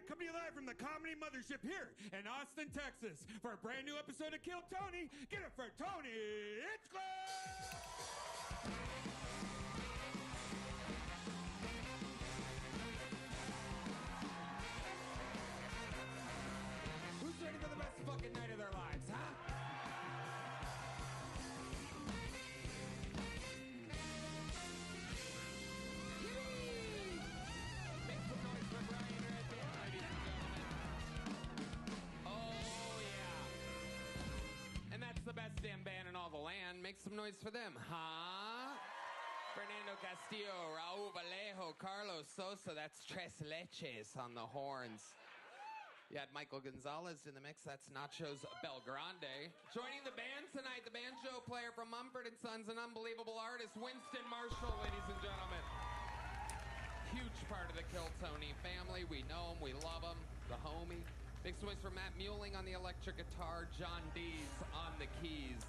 coming to you live from the Comedy Mothership here in Austin, Texas. For a brand new episode of Kill Tony, get it for Tony Hinchcliffe! Who's ready for the best fucking night of their lives, huh? The best damn band in all the land. Make some noise for them, huh? Fernando Castillo, Raul Vallejo, Carlos Sosa, that's Tres Leches on the horns. You had Michael Gonzalez in the mix, that's Nachos Belgrande. Joining the band tonight, the banjo player from Mumford & Sons, an unbelievable artist, Winston Marshall, ladies and gentlemen. Huge part of the Kill Tony family. We know him, we love him, the homie. Big noise for Matt Muehling on the electric guitar, John Dees on the keys.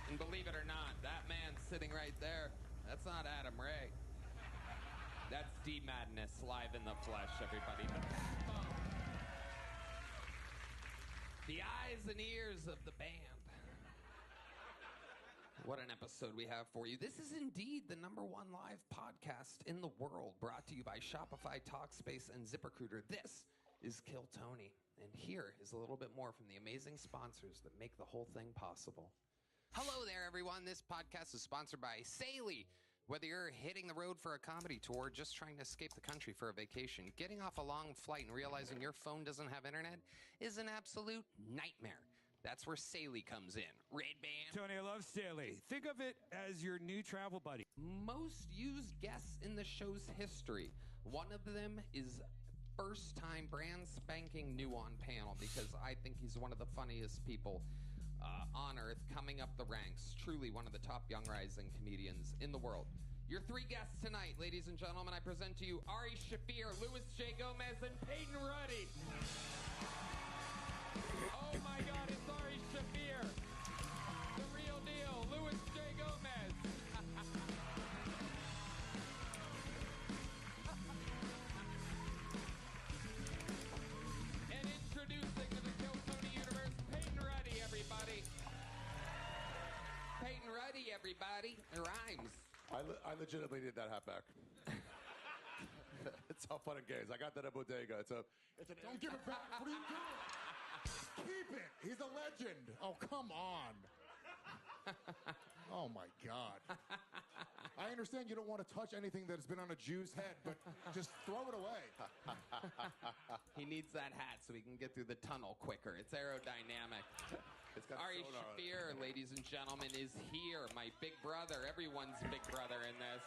And believe it or not, that man sitting right there, that's not Adam Ray. That's D Madness live in the flesh, everybody. The eyes and ears of the band. What an episode we have for you. This is indeed the #1 live podcast in the world, brought to you by Shopify, Talkspace, and ZipRecruiter. This is Kill Tony. And here is a little bit more from the amazing sponsors that make the whole thing possible. Hello there, everyone. This podcast is sponsored by Saley. Whether you're hitting the road for a comedy tour or just trying to escape the country for a vacation, getting off a long flight and realizing your phone doesn't have internet is an absolute nightmare. That's where Saley comes in. Red Band. Tony, I love Staley. Think of it as your new travel buddy. Most used guests in the show's history. One of them is first time brand spanking new on panel because I think he's one of the funniest people on earth coming up the ranks. Truly one of the top young rising comedians in the world. Your three guests tonight, ladies and gentlemen, I present to you Ari Shaffir, Louis J. Gomez, and Peyton Ruddy. Oh my God, it's Ari Shaffir. The real deal, Louis J. Gomez. And introducing to the Kill Tony universe, Peyton Ruddy, everybody. Peyton Ruddy, everybody. It rhymes. I legitimately did that hat back. It's all fun and games. I got that at Bodega. Don't give it back. What are you doing? Keep it. He's a legend. Oh, come on. Oh, my God. I understand you don't want to touch anything that has been on a Jew's head, but just throw it away. He needs that hat so he can get through the tunnel quicker. It's aerodynamic. It's got Ari sonar on it. Shaffir, ladies and gentlemen, is here. My big brother. Everyone's big brother in this.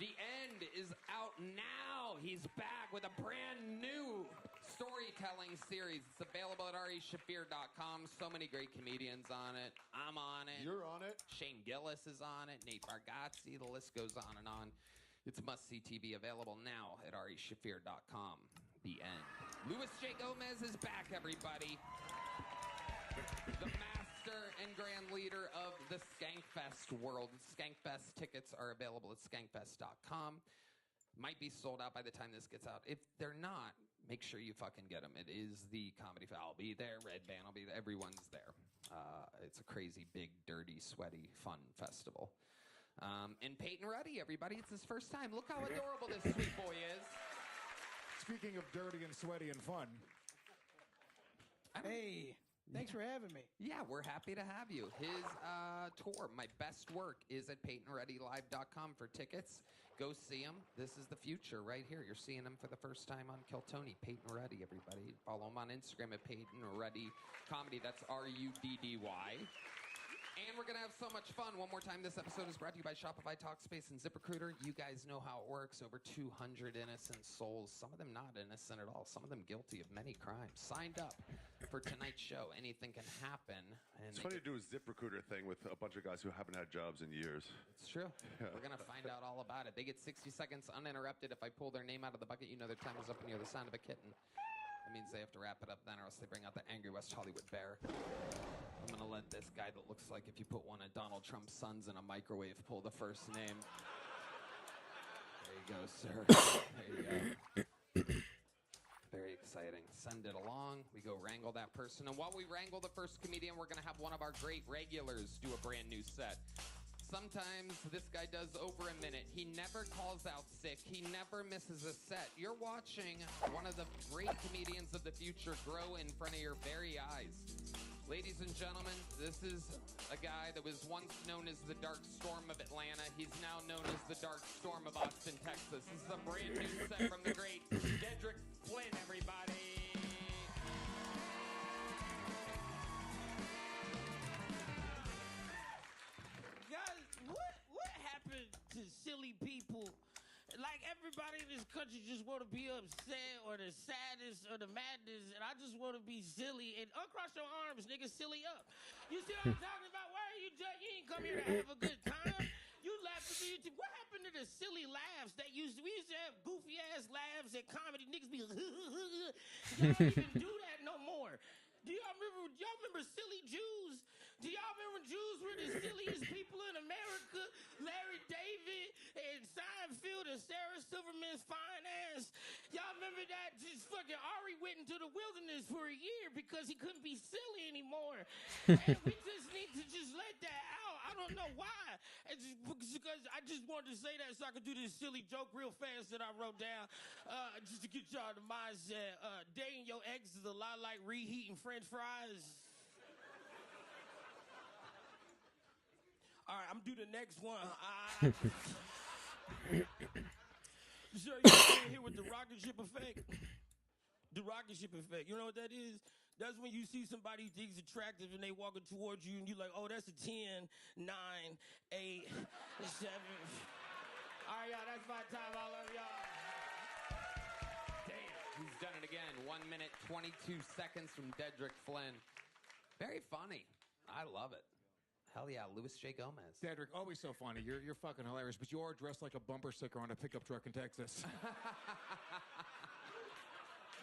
The End is out now. He's back with a brand new storytelling series. It's available at arishafir.com. So many great comedians on it. I'm on it. You're on it. Shane Gillis is on it. Nate Bargatze. The list goes on and on. It's must-see TV, available now at arishafir.com. The End. Louis J. Gomez is back, everybody. The master and grand leader of the Skankfest world. Skankfest tickets are available at skankfest.com. Might be sold out by the time this gets out. If they're not, make sure you fucking get them. It is the comedy. I'll be there. Red Band will be there. Everyone's there. It's a crazy, big, dirty, sweaty, fun festival. And Peyton Ruddy, everybody. It's his first time. Look how adorable this sweet boy is. Speaking of dirty and sweaty and fun. Hey, thanks for having me. Yeah, we're happy to have you. His tour, My Best Work, is at PeytonRuddyLive.com for tickets. Go see him. This is the future right here. You're seeing him for the first time on Kill Tony. Peyton Ruddy, everybody. Follow him on Instagram at Peyton Ruddy Comedy. That's Ruddy. And we're going to have so much fun. One more time, this episode is brought to you by Shopify, Talkspace, and ZipRecruiter. You guys know how it works. Over 200 innocent souls. Some of them not innocent at all. Some of them guilty of many crimes. Signed up for tonight's show. Anything can happen. And It's funny to do a ZipRecruiter thing with a bunch of guys who haven't had jobs in years. It's true. We're going to find out all about it. They get 60 seconds uninterrupted. If I pull their name out of the bucket, you know their time is up and you hear the sound of a kitten. That means they have to wrap it up then, or else they bring out the angry West Hollywood bear. I'm going to let this guy that looks like if you put one of Donald Trump's sons in a microwave pull the first name. There you go, sir. There you go. Very exciting. Send it along. We go wrangle that person. And while we wrangle the first comedian, we're going to have one of our great regulars do a brand new set. Sometimes this guy does over a minute. He never calls out sick. He never misses a set. You're watching one of the great comedians of the future grow in front of your very eyes. Ladies and gentlemen, this is a guy that was once known as the Dark Storm of Atlanta. He's now known as the Dark Storm of Austin, Texas. This is a brand new set from the great Dedrick Flynn, everybody. Guys, what happened to silly people? Like, everybody in this country just want to be upset or the saddest or the madness, and I just want to be silly. And uncross your arms, nigga, silly up. You see what I'm talking about? Why are you just, you ain't come here to have a good time. You laughing to YouTube. What happened to the silly laughs that we used to have goofy ass laughs at comedy? Niggas be y'all don't even do that no more. Do y'all remember silly Jews? Do y'all remember when Jews were the silliest people in America? Larry David and Seinfeld and Sarah Silverman's fine ass. Y'all remember that? Just fucking Ari went into the wilderness for a year because he couldn't be silly anymore. And we just need to just let that out. I don't know why. It's just because I just wanted to say that so I could do this silly joke real fast that I wrote down. Just to get y'all the mindset. Dating your ex is a lot like reheating French fries. All right, I'm gonna do the next one. So you here with the rocket ship effect? The rocket ship effect. You know what that is? That's when you see somebody you think's attractive and they walking towards you and you're like, oh, that's a 10, 9, 8, 7. All right, y'all, that's my time. I love y'all. Damn, he's done it again. 1 minute, 22 seconds from Dedrick Flynn. Very funny. I love it. Hell yeah, Louis J. Gomez. Dedrick, always so funny. You're fucking hilarious, but you are dressed like a bumper sticker on a pickup truck in Texas.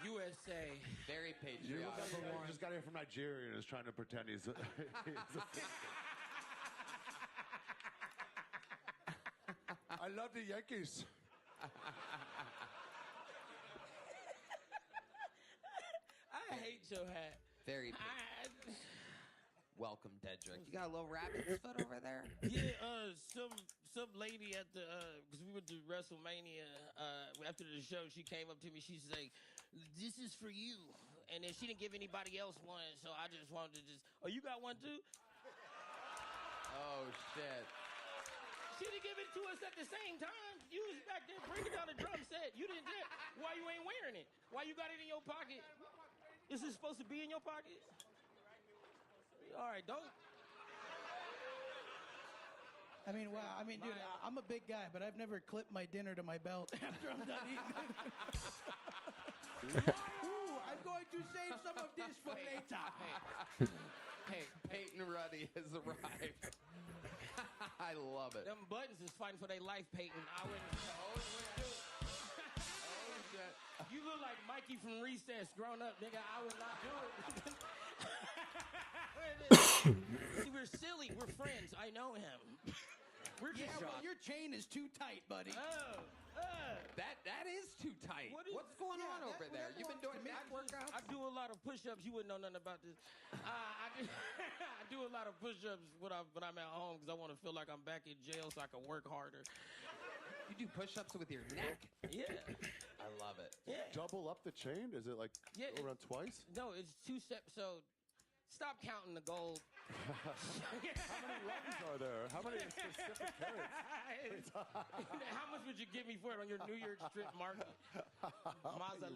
USA. Very You look patriotic. like he just got here from Nigeria and is trying to pretend he's a I love the Yankees. I hate your hat. Very welcome, Dedrick. You got a little rabbit's foot over there? Yeah, some lady at the because we went to WrestleMania after the show, she came up to me. She's like, "This is for you," and then she didn't give anybody else one, so I just wanted to just. Oh, you got one too? Oh shit! She didn't give it to us at the same time. You was back there bringing down the drum set. You didn't get. Why you ain't wearing it? Why you got it in your pocket? Is it supposed to be in your pocket? All right, don't. I mean, wow. I mean, dude, I'm a big guy, but I've never clipped my dinner to my belt after I'm done eating. Ooh, I'm going to save some of this for later. Hey, Peyton Ruddy has arrived. I love it. Them buttons is fighting for their life, Peyton. I wouldn't do it. Oh shit! You look like Mikey from Recess grown up, nigga. I would not do it. See, we're silly. We're friends. I know him. We're just Yeah, well, your chain is too tight, buddy. That is too tight. What's going on over there? You've been doing back workouts? I do a lot of push-ups. You wouldn't know nothing about this. I do a lot of push-ups when I'm at home because I want to feel like I'm back in jail so I can work harder. You do push-ups with your neck? Yeah. I love it. Yeah. double up the chain? Is it like around twice? No, it's 2 steps. So stop counting the gold. How many rungs are there? How many specific carrots? How much would you give me for it on your New York Strip market?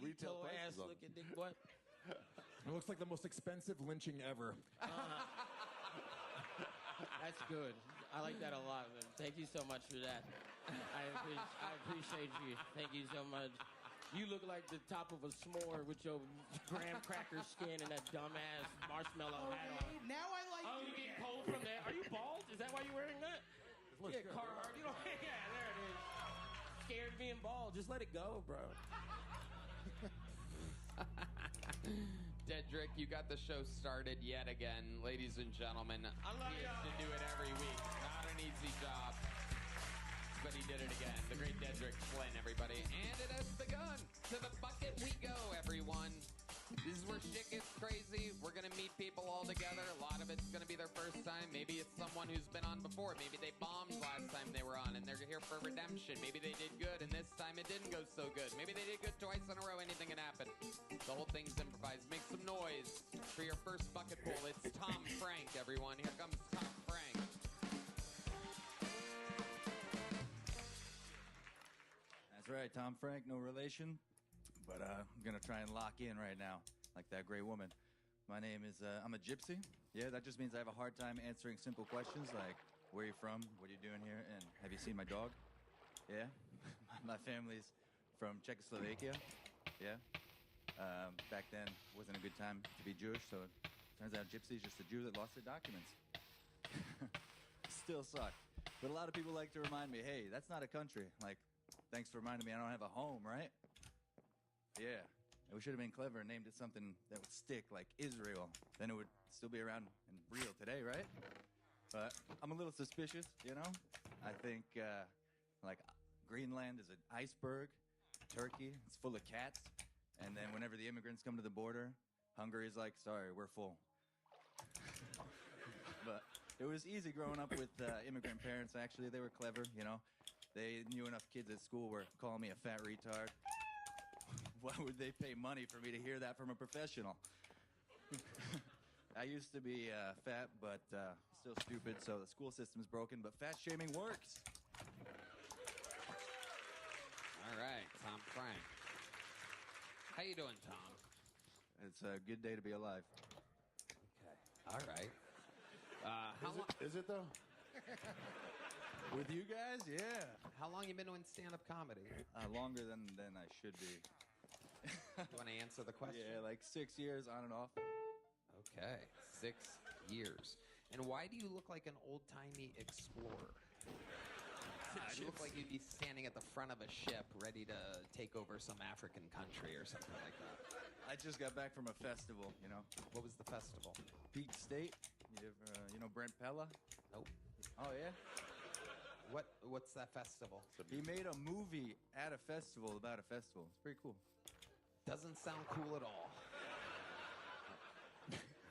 retail Mazalito prices ass on it? looking dick boy. It looks like the most expensive lynching ever. That's good. I like that a lot, man. Thank you so much for that. I appreciate you. Thank you so much. You look like the top of a s'more with your graham cracker skin and that dumbass marshmallow hat on. Okay, now I like Oh, you. you getting cold from that? Are you bald? Is that why you're wearing that? Yeah, Carhartt. You know, yeah, there it is. Scared of being bald. Just let it go, bro. Dedrick, you got the show started yet again. Ladies and gentlemen, I love he has to do it every week. Not an easy job. But he did it again. The great Dedrick Flynn, everybody. And it has begun to the bucket in we go, everyone. This is where shit gets crazy. We're gonna meet people all together. A lot of it's gonna be their first time. Maybe it's someone who's been on before. Maybe they bombed last time they were on and they're here for redemption. Maybe they did good and this time it didn't go so good. Maybe they did good twice in a row. Anything can happen. The whole thing's improvised. Make some noise for your first bucket pool. It's Tom Frank, everyone. Here comes Tom Frank. That's right, Tom Frank, no relation. But I'm going to try and lock in right now, like that great woman. My name is, I'm a gypsy. Yeah, that just means I have a hard time answering simple questions like, where are you from? What are you doing here? And have you seen my dog? Yeah. My family's from Czechoslovakia. Yeah. Back then, wasn't a good time to be Jewish, so it turns out gypsy is just a Jew that lost their documents. Still suck. But a lot of people like to remind me, hey, that's not a country. Like, thanks for reminding me I don't have a home, right? Yeah, and we should have been clever and named it something that would stick, like Israel. Then it would still be around and real today, right? But I'm a little suspicious, you know? I think, like, Greenland is an iceberg. Turkey, it's full of cats. And then whenever the immigrants come to the border, Hungary's like, sorry, we're full. But it was easy growing up with immigrant parents, actually. They were clever, you know? They knew enough kids at school were calling me a fat retard. Why would they pay money for me to hear that from a professional? I used to be fat, but still stupid, so the school system's broken, but fat shaming works. All right, Tom Frank. How you doing, Tom? It's a good day to be alive. Okay. All right. Is it though? With you guys? Yeah. How long you been doing stand-up comedy? Longer than I should be. You want to answer the question? Yeah, like 6 years on and off. Okay, 6 years. And why do you look like an old-timey explorer? You look like you'd be standing at the front of a ship ready to take over some African country or something like that. I just got back from a festival, you know. What was the festival? Peak State. You know Brent Pella? Nope. Oh, yeah? What's that festival? He made a movie at a festival about a festival. It's pretty cool. Doesn't sound cool at all.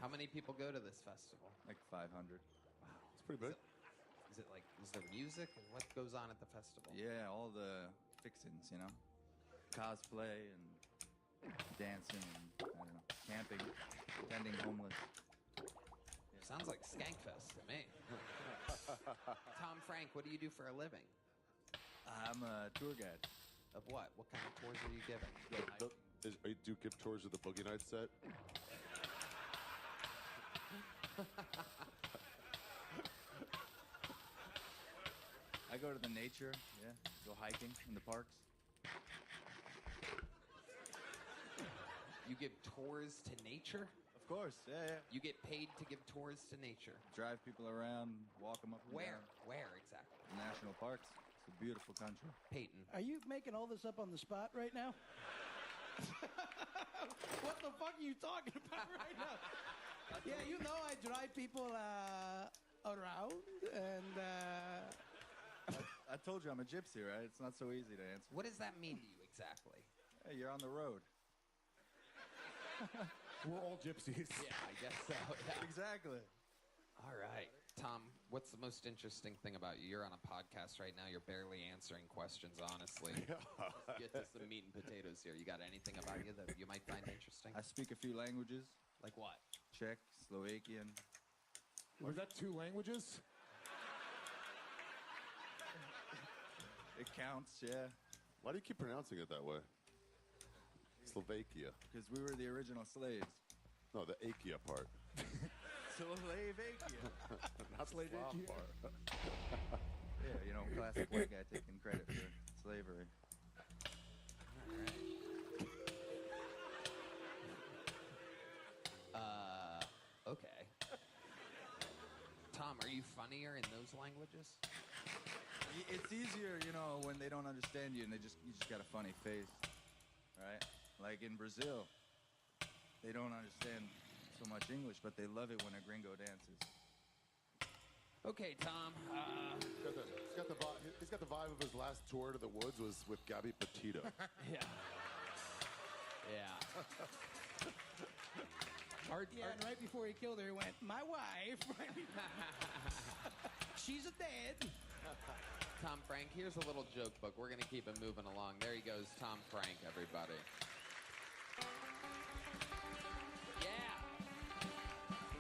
How many people go to this festival? Like 500. Wow. It's pretty big. Is there music? And what goes on at the festival? Yeah, all the fixins, you know. Cosplay and dancing and, I don't know, camping, tending homeless. Sounds like Skankfest to me. Tom Frank, what do you do for a living? I'm a tour guide. Of what? What kind of tours are you giving? Do you give tours of the Boogie Nights set? I go to the nature, yeah. Go hiking in the parks. You give tours to nature? Of course, yeah. You get paid to give tours to nature? Drive people around, walk them up and Where? down. Where exactly? National parks. It's a beautiful country. Peyton. Are you making all this up on the spot right now? What the fuck are you talking about right now? Yeah, you know I drive people around and... I told you I'm a gypsy, right? It's not so easy to answer. What does that mean to you exactly? Hey, you're on the road. We're all gypsies. Yeah, I guess so. Yeah. Exactly. All right. Tom, what's the most interesting thing about you? You're on a podcast right now. You're barely answering questions, honestly. Get to some meat and potatoes here. You got anything about you that you might find interesting? I speak a few languages. Like what? Czech, Slovakian. Or is that 2 languages? It counts, yeah. Why do you keep pronouncing it that way? Slovakia. Because we were the original slaves. No, the Akia part. Slovakia. Not the Slav Slovakia. part. Yeah, you know, classic white guy taking credit for slavery. Okay. Tom, are you funnier in those languages? It's easier, you know, when they don't understand you and you just got a funny face, right? Like in Brazil, they don't understand so much English, but they love it when a gringo dances. Okay, Tom. He's got the vibe of his last tour to the woods was with Gabby Petito. Yeah. Yeah. Yeah, and right before he killed her, he went, my wife. She's a dead. Tom Frank, here's a little joke book. We're going to keep it moving along. There he goes, Tom Frank, everybody. Yeah.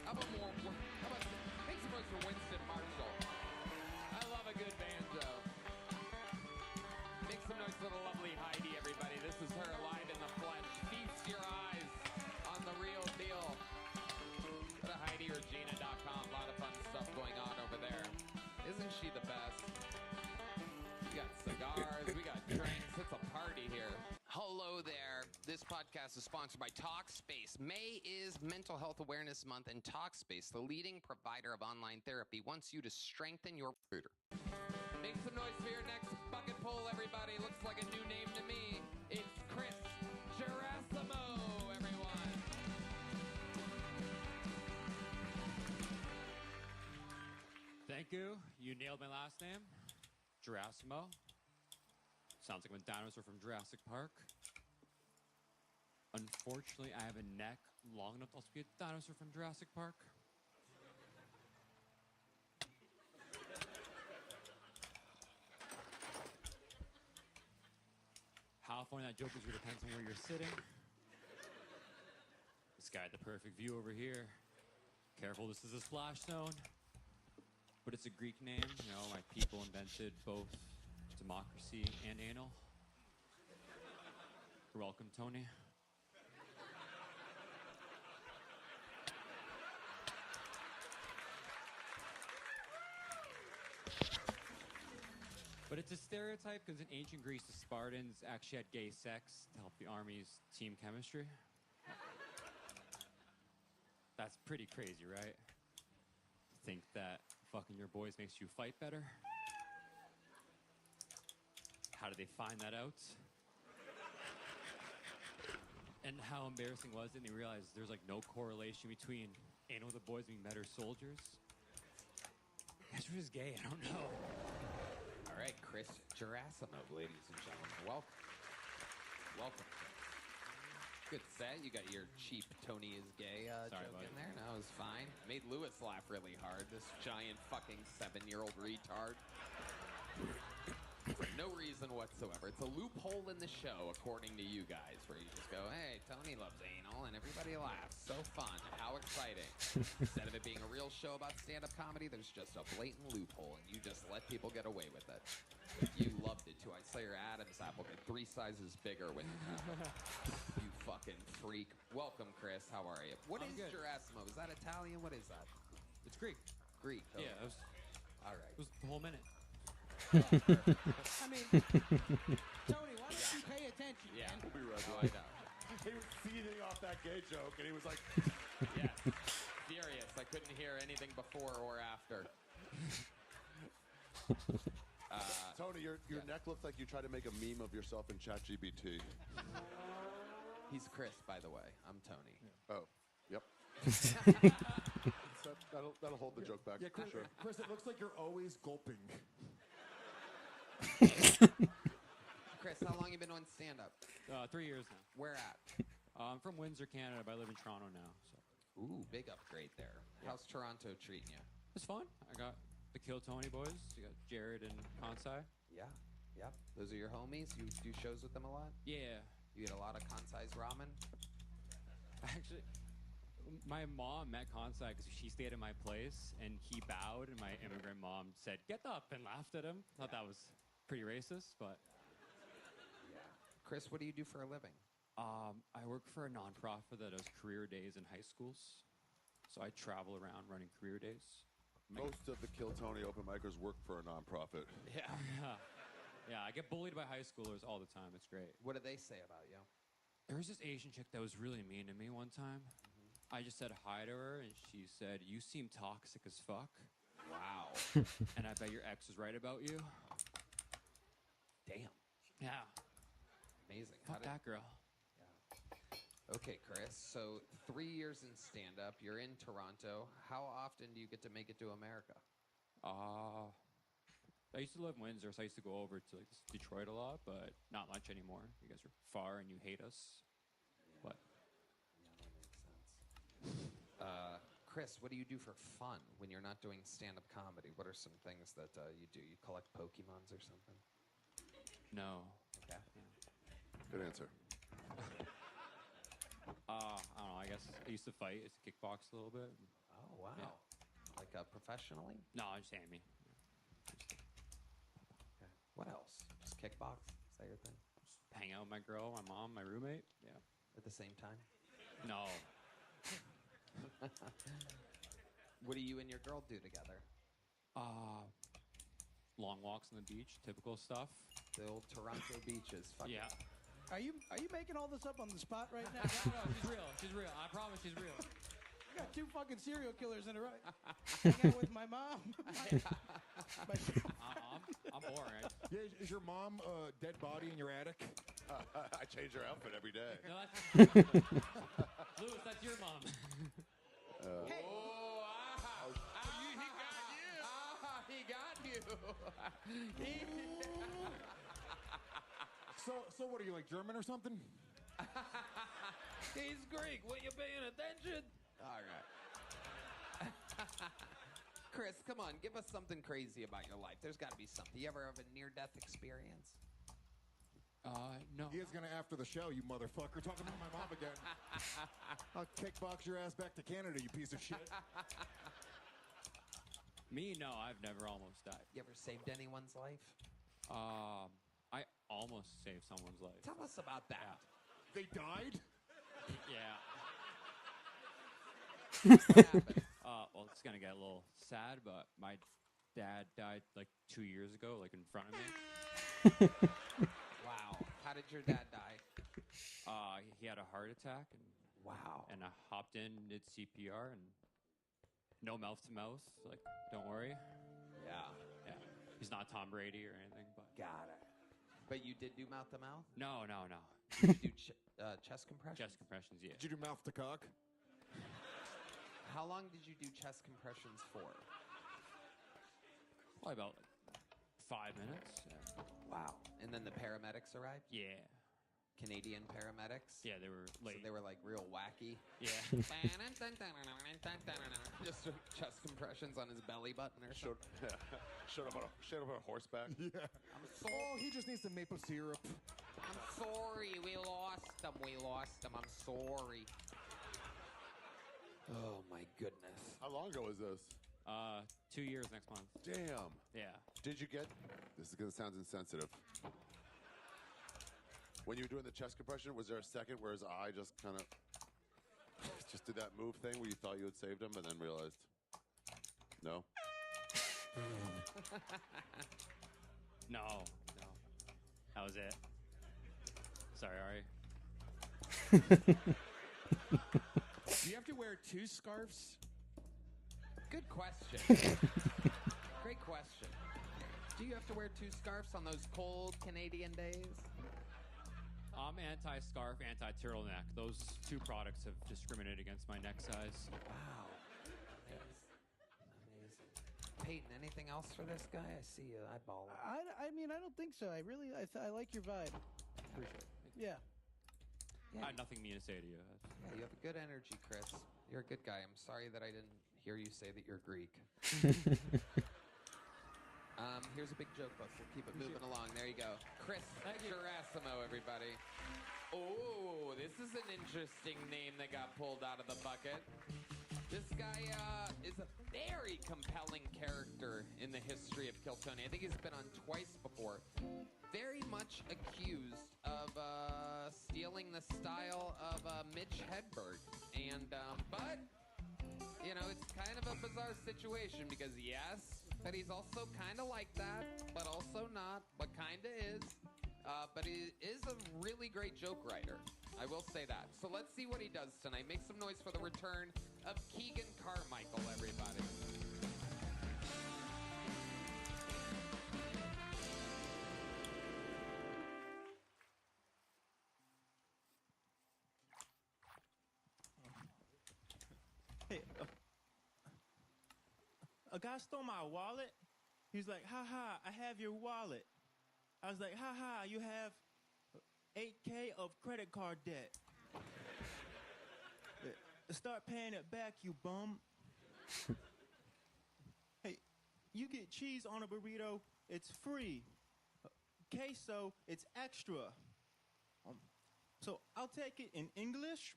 How about make some noise for Winston Marshall. I love a good banjo. Make some noise for the lovely Heidi, everybody. This is her live in the flesh. Feast your eyes on the real deal. Go to HeidiOrGina.com. A lot of fun stuff going on over there. Isn't she the best? We got cigars, we got drinks. It's a party here. Hello there. This podcast is sponsored by Talkspace. May is Mental Health Awareness Month, and Talkspace, the leading provider of online therapy, wants you to strengthen your recruiter. Make some noise for your next bucket pull, everybody. Looks like a new name to me. It's Chris Gerasimo, everyone. Thank you. You nailed my last name. Gerasimo. Sounds like I'm a dinosaur from Jurassic Park. Unfortunately, I have a neck long enough to also be a dinosaur from Jurassic Park. How funny that joke is really depends on where you're sitting. This guy had the perfect view over here. Careful, this is a splash zone. But it's a Greek name. You know, my people invented both democracy and anal. You're welcome, Tony. But it's a stereotype because in ancient Greece, the Spartans actually had gay sex to help the army's team chemistry. That's pretty crazy, right? Think that fucking your boys makes you fight better? How did they find that out? And how embarrassing was it? And they realized there's like no correlation between anal with the boys being better soldiers. That's just gay, I don't know. All right, Chris Gerasimo, ladies and gentlemen. Welcome. Welcome. Good set. You got your cheap Tony is gay Sorry, joke buddy. in there. No, it was fine. Made Lewis laugh really hard. This giant fucking 7-year-old retard. For no reason whatsoever. It's a loophole in the show, according to you guys, where you just go, hey, Tony loves anal, and everybody laughs. So fun. How exciting. Instead of it being a real show about stand-up comedy, there's just a blatant loophole, and you just let people get away with it. You loved it, too. I saw your Adam's apple get 3 sizes bigger when you fucking freak. Welcome, Chris. How are you? What I'm is good. Gerasimo? Is that Italian? What is that? It's Greek. Greek. Okay. Yeah, it All right. was the whole minute. I mean, Tony, why don't you pay attention, Yeah. man? We'll be right Oh, I back. know. He was seething off that gay joke, and he was like, Yes. Furious. I couldn't hear anything before or after. Tony, your neck looks like you tried to make a meme of yourself in ChatGPT. He's Chris, by the way. I'm Tony. Oh, yep. That'll hold the joke back. Yeah, Chris, Sure. Chris, it looks like you're always gulping. Chris, how long you been on stand-up? 3 years now. Where at? I'm from Windsor, Canada, but I live in Toronto now. So Ooh, big upgrade there. How's Toronto treating you? it's fun. I got the Kill Tony boys. You got Jared and Kansai. Yeah. Yep. Those are your homies? You do shows with them a lot? Yeah. You get a lot of Kansai's ramen? Actually, my mom met Kansai because she stayed at my place, and he bowed, and my immigrant mom said, "Get up," and laughed at him. Thought that was pretty racist, but Yeah. Chris, what do you do for a living? I work for a nonprofit that does career days in high schools. So I travel around running career days. Most of the Kill Tony open micers work for a nonprofit. Yeah. Yeah, I get bullied by high schoolers all the time. It's great. What do they say about you? There was this Asian chick that was really mean to me one time. I just said hi to her, and she said, "You seem toxic as fuck." Wow. And I bet your ex was right about you. Damn. Yeah. Amazing. Fuck that girl. Okay, Chris. So 3 years in stand-up. You're in Toronto. How often do you get to make it to America? I used to live in Windsor, so I used to go over to like Detroit a lot, but not much anymore. You guys are far and you hate us. What? Chris, what do you do for fun when you're not doing stand-up comedy? What are some things that you do? You collect Pokemons or something? No. Okay. Good answer. I don't know. I guess I used to fight. I used to kickbox a little bit. Oh, wow. Yeah. Like professionally? No, I'm just Amy. Okay. What else? Just kickbox? Is that your thing? Hang out with my girl, my mom, my roommate. Yeah. At the same time? No. What do you and your girl do together? Long walks on the beach, typical stuff. The old Toronto beaches. Fuck Yeah. Are you making all this up on the spot right now? No, she's real. She's real. I promise she's real. You got 2 fucking serial killers in a row. Hang out with my mom. I'm boring. Yeah, is your mom a dead body in your attic? I change her outfit every day. No, that's Louis, that's your mom. Hey, He got you. So what are you, like German or something? He's Greek. When you paying attention? All right. Chris, come on. Give us something crazy about your life. There's got to be something. You ever have a near-death experience? No. He is gonna after the show, you motherfucker. Talking about my mom again. I'll kickbox your ass back to Canada, you piece of shit. Me, no. I've never almost died. You ever saved anyone's life? I almost saved someone's life. Tell us about that. They died? Yeah. What happened? Well, it's gonna get a little sad, but my dad died like 2 years ago, like in front of me. Wow. How did your dad die? He had a heart attack, and Wow. I hopped in, did CPR, and no mouth to mouth. Like, don't worry. Yeah. Yeah. He's not Tom Brady or anything, but Got it. But you did do mouth to mouth? no. Did you do chest compressions? Chest compressions, yeah. Did you do mouth to cock? How long did you do chest compressions for? Probably about 5 minutes. Yeah. Wow. And then the paramedics arrived? Yeah. Canadian paramedics? Yeah, they were So late. they were like real wacky. Yeah. Just chest compressions on his belly button or Showed, something. showed up on horseback. Yeah. I'm Oh, he just needs some maple syrup. sorry. We lost him. I'm sorry. Oh, my goodness. How long ago was this? 2 years next month. Damn. Yeah. Did you get? This is gonna sound insensitive. When you were doing the chest compression, was there a second where his eye just kind of just did that move thing where you thought you had saved him and then realized? No. No. That was it. Sorry, Ari. Do you have to wear 2 scarves? Good question. Great question. Do you have to wear 2 scarves on those cold Canadian days? I'm anti-scarf, anti-turtleneck. Those 2 products have discriminated against my neck size. Wow. Amazing. Peyton, anything else for this guy? I see you eyeballing. I mean, I don't think so. I like your vibe. Appreciate it. Yeah. I had nothing mean to say to you. Yeah, you have a good energy, Chris. You're a good guy. I'm sorry that I didn't hear you say that you're Greek. Here's a big joke book. We'll keep it moving along. There you go. Chris Gerasimo, everybody. Oh, this is an interesting name that got pulled out of the bucket. This guy is a very compelling character in the history of Kill Tony. I think he's been on twice before. Very much accused of stealing the style of Mitch Hedberg. And, but, you know, it's kind of a bizarre situation because, yes, but he's also kind of like that, but also not, but kind of is. But he is a really great joke writer. I will say that. So let's see what he does tonight. Make some noise for the return of Keegan Carmichael, everybody. Hey, a guy stole my wallet. He's like, ha ha, I have your wallet. I was like, ha ha, you have 8K of credit card debt. Start paying it back, you bum. Hey, you get cheese on a burrito, it's free. Queso, it's extra. So I'll take it in English.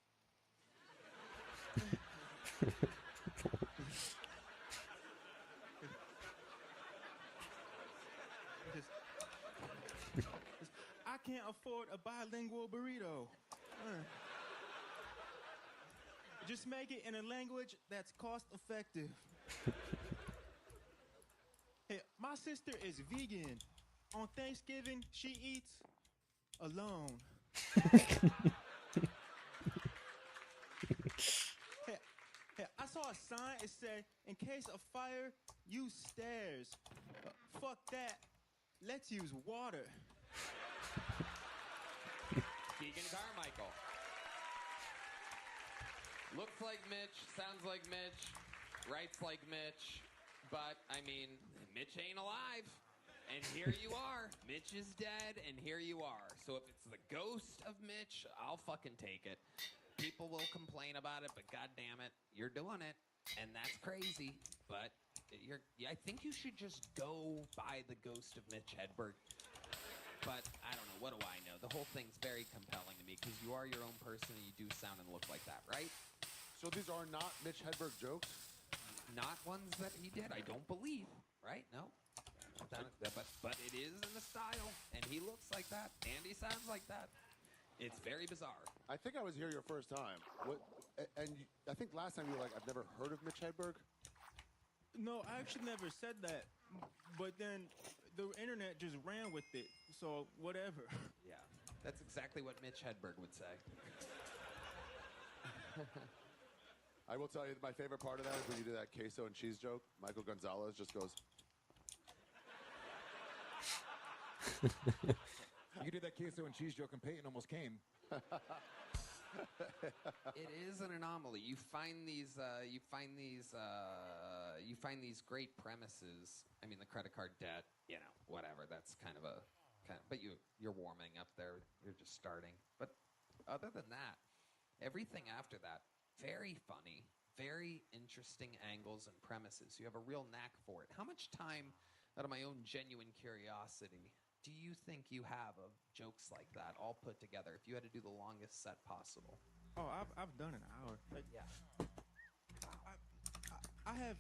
I can't afford a bilingual burrito. Just make it in a language that's cost effective. Hey, my sister is vegan. On Thanksgiving, she eats alone. Hey, I saw a sign. It said, "In case of fire, use stairs." Fuck that. Let's use water. Keegan Carmichael. Looks like Mitch, sounds like Mitch, writes like Mitch, but I mean, Mitch ain't alive. And here you are. Mitch is dead, and here you are. So if it's the ghost of Mitch, I'll fucking take it. People will complain about it, but goddamn it, you're doing it, and that's crazy. But I think you should just go by the ghost of Mitch Hedberg. But I don't know. What do I know? The whole thing's very compelling to me because you are your own person and you do sound and look like that, right? So these are not Mitch Hedberg jokes? Not ones that he did, I don't believe. Right? No. But it is in the style, and he looks like that, and he sounds like that. It's very bizarre. I think I was here your first time. I think last time you were like, I've never heard of Mitch Hedberg. No, I actually never said that. But then the internet just ran with it. So whatever. Yeah, that's exactly what Mitch Hedberg would say. I will tell you, my favorite part of that is when you do that queso and cheese joke. Michael Gonzalez just goes. You did that queso and cheese joke, and Peyton almost came. It is an anomaly. You find these great premises. I mean, the credit card debt, whatever. That's but you're warming up there. You're just starting. But other than that, everything after that, very funny, very interesting angles and premises. You have a real knack for it. How much time, out of my own genuine curiosity, do you think you have of jokes like that all put together if you had to do the longest set possible? Oh, I've done an hour. Yeah. I have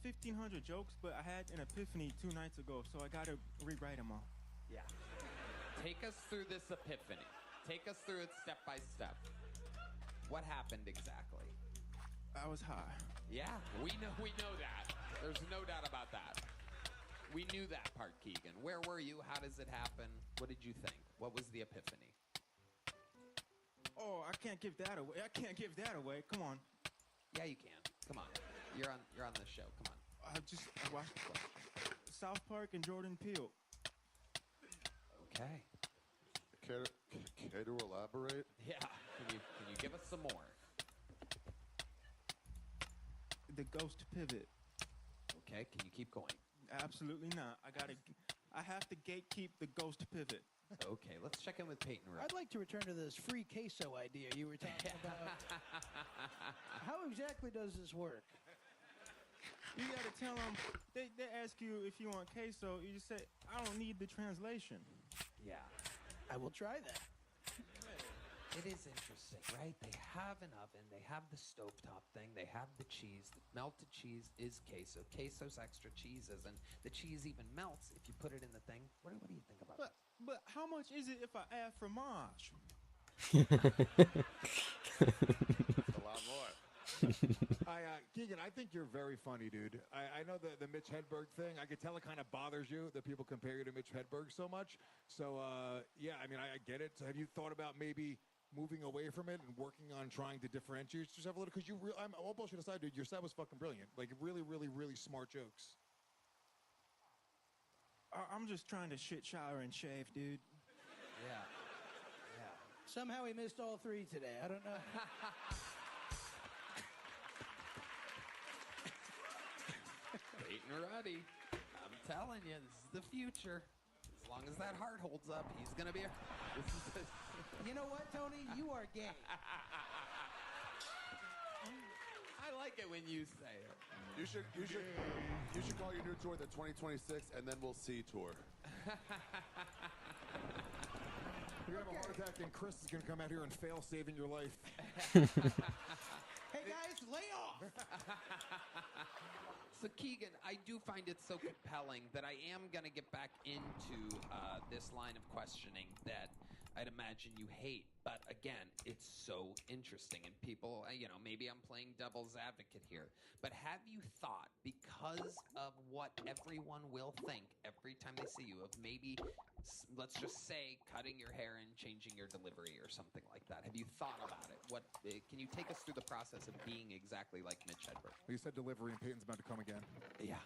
1,500 jokes, but I had an epiphany 2 nights ago, so I gotta rewrite them all. Yeah. Take us through this epiphany. Take us through it step by step. What happened exactly? I was high. Yeah, we know that. There's no doubt about that. We knew that part, Keegan. Where were you? How does it happen? What did you think? What was the epiphany? Oh, I can't give that away. Come on. Yeah, you can. Come on. You're on the show. Come on. I watched South Park and Jordan Peele. Okay. Care to elaborate? Yeah. Can you give us some more? The ghost pivot. Okay. Can you keep going? Absolutely not. I have to gatekeep the ghost pivot. Okay, let's check in with Peyton Rowe. I'd like to return to this free queso idea you were talking about. How exactly does this work? You got to tell them, they ask you if you want queso, you just say, I don't need the translation. Yeah. I will try that. It is interesting, right? They have an oven, they have the stovetop thing, they have the cheese. The melted cheese is queso. Queso's extra cheese isn't. The cheese even melts if you put it in the thing. What do you think about that? But how much is it if I add fromage? A lot more. Keegan, I think you're very funny, dude. I know the Mitch Hedberg thing. I could tell it kind of bothers you that people compare you to Mitch Hedberg so much. So, yeah, I mean, I get it. So have you thought about maybe moving away from it and working on trying to differentiate yourself a little? Because I'm all bullshit aside, dude. Your set was fucking brilliant. Like, really, really, really smart jokes. I'm just trying to shit, shower, and shave, dude. Yeah. Somehow he missed all 3 today. I don't know. Peyton Ruddy. I'm telling you, this is the future. As long as that heart holds up, he's going to be You know what, Tony? You are gay. like it when you say it. You should call your new tour the 2026 and then we'll see tour. You're gonna have a heart attack, and Chris is gonna come out here and fail saving your life. Hey guys, lay off. So Keegan, I do find it so compelling that I am going to get back into this line of questioning that I'd imagine you hate. But again, it's so interesting. And people, maybe I'm playing devil's advocate here. But have you thought, because of what everyone will think every time they see you, of maybe, let's just say, cutting your hair and changing your delivery or something like that? Have you thought about it? Can you take us through the process of being exactly like Mitch Hedberg? You said delivery, and Peyton's about to come again. Yeah.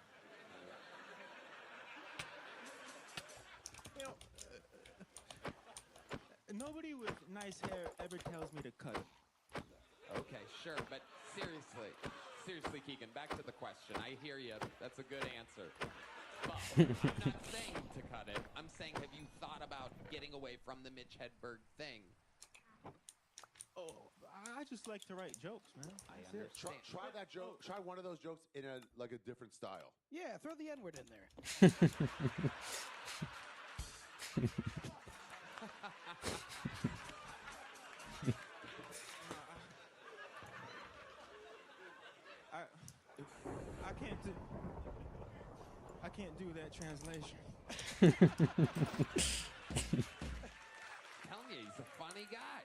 You know, nobody with nice hair ever tells me to cut it. Okay, sure, but seriously, Keegan, back to the question. I hear you. That's a good answer. But I'm not saying to cut it. I'm saying, have you thought about getting away from the Mitch Hedberg thing? Oh, I just like to write jokes, man. I That's it. understand. Try that joke. Try one of those jokes in a different style. Yeah, throw the N-word in there. I can't do that translation. Tell me, he's a funny guy.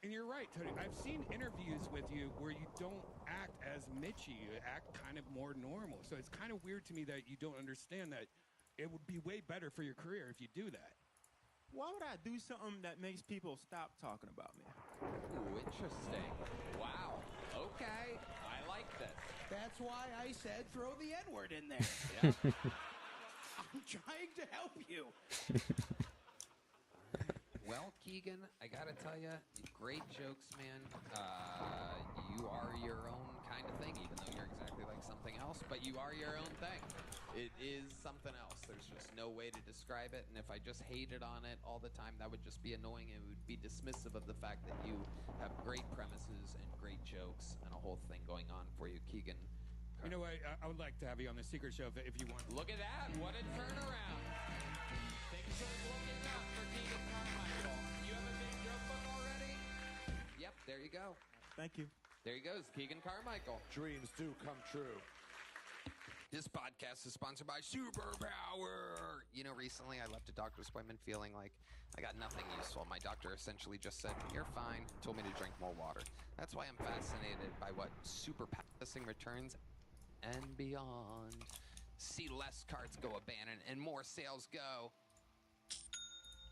And you're right, Tony. I've seen interviews with you where you don't act as Mitchy. You act kind of more normal. So it's kind of weird to me that you don't understand that it would be way better for your career if you do that. Why would I do something that makes people stop talking about me? Ooh, interesting. Wow. Okay. I like this. That's why I said throw the N-word in there. Yeah. I'm trying to help you. Well, Keegan, I gotta tell you, great jokes, man. You are your own kind of thing, even though you're exactly like something else, but you are your own thing. It is something else. There's just no way to describe it, and if I just hated on it all the time, that would just be annoying. It would be dismissive of the fact that you have great premises and great jokes and a whole thing going on for you, Keegan. You know what? I would like to have you on the Secret Show if you want. Look at that. What a turnaround. Things are looking up for Keegan Carmichael. You have a big joke book already? Yep, there you go. Thank you. There he goes, Keegan Carmichael. Dreams do come true. This podcast is sponsored by Superpower. You know, recently I left a doctor's appointment feeling like I got nothing useful. My doctor essentially just said, "You're fine," told me to drink more water. That's why I'm fascinated by what Superpowering returns and beyond. See less carts go abandoned and more sales go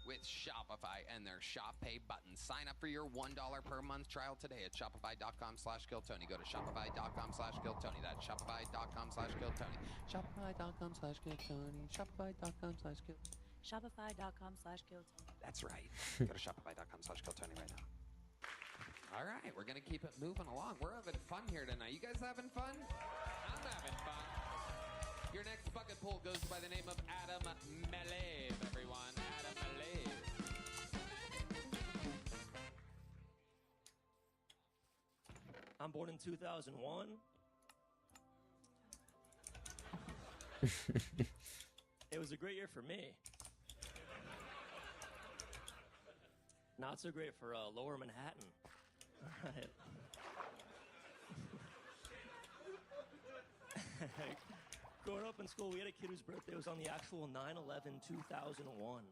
with Shopify and their Shop Pay button. Sign up for your $1 per month trial today at shopify.com/KillTony. Go to shopify.com/KillTony. That's shopify.com/KillTony. Shopify.com/KillTony. Shopify.com/Kill. Shopify.com/KillTony. That's right. Go to shopify.com/KillTony right now. All right, we're going to keep it moving along. We're having fun here tonight. You guys having fun? I'm having fun. Your next bucket pool goes by the name of Adam Malev, everyone. Adam Malev. I'm born in 2001. It was a great year for me. Not so great for Lower Manhattan. All right. Growing up in school, we had a kid whose birthday was on the actual 9/11/2001.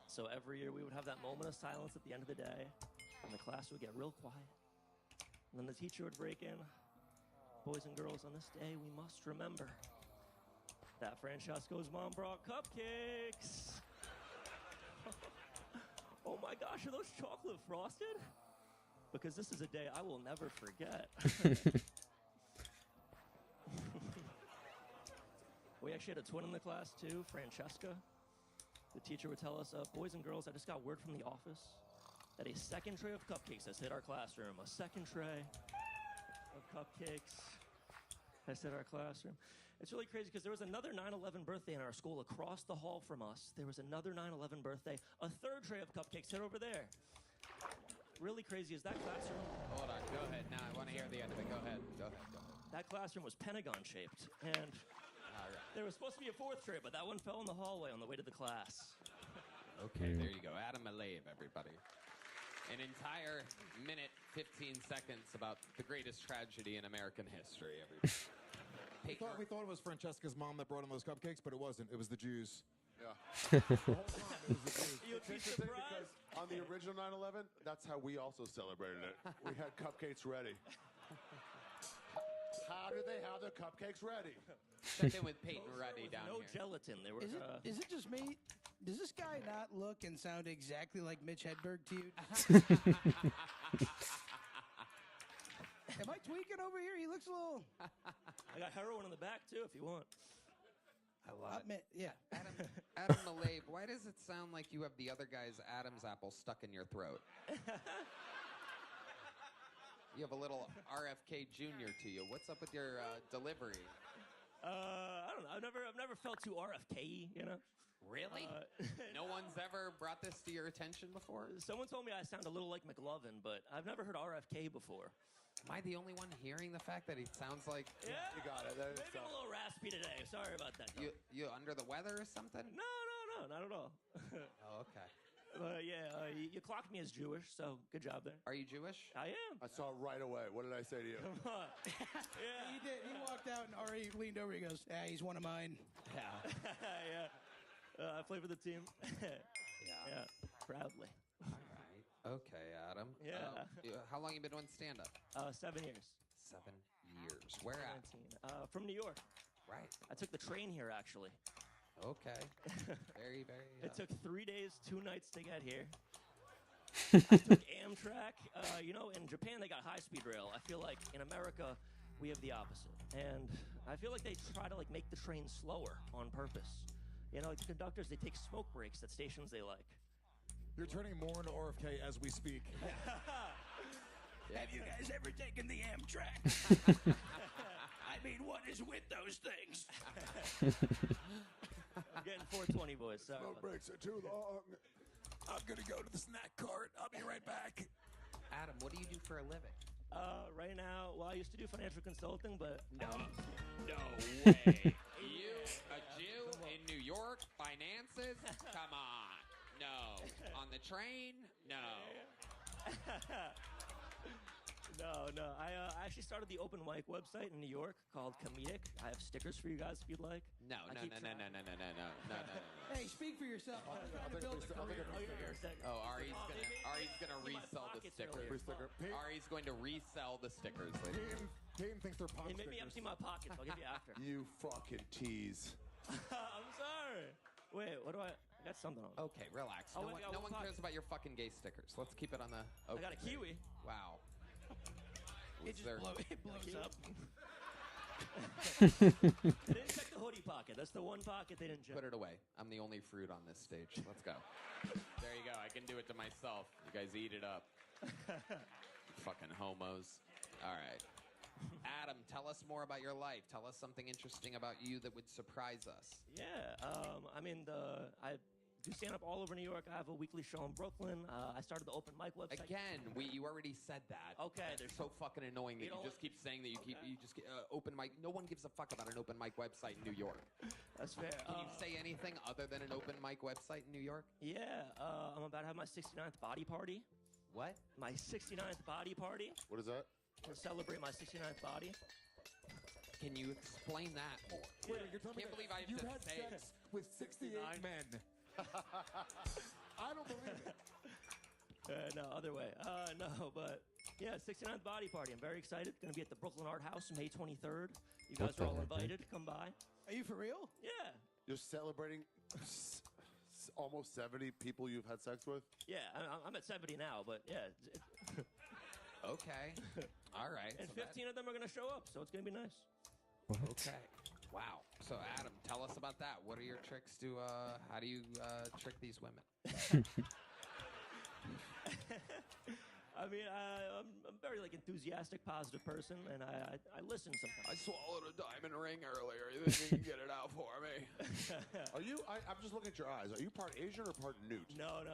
So every year we would have that moment of silence at the end of the day, and the class would get real quiet. And then the teacher would break in. Boys and girls, on this day, we must remember that Francesco's mom brought cupcakes. Oh my gosh, are those chocolate frosted? Because this is a day I will never forget. We actually had a twin in the class too, Francesca. The teacher would tell us, boys and girls, I just got word from the office that a second tray of cupcakes has hit our classroom. A second tray of cupcakes has hit our classroom. It's really crazy because there was another 9/11 birthday in our school across the hall from us. There was another 9/11 birthday. A third tray of cupcakes hit over there. really crazy is that classroom. Hold on. Go ahead. Now I want to hear the end of it. Go ahead. Go ahead. Go ahead. That classroom was Pentagon shaped, and there was supposed to be a fourth tray, but that one fell in the hallway on the way to the class. Okay, there you go. Adam Malave, everybody. An entire minute, 15 seconds about the greatest tragedy in American history, everybody. We thought it was Francesca's mom that brought him those cupcakes, but it wasn't. It was the Jews. Yeah. The whole time it was the Jews. You'd be Interesting because surprised. on the original 9/11, that's how we also celebrated it. We had cupcakes ready. How did they have their cupcakes ready? Check in with Peyton Ruddy down No here. gelatin. There were. Is it just me? Does this guy not look and sound exactly like Mitch Hedberg to you? Am I tweaking over here? He looks a little. I got heroin in the back too, if you want. I love it. Yeah. Adam Malave, why does it sound like you have the other guy's Adam's apple stuck in your throat? You have a little RFK Jr. to you. What's up with your delivery? I don't know. I've never felt too RFK-y, you know. Really? No one's ever brought this to your attention before? Someone told me I sound a little like McLovin, but I've never heard RFK before. Am I the only one hearing the fact that he sounds like Yeah, You got it. There maybe I'm a little raspy today. Sorry about that. you under the weather or something? No, not at all. Oh, okay. But yeah, you clocked me as Jewish, so good job there. Are you Jewish? I am. I saw it right away. What did I say to you? Come on. Yeah. He did. He walked out and Ari leaned over. He goes, "Yeah, he's one of mine." Yeah. Yeah. I play for the team. Yeah, proudly. All right. Okay, Adam. Yeah. How long you been doing stand-up? 7 years. 7 years. Where at? 19. From New York. Right. I took the train here, actually. Okay. Very, very. It took 3 days, 2 nights to get here. I took Amtrak. You know, in Japan they got high-speed rail. I feel like in America we have the opposite, and I feel like they try to make the train slower on purpose. You know, like the conductors, they take smoke breaks at stations they like. You're turning more into RFK as we speak. Have you guys ever taken the Amtrak? I mean, what is with those things? I'm getting 420, boys. Sorry. Smoke breaks are too long. I'm gonna go to the snack cart. I'll be right back. Adam, what do you do for a living? Right now, well, I used to do financial consulting, but No way. You, a Jew in New York, finances? Come on. No. On the train? No. No. I actually started the open mic website in New York called Comedic. I have stickers for you guys if you'd like. No. Hey, speak for yourself. I'm trying to build a career. Oh, Ari's gonna resell the stickers. Free sticker. Ari's going to resell the stickers. Peyton thinks they're pop Hey, make me stickers. empty my pockets. I'll give you after. You fucking tease. I'm sorry. Wait, what do I got something on. Okay, relax. Oh, No wait, one, I no one got cares about your fucking gay stickers. Let's keep it on the. I got a kiwi. Wow. It just blows up. They didn't check the hoodie pocket. That's the one pocket they didn't check. Put it away. I'm the only fruit on this stage. Let's go. There you go. I can do it to myself. You guys eat it up. Fucking homos. All right. Adam, tell us more about your life. Tell us something interesting about you that would surprise us. Yeah, I mean, I do stand up all over New York. I have a weekly show in Brooklyn. I started the open mic website. Again, you already said that. Okay, They're so fucking annoying that you just keep saying that you just get open mic. No one gives a fuck about an open mic website in New York. That's fair. Can you say anything other than an open mic website in New York? Yeah, I'm about to have my 69th body party. What? My 69th body party. What is that? To celebrate my 69th body. Can you explain that more? Wait, you're telling me Can't believe I have you've to had say sex with 68 men. I don't believe it. No, other way. No, but yeah, 69th body party. I'm very excited. Going to be at the Brooklyn Art House May 23rd. You guys are all invited. Come by. Are you for real? Yeah. You're celebrating almost 70 people you've had sex with? Yeah, I'm at 70 now, but yeah. Okay. All right. And so 15 of them are going to show up, so it's going to be nice. Okay. Wow. So, Adam, tell us about that. What are your tricks to, how do you trick these women? I mean, I'm a very enthusiastic, positive person, and I listen sometimes. I swallowed a diamond ring earlier. You think you can get it out for me? Are you, I'm just looking at your eyes. Are you part Asian or part newt? No.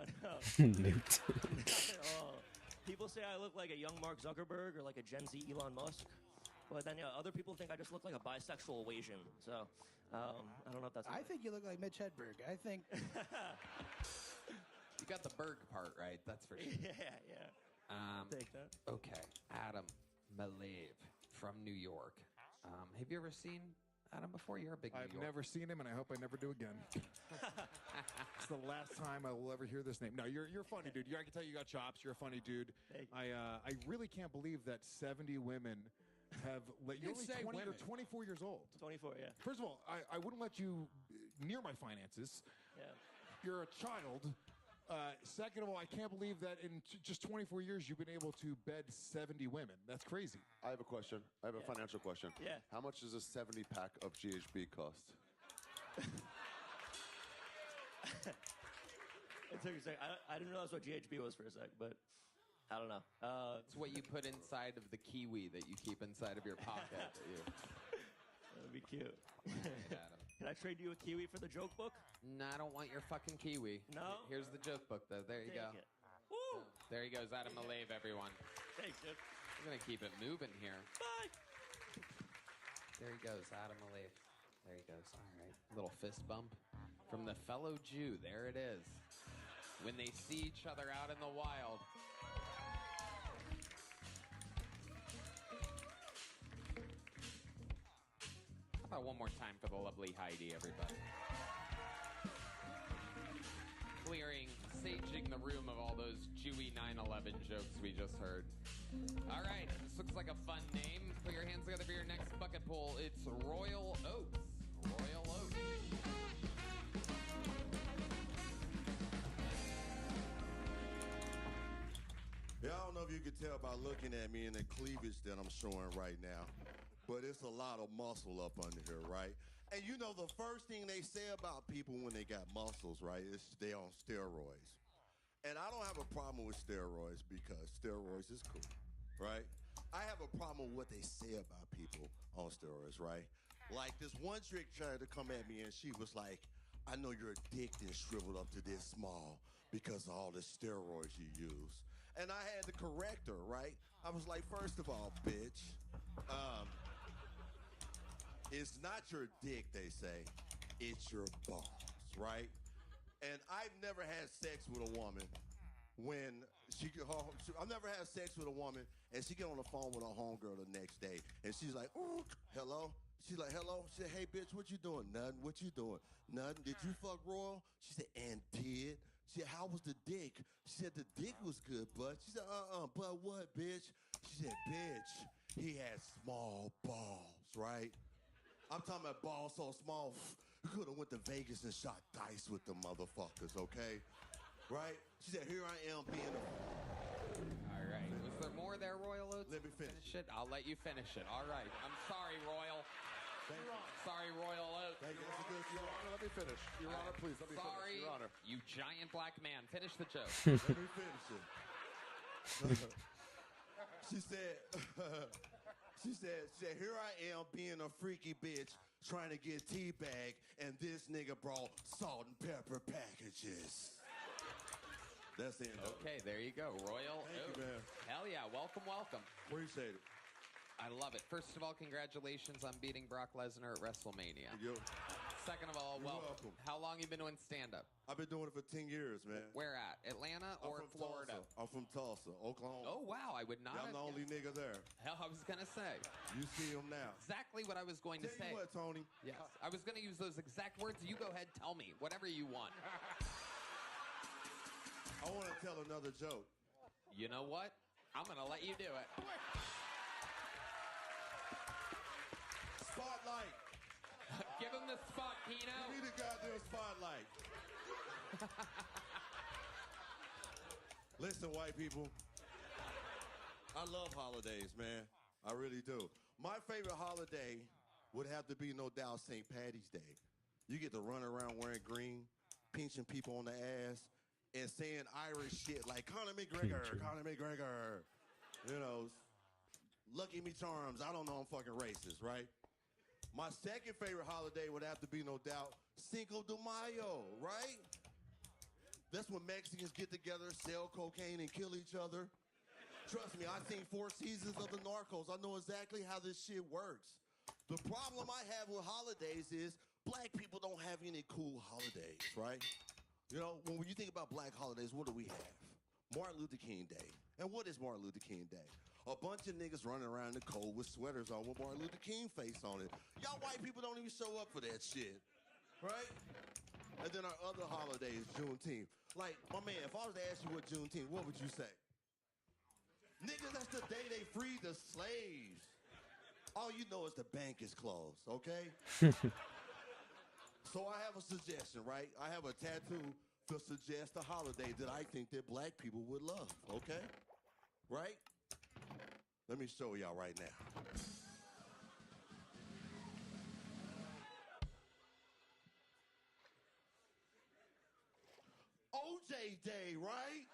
Newt. Not at all. People say I look like a young Mark Zuckerberg or like a Gen Z Elon Musk. But then, yeah, other people think I just look like a bisexual Asian. So, I don't know if that's... I think you look like Mitch Hedberg. I think... You got the Berg part right, that's for sure. Yeah. Take that. Okay, Adam Malev from New York. Have you ever seen Adam before? You're a big New I've Yorker. never seen him, and I hope I never do again. It's the last time I will ever hear this name. No, you're funny, dude. I can tell you got chops. You're a funny dude. I really can't believe that 70 women have let you're only say 20 or women. 24 years old. 24, yeah. First of all, I wouldn't let you near my finances. Yeah. You're a child. Second of all, I can't believe that in just 24 years you've been able to bed 70 women. That's crazy. I have a question. I have a financial question. Yeah. How much does a 70 pack of GHB cost? It took a sec. I didn't realize what GHB was for a sec, but I don't know. It's what you put inside of the kiwi that you keep inside of your pocket. That would be cute. Adam. Can I trade you a kiwi for the joke book? No, I don't want your fucking kiwi. No? Here's the joke book, though. There you Take go. it. Woo! There he goes, Adam Malev, everyone. Thanks, dude. We're going to keep it moving here. Bye! There he goes, Adam Malev. There he goes. All right. Little fist bump from the fellow Jew. There it is. When they see each other out in the wild. How about one more time for the lovely Heidi, everybody? Clearing, saging the room of all those Jewy 9/11 jokes we just heard. All right, this looks like a fun name. Put your hands together for your next bucket pull. It's Royal Oats. Royal Oats. Yeah, I don't know if you can tell by looking at me and the cleavage that I'm showing right now, but it's a lot of muscle up under here, right? And you know, the first thing they say about people when they got muscles, right, is they're on steroids. And I don't have a problem with steroids because steroids is cool, right? I have a problem with what they say about people on steroids, right? Like this one chick tried to come at me and she was like, I know your dick is shriveled up to this small because of all the steroids you use. And I had to correct her, right? I was like, first of all, bitch, it's not your dick, they say. It's your balls, right? And I've never had sex with a woman when I've never had sex with a woman and she get on the phone with her homegirl the next day and she's like, ooh, hello? She's like, hello? She said, hey, bitch, what you doing? Nothing. What you doing? Nothing. Did you fuck Royal? She said, and did. She said, how was the dick? She said, the dick was good, bud. She said, but what, bitch? She said, bitch, he had small balls, right? I'm talking about balls so small, you could have went to Vegas and shot dice with the motherfuckers, okay? Right? She said, here I am being a... All right. Was there more there, Royal Oats? Let me finish it. I'll let you finish it. All right. I'm sorry, Royal. Sorry, Royal Oats. Thank you. That's a good, Your Honor, let me finish. Your Honor, please, let me Sorry, finish. Your Honor. you giant black man. Finish the joke. Let me finish it. She said, here I am being a freaky bitch trying to get teabag, and this nigga brought salt and pepper packages. That's the end. Okay, there you go. Royal Thank Oats. you, man. Hell yeah. Welcome, welcome. Appreciate it. I love it. First of all, congratulations on beating Brock Lesnar at WrestleMania. Second of all, You're well, welcome. how long you been doing stand-up? I've been doing it for 10 years, man. Where at? Atlanta or I'm from Florida? Tulsa. I'm from Tulsa, Oklahoma. Oh, wow. I would not I'm have the only guessed. nigga there. Hell, I was going to say. You see him now. Exactly what I was going to Tell say. you what, Tony. Yes. I was going to use those exact words. You go ahead, tell me. Whatever you want. I want to tell another joke. You know what? I'm going to let you do it. Spotlight. Give him the spot, Keno. Give me the goddamn spotlight. Listen, white people. I love holidays, man. I really do. My favorite holiday would have to be, no doubt, St. Patty's Day. You get to run around wearing green, pinching people on the ass, and saying Irish shit like Conor McGregor, Conor McGregor. You know, Lucky Me Charms. I don't know, I'm fucking racist, right? My second favorite holiday would have to be, no doubt, Cinco de Mayo, right? That's when Mexicans get together, sell cocaine, and kill each other. Trust me, I've seen 4 seasons of The Narcos. I know exactly how this shit works. The problem I have with holidays is black people don't have any cool holidays, right? You know, when you think about black holidays, what do we have? Martin Luther King Day. And what is Martin Luther King Day? A bunch of niggas running around in the cold with sweaters on with Martin Luther King face on it. Y'all white people don't even show up for that shit, right? And then our other holiday is Juneteenth. Like, my man, if I was to ask you what Juneteenth, what would you say? Nigga, that's the day they freed the slaves. All you know is the bank is closed, okay? So I have a suggestion, right? I have a tattoo to suggest a holiday that I think that black people would love, okay? Right? Let me show y'all right now. OJ Day, right?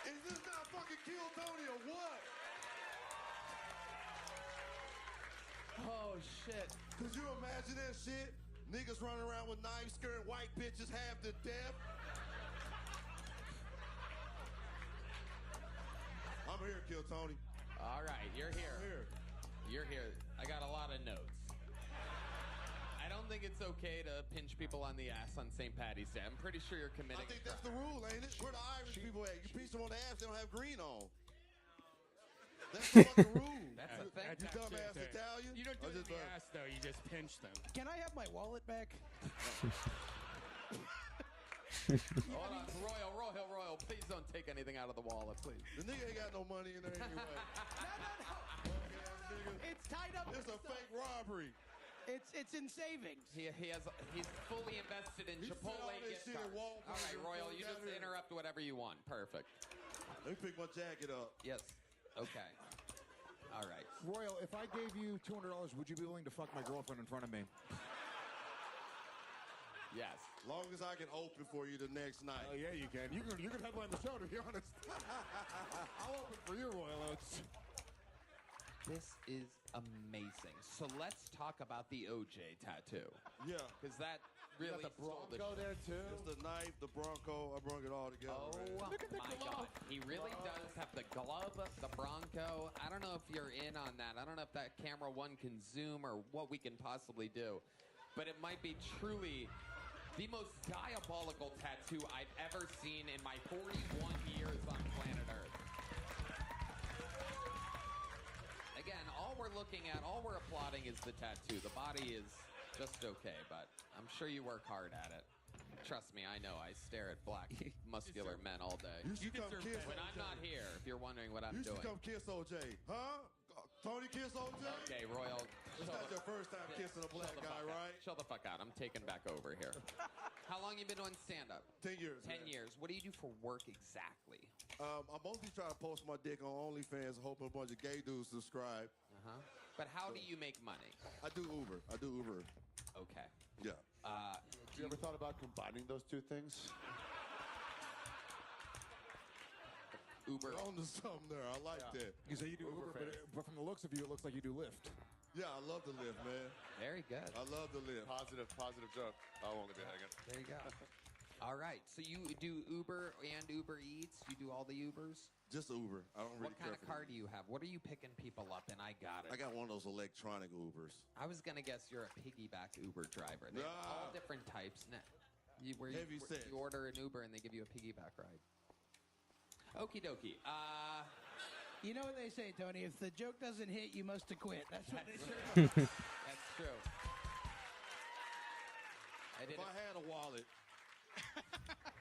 Is this not fucking Kill Tony or what? Oh shit. Could you imagine that shit? Niggas running around with knives, scaring white bitches half to death. I'm here, Kill Tony. All right, you're here. I'm here. You're here. I got a lot of notes. I don't think it's okay to pinch people on the ass on St. Patty's Day. I'm pretty sure you're committing. I think that's the rule, ain't it? Where the Irish people at? You pinch them on the ass, they don't have green on. That's the fucking rule. That's a thing. You dumbass Italian. You don't do I it in just the learned. ass, though. You just pinch them. Can I have my wallet back? Hold on, Royal, please don't take anything out of the wallet, please. The nigga ain't got no money in there anyway. It's tied up. It's a fake robbery. It's in savings. He's fully invested in He Chipotle said all that gift shit at cards. Walmart All right, and Royal, put it you down just here. interrupt whatever you want. Perfect. Let me pick my jacket up. Yes. Okay. All right. Royal, if I gave you $200, would you be willing to fuck my girlfriend in front of me? Yes. Long as I can open for you the next night. Oh, yeah, you can. You can headline the show, to be honest. I'll open for you, Royal Oates. This is amazing. So let's talk about the OJ tattoo. Yeah. Because that really the stole the Bronco there too. It's the knife, the Bronco. I brought it all together. Oh man. my God. He really does have the glove, the Bronco. I don't know if you're in on that. I don't know if that camera one can zoom or what we can possibly do. But it might be truly the most diabolical tattoo I've ever seen in my 41 years on planet Earth. Again, all we're looking at, all we're applauding is the tattoo. The body is just okay, but I'm sure you work hard at it. Trust me, I know. I stare at black, muscular men all day. You should come kiss When I'm not here, if you're wondering what I'm You should doing. come kiss OJ. Huh? Tony kiss OJ? Okay, Royal. It's not your first time kissing a black Chill the guy, fuck out. right? Chill the fuck out. I'm taking back over here. How long you been doing stand-up? 10 years. 10 man. years. What do you do for work exactly? I mostly try to post my dick on OnlyFans, hoping a bunch of gay dudes subscribe. Uh-huh. But how do you make money? I do Uber. Okay. Yeah. You ever thought about combining those two things? Uber. On to something there. I like that. You say you do Uber, but from the looks of you, it looks like you do Lyft. Yeah, I love to live, man. Very good. I love to live. Positive joke. I won't be hanging. There you go. All right. So you do Uber and Uber Eats? You do all the Ubers? Just Uber. I don't really What kind care of for car do you have? What are you picking people up in? I got it. I got one of those electronic Ubers. I was going to guess you're a piggyback Uber driver. They have all different types. Heavy set. You order an Uber and they give you a piggyback ride. Okie dokie. You know what they say, Tony? If the joke doesn't hit, you must have quit. That's what they say. That's true. If I had a wallet,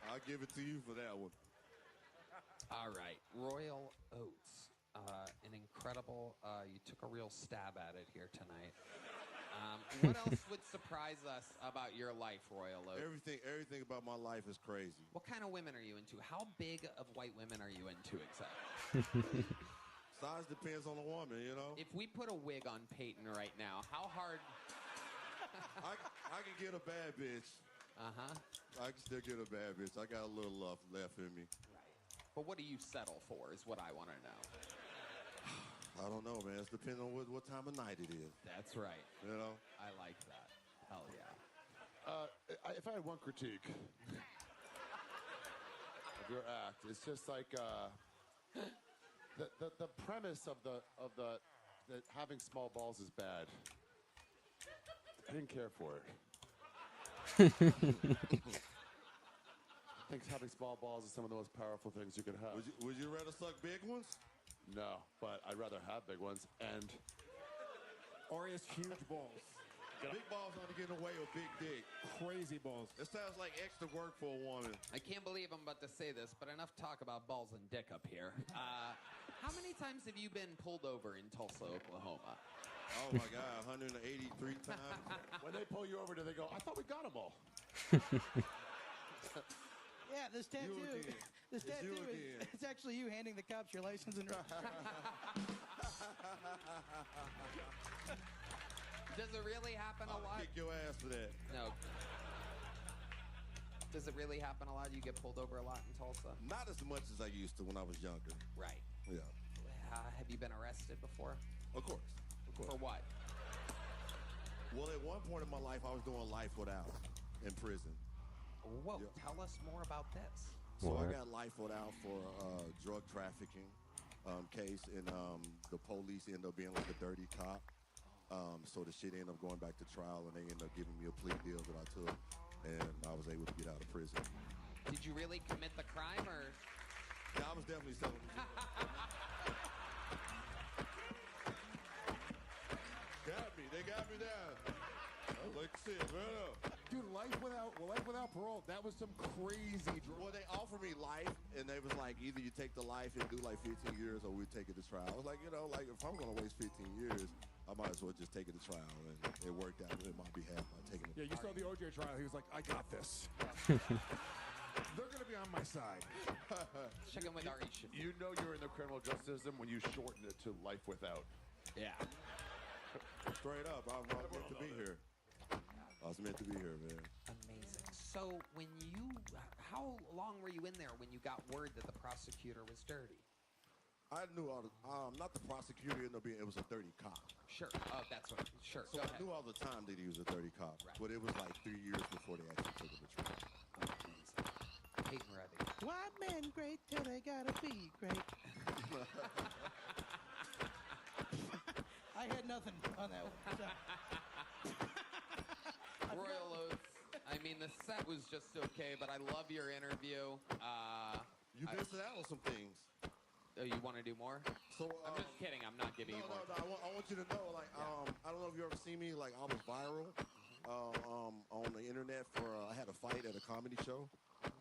I'll give it to you for that one. All right. Royal Oates. An incredible, you took a real stab at it here tonight. What else would surprise us about your life, Royal Oates? Everything about my life is crazy. What kind of women are you into? How big of white women are you into exactly? Size depends on the woman, you know? If we put a wig on Peyton right now, how hard... I can get a bad bitch. Uh-huh. I can still get a bad bitch. I got a little left in me. But what do you settle for is what I want to know. I don't know, man. It's depending on what time of night it is. That's right. You know? I like that. Hell yeah. If I had one critique of your act, it's just like the premise of the that having small balls is bad. I didn't care for it. I think having small balls is some of the most powerful things you could have. Would you rather suck big ones? No, but I'd rather have big ones and. Or he has huge balls. Big balls only get in the way of big dick. Crazy balls. It sounds like extra work for a woman. I can't believe I'm about to say this, but enough talk about balls and dick up here. How many times have you been pulled over in Tulsa, Oklahoma? Oh my God, 183 times. When they pull you over, do they go, I thought we got them all? Yeah, this tattoo. again. This It's you tattoo again. it's actually you handing the cops your license and Does it really happen a I'll lot? kick your ass for that. No. Does it really happen a lot? You get pulled over a lot in Tulsa? Not as much as I used to when I was younger. Right. Yeah. Have you been arrested before? Of course. Of course. For what? Well, at one point in my life, I was doing life without in prison. Whoa, Yeah. tell us more about this. So I got life without for drug trafficking case, and the police ended up being like a dirty cop. So the shit ended up going back to trial, and they ended up giving me a plea deal that I took, and I was able to get out of prison. Did you really commit the crime, or? Yeah, I was definitely selling. Got me. They got me down. I was like, shit, right up. Dude, life without parole, that was some crazy drug. Well, they offered me life, and they was like, either you take the life and do like 15 years, or we take it to trial. I was like, you know, like if I'm gonna waste 15 years, I might as well just take it to trial, and it worked out in my behalf by taking it. Yeah, you saw the OJ trial. He was like, I got this. They're gonna be on my side. Check in with Ari Shaffir. You know you're in the criminal justice system when you shorten it to life without. Yeah. Straight up, I was meant to be here. I was meant to be here, man. Amazing. So how long were you in there when you got word that the prosecutor was dirty? I knew all the, not the prosecutor ended up being, it was a dirty cop. Sure. Oh, that's what. Sure. So Go I ahead. knew all the time that he was a dirty cop, Right. but it was like 3 years before they actually took him to trial. Amazing. Peyton Reddy. Why men great till they gotta be great? I had nothing on that one. So. Royal Oaths. I mean, the set was just okay, but I love your interview. You missed out on some things. Oh, you want to do more? So I'm just kidding. I'm not giving you more. I want you to know, like, I don't know if you ever seen me, like, I was viral on the internet for, I had a fight at a comedy show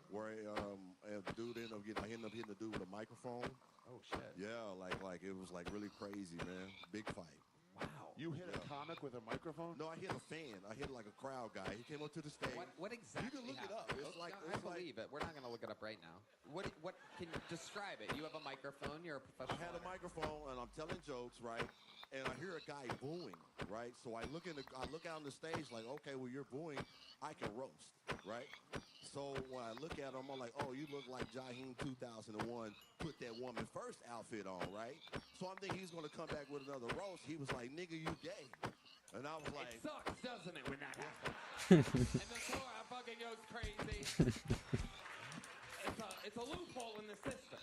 where a dude ended up I ended up hitting the dude with a microphone. Oh, shit. Yeah, like it was like really crazy, man. Big fight. Wow. You hit a comic with a microphone? No, I hit a fan. I hit like a crowd guy. He came up to the stage. What exactly? You can look it up. happened? It's like I believe it. We're not going to look it up right now. What can you describe it? You have a microphone. You're a professional. I had a microphone and I'm telling jokes, right? And I hear a guy booing, right? So I look out on the stage like, okay, well you're booing, I can roast, right? So when I look at him, I'm like, oh, you look like Jaheim 2001, put that woman first outfit on, right? So I'm thinking he's gonna come back with another roast. He was like, nigga, you gay. And I was like, It sucks, doesn't it, when that happens? And the floor fucking goes crazy. It's a loophole in the system.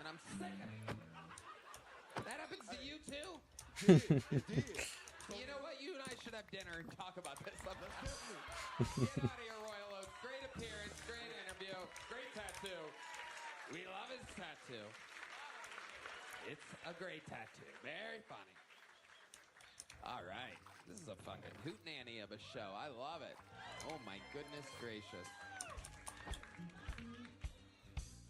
And I'm sick of it. That happens to you too? it did. You know what? You and I should have dinner and talk about this. Get out of here, Royal Oaks. Great appearance, great interview, great tattoo. We love his tattoo. It's a great tattoo. Very funny. All right. This is a fucking hootenanny of a show. I love it. Oh my goodness gracious.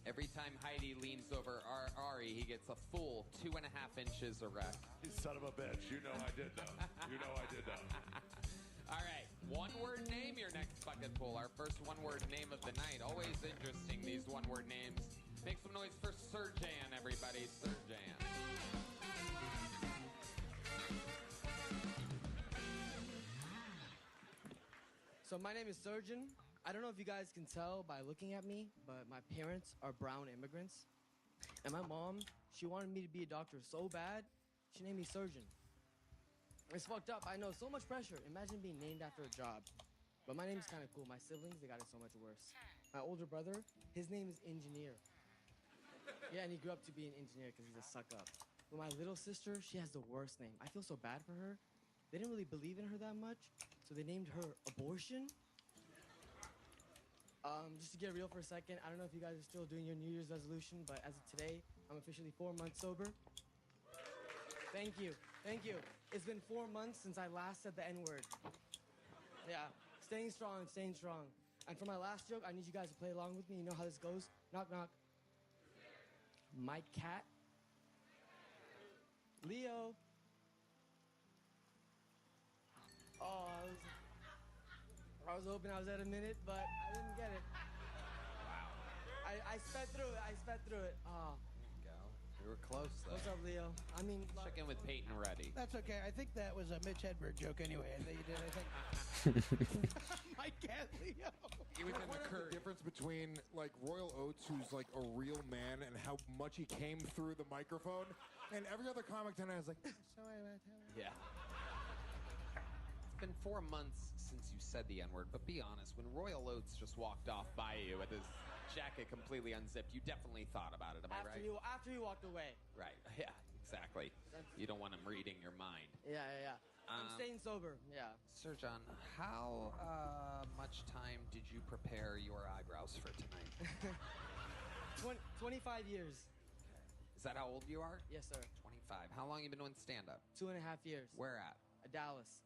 Every time Heidi leans over Ari, he gets a full 2.5 inches erect. You son of a bitch. You know I did though. You know I did though. All right, one-word name your next bucket pool. Our first one-word name of the night. Always interesting, these one-word names. Make some noise for Serjan, everybody. Serjan. So my name is Serjan. I don't know if you guys can tell by looking at me, but my parents are brown immigrants. And my mom, she wanted me to be a doctor so bad, she named me surgeon. It's fucked up. I know, so much pressure. Imagine being named after a job. But my name's kind of cool. My siblings, they got it so much worse. My older brother, his name is Engineer. Yeah, and he grew up to be an engineer because he's a suck-up. But my little sister, she has the worst name. I feel so bad for her. They didn't really believe in her that much, so they named her Abortion. Just to get real for a second, I don't know if you guys are still doing your New Year's resolution, but as of today, I'm officially 4 months sober. Thank you. Thank you. It's been 4 months since I last said the N-word. Yeah, staying strong, staying strong. And for my last joke, I need you guys to play along with me. You know how this goes? Knock, knock. My cat. Leo. Oh, I was hoping I was at a minute, but I didn't get it. Wow. I sped through it. I sped through it. Oh. We were close, though. What's up, Leo? I mean, check in with Peyton Reddy. That's okay. I think that was a Mitch Hedberg joke anyway. I think you did. I think. My cat, Leo. He was the difference between like Royal Oates, who's like a real man, and how much he came through the microphone, and every other comic tonight is like, Yeah. It's been 4 months since you said the N-word, but be honest, when Royal Oates just walked off by you with his jacket completely unzipped, you definitely thought about it, am I right? After you walked away. Right, yeah, exactly. You don't want him reading your mind. Yeah. I'm staying sober, yeah. Sir John, how much time did you prepare your eyebrows for tonight? 25 years. Is that how old you are? Yes, sir. 25. How long have you been doing stand-up? 2.5 years. Where at? Dallas.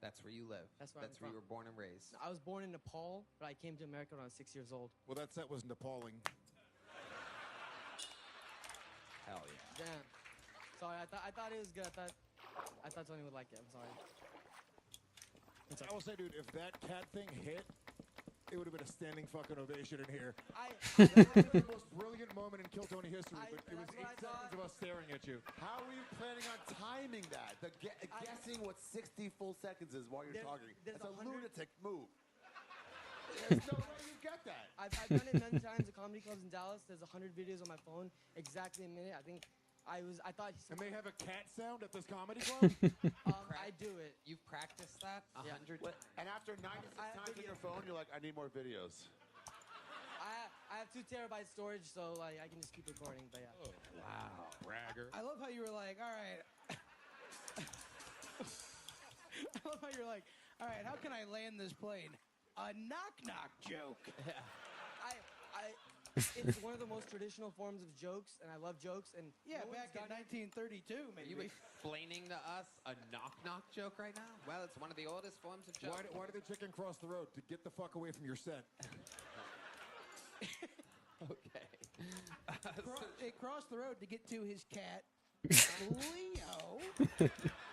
That's where you live. That's where you were born and raised. I was born in Nepal, but I came to America when I was 6 years old. well, that set was Nepaling. Hell yeah. Damn. Sorry, I thought it was good. I thought Tony would like it. I'm sorry. I will say, dude, if that cat thing hit, it would have been a standing fucking ovation in here. That was the most brilliant moment in Kill Tony history, but it was 8 seconds of us staring at you. How were you planning on timing that? Guessing what 60 full seconds is while you're talking. That's a lunatic move. There's no way you get that. I've done it many times at comedy clubs in Dallas. There's 100 videos on my phone, exactly a minute. I thought. And they have a cat sound at this comedy club? I do it. You've practiced that 100 times? And after 96 times on your phone, you're like, I need more videos. I have 2 terabyte storage, so like I can just keep recording. But yeah. Oh, wow, bragger. I love how you were like, all right. I love how you're like, all right, how can I land this plane? A knock-knock joke. It's one of the most traditional forms of jokes, and I love jokes. And yeah, back in 1932, maybe. Are you explaining to us a knock-knock joke right now? Well, it's one of the oldest forms of jokes. Why did the chicken cross the road? To get the fuck away from your set. Okay. It crossed the road to get to his cat, Leo.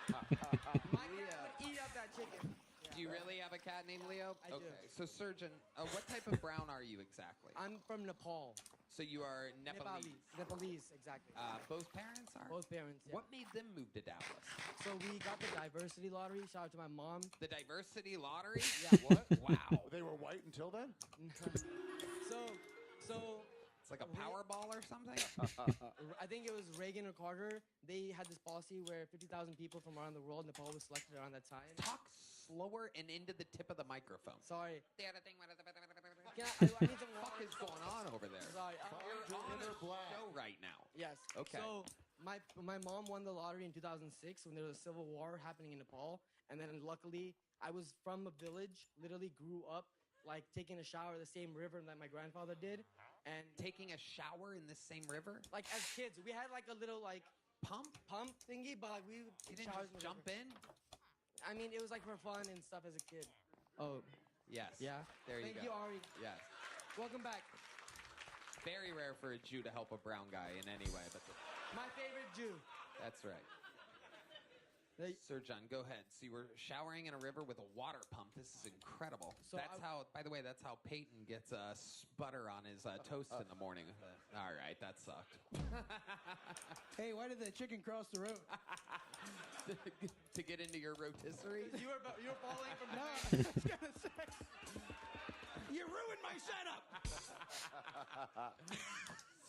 My cat would eat up that chicken. Do you really have a cat named Leo? I do. So, Surgeon, what type of brown are you exactly? I'm from Nepal. So you are Nepalese? Nepalese, exactly. Both parents are? Both parents, yeah. What made them move to Dallas? So we got the diversity lottery. Shout out to my mom. The diversity lottery? Yeah. What? Wow. They were white until then? So it's like a Powerball or something? I think it was Reagan or Carter. They had this policy where 50,000 people from around the world, Nepal was selected around that time. Talk slower and into the tip of the microphone. Sorry. I need some What is going on over there? Sorry. You're on a show right now. Yes. Okay. So my mom won the lottery in 2006 when there was a civil war happening in Nepal, and then luckily I was from a village, literally grew up like taking a shower in the same river that my grandfather did, and taking a shower in the same river. Like as kids, we had like a little like pump thingy, but like we didn't just jump in. I mean, it was like for fun and stuff as a kid. Oh. Yes. Yeah. There you go. Thank you, Ari. Yes. Welcome back. Very rare for a Jew to help a brown guy in any way, but my favorite Jew. That's right. Sir John, go ahead. So you were showering in a river with a water pump. This is incredible. So that's how, by the way, that's how Peyton gets butter on his toast in the morning. All right, that sucked. Hey, why did the chicken cross the road? To get into your rotisserie? You were falling from no, I was gonna say. You're shut up.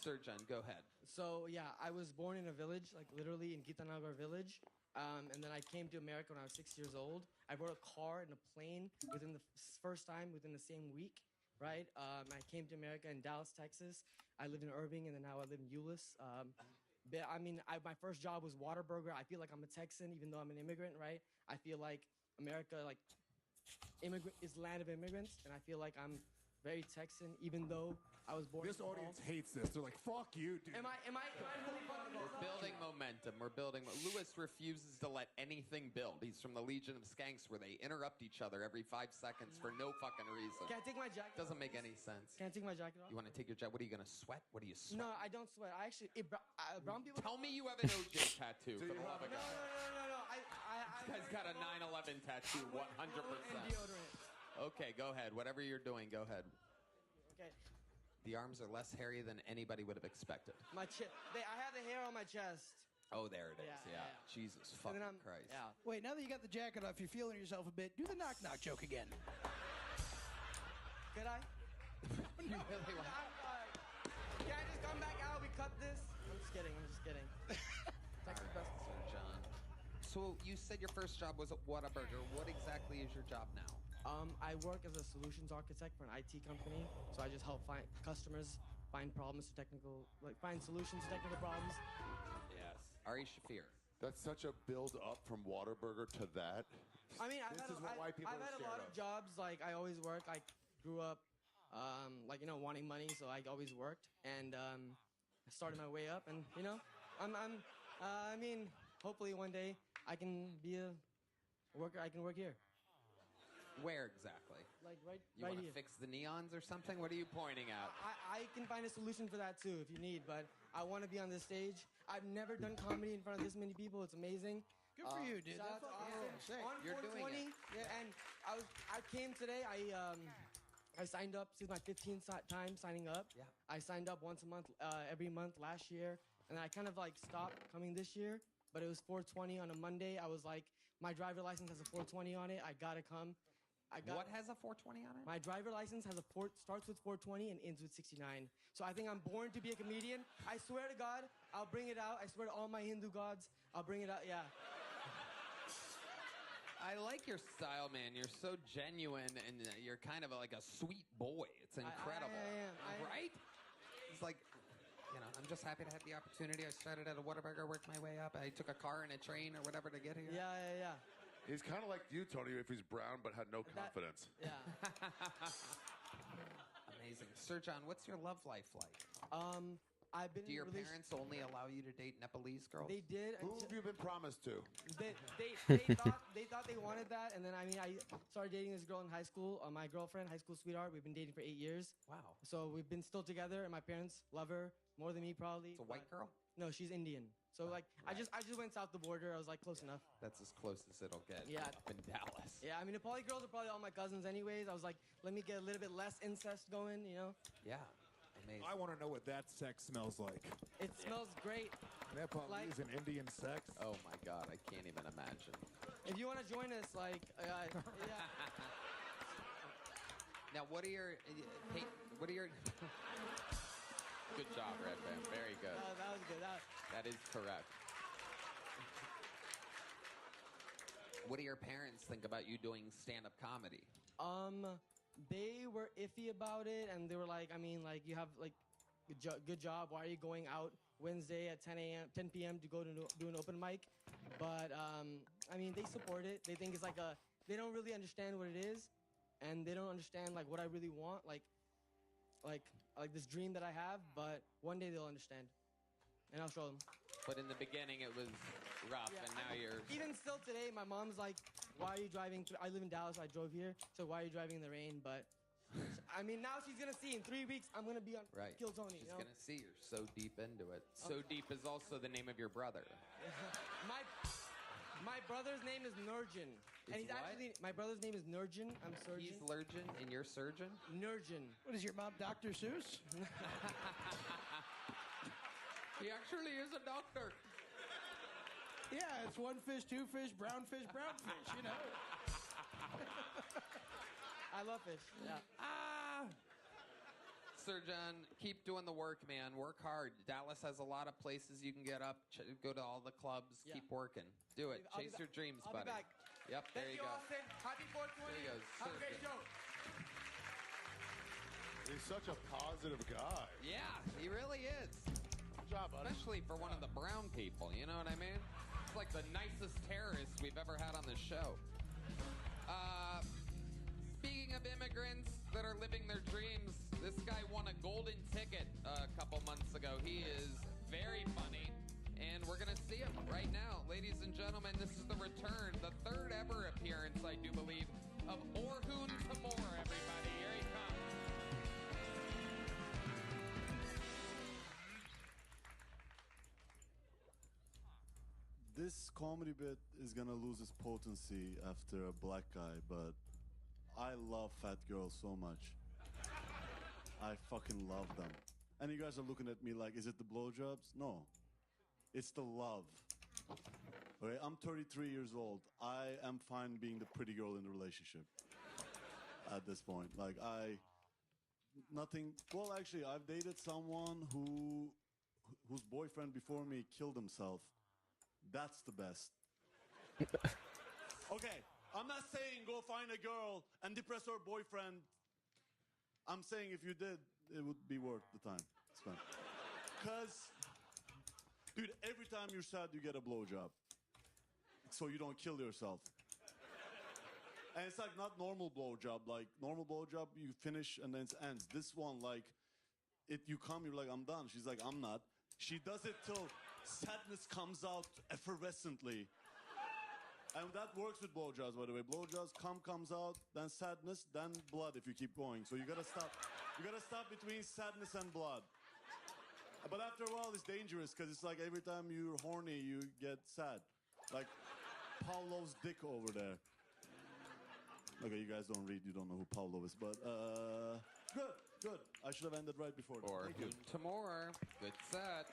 Surgeon, go ahead. So yeah, I was born in a village, like literally in Gitanagar village, and then I came to America when I was 6 years old. I rode a car and a plane within the first time within the same week, right? I came to America in Dallas, Texas. I lived in Irving, and then now I live in Euless. But I mean, my first job was Whataburger. I feel like I'm a Texan, even though I'm an immigrant, right? I feel like America, like, is land of immigrants, and I feel like I'm very Texan, even though I was born. This audience hates this. They're like, "Fuck you, dude." Am I really fucking We're building momentum. We're building. Lewis refuses to let anything build. He's from the Legion of Skanks, where they interrupt each other every 5 seconds for no fucking reason. Can I take my jacket? Doesn't make any sense. Can I take my jacket off? You want to take your jacket? What are you gonna sweat? What are you sweat? No, I don't sweat. I actually, brown people. Tell me you have an OJ tattoo. For the love of No, God. no. This guy's got a 9/11 tattoo. 100%. Deodorant. Okay, go ahead. Whatever you're doing, go ahead. Okay. The arms are less hairy than anybody would have expected. My I have the hair on my chest. Oh, there it is. Yeah, Yeah. yeah. Jesus And fucking then Christ. Yeah. Wait, now that you got the jacket off, you're feeling yourself a bit. Do the knock knock joke again. Could I? You really want? Can I just come back out? We cut this. I'm just kidding. Texas best. Sir John. So you said your first job was at Whataburger. What exactly is your job now? I work as a solutions architect for an IT company, so I just help find customers find find solutions to technical problems. Yes. Ari Shafir. That's such a build up from Whataburger to that. I mean, I've This had, is what white people I've are had a scared lot of of. jobs. Like I always work. I grew up, wanting money, so I always worked, and I started my way up. And I mean, hopefully one day I can be a worker. I can work here. Where exactly? Like right, You right want here. to fix the neons or something? What are you pointing at? I can find a solution for that too if you need, but I want to be on this stage. I've never done comedy in front of this many people. It's amazing. Good for you, dude. Shout out to That's Austin. sick. On You're doing 420, yeah, and I came today. I signed up. This is my 15th time signing up. Yeah. I signed up once a month, every month last year, and I kind of like stopped coming this year. But it was 420 on a Monday. I was like, my driver license has a 420 on it. I gotta come. What has a 420 on it? My driver license has starts with 420 and ends with 69. So I think I'm born to be a comedian. I swear to God, I'll bring it out. I swear to all my Hindu gods, I'll bring it out. Yeah. I like your style, man. You're so genuine, and you're kind of like a sweet boy. It's incredible. I am. Right? It's like, I'm just happy to have the opportunity. I started at a Whataburger, worked my way up. I took a car and a train or whatever to get here. Yeah. He's kind of like you, Tony, if he's brown but had no confidence. Yeah. Amazing. Sir John, what's your love life like? I've been Do in your a relation- parents only allow you to date Nepalese girls? They did. Who have you been promised to? They thought they wanted that, and then I started dating this girl in high school. My girlfriend, high school sweetheart. We've been dating for 8 years. Wow. So we've been still together, and my parents love her more than me probably. It's a white girl? No, she's Indian. So like I just went south the border. I was like close enough. That's as close as it'll get. Yeah. Up in Dallas. Yeah, I mean the Nepali girls are probably all my cousins anyways. I was like, let me get a little bit less incest going, Yeah. Amazing. I want to know what that sex smells like. It smells great. Nepalese and Indian sex. Oh my God, I can't even imagine. If you want to join us, like, yeah. Now, what are your? Good job, Red Band. Very good. That was good. That is correct. What do your parents think about you doing stand-up comedy? They were iffy about it, and they were like, I mean, like, you have, like, good job. Why are you going out Wednesday at 10 p.m. to go to do an open mic? But, I mean, they support it. They think it's like they don't really understand what it is, and they don't understand, like, what I really want, like this dream that I have, but one day they'll understand, and I'll show them. But in the beginning, it was rough, and now you're... Even still today, my mom's like, why are you driving? I live in Dallas, so I drove here. So why are you driving in the rain? But, I mean, now she's going to see in 3 weeks, I'm going to be on Kill Tony. She's going to see you're so deep into it. So Deep is also the name of your brother. My brother's name is Nurjan. And he's what? actually, my brother's name is Nurjan. I'm surgeon. He's Lurjan, and you're surgeon? Nurjan. What is your mom, Dr. Seuss? He actually is a doctor. Yeah, it's one fish, two fish, brown fish, you know. I love fish. Yeah. Surgeon, keep doing the work, man. Work hard. Dallas has a lot of places you can get up. Go to all the clubs. Yeah. Keep working. Do it. I'll be Chase back. your dreams, I'll be buddy. back. Yep, there Thank you go. Austin. Happy 420. There you go. Have a great Surgeon. show. He's such a positive guy. Yeah, he really is. Good job, buddy. Especially for one of the brown people, you know what I mean? It's like the nicest terrorist we've ever had on the show. Speaking of immigrants that are living their dreams, this guy won a golden ticket a couple months ago. He is very funny, and we're going to see him right now. Ladies and gentlemen, this is the return, the third ever appearance, I do believe, of Orhun Tamor, everybody. Here he comes. This comedy bit is gonna lose its potency after a black guy, but I love fat girls so much. I fucking love them. And you guys are looking at me like, is it the blowjobs? No. It's the love. Okay, I'm 33 years old. I am fine being the pretty girl in the relationship at this point. Like, well, actually, I've dated someone whose boyfriend before me killed himself. That's the best. Okay, I'm not saying go find a girl and depress her boyfriend. I'm saying if you did, it would be worth the time. It's fine. Because, dude, every time you're sad, you get a blowjob. So you don't kill yourself. And it's like not normal blowjob. Like, normal blowjob, you finish and then it ends. This one, like, you come, you're like, I'm done. She's like, I'm not. She does it till sadness comes out effervescently. And that works with blowjobs, by the way. Blowjobs, cum comes out, then sadness, then blood if you keep going. So you gotta stop. You gotta stop between sadness and blood. But after a while, it's dangerous because it's like every time you're horny, you get sad. Like Pavlov's dick over there. Okay, you guys don't read, you don't know who Pavlov is, but good. I should have ended right before that. Thank you. Tamor. Good set.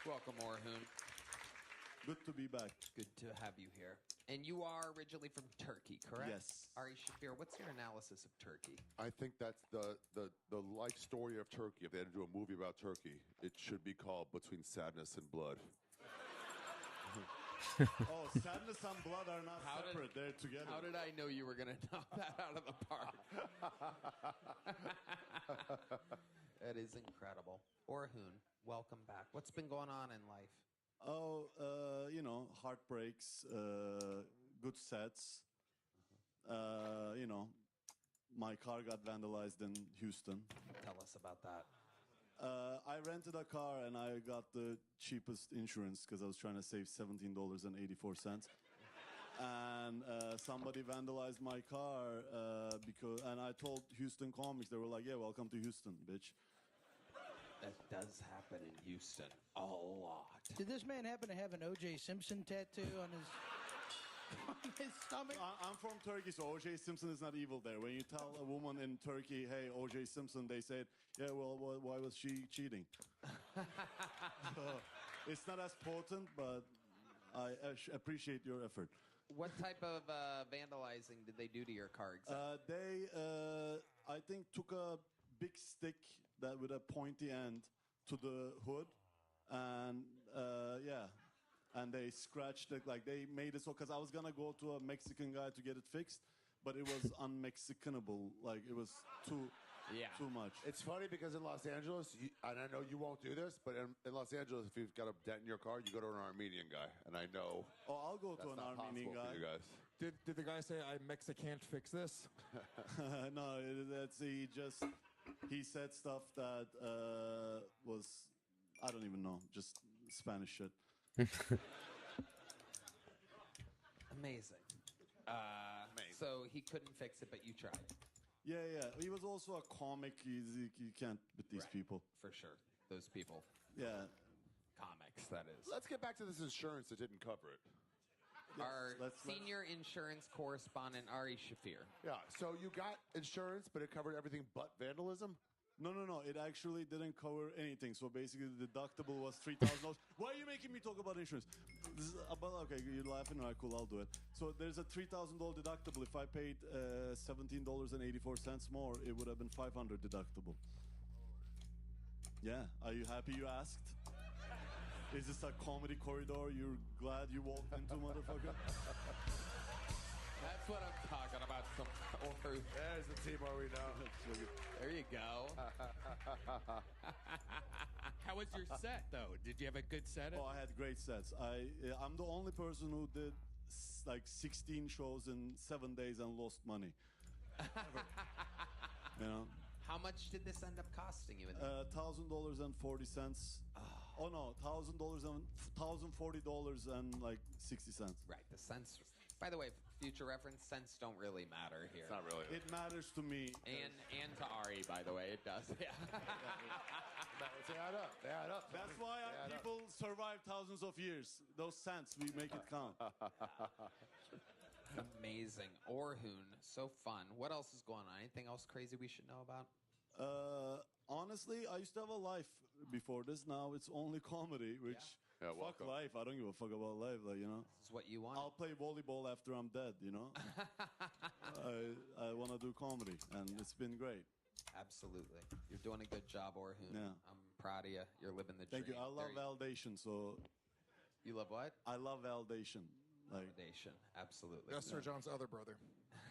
Welcome, Orhun. Good to be back. Good to have you here. And you are originally from Turkey, correct? Yes. Ari Shafir, what's your analysis of Turkey? I think that's the life story of Turkey. If they had to do a movie about Turkey, it should be called Between Sadness and Blood. Oh, sadness and blood are not separate. They're together. How did I know you were going to knock that out of the park? That is incredible. Orhun, welcome back. What's been going on in life? Oh, heartbreaks, good sets. My car got vandalized in Houston. Tell us about that. I rented a car and I got the cheapest insurance because I was trying to save $17.84. And somebody vandalized my car and I told Houston Comics, they were like, yeah, welcome to Houston, bitch. That does happen in Houston a lot. Did this man happen to have an O.J. Simpson tattoo on his stomach? I'm from Turkey, so O.J. Simpson is not evil there. When you tell a woman in Turkey, hey, O.J. Simpson, they said, yeah, well, why was she cheating? So, it's not as potent, but I appreciate your effort. What type of vandalizing did they do to your car exactly? They, I think, took a big stick that with a pointy end to the hood, and and they scratched it, like they made it so, because I was gonna go to a Mexican guy to get it fixed, but it was un-Mexicanable, like it was too much. It's funny because in Los Angeles, and I know you won't do this, but in Los Angeles, if you've got a dent in your car, you go to an Armenian guy, and I know. Oh, I'll go to an that's not Armenian possible guy. for you guys. Did the guy say I can't fix this? No, he said stuff that was, I don't even know, just Spanish shit. Amazing. So he couldn't fix it, but you tried. Yeah. He was also a comic. You can't with these people. For sure. Those people. Yeah. Comics, that is. Let's get back to this insurance that didn't cover it. Our senior insurance correspondent, Ari Shafir. Yeah, so you got insurance, but it covered everything but vandalism? No. It actually didn't cover anything. So basically, the deductible was $3,000. Why are you making me talk about insurance? This is about okay. You're laughing. All right, cool. I'll do it. So there's a $3,000 deductible. If I paid $17.84 more, it would have been $500 deductible. Yeah. Are you happy you asked? Is this a comedy corridor? You're glad you walked into, motherfucker? That's what I'm talking about. There's the team where we know. There you go. How was your set, though? Did you have a good set? Oh, I had great sets. I'm the only person who did like 16 shows in 7 days and lost money. You know? How much did this end up costing you? $1,000.40. Oh no, $1,000 and $1,040 and like 60 cents. Right, the cents. By the way, future reference, cents don't really matter here. It's not really. It matters to me. And to Ari, by the way, it does. Yeah. They add up. They add up. That's why people survive thousands of years. Those cents, we make it count. Amazing. Orhun, so fun. What else is going on? Anything else crazy we should know about? Honestly, I used to have a life before this. Now it's only comedy, which fuck life. I don't give a fuck about life, like, you know. This is what you want. I'll play volleyball after I'm dead, you know. I want to do comedy, and it's been great. Absolutely. You're doing a good job, Orhun. Yeah. I'm proud of you. You're living the dream. Thank you. I love validation, so... You love what? I love validation. Like, validation, absolutely. That's Sir John's other brother.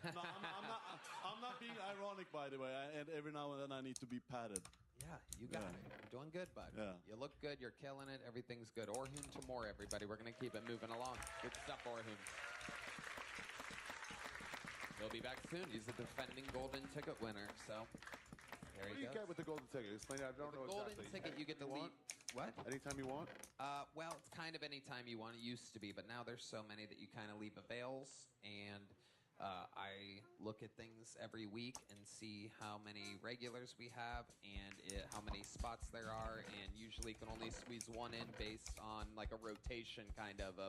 No, I'm not being ironic, by the way. And every now and then I need to be patted. Yeah, you got it. You're doing good, bud. Yeah. You look good. You're killing it. Everything's good. Orhun to more, everybody. We're going to keep it moving along. Good stuff, Orhun. He'll be back soon. He's the defending golden ticket winner. So there What do you you go. get with the golden ticket? Explain it. I don't know The golden exactly. ticket, you get to lead. What? Anytime you want? Well, it's kind of any time you want. It used to be, but now there's so many that you kind of leave avails. And I look at things every week and see how many regulars we have and how many spots there are. And usually can only squeeze one in based on like a rotation kind of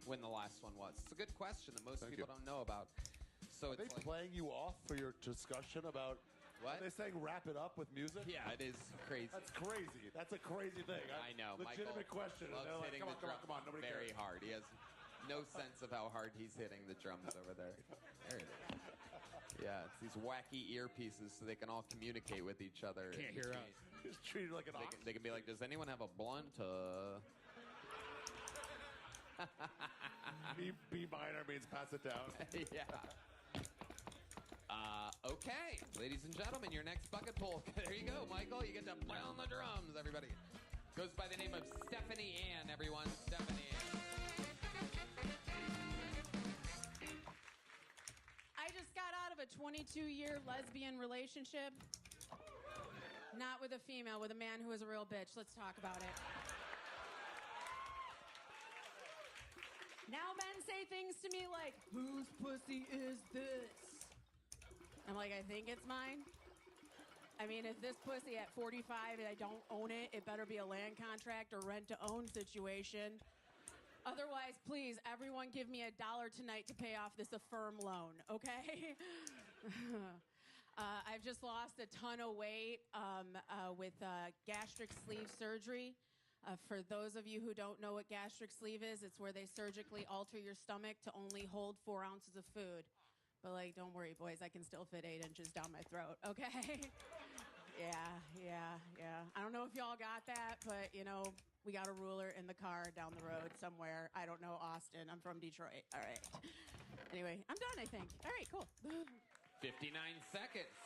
when the last one was. It's a good question that most people don't know about. So Are they playing you off for your discussion about... What? Are they saying wrap it up with music? Yeah, it is crazy. That's crazy. That's a crazy thing. I know. Legitimate Michael question. And loves they're like, hitting come the on, come on, come on. drums Nobody very cares. hard. He has no sense of how hard he's hitting the drums over there. There it is. Yeah, it's these wacky earpieces so they can all communicate with each other. Can't hear us. Just treated like an ox. They can be like, does anyone have a blunt? B minor means pass it down. Yeah. Okay, ladies and gentlemen, your next bucket pull. There you go, Michael. You get to play on the drums, everybody. Goes by the name of Stephanie Ann, everyone. Stephanie Ann. I just got out of a 22-year lesbian relationship. Not with a female, with a man who is a real bitch. Let's talk about it. Now men say things to me like, whose pussy is this? I'm like, I think it's mine. I mean, if this pussy at 45 and I don't own it, it better be a land contract or rent-to-own situation. Otherwise, please, everyone give me $1 tonight to pay off this Affirm loan, okay? I've just lost a ton of weight with gastric sleeve surgery. For those of you who don't know what gastric sleeve is, it's where they surgically alter your stomach to only hold 4 ounces of food. But, like, don't worry, boys. I can still fit 8 inches down my throat, okay? Yeah. I don't know if y'all got that, but, you know, we got a ruler in the car down the road somewhere. I don't know, Austin. I'm from Detroit. All right. Anyway, I'm done, I think. All right, cool. 59 seconds.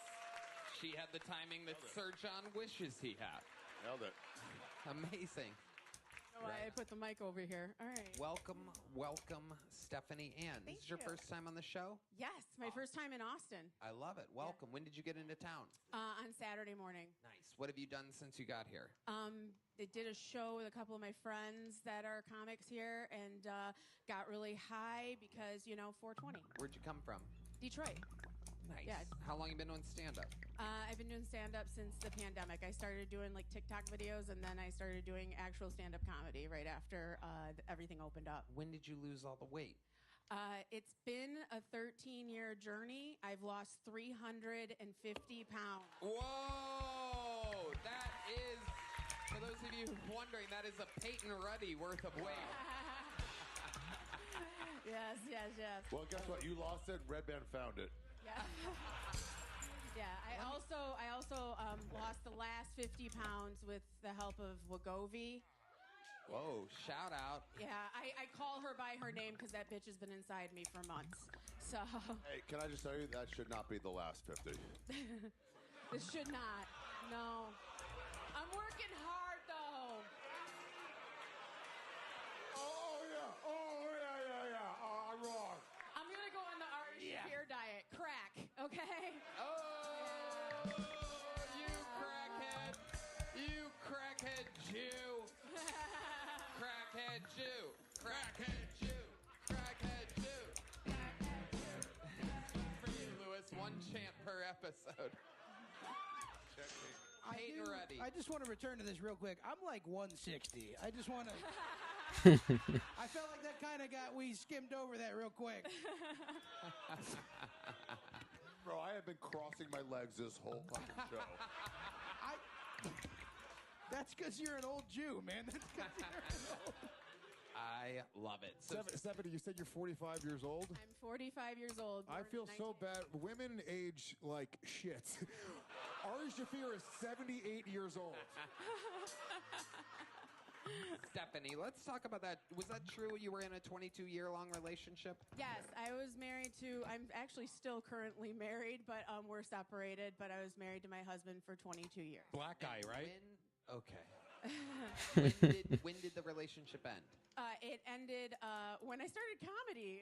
She had the timing that Sir John wishes he had. Nailed it. Amazing. I put the mic over here. All right. Welcome, Stephanie Ann. This is your first time on the show? Yes, my first time in Austin. I love it. Welcome. When did you get into town? On Saturday morning. Nice. What have you done since you got here? They did a show with a couple of my friends that are comics here and got really high because, you know, 420. Where'd you come from? Detroit. Nice. Yeah. How long you been doing stand-up? I've been doing stand-up since the pandemic. I started doing like TikTok videos and then I started doing actual stand-up comedy right after everything opened up. When did you lose all the weight? It's been a 13-year journey. I've lost 350 pounds. Whoa! That is, for those of you wondering, that is a Peyton Ruddy worth of weight. Yes. Well, guess what? You lost it. Red Band found it. Yeah. Yeah. I also lost the last 50 pounds with the help of Wegovy. Whoa! Shout out. Yeah, I call her by her name because that bitch has been inside me for months. So. Hey, can I just tell you, that should not be the last 50. This should not. No. I'm working hard though. Oh, yeah. Oh, I'm wrong. I'm gonna go on the Ari Shaffir diet. Crack, okay? Oh, you crackhead! You crackhead Jew! Crackhead Jew! Crackhead Jew! Crackhead Jew! For you, Lewis, one chant per episode. Peyton Ruddy. I just want to return to this real quick. I'm like 160. I just want to. I felt like that kind of we skimmed over that real quick. Bro, I have been crossing my legs this whole fucking show. That's because you're an old Jew, man. That's because you're an old. I love it. So, Stephanie, you said you're 45 years old? I'm 45 years old. I feel so bad. Women age like shit. Ari Shaffir is 78 years old. Stephanie, let's talk about that. Was that true? You were in a 22-year-long relationship? Yes, I was married to. I'm actually still currently married, but we're separated. But I was married to my husband for 22 years. Black guy, right? Okay. when did the relationship end? It ended when I started comedy.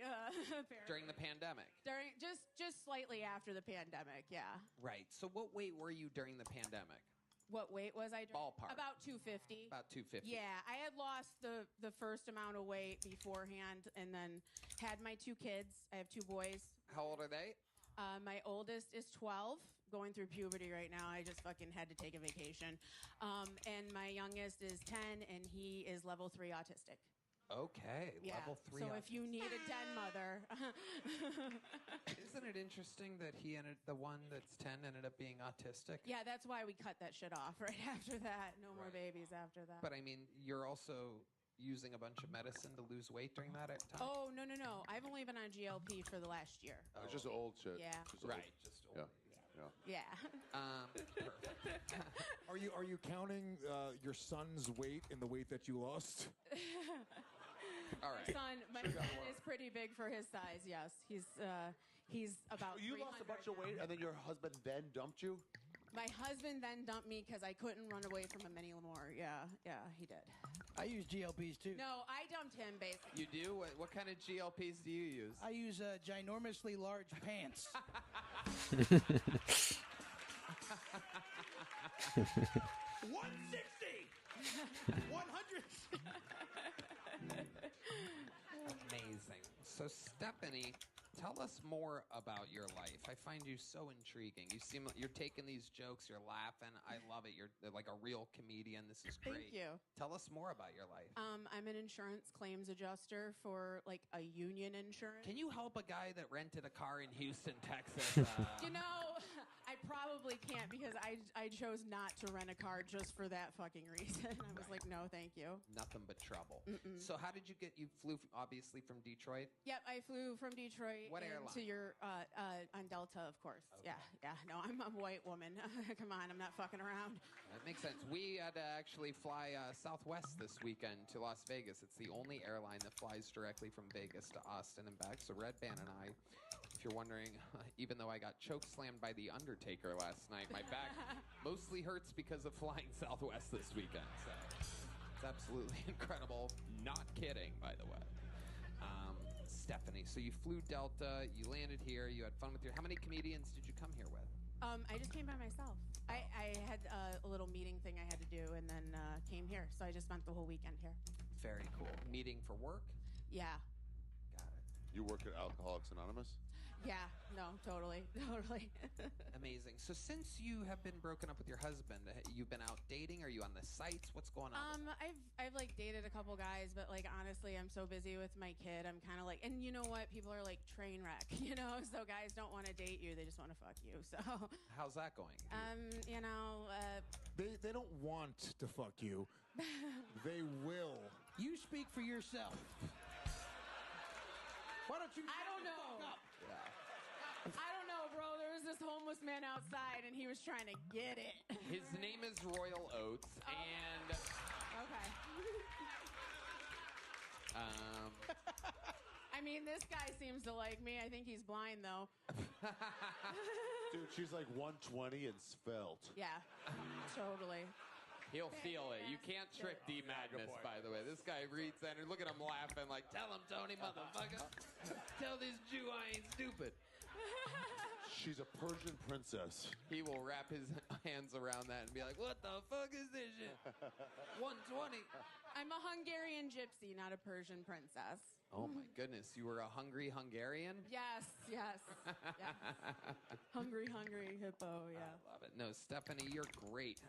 During the pandemic. During just slightly after the pandemic, yeah. Right. So what weight were you during the pandemic? What weight was I? Ballpark. About 250. About 250. Yeah, I had lost the first amount of weight beforehand, and then had my 2 kids. I have 2 boys. How old are they? My oldest is 12, going through puberty right now. I just fucking had to take a vacation. And my youngest is 10, and he is level 3 autistic. Okay, Yeah. level 3. So if you need a den mother. Isn't it interesting that the one that's 10 ended up being autistic? Yeah, that's why we cut that shit off right after that. No more babies after that. But I mean, you're also using a bunch of medicine to lose weight during that time? Oh, no. I've only been on GLP for the last year. It's just old shit. Yeah. Just Right, old. just old. Yeah. Are you counting your son's weight in the weight that you lost? All right. My son is pretty big for his size. Yes, he's about. You lost a bunch of weight, and then your husband then dumped you? My husband then dumped me because I couldn't run away from him anymore. Yeah, he did. I use GLPs too. No, I dumped him basically. You do? What kind of GLPs do you use? I use ginormously large pants. 160. 100. Amazing. So, Stephanie, tell us more about your life. I find you so intriguing. You're taking these jokes, you're laughing. I love it. You're like a real comedian. This is great. Thank you. Tell us more about your life. I'm an insurance claims adjuster for like a union insurance. Can you help a guy that rented a car in Houston, Texas? You know, I probably can't because I chose not to rent a car just for that fucking reason. I was like, no, thank you. Nothing but trouble. Mm-mm. So how did you flew obviously from Detroit? Yep, I flew from Detroit What airline? to on Delta, of course. Okay. Yeah. No, I'm a white woman. Come on, I'm not fucking around. That makes sense. We had to actually fly Southwest this weekend to Las Vegas. It's the only airline that flies directly from Vegas to Austin and back. So Red Band and I, if you're wondering, even though I got choke slammed by The Undertaker last night, my back mostly hurts because of flying Southwest this weekend. So it's absolutely incredible. Not kidding, by the way. Stephanie, so you flew Delta, you landed here, you had fun with how many comedians did you come here with? I just came by myself. I had a little meeting thing I had to do and then came here. So I just spent the whole weekend here. Very cool. Meeting for work? Yeah. Got it. You work at Alcoholics Anonymous? Yeah, no, totally. Amazing. So since you have been broken up with your husband, you've been out dating? Are you on the sites? What's going on? I've like dated a couple guys, but like honestly, I'm so busy with my kid. I'm kind of like, and you know what? People are like train wreck, you know. So guys don't want to date you; they just want to fuck you. So how's that going? You know, They don't want to fuck you. They will. You speak for yourself. Why don't you? I don't know. I don't know, bro. There was this homeless man outside, and he was trying to get it. His name is Royal Oats, and Okay. I mean, this guy seems to like me. I think he's blind, though. Dude, she's like 120 and svelte. Yeah, totally. he'll feel it. You can't trick D Magnus, by the way. This guy reads that and look at him laughing like, tell him, Tony, motherfucker. Tell this Jew I ain't stupid. She's a Persian princess. He will wrap his hands around that and be like, what the fuck is this shit? 120. I'm a Hungarian gypsy, not a Persian princess. Oh my goodness, you were a hungry Hungarian? Yes. Yeah. Hungry hippo, yeah. I love it. No, Stephanie, you're great.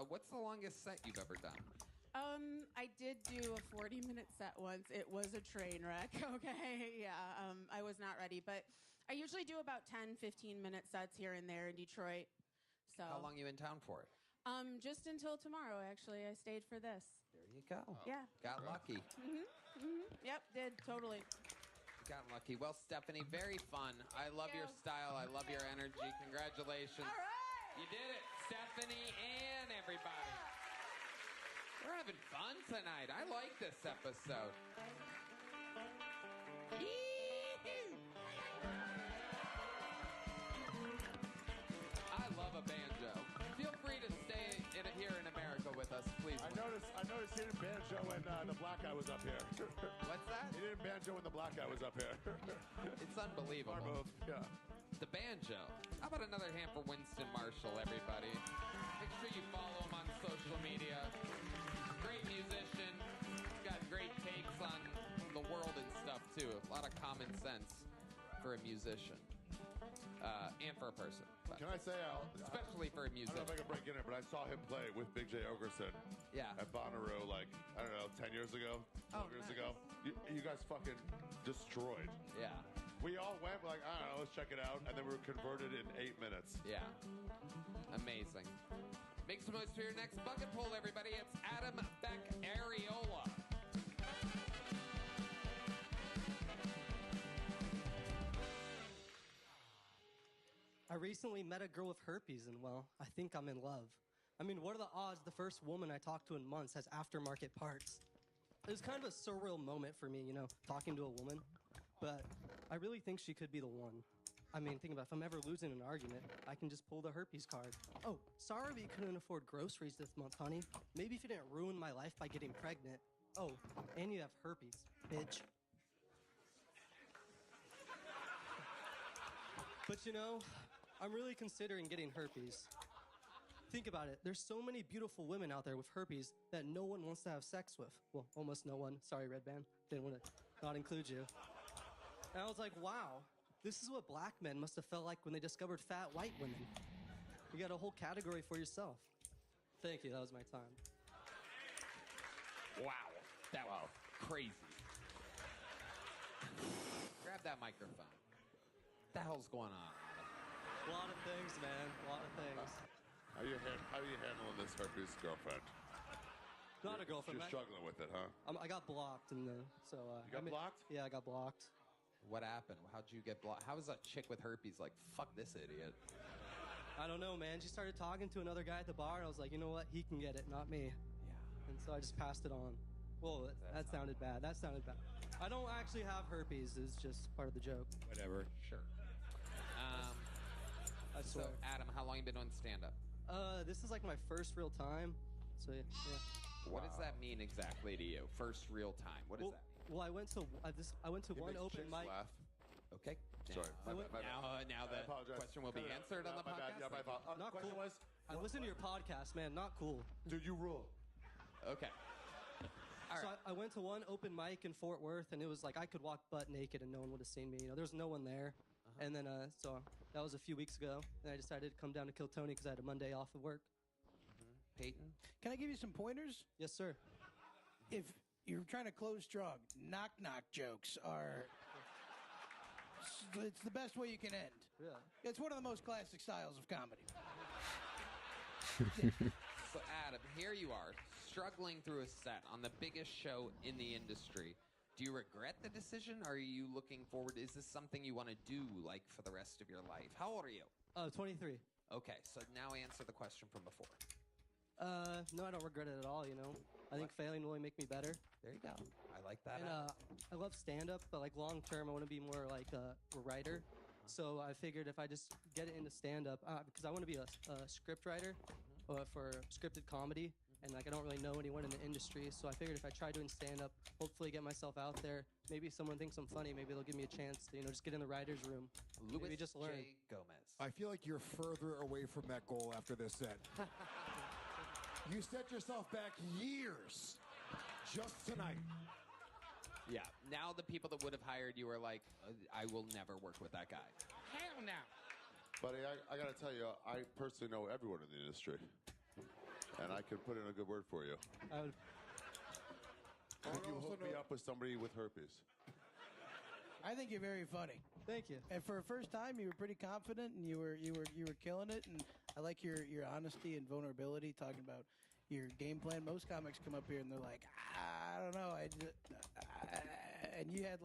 What's the longest set you've ever done? I did do a 40-minute set once. It was a train wreck, okay? Yeah, I was not ready, but I usually do about 10, 15-minute sets here and there in Detroit. So How long you in town for? Just until tomorrow, actually. I stayed for this. There you go. Yeah. Got lucky. Yep, did, totally. Got lucky. Well, Stephanie, very fun. I love your style. I love your energy. Congratulations. All right. You did it, Stephanie and everybody. We're having fun tonight. I like this episode. I love a banjo. Feel free to stay here in America with us, please. I noticed he didn't banjo when the black guy was up here. What's that? He didn't banjo when the black guy was up here. It's unbelievable. Our move, yeah. The banjo. How about another hand for Winston Marshall, everybody? Make sure you follow him on social media. Great musician. He's got great takes on the world and stuff, too. A lot of common sense for a musician. And for a person. But Can I say, especially for a I musician. don't know if I can break in it, but I saw him play with Big J. Ogerson at Bonnaroo, like, I don't know, 10 years ago, 12 years ago. You guys fucking destroyed. Yeah. We all went, we're like, I don't know, let's check it out. And then we were converted in 8 minutes. Yeah. Amazing. Make some noise for your next bucket poll, everybody. It's Adam Beck Areola. I recently met a girl with herpes, and well, I think I'm in love. I mean, what are the odds the first woman I talked to in months has aftermarket parts? It was kind of a surreal moment for me, you know, talking to a woman. But I really think she could be the one. I mean, think about it. If I'm ever losing an argument, I can just pull the herpes card. Oh, sorry we couldn't afford groceries this month, honey. Maybe if you didn't ruin my life by getting pregnant. Oh, and you have herpes, bitch. But you know, I'm really considering getting herpes. Think about it. There's so many beautiful women out there with herpes that no one wants to have sex with. Well, almost no one. Sorry, Red Band. Didn't want to not include you. And I was like, wow, this is what black men must have felt like when they discovered fat white women. You got a whole category for yourself. Thank you. That was my time. Wow. That was crazy. Grab that microphone. What the hell's going on? A lot of things, man. A lot of things. How you handling this herpes girlfriend? Not a girlfriend. You're struggling with it, huh? I got blocked, and so You got blocked? Yeah, I got blocked. What happened? How'd you get blocked? How was a chick with herpes like, fuck this idiot? I don't know, man. She started talking to another guy at the bar, and I was like, you know what? He can get it, not me. Yeah. And so I just passed it on. Well, that sounded bad. That sounded bad. I don't actually have herpes. It's just part of the joke. Whatever. Sure. I So, swear. Adam, how long you been doing stand-up? This is like my first real time. So yeah. What does that mean exactly to you? First real time. What does that mean? Well, I went to one open mic. Okay. Sorry. Now the apologize. question will be Cut it out. answered on the My bad. podcast. Yeah, my fault. Not question cool. was, I listen to your podcast, man. Not cool. dude, you rule. Okay. So I went to one open mic in Fort Worth, and it was like I could walk butt naked and no one would have seen me. You know, there's no one there. And then, so that was a few weeks ago. And I decided to come down to kill Tony because I had a Monday off of work. Peyton? Can I give you some pointers? Yes, sir. If you're trying to close strong, knock-knock jokes are... It's the best way you can end. Yeah. It's one of the most classic styles of comedy. So, Adam, here you are, struggling through a set on the biggest show in the industry. Do you regret the decision? Are you looking forward? Is this something you want to do, like, for the rest of your life? How old are you? 23. Okay, so now answer the question from before. No, I don't regret it at all, you know. I think failing will only make me better. There you go. I like that. And I love stand-up, but like long term, I want to be more like a writer. So I figured if I just get it into stand-up, because I want to be a script writer for scripted comedy, and like I don't really know anyone in the industry. So I figured if I try doing stand-up, hopefully get myself out there. Maybe if someone thinks I'm funny, maybe they'll give me a chance to, just get in the writer's room. Louis maybe just learn. J. Gomez. I feel like you're further away from that goal after this set. You set yourself back years just tonight. Yeah. Now the people that would have hired you are like, I will never work with that guy. Hell no. Buddy, I got to tell you, I personally know everyone in the industry. And I can put in a good word for you. Could you hook me up with somebody with herpes? I think you're very funny. Thank you. And for a first time, you were pretty confident, and you were killing it. And I like your honesty and vulnerability, talking about your game plan. Most comics come up here and they're like, I don't know, and you had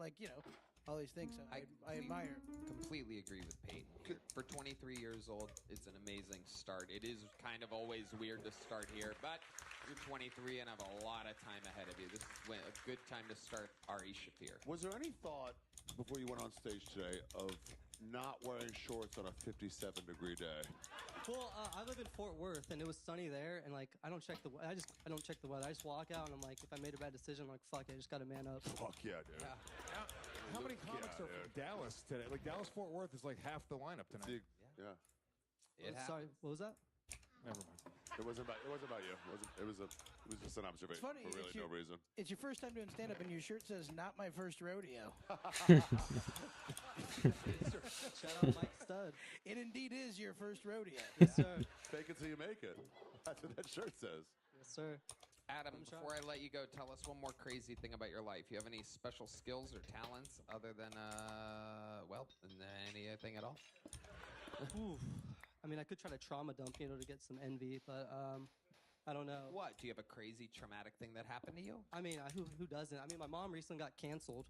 all these things. So I admire. Completely agree with Peyton. For 23 years old, it's an amazing start. It is kind of always weird to start here, but you're 23 and have a lot of time ahead of you. This is a good time to start Ari Shafir. Was there any thought before you went on stage today of not wearing shorts on a 57-degree day? Well, I live in Fort Worth, and it was sunny there, and like I don't check the weather. I don't check the weather. I just walk out, and I'm like, if I made a bad decision, I'm like, fuck it, I just got to man up. Fuck yeah, dude. Yeah. How many comics are from Dallas today? Like Dallas-Fort Worth is like half the lineup tonight. Yeah. Sorry, what was that? Never mind. It wasn't about you. It was just an observation. It's funny. For really no reason. It's your first time doing stand-up, and your shirt says, "Not my first rodeo." Shout out Mike Stud. It indeed is your first rodeo. Yes, sir. Fake it till you make it. That's what that shirt says. Yes, sir. Adam, before I let you go, tell us one more crazy thing about your life. You have any special skills or talents other than, anything at all? Ooh. I mean, I could try to trauma dump, to get some envy, but I don't know. What? Do you have a crazy traumatic thing that happened to you? I mean, who doesn't? I mean, my mom recently got canceled.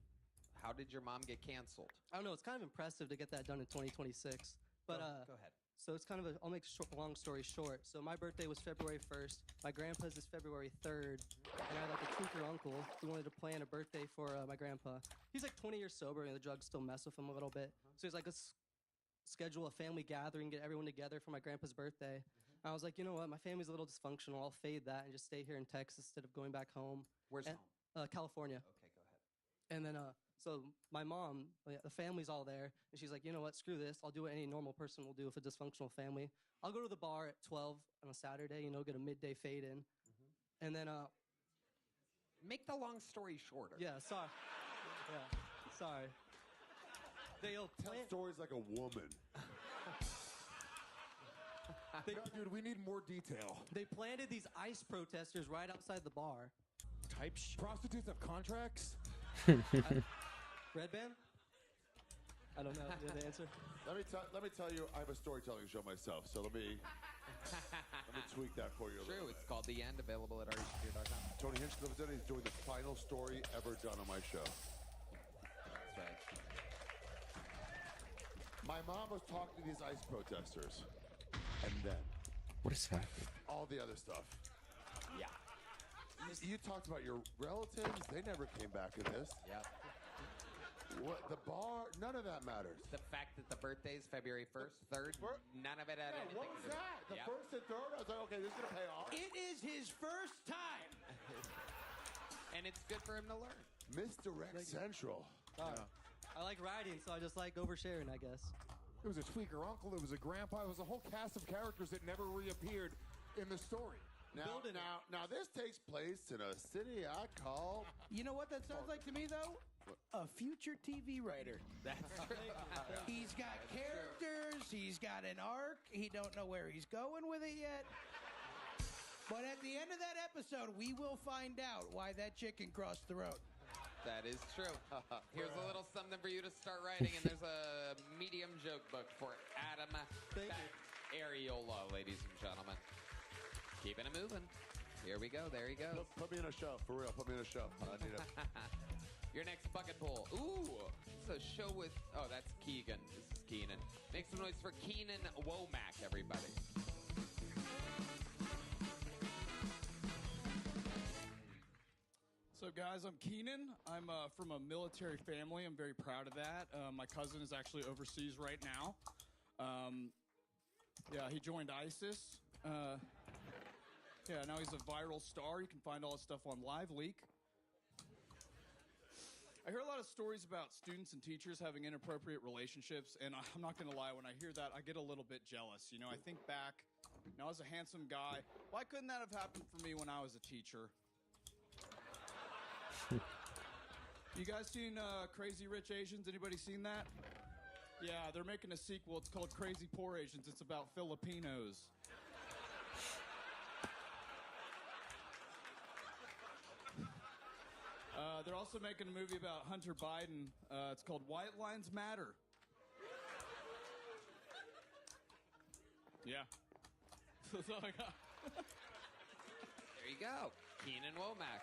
How did your mom get canceled? I don't know. It's kind of impressive to get that done in 2026. But go ahead. So it's kind of I'll make long story short. So my birthday was February 1st. My grandpa's is February 3rd. And I had like a tweaker uncle who wanted to plan a birthday for my grandpa. He's like 20 years sober, and the drugs still mess with him a little bit. So he's like, let's schedule a family gathering, get everyone together for my grandpa's birthday. I was like, you know what? My family's a little dysfunctional. I'll fade that and just stay here in Texas instead of going back home. Where's home? California. Okay, go ahead. And then, so my mom, the family's all there, and she's like, you know what? Screw this. I'll do what any normal person will do with a dysfunctional family. I'll go to the bar at 12 on a Saturday, get a midday fade in. And then, make the long story shorter. Yeah, sorry. Sorry. They'll tell stories like a woman. Dude, we need more detail. They planted these ICE protesters right outside the bar. Prostitutes have contracts? Red Band? I don't know. Do you have the answer? Let me tell you, I have a storytelling show myself, so let me tweak that for you a True, little it's bit. called The End, available at artistshafir.com. Tony Hinchcliffe is doing the final story ever done on my show. That's right. My mom was talking to these ICE protesters, and then What is happening? all the other stuff. Yeah. You talked about your relatives. They never came back in this. Yep. What, the bar? None of that matters. The fact that the birthday is February 1st, 3rd, none of it had anything What to was do with that? it. The Yep. first and third? I was like, okay, this is going to pay off. It is his first time. And it's good for him to learn. Misdirect Central. I like writing, so I just like oversharing, I guess. It was a tweaker uncle. It was a grandpa. It was a whole cast of characters that never reappeared in the story. Now, this takes place in a city I call... You know what that sounds like to me, though? a future TV writer. That's true. He's got characters. He's got an arc. He don't know where he's going with it yet. But at the end of that episode, we will find out why that chicken crossed the road. That is true. Here's a little something for you to start writing, and there's a medium joke book for Adam Ariola, ladies and gentlemen. Keeping it moving. Here we go. There he goes. Put me in a show, for real. Put me in a show. I need it. Your next bucket pool. Ooh, it's a show with. Oh, that's Keegan. This is Keenan. Make some noise for Keenan Womack, everybody. So, guys, I'm Keenan. I'm from a military family. I'm very proud of that. My cousin is actually overseas right now. Yeah, he joined ISIS. Yeah, now he's a viral star. You can find all his stuff on LiveLeak. I hear a lot of stories about students and teachers having inappropriate relationships, and I'm not going to lie, when I hear that, I get a little bit jealous. You know, I think back, I was a handsome guy. Why couldn't that have happened for me when I was a teacher? You guys seen Crazy Rich Asians? Anybody seen that? Yeah, they're making a sequel. It's called Crazy Poor Asians. It's about Filipinos. They're also making a movie about Hunter Biden. It's called White Lines Matter. Yeah. That's all I got. There you go. Keenan Womack.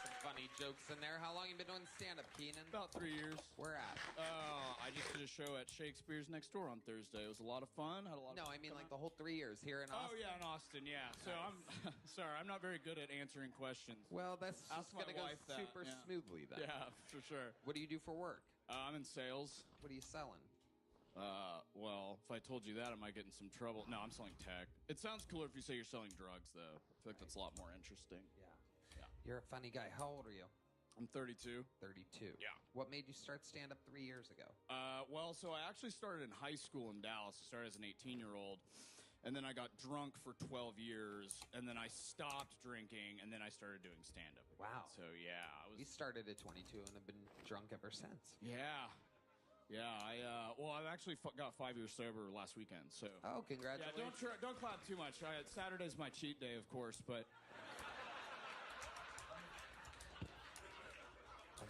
Some funny jokes in there. How long you been doing stand-up, Keenan? About 3 years. Where at? I just did a show at Shakespeare's next door on Thursday. It was a lot of fun. Had a lot. No, I mean like the whole 3 years here in Austin. Oh yeah, in Austin. Yeah. So I'm sorry. I'm not very good at answering questions. Well, that's Ask just my going to go wife that, super yeah. smoothly then. Yeah, for sure. What do you do for work? I'm in sales. What are you selling? Well, if I told you that, I might get in some trouble. No, I'm selling tech. It sounds cooler if you say you're selling drugs, though. I feel like that's a lot more interesting. Yeah. You're a funny guy. How old are you? I'm 32. 32. Yeah. What made you start stand-up 3 years ago? Well, so I actually started in high school in Dallas. I started as an 18-year-old, and then I got drunk for 12 years, and then I stopped drinking, and then I started doing stand-up. Wow. So, yeah. You started at 22 and have been drunk ever since. Yeah. Yeah, I've actually got 5 years sober last weekend, so. Oh, congratulations. Yeah, don't clap too much. Saturday's my cheat day, of course, but.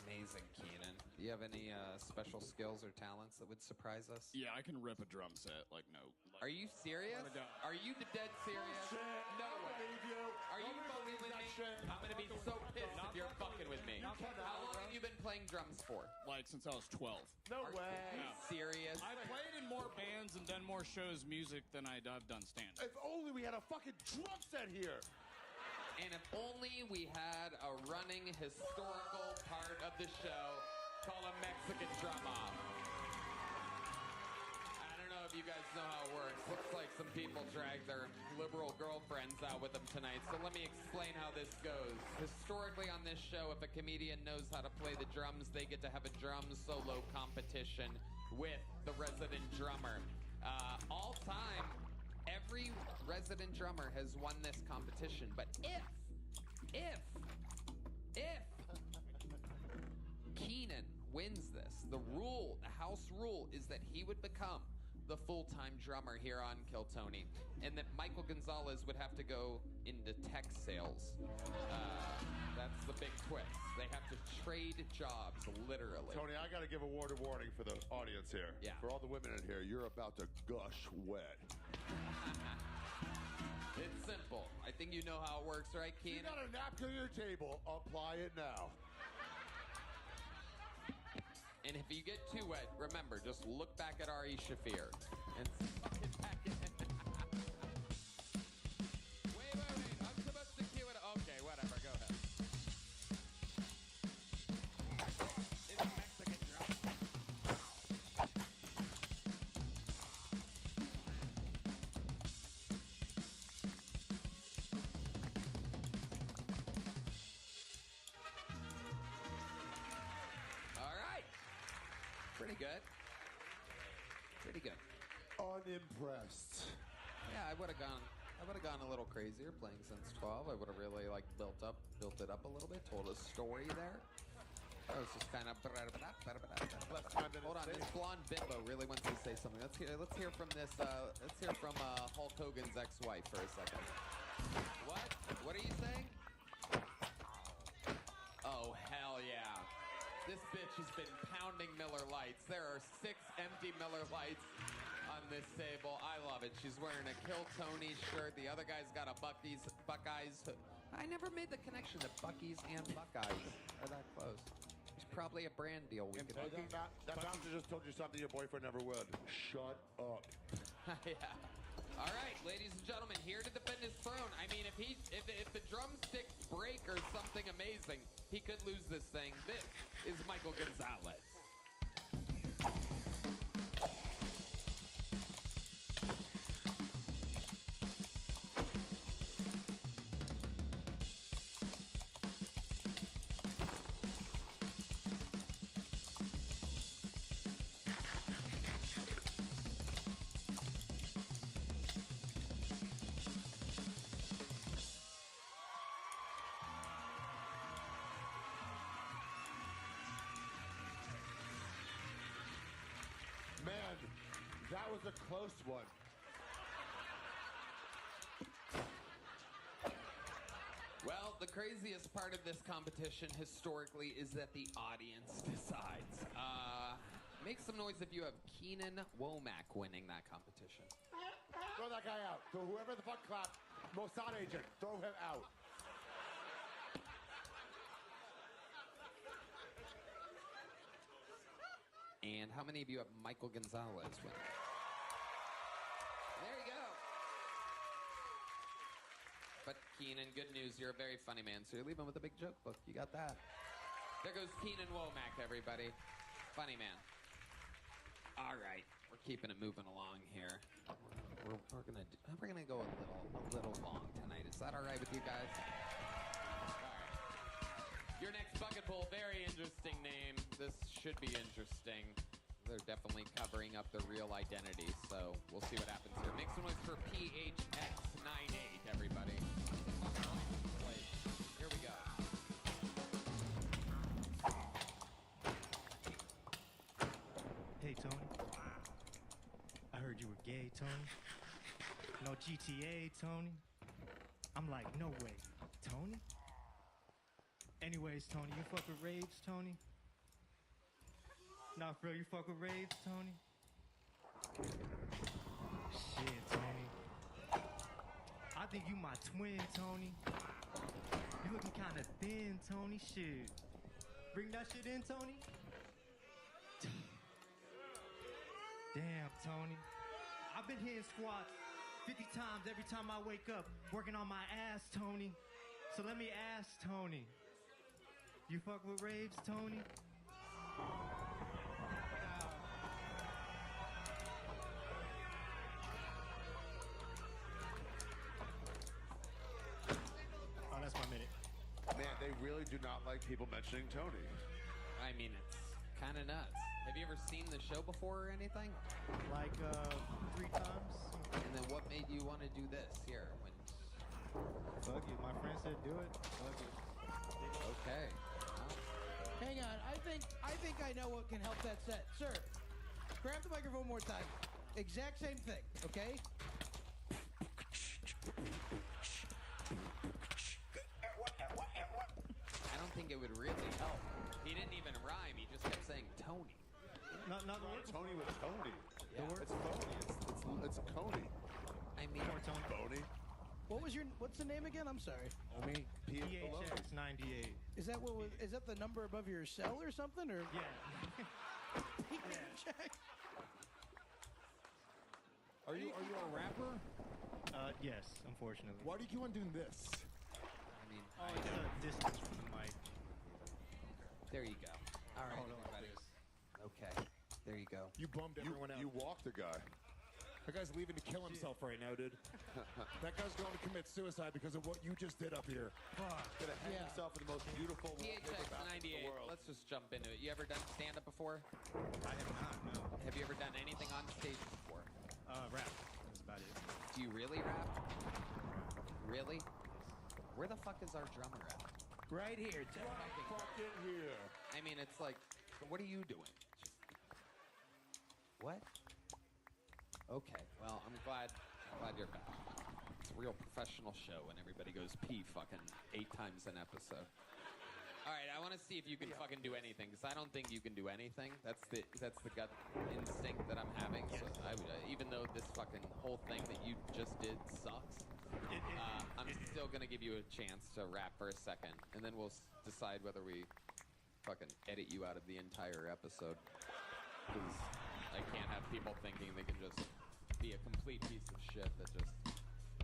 Amazing, Keenan. Do you have any special skills or talents that would surprise us? Yeah, I can rip a drum set, like no. Like, Are you serious? Are you dead serious? No way. Are you fucking with me? I'm gonna be so pissed if you're fucking with me. How long have you been playing drums for? Like since I was 12. No way. Are you serious? I played in more bands and done more shows music than I've done stand-up. If only we had a fucking drum set here. And if only we had a running historical part of the show called a Mexican drum off. I don't know if you guys know how it works. Looks like some people drag their liberal girlfriends out with them tonight. So let me explain how this goes. Historically on this show, if a comedian knows how to play the drums, they get to have a drum solo competition with the resident drummer. All time, every resident drummer has won this competition, but if Keenan wins this, the house rule is that he would become the full-time drummer here on Kill Tony, and that Michael Gonzalez would have to go into tech sales. That's the big twist. They have to trade jobs, literally. Tony, I got to give a word of warning for the audience here. Yeah. For all the women in here, you're about to gush wet. It's simple. I think you know how it works, right, Keenan? You got a napkin on your table. Apply it now. And if you get too wet, remember, just look back at Ari Shafir and suck it back in. Wait. I'm supposed to cue it. Okay, whatever. Go ahead. It's Mexican drum. All right. Pretty good. Unimpressed. Yeah, I would have gone a little crazier playing since 12. I would have really built it up a little bit, told a story there. I was just kind of. Hold on, City. this blonde bimbo really wants to say something. Let's hear from this. Let's hear from Hulk Hogan's ex-wife for a second. What? What are you saying? Oh hell yeah! This bitch has been pounding Miller Lights. There are 6 empty Miller Lights on this table. I love it. She's wearing a Kill Tony shirt. The other guy's got a Buckeyes. I never made the connection that Bucky's and Buckeyes are that close. There's probably a brand deal we could make. That bouncer just told you something your boyfriend never would. Shut up. Yeah. All right, ladies and gentlemen, here to defend his throne. I mean, if the drumsticks break or something amazing, he could lose this thing. This is Michael Gonzalez. Man, that was a close one. Well, the craziest part of this competition historically is that the audience decides. Make some noise if you have Keenan Womack winning that competition. Throw that guy out. So whoever the fuck clapped, Mossad agent, throw him out. And how many of you have Michael Gonzalez winning? There you go. But Keenan, good news, you're a very funny man, so you're leaving with a big joke book. You got that. There goes Keenan Womack, everybody. Funny man. All right, we're keeping it moving along here. We're gonna go a little long tonight. Is that all right with you guys? All right. Your next bucket bowl, very interesting name. This should be interesting. They're definitely covering up their real identity, so we'll see what happens here. Make some noise for PHX98, everybody. Here we go. Hey, Tony. I heard you were gay, Tony. No GTA, Tony. I'm like, no way. Tony? Anyways, Tony, you fuck with raves, Tony? Nah, for real, you fuck with raves, Tony? Shit, Tony. I think you my twin, Tony. You looking kinda thin, Tony. Shit. Bring that shit in, Tony? Damn, Tony. I've been hitting squats 50 times every time I wake up, working on my ass, Tony. So let me ask, Tony. You fuck with raves, Tony? Oh, that's my minute. Man, they really do not like people mentioning Tony. I mean, it's kind of nuts. Have you ever seen the show before or anything? Like 3 times. And then what made you want to do this here? When? Fuck it. My friend said do it. Fuck it. Okay. Hang on, I think I know what can help that set. Sir, grab the microphone one more time. Exact same thing, okay? I don't think it would really help. He didn't even rhyme. He just kept saying Tony. Not the word. Tony with Tony. Yeah. It's phony. It's Coney. I mean, Phony. What's the name again? I'm sorry. Homie. PHX 98. Is that the number above your cell or something? Or Yeah. Are you a rapper? Yes, unfortunately. Why do you keep on doing this? I mean, Oh, it's a distance from the mic. there you go. All right, Hold on, everybody. Okay, there you go. You bummed everyone out. You walked the guy. That guy's leaving to kill himself right now, dude. That guy's going to commit suicide because of what you just did up here. Gonna hang himself in the most beautiful PHX98. in the world. Let's just jump into it. You ever done stand-up before? I have not, no. Have you ever done anything on stage before? Rap. That's about it. Do you really rap? Really? Where the fuck is our drummer at? Right here, Ted. Fucking here. I mean, it's like, what are you doing? What? Okay, well, I'm glad you're back. It's a real professional show and everybody goes pee fucking 8 times an episode. All right, I want to see if you can fucking do anything, because I don't think you can do anything. That's the gut instinct that I'm having. So even though this fucking whole thing that you just did sucks, I'm still gonna give you a chance to rap for a second, and then we'll decide whether we fucking edit you out of the entire episode. Because I can't have people thinking they can just be a complete piece of shit that just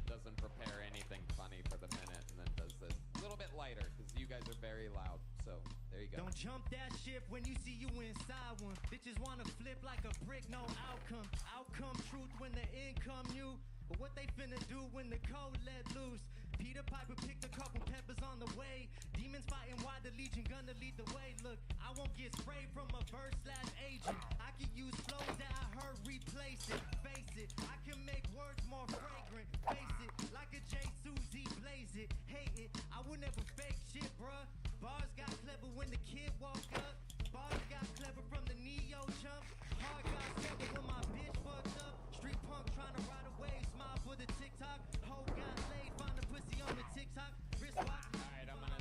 doesn't prepare anything funny for the minute and then does this a little bit lighter, because you guys are very loud. So there you go. Don't jump that ship when you see you inside one. Bitches wanna flip like a brick, no outcome. Outcome truth when the income you. But what they finna do when the code let loose? Peter Piper picked a couple peppers on the way. Demons fighting why the Legion gonna lead the way. Look, I won't get sprayed from a verse/agent. I can use flows that I heard, replace it. Face it, I can make words more fragrant. Face it, like a J. Suzy, blaze it. Hate it, I would never fake shit, bruh. Bars got clever when the kid woke up. Bars got clever from the Neo jump. Hard got clever when my bitch fucked up. Street punk trying to ride away. Smile for the TikTok. Hoe got laid, find a pussy on the TikTok. Wristwatch. All right, I'm gonna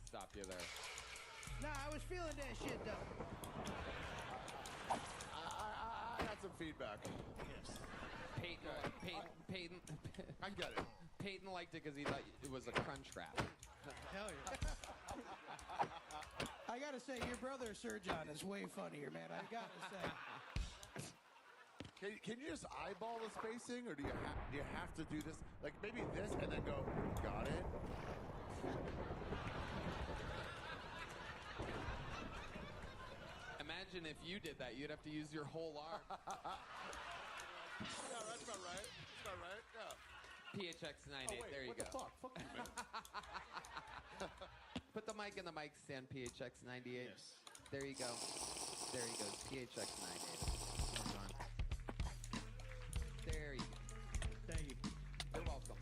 stop you there. Nah, I was feeling that shit though. I got some feedback. Peyton. I get it. Peyton liked it because he thought it was a crunch rap. Hell yeah. I gotta say, your brother Serjon is way funnier, man. I gotta say. Can you just eyeball the spacing, or do you have to do this? Like maybe this and then go, got it? Imagine if you did that, you'd have to use your whole arm. Yeah, that's about right. That's about right. Yeah. PHX 98. Wait, there you what go. The fuck? Fuck you, man. Put the mic in the mic stand, PHX 98. Yes. There you go. There he goes. PHX 98. There you go. Thank you. You're welcome.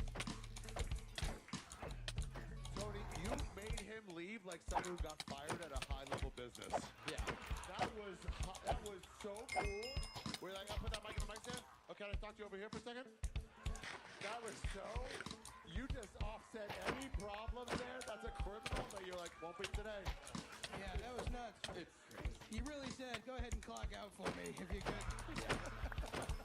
Tony, you made him leave like someone who got fired at a high-level business. Yeah. That was so cool. We're like, I'll put that mic in the mic stand. Oh, can I talk to you over here for a second? That was so. You just offset any problem there. That's a criminal that you're like, won't be today. Yeah, that was nuts. You really said, go ahead and clock out for me if you could.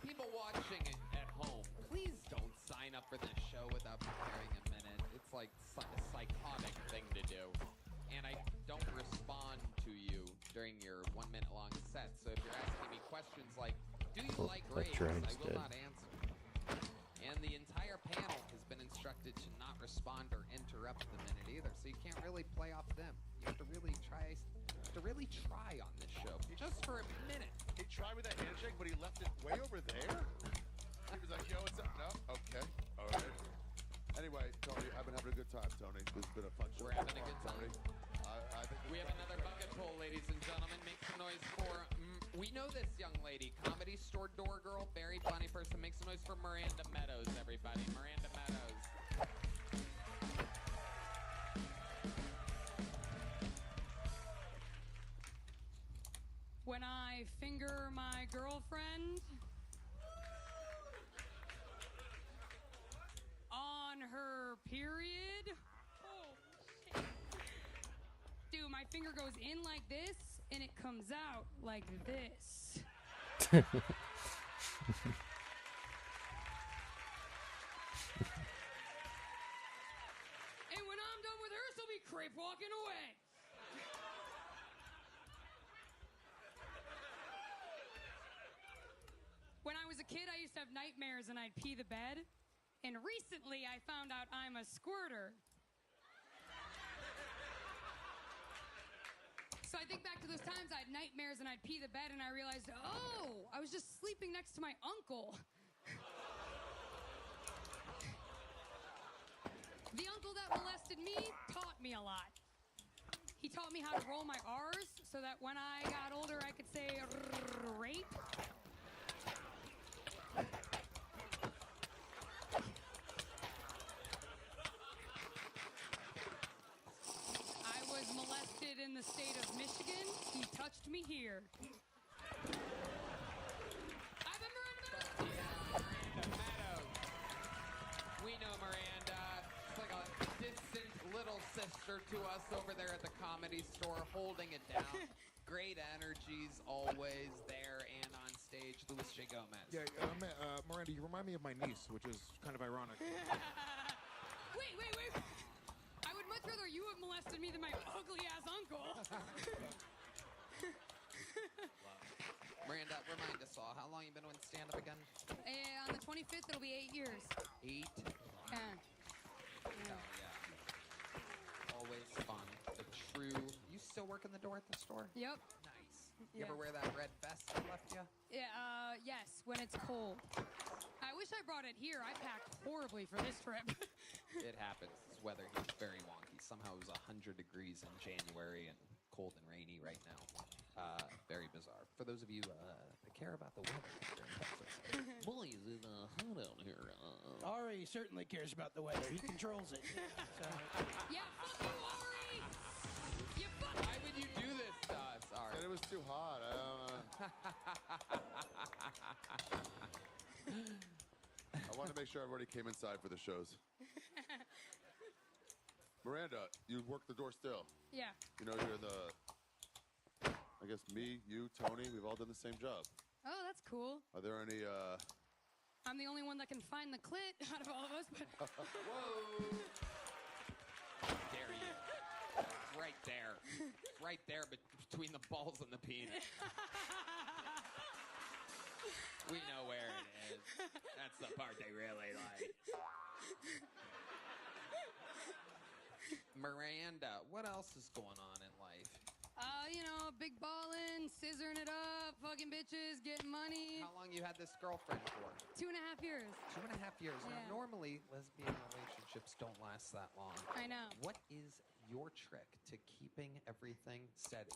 People watching it at home, please don't sign up for this show without preparing a minute. It's like a psychotic thing to do. And I don't respond to you during your 1 minute long set. So if you're asking me questions like, do you like raves? I will not answer. And the entire panel has been instructed to not respond or interrupt the minute either. So you can't really play off them. You have to really try on this show. Just for a minute. He tried with that handshake, but he left it way over there. He was like, yo, what's up? No? Okay. All right. Anyway, Tony, I've been having a good time, Tony. This has been a fun show. We're having a good time. Tony. I think We have another bucket pull, ladies and gentlemen. Make some noise for... we know this young lady. Comedy store door girl, very funny person. Make some noise for Miranda Meadows, everybody. Miranda Meadows. When I finger my girlfriend on her period, oh, shit. Dude, my finger goes in like this and it comes out like this. And when I'm done with her, she'll be creep walking away. When I was a kid, I used to have nightmares and I'd pee the bed. And recently, I found out I'm a squirter. So I think back to those times I had nightmares and I'd pee the bed and I realized, oh, I was just sleeping next to my uncle. The uncle that molested me taught me a lot. He taught me how to roll my R's so that when I got older, I could say rape. me here. I've been Miranda Meadows. We know Miranda. It's like a distant little sister to us over there at the Comedy Store, holding it down. Great energies always there and on stage. Louis J. Gomez. Yeah, Miranda, you remind me of my niece, which is kind of ironic. Wait. I would much rather you have molested me than my ugly-ass uncle. Miranda, remind us all, how long you been doing stand-up again? On the 25th, it'll be 8 years. 8? Yeah. Hell yeah. Always fun. The true... You still working the door at the store? Yep. Nice. You ever wear that red vest I left you? Yeah, yes, when it's cold. I wish I brought it here. I packed horribly for this trip. It happens. This weather here is very wonky. Somehow it was 100 degrees in January and cold and rainy right now. Very bizarre. For those of you that care about the weather here in Texas. Boy, is it hot out here. Ari certainly cares about the weather. He controls it. So. Yeah, fuck you, Ari! You fuck... Why would you do this to us, Ari? Said it was too hot. I wanted to make sure everybody came inside for the shows. Miranda, you work the door still. Yeah. You know, you're the... I guess me, you, Tony, we've all done the same job. Oh, that's cool. Are there any, I'm the only one that can find the clit out of all of us, but... Whoa! Dare you. Right there. Right there between the balls and the penis. We know where it is. That's the part they really like. Miranda, what else is going on in life? You know, big ballin', scissoring it up, fucking bitches, getting money. How long you had this girlfriend for? 2.5 years. 2.5 years. Yeah. Now, normally, lesbian relationships don't last that long. I know. What is your trick to keeping everything steady?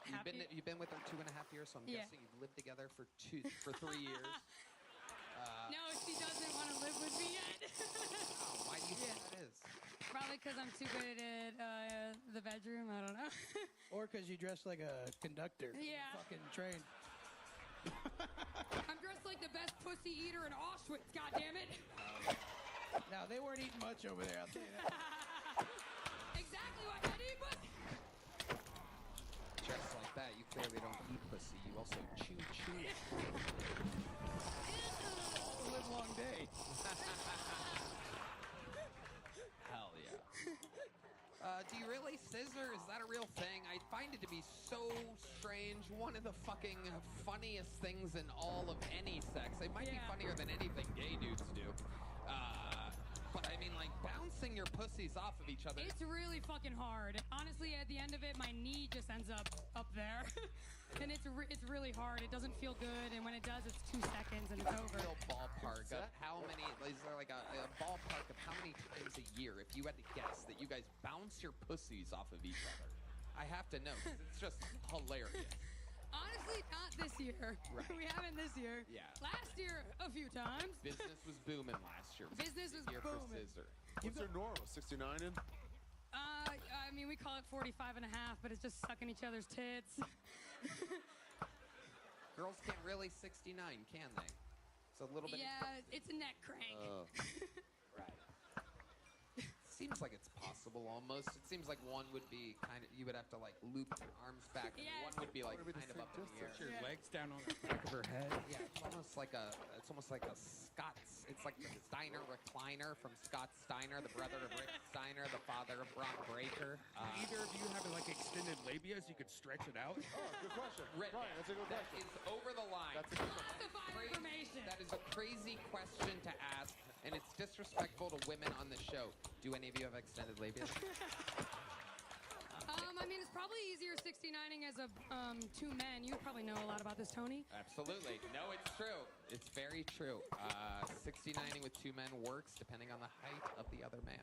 Happy. You've been with her 2.5 years, so I'm Yeah. guessing you've lived together for 3 years. No, she doesn't want to live with me yet. Why do you think that is? Probably because I'm too good at the bedroom. I don't know. Or because you dress like a conductor. Yeah. Fucking train. I'm dressed like the best pussy eater in Auschwitz, goddammit. Now, they weren't eating much over there, I'll tell you that. Exactly what I need, but... Just like that, you clearly don't eat pussy. You also chew. Live long day. Hell yeah. Do you really scissor? Is that a real thing? I find it to be so strange. One of the fucking funniest things in all of any sex. It might be funnier than anything gay dudes do. But I mean, like, bouncing your pussies off of each other. It's really fucking hard. Honestly, at the end of it, my knee just ends up there. And it's really hard. It doesn't feel good. And when it does, it's 2 seconds and it's over. Real ballpark of how many, is there like a ballpark of how many times a year, if you had to guess, that you guys bounce your pussies off of each other? I have to know, 'cause it's just hilarious. Honestly, not this year. Right. We haven't this year. Yeah. Last year, a few times. Business was booming last year. Business was Year for booming. scissor. What's your normal? 69 in? I mean, we call it 45 and a half, but it's just sucking each other's tits. Girls can't really 69, can they? It's a little bit. Yeah, it's a neck crank. Right. Seems like it's possible almost. It seems like one would be kind of, you would have to like loop your arms back, and one would be like kind of up in the air. Put your legs down on the back of her head. Yeah, it's almost like a Scott's. It's like the Steiner recliner from Scott Steiner, the brother of Rick Steiner, the father of Brock Breaker. Either of you have like extended labias, you could stretch it out. Oh, good question. Rick, Brian, that's a good that question. is over the line. That's a good question. Classified information. That is a crazy question to ask, and it's disrespectful to women on the show. Do any of you have extended labia? I mean, it's probably easier 69ing as a 2 men. You probably know a lot about this, Tony. Absolutely. No, it's true. It's very true. 69ing with 2 men works depending on the height of the other man.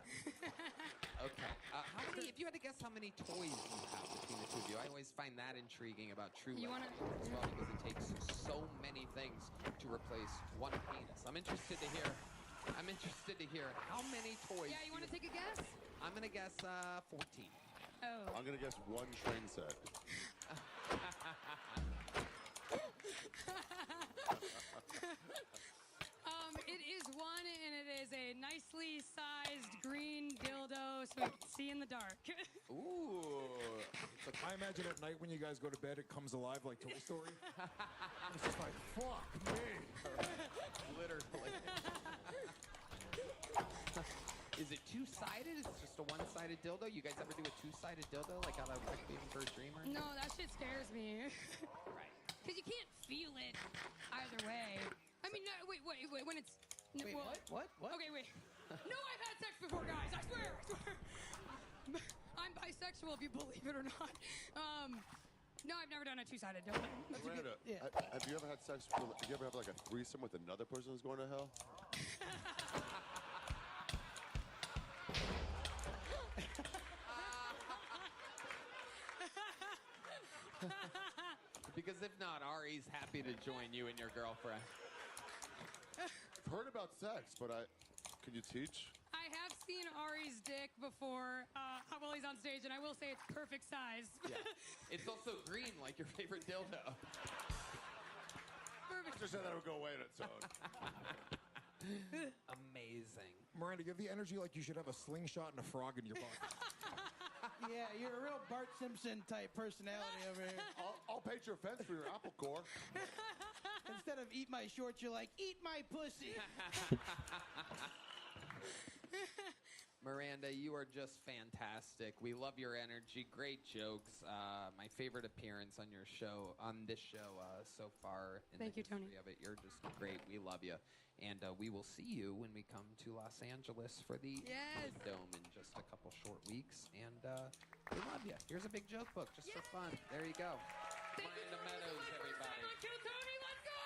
Okay. How many? If you had to guess how many toys you have between the two of you, I always find that intriguing about true You lesbians as well, because it takes so many things to replace one penis. I'm interested to hear how many toys. Yeah, you want to take a guess? I'm gonna guess 14. Oh. I'm going to guess one train set. is a nicely sized green dildo so we can see in the dark. Ooh. I imagine at night when you guys go to bed, it comes alive like Toy Story. It's just like, fuck me. Literally. Is it two-sided? It's just a one-sided dildo? You guys ever do a two-sided dildo like out of Requiem for a Dream or anything? No, that shit scares me. Right. Because you can't feel it either way. I mean, no, wait, when it's... Wait, what? Okay, wait. No, I've had sex before, guys. I swear. I'm bisexual, if you believe it or not. No, I've never done a two-sided dildo. Miranda, have you ever had sex? Did you ever have like a threesome with another person who's going to hell? Because if not, Ari's happy to join you and your girlfriend. I've heard about sex, but can you teach? I have seen Ari's dick before while he's on stage, and I will say it's perfect size. Yeah. It's also green, like your favorite dildo. I just said that would go away on its own. Amazing. Miranda, you have the energy like you should have a slingshot and a frog in your butt. Yeah, you're a real Bart Simpson type personality over here. I'll paint your fence for your apple core. Instead of eat my shorts, you're like, eat my pussy. Miranda, you are just fantastic. We love your energy. Great jokes. My favorite appearance on your show, on this show so far. Thank you, Tony. Of it. You're just great. We love you. And we will see you when we come to Los Angeles for the Dome in just a couple short weeks. And we love you. Here's a big joke book just for fun. There you go. Miranda Meadows, everybody. Tony, let's go!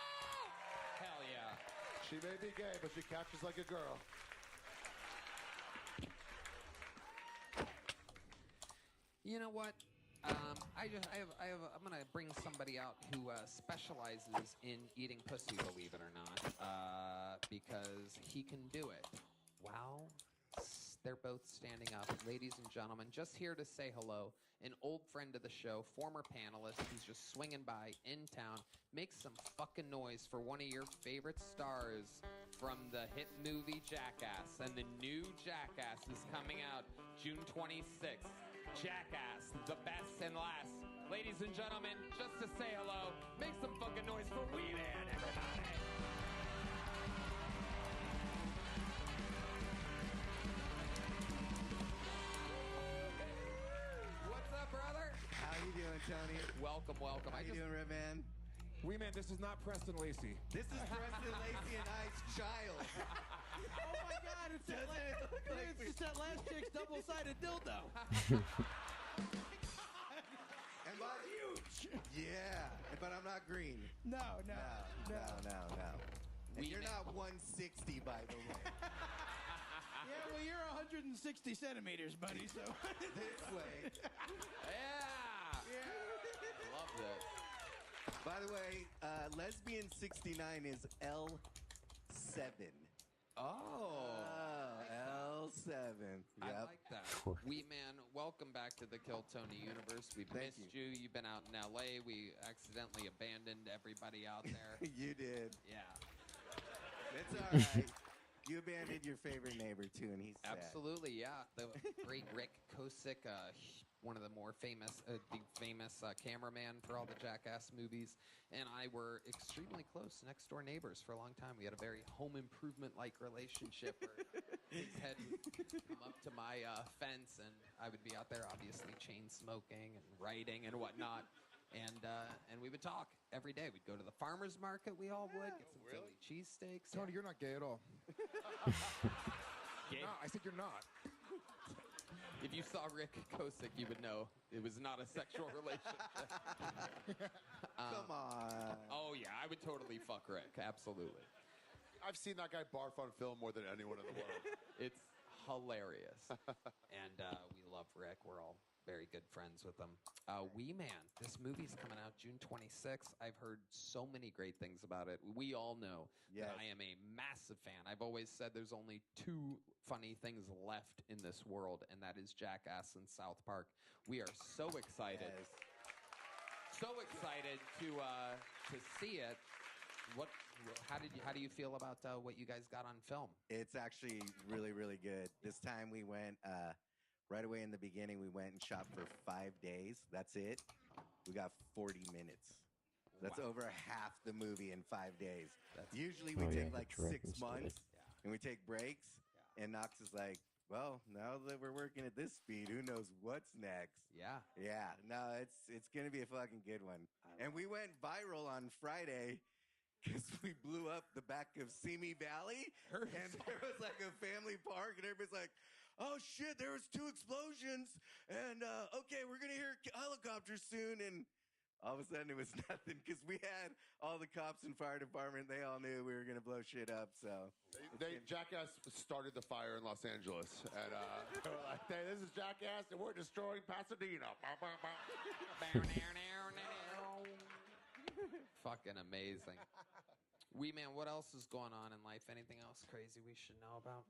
Hell yeah. She may be gay, but she catches like a girl. You know what? I'm gonna bring somebody out who specializes in eating pussy, believe it or not, because he can do it. Wow. They're both standing up. Ladies and gentlemen, just here to say hello, an old friend of the show, former panelist who's just swinging by in town. Make some fucking noise for one of your favorite stars from the hit movie Jackass. And the new Jackass is coming out June 26th. Jackass, the best and last. Ladies and gentlemen, just to say hello, make some fucking noise for Wee Man, everybody. What's up, brother? How you doing, Tony? Welcome. How you doing, Red Man? Wee Man, this is not Preston Lacey. This is Preston Lacey and I's child. Oh my God! It's that last chick's double-sided dildo. Am I huge? Yeah, but I'm not green. No. And you're not 160, by the way. Yeah, well, you're 160 centimeters, buddy. So this way. Yeah. Love this. By the way, lesbian 69 is L7. Oh, L7. Yep. I like that. Wee Man, welcome back to the Kill Tony universe. We've missed you. You've been out in L.A. We accidentally abandoned everybody out there. You did. Yeah. It's all right. You abandoned your favorite neighbor, too, and he's sad. Absolutely, yeah. The great Rick Kosick, one of the more famous cameraman for all the Jackass movies, and I were extremely close, next-door neighbors for a long time. We had a very home improvement-like relationship where his head would come up to my fence, and I would be out there, obviously, chain smoking and writing and whatnot. And we would talk every day. We'd go to the farmer's market, we all would, get some Philly cheesesteaks. Tony, you're not gay at all. Gay? No, I said you're not. If you saw Rick Kosick, you would know it was not a sexual relationship. Come on. Oh, yeah, I would totally fuck Rick. Absolutely. I've seen that guy barf on film more than anyone in the world. It's hilarious. And we love Rick. We're all very good friends with him. Wee Man, this movie's coming out June 26th. I've heard so many great things about it. We all know that I am a massive fan. I've always said there's only two funny things left in this world, and that is Jackass and South Park. We are so excited. So excited to see it. How do you feel about what you guys got on film? It's actually really, really good. This time we went right away in the beginning. We went and shot for 5 days. That's it. We got 40 minutes. That's over half the movie in 5 days. Usually we take like 6 months and we take breaks. And Knox is like, well, now that we're working at this speed, who knows what's next? Yeah. Yeah. No, it's gonna be a fucking good one. And we went viral on Friday because we blew up the back of Simi Valley, and there was like a family park, and everybody's like, "Oh shit, there was 2 explosions, and okay, we're gonna hear helicopters soon." And all of a sudden, it was nothing because we had all the cops and fire department. They all knew we were gonna blow shit up. So Jackass started the fire in Los Angeles, and they were like, "Hey, this is Jackass, and we're destroying Pasadena." Fucking amazing. Wee Man, what else is going on in life? Anything else crazy we should know about?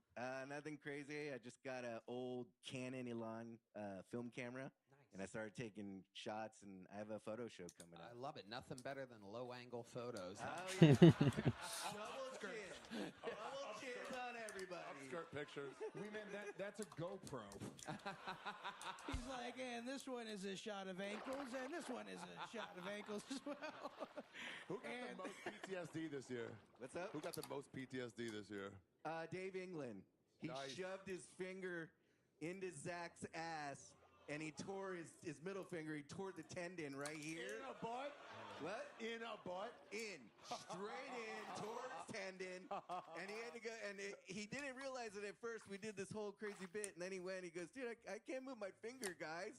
Nothing crazy. I just got an old Canon Elan film camera, and I started taking shots, and I have a photo show coming up. I love it. Nothing better than low-angle photos. Oh, yeah. Double chin. Double chin on everybody. Upskirt pictures. That's a GoPro. He's like, and this one is a shot of ankles, and this one is a shot of ankles as well. Who got the most PTSD this year? What's up? Who got the most PTSD this year? Dave England. He shoved his finger into Zach's ass, and he tore his middle finger. He tore the tendon right here. In a butt? What? In a butt? In. Straight in, tore his tendon, and he had to go, and he didn't realize it at first. We did this whole crazy bit, and then he went, he goes, dude, I can't move my finger, guys.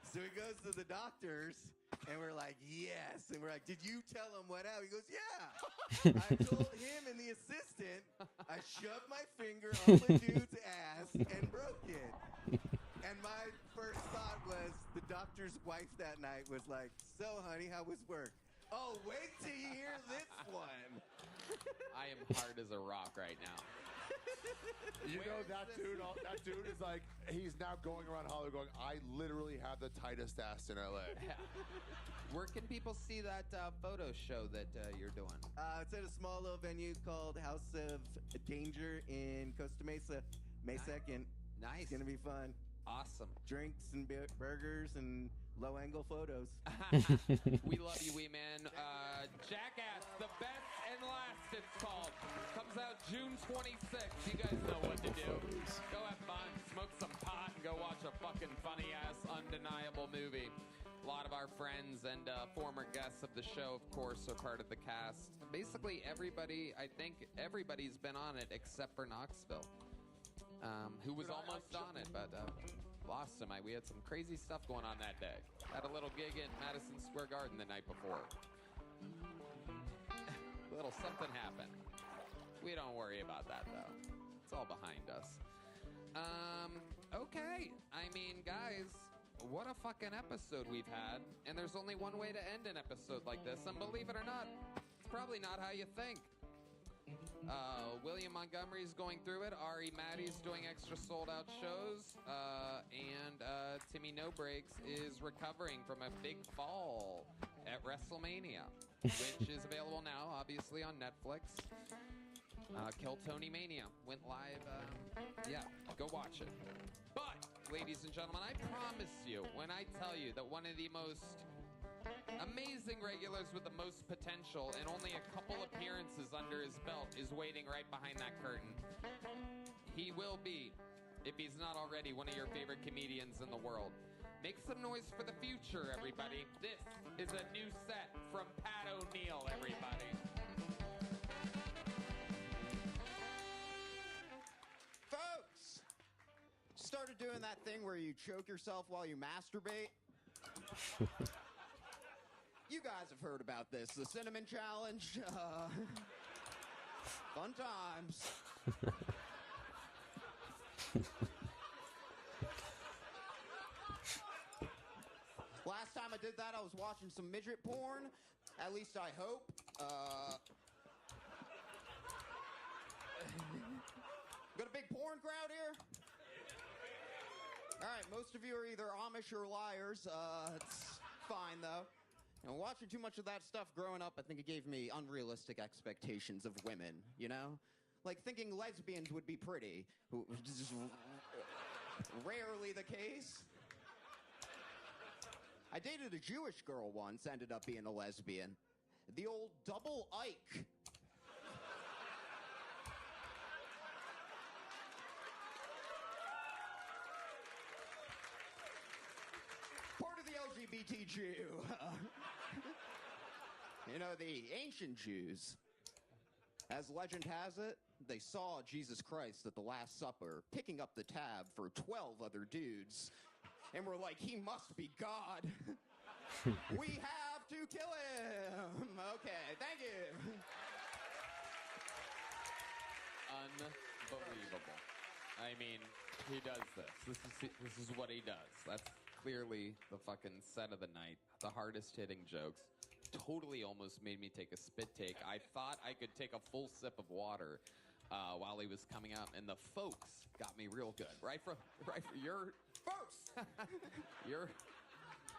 So he goes to the doctors, and we're like, yes. And we're like, did you tell him what happened? He goes, yeah. I told him and the assistant, I shoved my finger up the dude's ass and broke it. And my first thought was, the doctor's wife that night was like, so, honey, how was work? Oh, wait till you hear this one. I am hard as a rock right now. You know that dude is like, he's now going around Hollywood going, I literally have the tightest ass in LA. Where can people see that photo show that you're doing? It's at a small little venue called House of Danger in Costa Mesa, May 2nd. Nice. It's going to be fun. Awesome. Drinks and burgers and low-angle photos. We love you, Wee Man. Jackass, the best and last, it's called. Comes out June 26th. You guys know what to do. Go have fun, smoke some pot, and go watch a fucking funny-ass, undeniable movie. A lot of our friends and former guests of the show, of course, are part of the cast. Basically, everybody, I think everybody's been on it except for Knoxville, who was almost on it, but lost him. We had some crazy stuff going on that day. Had a little gig in Madison Square Garden the night before. A little something happened. We don't worry about that, though. It's all behind us. Okay. I mean, guys, what a fucking episode we've had. And there's only one way to end an episode like this. And believe it or not, it's probably not how you think. William Montgomery's going through it. Ari Maddie's doing extra sold-out shows. And Timmy No Breaks is recovering from a big fall at WrestleMania, which is available now, obviously, on Netflix. Kill Tony Mania went live. Yeah, go watch it. But, ladies and gentlemen, I promise you, when I tell you that one of the most amazing regulars with the most potential and only a couple appearances under his belt is waiting right behind that curtain, he will be, if he's not already, one of your favorite comedians in the world. Make some noise for the future, everybody. This is a new set from Pat O'Neill, everybody. Folks, started doing that thing where you choke yourself while you masturbate. You guys have heard about this, the Cinnamon Challenge. Fun times. Last time I did that, I was watching some midget porn. At least I hope. Got a big porn crowd here? All right, most of you are either Amish or liars. It's fine, though. You know, watching too much of that stuff growing up, I think it gave me unrealistic expectations of women, you know? Like thinking lesbians would be pretty, which is just rarely the case. I dated a Jewish girl once, ended up being a lesbian. The old double Ike. Part of the LGBT Jew. You know, the ancient Jews, as legend has it, they saw Jesus Christ at the Last Supper picking up the tab for 12 other dudes, and were like, he must be God. We have to kill him. Okay, thank you. Unbelievable. I mean, he does this. This is what he does. That's clearly the fucking set of the night. The hardest hitting jokes. Totally almost made me take a spit take. I thought I could take a full sip of water while he was coming out, and the folks got me real good. Right from your folks.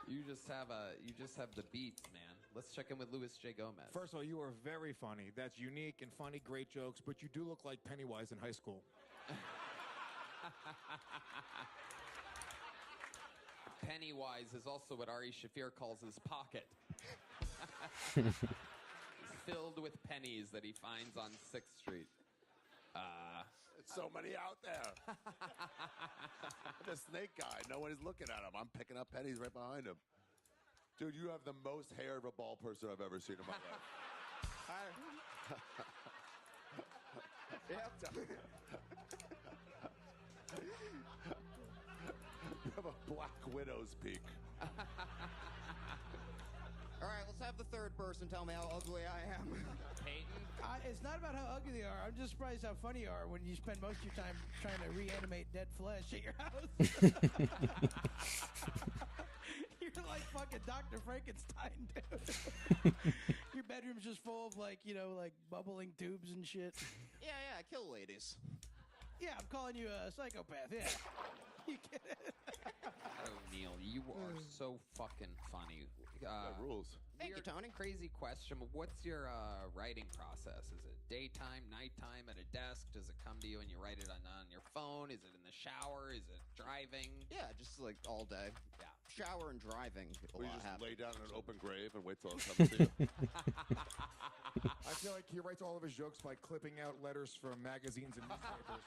You just have the beats, man. Let's check in with Louis J. Gomez. First of all, you are very funny. That's unique and funny, great jokes, but you do look like Pennywise in high school. Pennywise is also what Ari Shafir calls his pocket. It's filled with pennies that he finds on 6th Street. It's so many out there. The snake guy, no one is looking at him. I'm picking up pennies right behind him. Dude, you have the most hair of a bald person I've ever seen in my life. You have a Black Widow's peak. All right, let's have the third person tell me how ugly I am. Peyton? It's not about how ugly they are. I'm just surprised how funny you are when you spend most of your time trying to reanimate dead flesh at your house. You're like fucking Dr. Frankenstein, dude. Your bedroom's just full of like bubbling tubes and shit. Yeah, I kill ladies. Yeah, I'm calling you a psychopath. Yeah. You get it? O'Neill, you are so fucking funny. Rules. Thank you, Tony. Crazy question. But what's your writing process? Is it daytime, nighttime, at a desk? Does it come to you and you write it on your phone? Is it in the shower? Is it driving? Yeah, just like all day. Yeah. Shower and driving. Will you just lay down in an open grave and wait till it comes to you? I feel like he writes all of his jokes by clipping out letters from magazines and newspapers.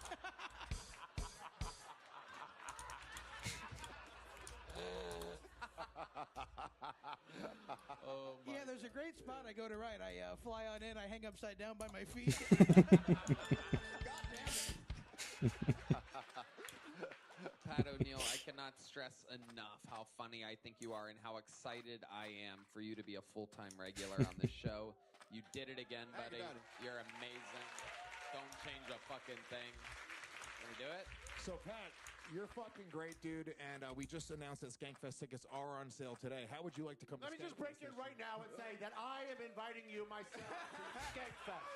Oh my. Yeah, there's a great spot I go to write. I fly on in, I hang upside down by my feet. Pat O'Neill, I cannot stress enough how funny I think you are and how excited I am for you to be a full-time regular on the show. You did it again, buddy. You're amazing. Don't change a fucking thing. Can we do it? So, Pat, you're fucking great, dude, and we just announced that Skankfest tickets are on sale today. How would you like to come Let to me just break in right now and say that I am inviting you myself to Skankfest.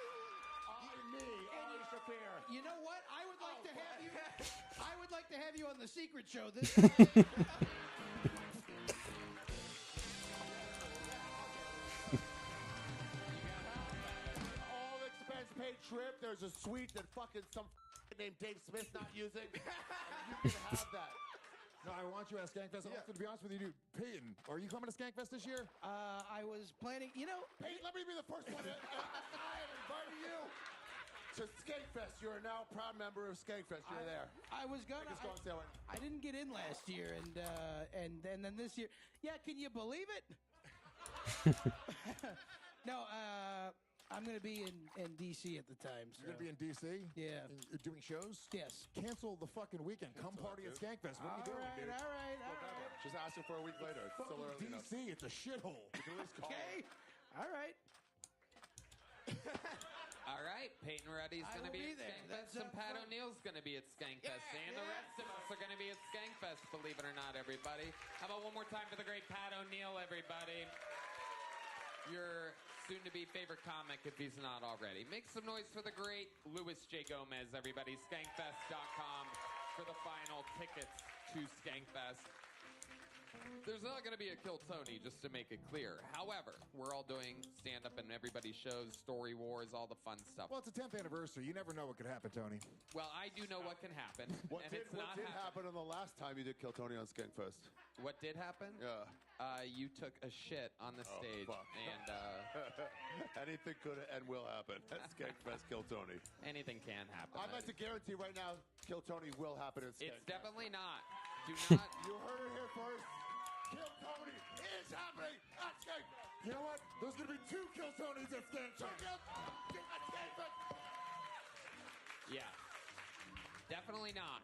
Me, Ari Shafir. You know what? I would like to have you. I would like to have you on the Secret Show this. All expense paid trip. There's a suite that fucking some named Dave Smith's not using. You can have that. No, I want you at Skankfest. And also, to be honest with you, dude, Peyton, are you coming to Skankfest this year? I was planning. Peyton, let me be the first one. I am inviting you to Skankfest. You're now a proud member of Skankfest. You're there. I was gonna. I didn't get in last year, and then this year. Yeah, can you believe it? No, I'm going to be in D.C. at the time. So. You're going to be in D.C.? Yeah. And you're doing shows? Yes. Cancel the fucking weekend. Come party at Skankfest. What are you doing, dude? All right. Just ask him for a week later. It's still early enough. D.C., it's a shithole. You can at least call Okay. All right. All right, Peyton Ruddy's I going to will be be at there. Skankfest, That's and Pat O'Neill's going to be at Skankfest, and the rest of us are going to be at Skankfest, believe it or not, everybody. How about one more time for the great Pat O'Neill, everybody? Your soon-to-be favorite comic, if he's not already. Make some noise for the great Louis J. Gomez, everybody. Skankfest.com for the final tickets to Skankfest. There's not going to be a Kill Tony, just to make it clear. However, we're all doing stand-up and everybody shows, story wars, all the fun stuff. Well, it's a 10th anniversary. You never know what could happen, Tony. Well, I do know what can happen. What and did, it's what not did happening. happen on the last time you did Kill Tony on Skankfest? What did happen? Yeah. You took a shit on the stage. Fuck. And anything could and will happen at Skankfest Kill Tony. Anything can happen. I'd like to guarantee right now Kill Tony will happen at Skankfest. It's definitely not. Do not. You heard it here first. Kill Tony is happening at Skankfest. You know what? There's going to be 2 Kill Tonys at Skankfest. Yeah. Definitely not.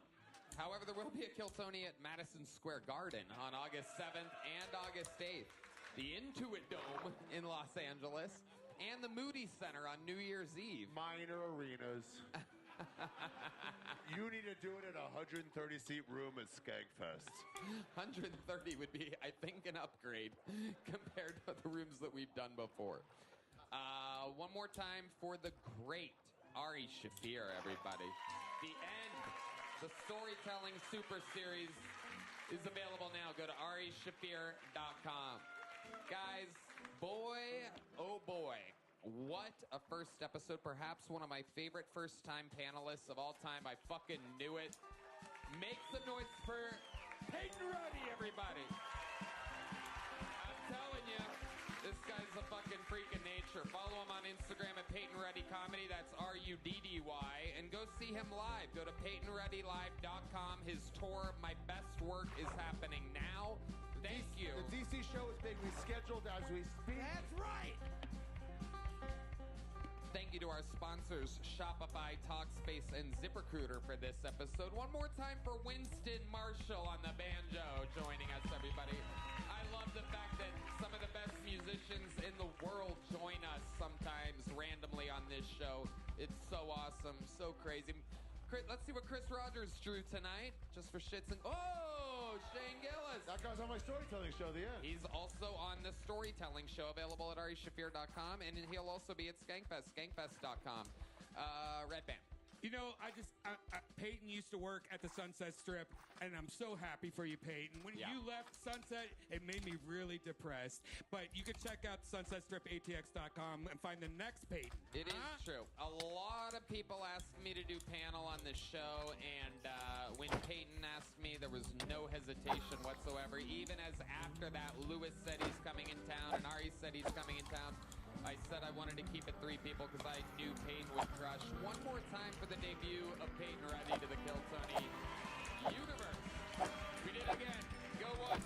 However, there will be a Kill Tony at Madison Square Garden on August 7th and August 8th. The Intuit Dome in Los Angeles and the Moody Center on New Year's Eve. Minor arenas. You need to do it in a 130-seat room at Skankfest. 130 would be, I think, an upgrade compared to the rooms that we've done before. One more time for the great Ari Shafir, everybody. The end. The Storytelling Super Series is available now. Go to arishafir.com. Guys, boy, oh boy. What a first episode. Perhaps one of my favorite first-time panelists of all time. I fucking knew it. Make some noise for Peyton Ruddy, everybody. I'm telling you, this guy's a fucking freak of nature. Follow him on Instagram at Peyton Ruddy Comedy. That's RUDDY. And go see him live. Go to PeytonRuddyLive.com. His tour, My Best Work, is happening now. Thank you. The DC show is being rescheduled as we speak. That's right. Thank you to our sponsors, Shopify, Talkspace, and ZipRecruiter for this episode. One more time for Winston Marshall on the banjo joining us, everybody. I love the fact that some of the best musicians in the world join us sometimes randomly on this show. It's so awesome, so crazy. Let's see what Chris Rogers drew tonight, just for shits and... Oh, Shane Gillis. That guy's on my storytelling show, The End. He's also on the Storytelling Show, available at arishafir.com, and he'll also be at Skankfest, skankfest.com. Red Band. You know, Peyton used to work at the Sunset Strip, and I'm so happy for you, Peyton. When you left Sunset, it made me really depressed. But you can check out sunsetstripatx.com and find the next Peyton. It is true. A lot of people asked me to do panel on the show, and when Peyton asked me, there was no hesitation whatsoever. Even as after that, Lewis said he's coming in town, and Ari said he's coming in town. I said I wanted to keep it 3 people because I knew Peyton would crush. One more time for the debut of Peyton Ruddy to the Kill Tony universe. We did it again. Go watch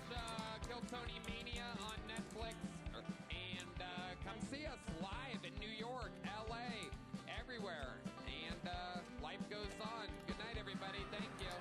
Kill Tony Mania on Netflix and come see us live in New York, LA, everywhere. And life goes on. Good night, everybody. Thank you.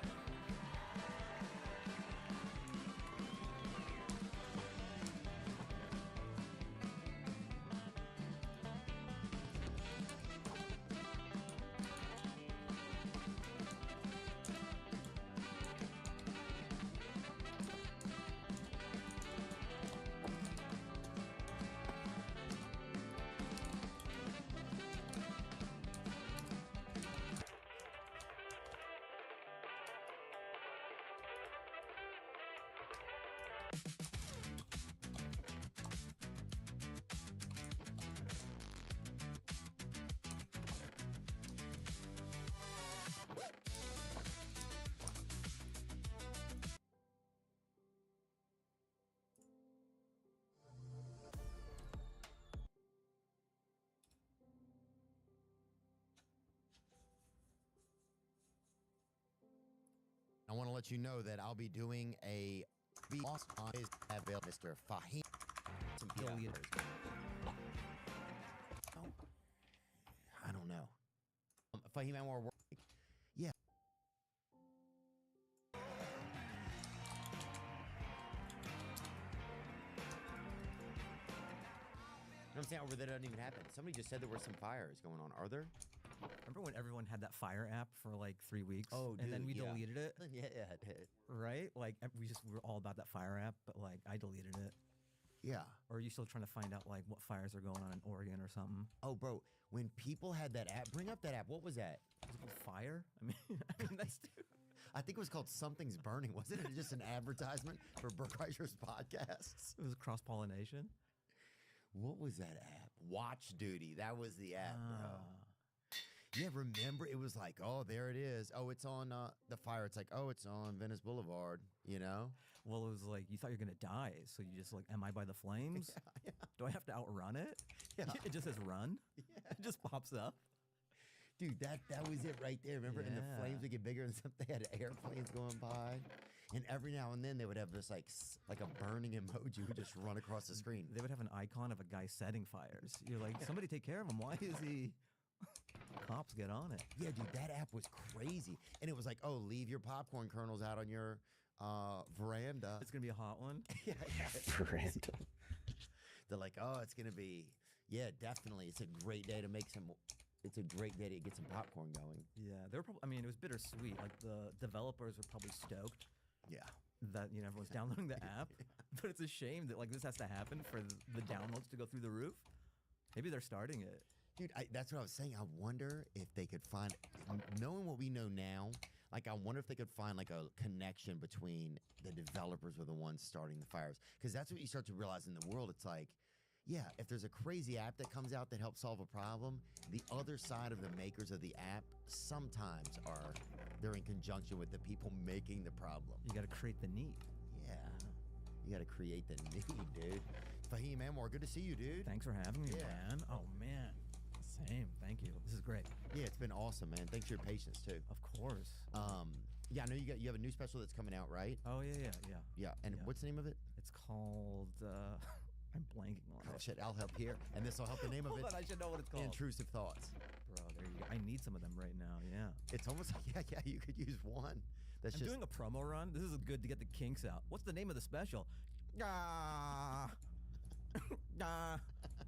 I want to let you know that I'll be doing a boss on his Mr. Fahim. Some I don't know. Fahim Anwar work. Yeah. I'm saying over there doesn't even happen. Somebody just said there were some fires going on. Are there? Remember when everyone had that Fire app for like 3 weeks? Oh, and then we dude, yeah. deleted it. Yeah, it did. Right? Like we were all about that Fire app, but like I deleted it. Yeah. Or are you still trying to find out like what fires are going on in Oregon or something? Oh, bro, when people had that app, bring up that app. What was that? Was it called Fire? I mean that's. I think it was called Something's Burning. Wasn't it just an advertisement for Bert Kreischer's podcasts? It was cross pollination. What was that app? Watch Duty. That was the app, bro. Yeah, remember? It was like, oh, there it is. Oh, it's on the fire. It's like, oh, it's on Venice Boulevard, you know? Well, it was like you thought you were going to die. So you just like, am I by the flames? Yeah. Do I have to outrun it? Yeah. It just says run. Yeah. It just pops up. Dude, that was it right there. Remember? And the flames would get bigger and stuff. They had airplanes going by. And every now and then they would have this like a burning emoji would just run across the screen. They would have an icon of a guy setting fires. You're like, somebody take care of him. Why is he... Cops get on it. Yeah, dude, that app was crazy. And it was like, oh, leave your popcorn kernels out on your veranda. It's going to be a hot one? Yeah. Veranda. They're like, oh, it's going to be, yeah, definitely. It's a great day to get some popcorn going. Yeah, they were probably, I mean, it was bittersweet. Like, the developers were probably stoked. Yeah. That, you know, everyone's downloading the app. But it's a shame that, like, this has to happen for the downloads to go through the roof. Maybe they're starting it. Dude, that's what I was saying. I wonder if they could find, knowing what we know now, like I wonder if they could find like a connection between the developers were the ones starting the fires. Because that's what you start to realize in the world. It's like, yeah, if there's a crazy app that comes out that helps solve a problem, the other side of the makers of the app sometimes they're in conjunction with the people making the problem. You got to create the need. Yeah. You got to create the need, dude. Fahim Anwar, good to see you, dude. Thanks for having me, man. Oh, man. Same. Thank you. This is great. Yeah, it's been awesome, man. Thanks for your patience too. Of course. Yeah, I know you have a new special that's coming out, right? Oh yeah. Yeah, and what's the name of it? It's called I'm blanking on it. Shit, I'll help here, and this will help the name of it. Hold on, I should know what it's called. Intrusive Thoughts. Bro, there you go. I need some of them right now. Yeah. It's almost like yeah, you could use one. That's I'm doing a promo run. This is good to get the kinks out. What's the name of the special?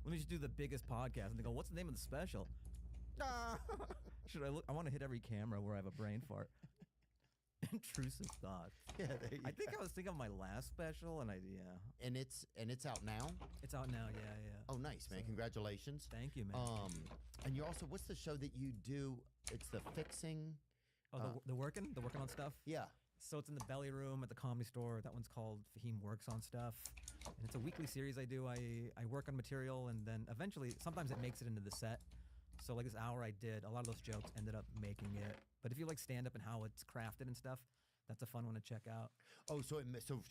Let me just do the biggest podcast and they go, what's the name of the special? Should I look? I want to hit every camera where I have a brain fart. Intrusive Thoughts. Yeah, I think I was thinking of my last special, and and it's out now. It's out now. Yeah. Oh, nice, man! Congratulations. Thank you, man. And you're also, what's the show that you do? It's the Fixing. Oh, the working on stuff. Yeah. So it's in the Belly Room at the Comedy Store. That one's called Fahim Works on Stuff. And it's a weekly series I do. I work on material, and then eventually, sometimes it makes it into the set. So like this hour I did, a lot of those jokes ended up making it. But if you like stand-up and how it's crafted and stuff, that's a fun one to check out. Oh, so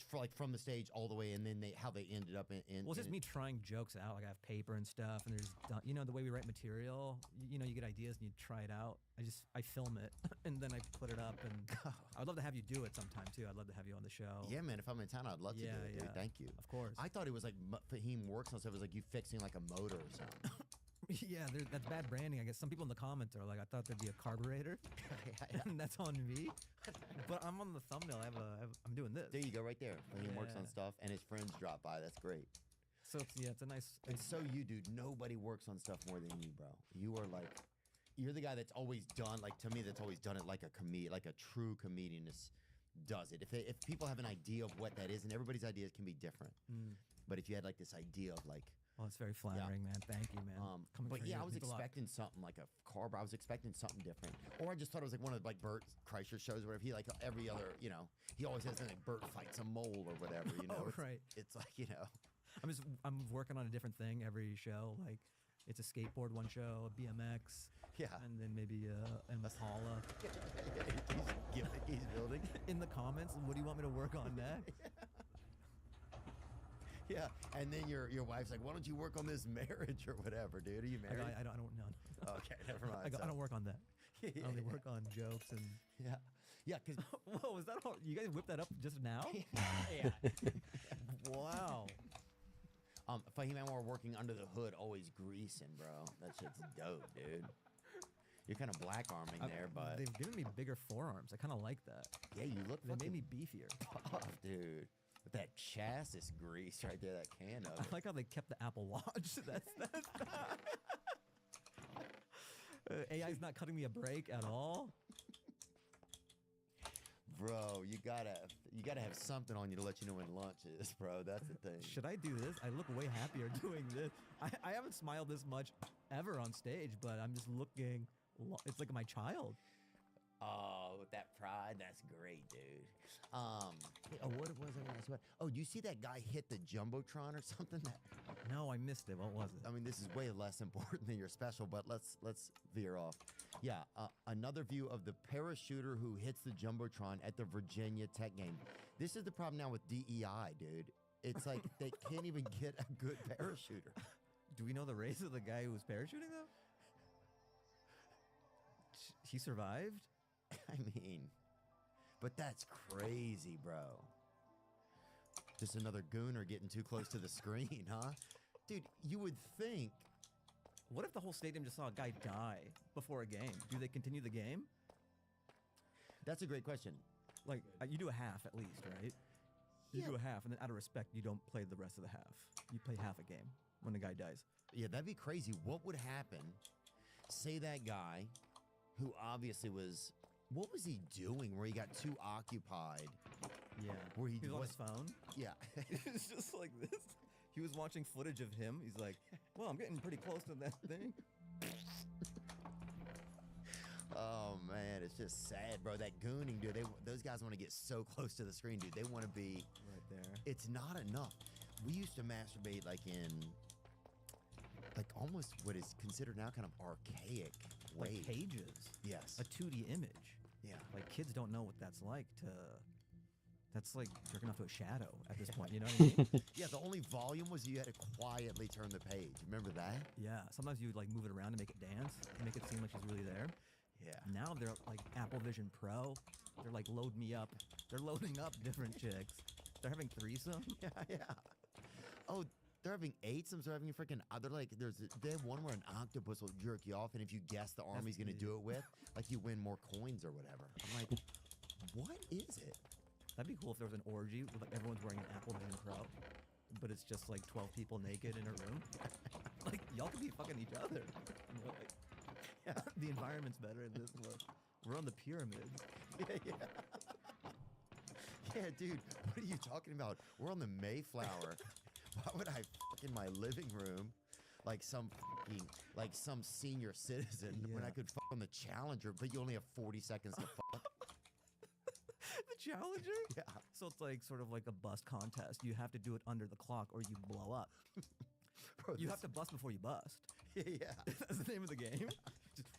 for like from the stage all the way, and then how they ended up in well, it's just me trying jokes out. Like I have paper and stuff, and there's the way we write material. You get ideas and you try it out. I film it and then I put it up, and I'd love to have you do it sometime too. I'd love to have you on the show. Yeah, man. If I'm in town, I'd love to do it, dude. Thank you. Of course. I thought it was like Fahim Works on Stuff. It was like you fixing like a motor or something. Yeah, that's bad branding. I guess some people in the comments are like, I thought there'd be a carburetor, and that's on me. But I'm on the thumbnail. I'm doing this. There you go, right there. Fahim Works on Stuff, and his friends drop by. That's great. So it's a nice. It's so you, dude. Nobody works on stuff more than you, bro. You are like, you're the guy that's always done. Like to me, that's always done it like a true comedian does it. If people have an idea of what that is, and everybody's ideas can be different, but if you had like this idea of like. Well, it's very flattering, man. Thank you, man. But yeah, I was expecting something like a car. I was expecting something different, or I just thought it was like one of like Bert Kreischer shows where he like every other, he always has like Bert fights a mole or whatever. Right. It's like I'm working on a different thing every show. Like it's a skateboard one show, a BMX, and then maybe an Impala. He's building. In the comments, what do you want me to work on next? Yeah, and then your wife's like, why don't you work on this marriage or whatever, dude? Are you married? I don't know. Okay, never mind. I don't work on that. I only work on jokes and... Yeah, because... Whoa, was that all... You guys whipped that up just now? Yeah. Wow. Fahim Anwar working under the hood, always greasing, bro. That shit's dope, dude. You're kind of black arming there, but... They've given me bigger forearms. I kind of like that. Yeah, you look... They made me beefier. Tough, dude. With that chassis grease right there, that can of it. I like how they kept the Apple Watch. That's AI's not cutting me a break at all. Bro, you gotta have something on you to let you know when lunch is, bro. That's the thing. Should I do this? I look way happier doing this. I haven't smiled this much ever on stage, but I'm just looking. It's like my child. Oh, with that pride. That's great, dude. Oh, what was I going to ask about? Oh, do you see that guy hit the jumbotron or something? No, I missed it. What was it? I mean, this is way less important than your special, but let's veer off. Yeah, another view of the parachuter who hits the jumbotron at the Virginia Tech game. This is the problem now with DEI, dude. It's like they can't even get a good parachuter. Do we know the race of the guy who was parachuting though? He survived? I mean, but that's crazy, bro. Just another gooner getting too close to the screen, huh? Dude, you would think. What if the whole stadium just saw a guy die before a game? Do they continue the game? That's a great question. Like, you do a half at least, right? You do a half, and then out of respect, you don't play the rest of the half. You play half a game when the guy dies. Yeah, that'd be crazy. What would happen? Say that guy, who obviously was, what was he doing where he got too occupied? Yeah. Where he was on his phone? Yeah. It's just like this. He was watching footage of him. He's like, well, I'm getting pretty close to that thing. Oh, man, it's just sad, bro. That gooning, dude, those guys want to get so close to the screen, dude. They want to be... Right there. It's not enough. We used to masturbate, like, in... Like, almost what is considered now kind of archaic ways. Like pages. Yes. A 2D image. Yeah. Like, kids don't know what that's like to... That's like jerking off to a shadow at this point, you know what I mean? Yeah, the only volume was you had to quietly turn the page. Remember that? Yeah, sometimes you would like move it around to make it dance, and make it seem like she's really there. Yeah. Now they're like Apple Vision Pro. They're like load me up. They're loading up different chicks. They're having threesome. Yeah, yeah. Oh, they're having eightsomes. They're having freaking. They're like they have one where an octopus will jerk you off, and if you guess the arm he's gonna do it with, like you win more coins or whatever. I'm like, what is it? That'd be cool if there was an orgy with like everyone's wearing an Apple Vision Pro, but it's just like 12 people naked in a room. Like y'all could be fucking each other. Like, yeah, the environment's better in this one. We're on the pyramids. Yeah. Yeah, dude. What are you talking about? We're on the Mayflower. Why would I fuck in my living room like some senior citizen when I could fuck on the Challenger, but you only have 40 seconds to fuck? The Challenger? Yeah. So it's like sort of like a bust contest. You have to do it under the clock or you blow up. Bro, you have to bust before you bust. Yeah. That's the name of the game. Just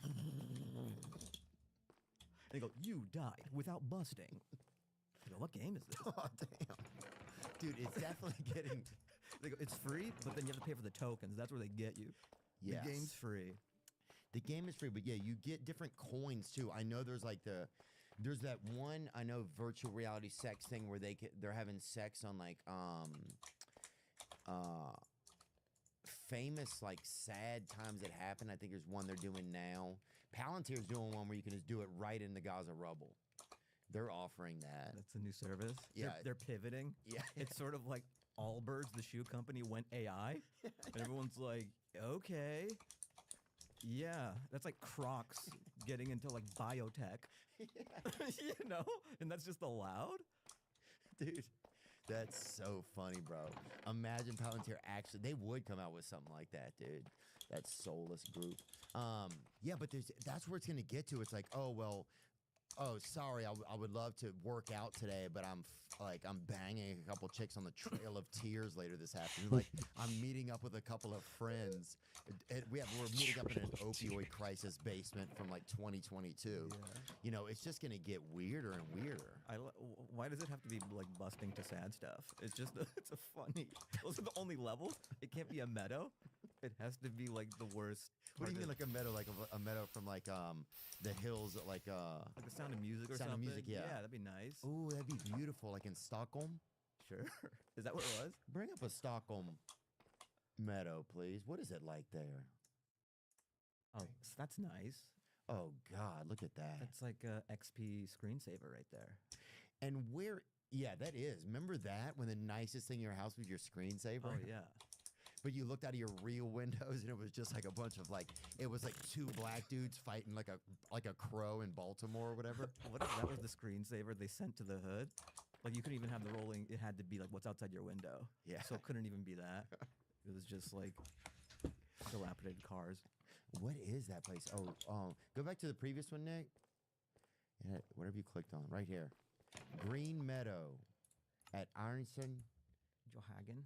they go, you died without busting. I go, what game is this? Oh, damn. Dude, it's definitely getting... They go, it's free, but then you have to pay for the tokens. That's where they get you. Yes. The game's free. The game is free, but yeah, you get different coins too. I know there's like there's that one, I know, virtual reality sex thing where they're having sex on like famous like sad times that happen. I think there's one they're doing now. Palantir's doing one where you can just do it right in the Gaza rubble. They're offering that. That's a new service. Yeah. They're pivoting. Yeah. It's sort of like Allbirds, the shoe company, went AI. And everyone's like, okay. Yeah. That's like Crocs getting into like biotech. You know? And that's just allowed? Dude, that's so funny, bro. Imagine Palantir actually, they would come out with something like that, dude. That soulless group. Yeah, but that's where it's going to get to. It's like, oh, well, oh, sorry, I would love to work out today, but I'm banging a couple chicks on the Trail of Tears later this afternoon. Like, I'm meeting up with a couple of friends. We're meeting up in an opioid crisis basement from like 2022. Yeah. You know, it's just gonna get weirder and weirder. Why does it have to be like busting to sad stuff? It's just it's a funny. Those are the only levels. It can't be a meadow. It has to be like the worst. What do you mean, like a meadow, like a meadow from like the hills, like The Sound of Music or Sound something? of Music, yeah. Yeah, that'd be nice. Ooh, that'd be beautiful, like in Stockholm. Sure. Is that what it was? Bring up a Stockholm meadow, please. What is it like there? Oh, that's nice. Oh God, look at that. That's like a XP screensaver right there. And where? Yeah, that is. Remember that when the nicest thing in your house was your screensaver? Oh yeah. But you looked out of your real windows and it was just like a bunch of it was like two black dudes fighting like a crow in Baltimore or whatever. What if that was the screensaver they sent to the hood? Like you couldn't even have the rolling. It had to be like what's outside your window. Yeah. So it couldn't even be that. It was just like dilapidated cars. What is that place? Oh, go back to the previous one, Nick. Whatever you clicked on, right here. Green Meadow at Ironson. Johagen.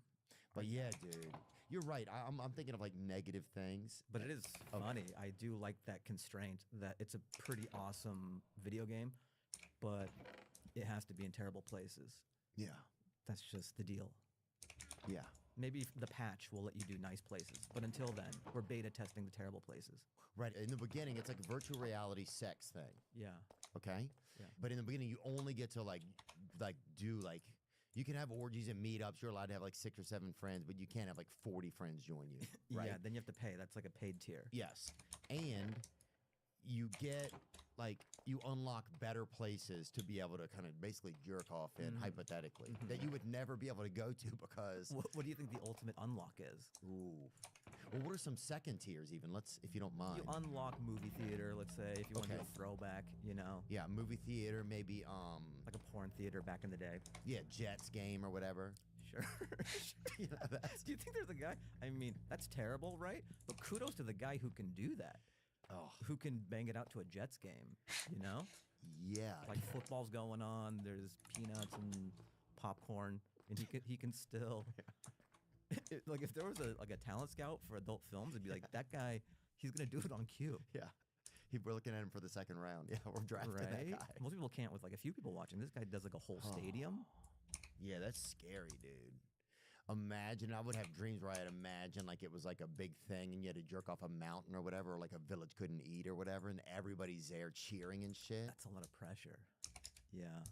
But yeah, dude, you're right. I'm thinking of like negative things. But it is funny. I do like that constraint that it's a pretty awesome video game, but it has to be in terrible places. Yeah. That's just the deal. Yeah. Maybe the patch will let you do nice places, but until then, we're beta testing the terrible places. Right. In the beginning, it's like a virtual reality sex thing. Yeah. Okay? Yeah. But in the beginning, you only get to like do like, you can have orgies and meetups. You're allowed to have like 6 or 7 friends, but you can't have like 40 friends join you. Right? Yeah, then you have to pay. That's like a paid tier. Yes. And you get like, you unlock better places to be able to kind of basically jerk off in, hypothetically, that you would never be able to go to because. What do you think the ultimate unlock is? Ooh. Well, what are some second tiers even? If you don't mind. You unlock movie theater, let's say, if you want to do a throwback, you know? Yeah, movie theater, maybe, like a porn theater back in the day. Yeah, Jets game or whatever. Sure. Do you think there's a guy? I mean, that's terrible, right? But kudos to the guy who can do that. Oh. Who can bang it out to a Jets game, you know? Yeah. Like football's going on, there's peanuts and popcorn, and he can still... like if there was a talent scout for adult films, it'd be like, that guy, he's going to do it on cue. Yeah. We're looking at him for the second round. Yeah, we're drafting that guy. Most people can't with like a few people watching. This guy does like a whole stadium. Yeah, that's scary, dude. Imagine, I would have dreams where I'd imagine like it was like a big thing and you had to jerk off a mountain or whatever, or like a village couldn't eat or whatever, and everybody's there cheering and shit. That's a lot of pressure. Yeah.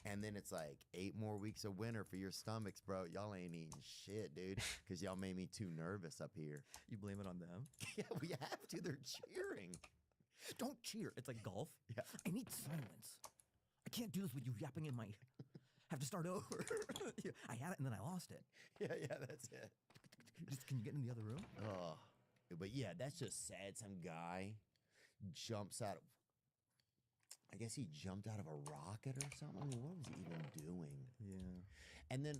And then it's like 8 more weeks of winter for your stomachs, bro. Y'all ain't eating shit, dude, because y'all made me too nervous up here. You blame it on them? Yeah, we have to. They're cheering. Don't cheer. It's like golf. Yeah. I need silence. I can't do this with you yapping in my... Have to start over. I had it and then I lost it. Yeah, that's it. Can you get in the other room? Oh, but yeah, that's just sad. Some guy jumps out of... I guess he jumped out of a rocket or something. I mean, what was he even doing? Yeah. And then,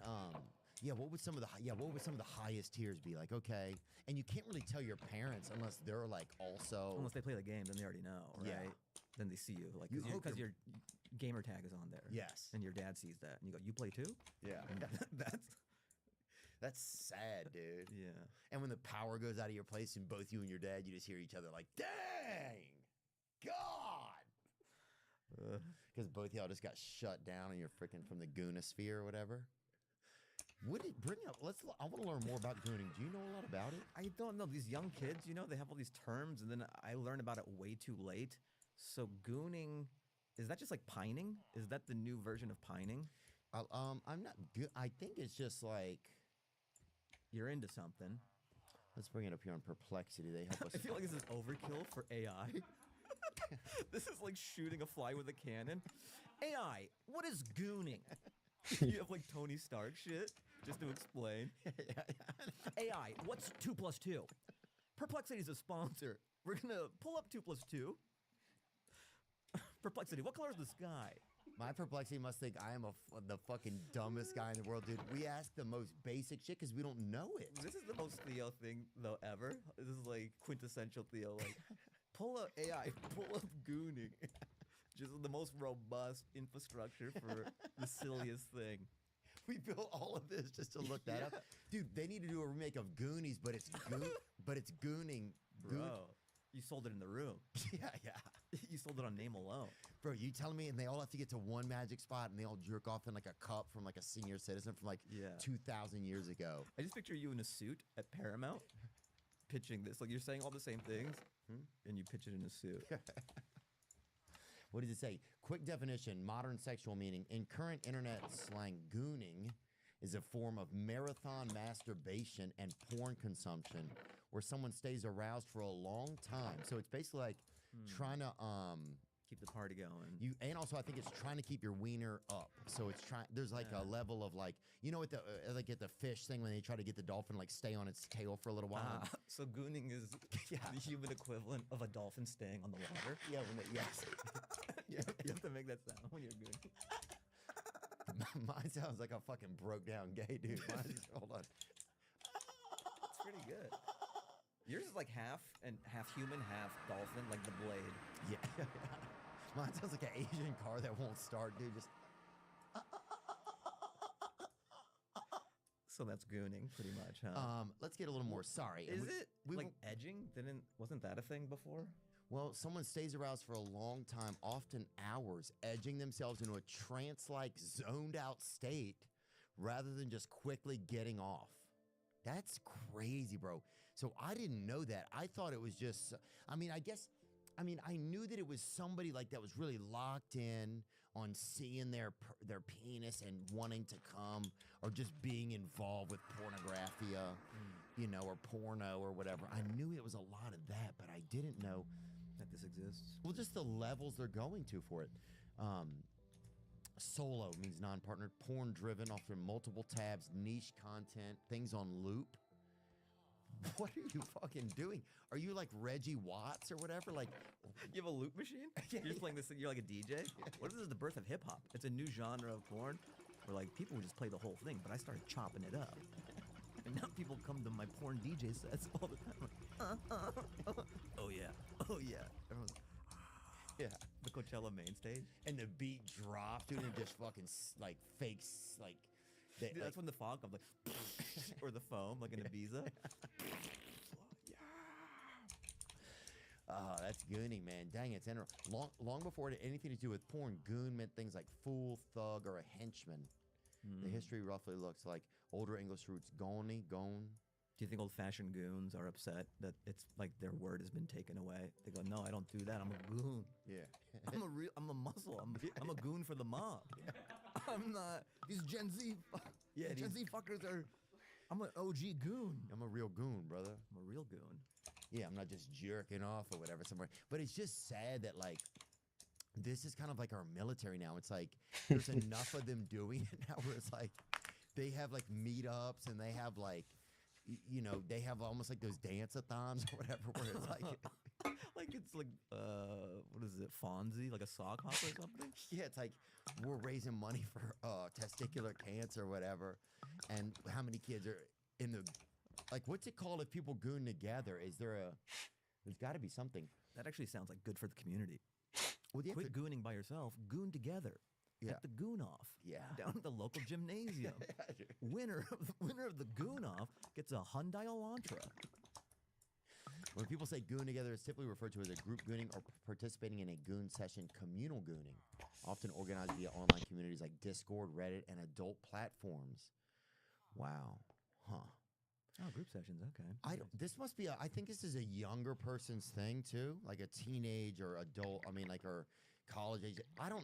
what would some of the highest tiers be like? Okay, and you can't really tell your parents unless they're like also unless they play the game, then they already know, right? Yeah. Then they see you, like You hope because your gamer tag is on there. Yes. And your dad sees that, and you go, "You play too?" Yeah. And that's sad, dude. Yeah. And when the power goes out of your place and both you and your dad, you just hear each other like, "Dang, God," because both y'all just got shut down and you're freaking from the Goonosphere or whatever. What did bring up? I want to learn more about gooning. Do you know a lot about it? I don't know. These young kids, you know, they have all these terms, and then I learned about it way too late. So gooning, is that just like pining? Is that the new version of pining? I'm not good. I think it's just like you're into something. Let's bring it up here on Perplexity. They help us. I feel like this is overkill for AI. This is like shooting a fly with a cannon. AI, what is gooning? You have like Tony Stark shit just to explain. AI, what's 2 + 2? Perplexity is a sponsor. We're gonna pull up 2 + 2. Perplexity, what color is the sky? My Perplexity must think I am the fucking dumbest guy in the world, dude. We ask the most basic shit because we don't know it. This is the most Theo thing, though, ever. This is like quintessential Theo. Like, pull up AI, pull up gooning. Just the most robust infrastructure for the silliest thing. We built all of this just to look that up. Dude, they need to do a remake of Goonies, but it's gooning. Bro, you sold it in the room. Yeah. You sold it on name alone. Bro, you telling me, and they all have to get to one magic spot, and they all jerk off in like a cup from like a senior citizen from like 2,000 years ago. I just picture you in a suit at Paramount pitching this. Like, you're saying all the same things, and you pitch it in a suit. What does it say? Quick definition, modern sexual meaning. In current internet slang, gooning is a form of marathon masturbation and porn consumption where someone stays aroused for a long time. So it's basically like trying to keep the party going. And also I think it's trying to keep your wiener up. So it's there's like a level of like, you know, at the like at the fish thing when they try to get the dolphin like stay on its tail for a little while. So gooning is the human equivalent of a dolphin staying on the water. Yeah, You have to make that sound when you're gooning. Mine sounds like a fucking broke down gay dude. Hold on. It's pretty good. Yours is like half human, half dolphin, like the blade. Yeah. Mine sounds like an Asian car that won't start, dude. Just So that's gooning, pretty much, huh? let's get a little more. Sorry, Is it like edging? Wasn't that a thing before? Well, someone stays aroused for a long time, often hours, edging themselves into a trance-like, zoned-out state, rather than just quickly getting off. That's crazy, bro. So I didn't know that. I thought it was just. I knew that it was somebody like that was really locked in on seeing their penis and wanting to come, or just being involved with pornographia, or porno or whatever. I knew it was a lot of that, but I didn't know that this exists. Well, just the levels they're going to for it. Solo means non-partnered, porn-driven, often multiple tabs, niche content, things on loop. What are you fucking doing? Are you like Reggie Watts or whatever? Like, you have a loop machine? You're just playing this. You're like a DJ. What if this is the birth of hip hop? It's a new genre of porn, where like people would just play the whole thing, but I started chopping it up, and now people come to my porn DJ sets all the time. Like, oh yeah, oh yeah. Everyone's, yeah, the Coachella main stage, and the beat dropped, dude, and just fucking like fakes like. Dude, that's when the fog comes, like, or the foam, like in Ibiza. Oh, that's gooning, man. Dang, it's long before it had anything to do with porn. Goon meant things like fool, thug, or a henchman. The history roughly looks like older English roots goni, gone. Do you think old-fashioned goons are upset that it's like their word has been taken away? They go, "No, I don't do that. I'm a goon. Yeah, I'm a muscle. I'm a goon for the mob. I'm not these Gen Z. Gen Z fuckers are. I'm an OG goon. I'm a real goon, brother. I'm a real goon. Yeah, I'm not just jerking off or whatever somewhere. But it's just sad that like this is kind of like our military now. It's like there's enough of them doing it now where it's like they have like meetups and they have like they have almost like those dance-a-thons or whatever where it's like it's like what is it, Fonzie, like a sock hop or something? Yeah, it's like we're raising money for testicular cancer or whatever, and how many kids are in the like what's it called if people goon together? There's got to be something. That actually sounds like good for the community. Well, quit gooning by yourself. Goon together. Yeah. At the Goon Off. Yeah. Down at the local gymnasium. Winner of the Goon Off gets a Hyundai Elantra. When people say goon together, it's typically referred to as a group gooning or participating in a goon session, communal gooning, often organized via online communities like Discord, Reddit, and adult platforms. Wow. Huh. Oh, group sessions. Okay. I think this is a younger person's thing too, like a teenage or adult. I mean, like or college age. I don't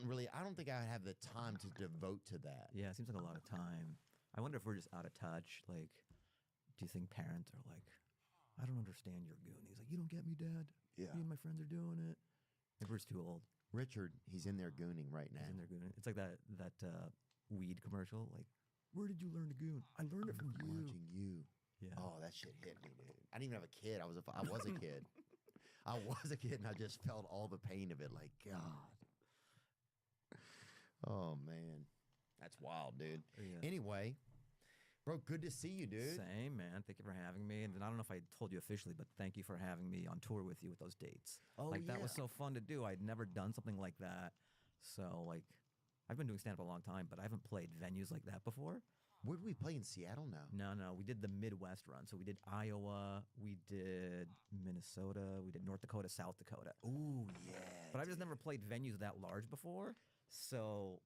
think I would have the time to devote to that. Yeah, it seems like a lot of time. I wonder if we're just out of touch. Like, do you think parents are like, I don't understand your goonies. Like, you don't get me, Dad. Yeah. Me and my friends are doing it. Maybe we're just too old. Richard, he's in there gooning right now. He's in there gooning. It's like that weed commercial. Like, where did you learn to goon? I learned it from you. Watching you. Yeah. Oh, that shit hit me, dude. I didn't even have a kid. I was a kid. I was a kid, and I just felt all the pain of it. Like, God. Oh, man. That's wild, dude. Yeah. Anyway, bro, good to see you, dude. Same, man. Thank you for having me. And I don't know if I told you officially, but thank you for having me on tour with you with those dates. Oh, that was so fun to do. I'd never done something like that. So, like, I've been doing stand-up a long time, but I haven't played venues like that before. Where did we play in Seattle now? No. We did the Midwest run. So we did Iowa, we did Minnesota, we did North Dakota, South Dakota. Ooh, yeah. But I've just never played venues that large before. So,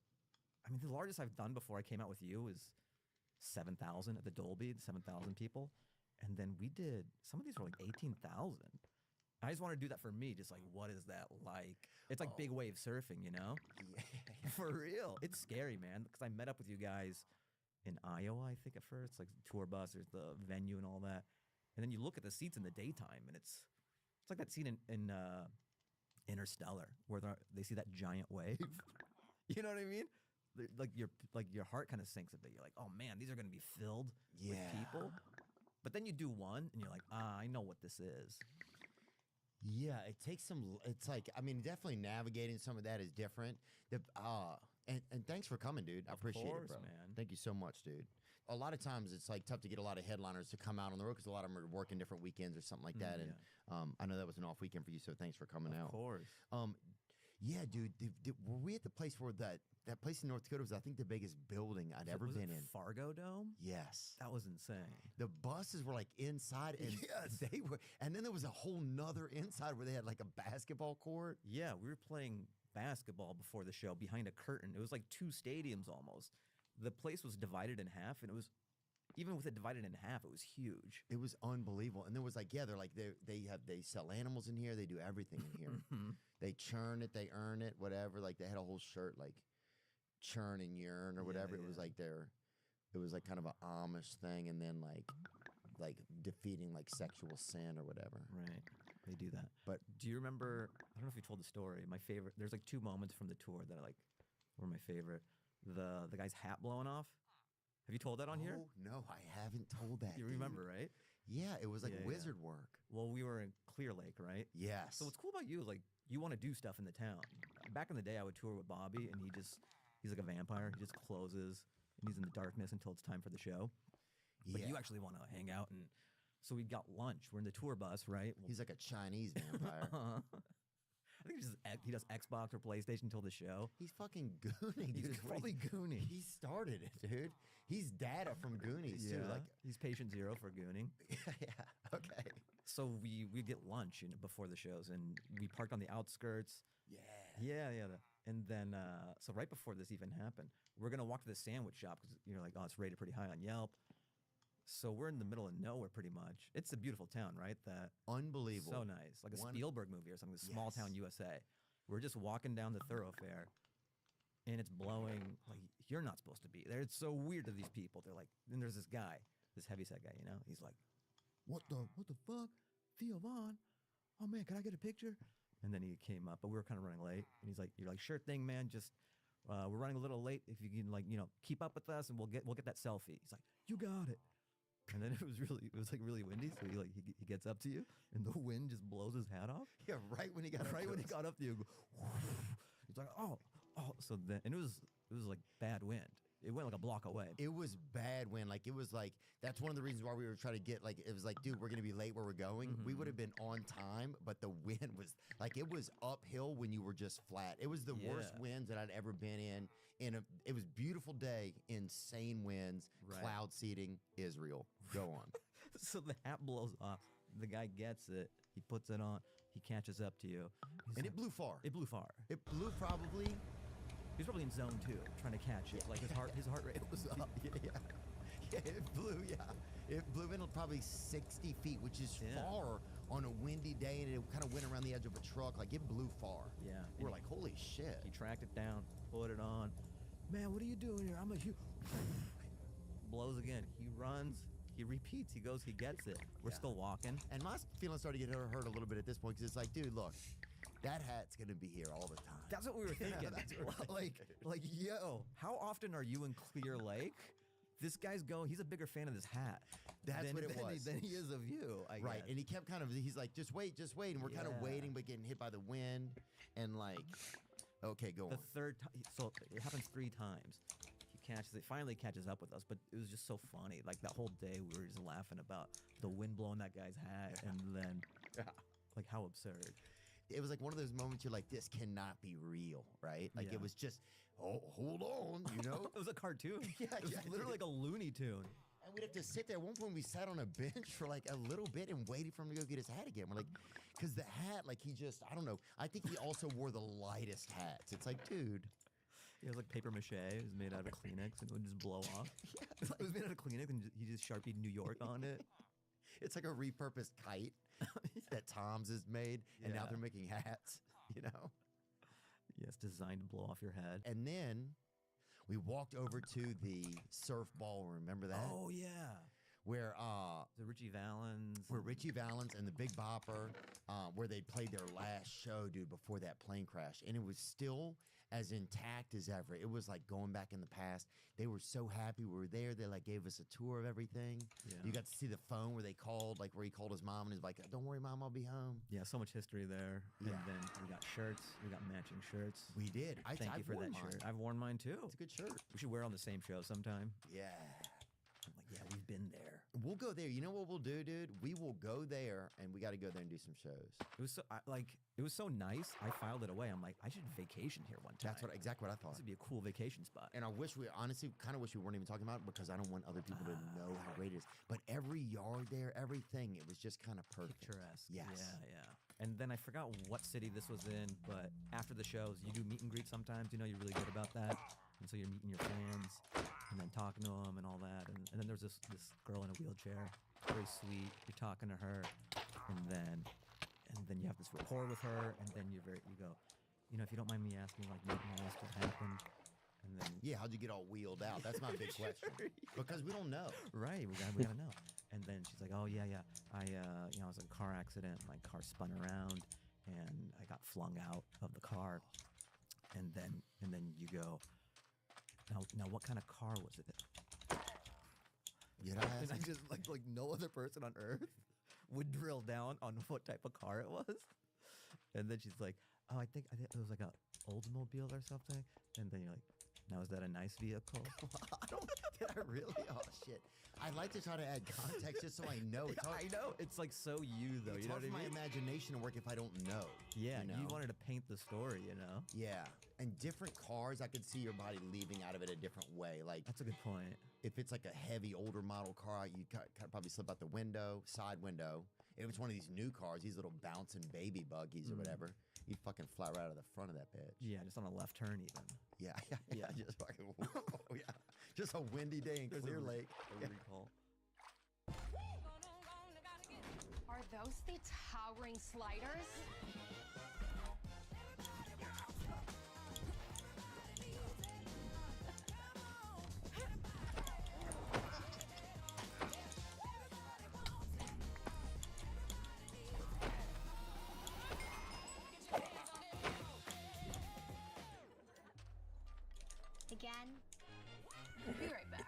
I mean, the largest I've done before I came out with you is 7,000 at the Dolby, 7,000 people. And then we did, some of these were like 18,000. I just want to do that for me. Just like, what is that like? It's like big wave surfing, you know? Yeah. For real. It's scary, man. Because I met up with you guys in Iowa, I think, at first. Like the tour bus, there's the venue and all that. And then you look at the seats in the daytime, and it's like that scene in Interstellar where they see that giant wave. You know what I mean? Like your heart kind of sinks a bit. You're like, oh man, these are going to be filled with people. But then you do one, and you're like, I know what this is. Yeah, it takes some. It's like, I mean, definitely navigating some of that is different. And thanks for coming, dude. I appreciate it, bro. Man. Thank you so much, dude. A lot of times it's like tough to get a lot of headliners to come out on the road because a lot of them are working different weekends or something like that. And I know that was an off weekend for you, so thanks for coming out. Of course. Yeah, dude. Were we at the place where that place in North Dakota was, I think, the biggest building I'd ever Was it been in? Fargo Dome? Yes. That was insane. The buses were like inside, and they were, and then there was a whole nother inside where they had like a basketball court. Yeah, we were playing basketball before the show behind a curtain. It was like 2 stadiums almost. The place was divided in half, and it was, even with it divided in half, it was huge. It was unbelievable. And there was like, yeah, they're like they sell animals in here. They do everything in here. They churn it, they earn it, whatever. Like they had a whole shirt like churn and yearn or whatever. It was like it was like kind of an Amish thing, and then like defeating like sexual sin or whatever. Right. They do that. But do you remember, I don't know if you told the story, my favorite, there's like 2 moments from the tour that were my favorite. The guy's hat blowing off. Have you told that on here? Oh, no, I haven't told that. You dude. remember, right? Yeah, it was like wizard work. Well, we were in Clear Lake, right? Yes. So what's cool about you is like you want to do stuff in the town. Back in the day, I would tour with Bobby, and he's like a vampire. He just closes, and he's in the darkness until it's time for the show. But you actually want to hang out, and so we got lunch. We're in the tour bus, right? He's like a Chinese vampire. I think he does Xbox or PlayStation until the show. He's fucking gooning. He's probably gooning. He started it, dude. He's Data from Goonies too. Like he's patient zero for gooning. Yeah. Okay. So we get lunch before the shows, and we parked on the outskirts. Yeah. And then so right before this even happened, we're gonna walk to the sandwich shop because you're like, oh, it's rated pretty high on Yelp. So we're in the middle of nowhere, pretty much. It's a beautiful town, right? That unbelievable, so nice, like a Spielberg movie or something. Small town USA. We're just walking down the thoroughfare, and it's blowing. Like you're not supposed to be there. It's so weird to these people. They're like, then there's this guy, this heavyset guy. You know, he's like, what the fuck, Theo Vaughn? Oh man, can I get a picture? And then he came up, but we were kind of running late. And he's like, you're like, sure thing, man. Just we're running a little late. If you can, like, keep up with us, and we'll get that selfie. He's like, you got it. And then it was like really windy, so he gets up to you, and the wind just blows his hat off. Yeah, right when he got up to you, he's like, oh. So then, and it was like bad wind. It went like a block away. It was bad wind. Like it was like that's one of the reasons why we were trying to get like it was like, dude, we're gonna be late where we're going. We would have been on time, but the wind was like it was uphill when you were just flat. It was the worst winds that I'd ever been in. It was beautiful day, insane winds, cloud seeding, Israel. Go on. So the hat blows off. The guy gets it. He puts it on. He catches up to you, and it blew far. It blew far. It blew probably. He was probably in zone 2, trying to catch it. Like his heart rate was up. Yeah, it blew. Yeah, it blew in probably 60 feet, which is far on a windy day, and it kind of went around the edge of a truck. Like it blew far. Yeah, we're like, holy shit. He tracked it down, put it on. Man, what are you doing here? I'm a huge. Blows again. He runs. He repeats. He goes. He gets it. We're still walking. And my feelings started to get hurt a little bit at this point because it's like, dude, look, that hat's gonna be here all the time. That's what we were thinking. like, yo, how often are you in Clear Lake? This guy's going. He's a bigger fan of this hat. That's what it was. Than he is of you. I right. guess. And he kept he's like, just wait, and we're kind of waiting, but getting hit by the wind, and like, okay, go on. The third time, so it happens 3 times. He finally catches up with us, but it was just so funny. Like that whole day, we were just laughing about the wind blowing that guy's hat, and then like how absurd. It was like one of those moments you're like, this cannot be real, right? Like it was just, oh, hold on, you know? It was a cartoon. Yeah, it was literally like a Looney Tune. And we'd have to sit there. At one point, we sat on a bench for like a little bit and waited for him to go get his hat again. We're like, because the hat, like he just, I don't know. I think he also wore the lightest hats. It's like, dude. It was like paper mache. It was made out of Kleenex and it would just blow off. It was made out of Kleenex and he just Sharpied New York on it. It's like a repurposed kite that Tom's has made, and now they're making hats, you know? Yes, designed to blow off your head. And then we walked over to the surf ballroom. Remember that? Oh, yeah. Where the Richie Valens. Where Richie Valens and the Big Bopper, where they played their last show, dude, before that plane crash. And it was still as intact as ever. It was like going back in the past. They were so happy we were there. They like gave us a tour of everything. Yeah. You got to see the phone where they called, like where he called his mom and he's like, don't worry, Mom, I'll be home. Yeah, so much history there. Yeah. And then we got shirts. We got matching shirts. We did. Thank you I've for that worn mine. shirt. I've worn mine too. It's a good shirt. We should wear it on the same show sometime. Yeah. I'm like, yeah, we've been there. We'll go there. You know what we'll do, dude? We will go there, and we got to go there and do some shows. It was so it was so nice. I filed it away. I'm like, I should vacation here one time. That's exactly what I thought. This would be a cool vacation spot. And I wish we honestly kind of wish we weren't even talking about it because I don't want other people to know how great it is. But every yard there, everything, it was just kind of perfect. Picturesque. Yes. Yeah. And then I forgot what city this was in, but after the shows, you do meet and greet sometimes. You know, you're really good about that. And so you're meeting your fans and then talking to them and all that. And then there's this girl in a wheelchair, very sweet. You're talking to her, and then you have this rapport with her, and then you go, you know, if you don't mind me asking, like, maybe ask what happened. And then how'd you get all wheeled out? That's my big question. Because we don't know. Right, we gotta know. And then she's like, oh yeah, I was in a car accident. My car spun around, and I got flung out of the car. And then you go, now what kind of car was it? You know, and I just like no other person on earth would drill down on what type of car it was. And then she's like, oh, I think it was like a Oldsmobile or something. And then you're like, now is that a nice vehicle? Did I really? Oh shit! I like to try to add context just so I know. It's hard, I know it's like so you though. It's you know hard what for I my mean? imagination to work if I don't know. Yeah, you you know? wanted to paint the story, you know. Yeah, and different cars, I could see your body leaving out of it a different way. Like that's a good point. If it's like a heavy older model car, you probably slip out the window, side window. If it's one of these new cars, these little bouncing baby buggies or whatever, you fucking fly right out of the front of that bitch. Yeah, just on a left turn even. Yeah, just fucking, oh yeah, just a windy day in Clear Lake. A recall. Are those the towering sliders? Again? Be right back.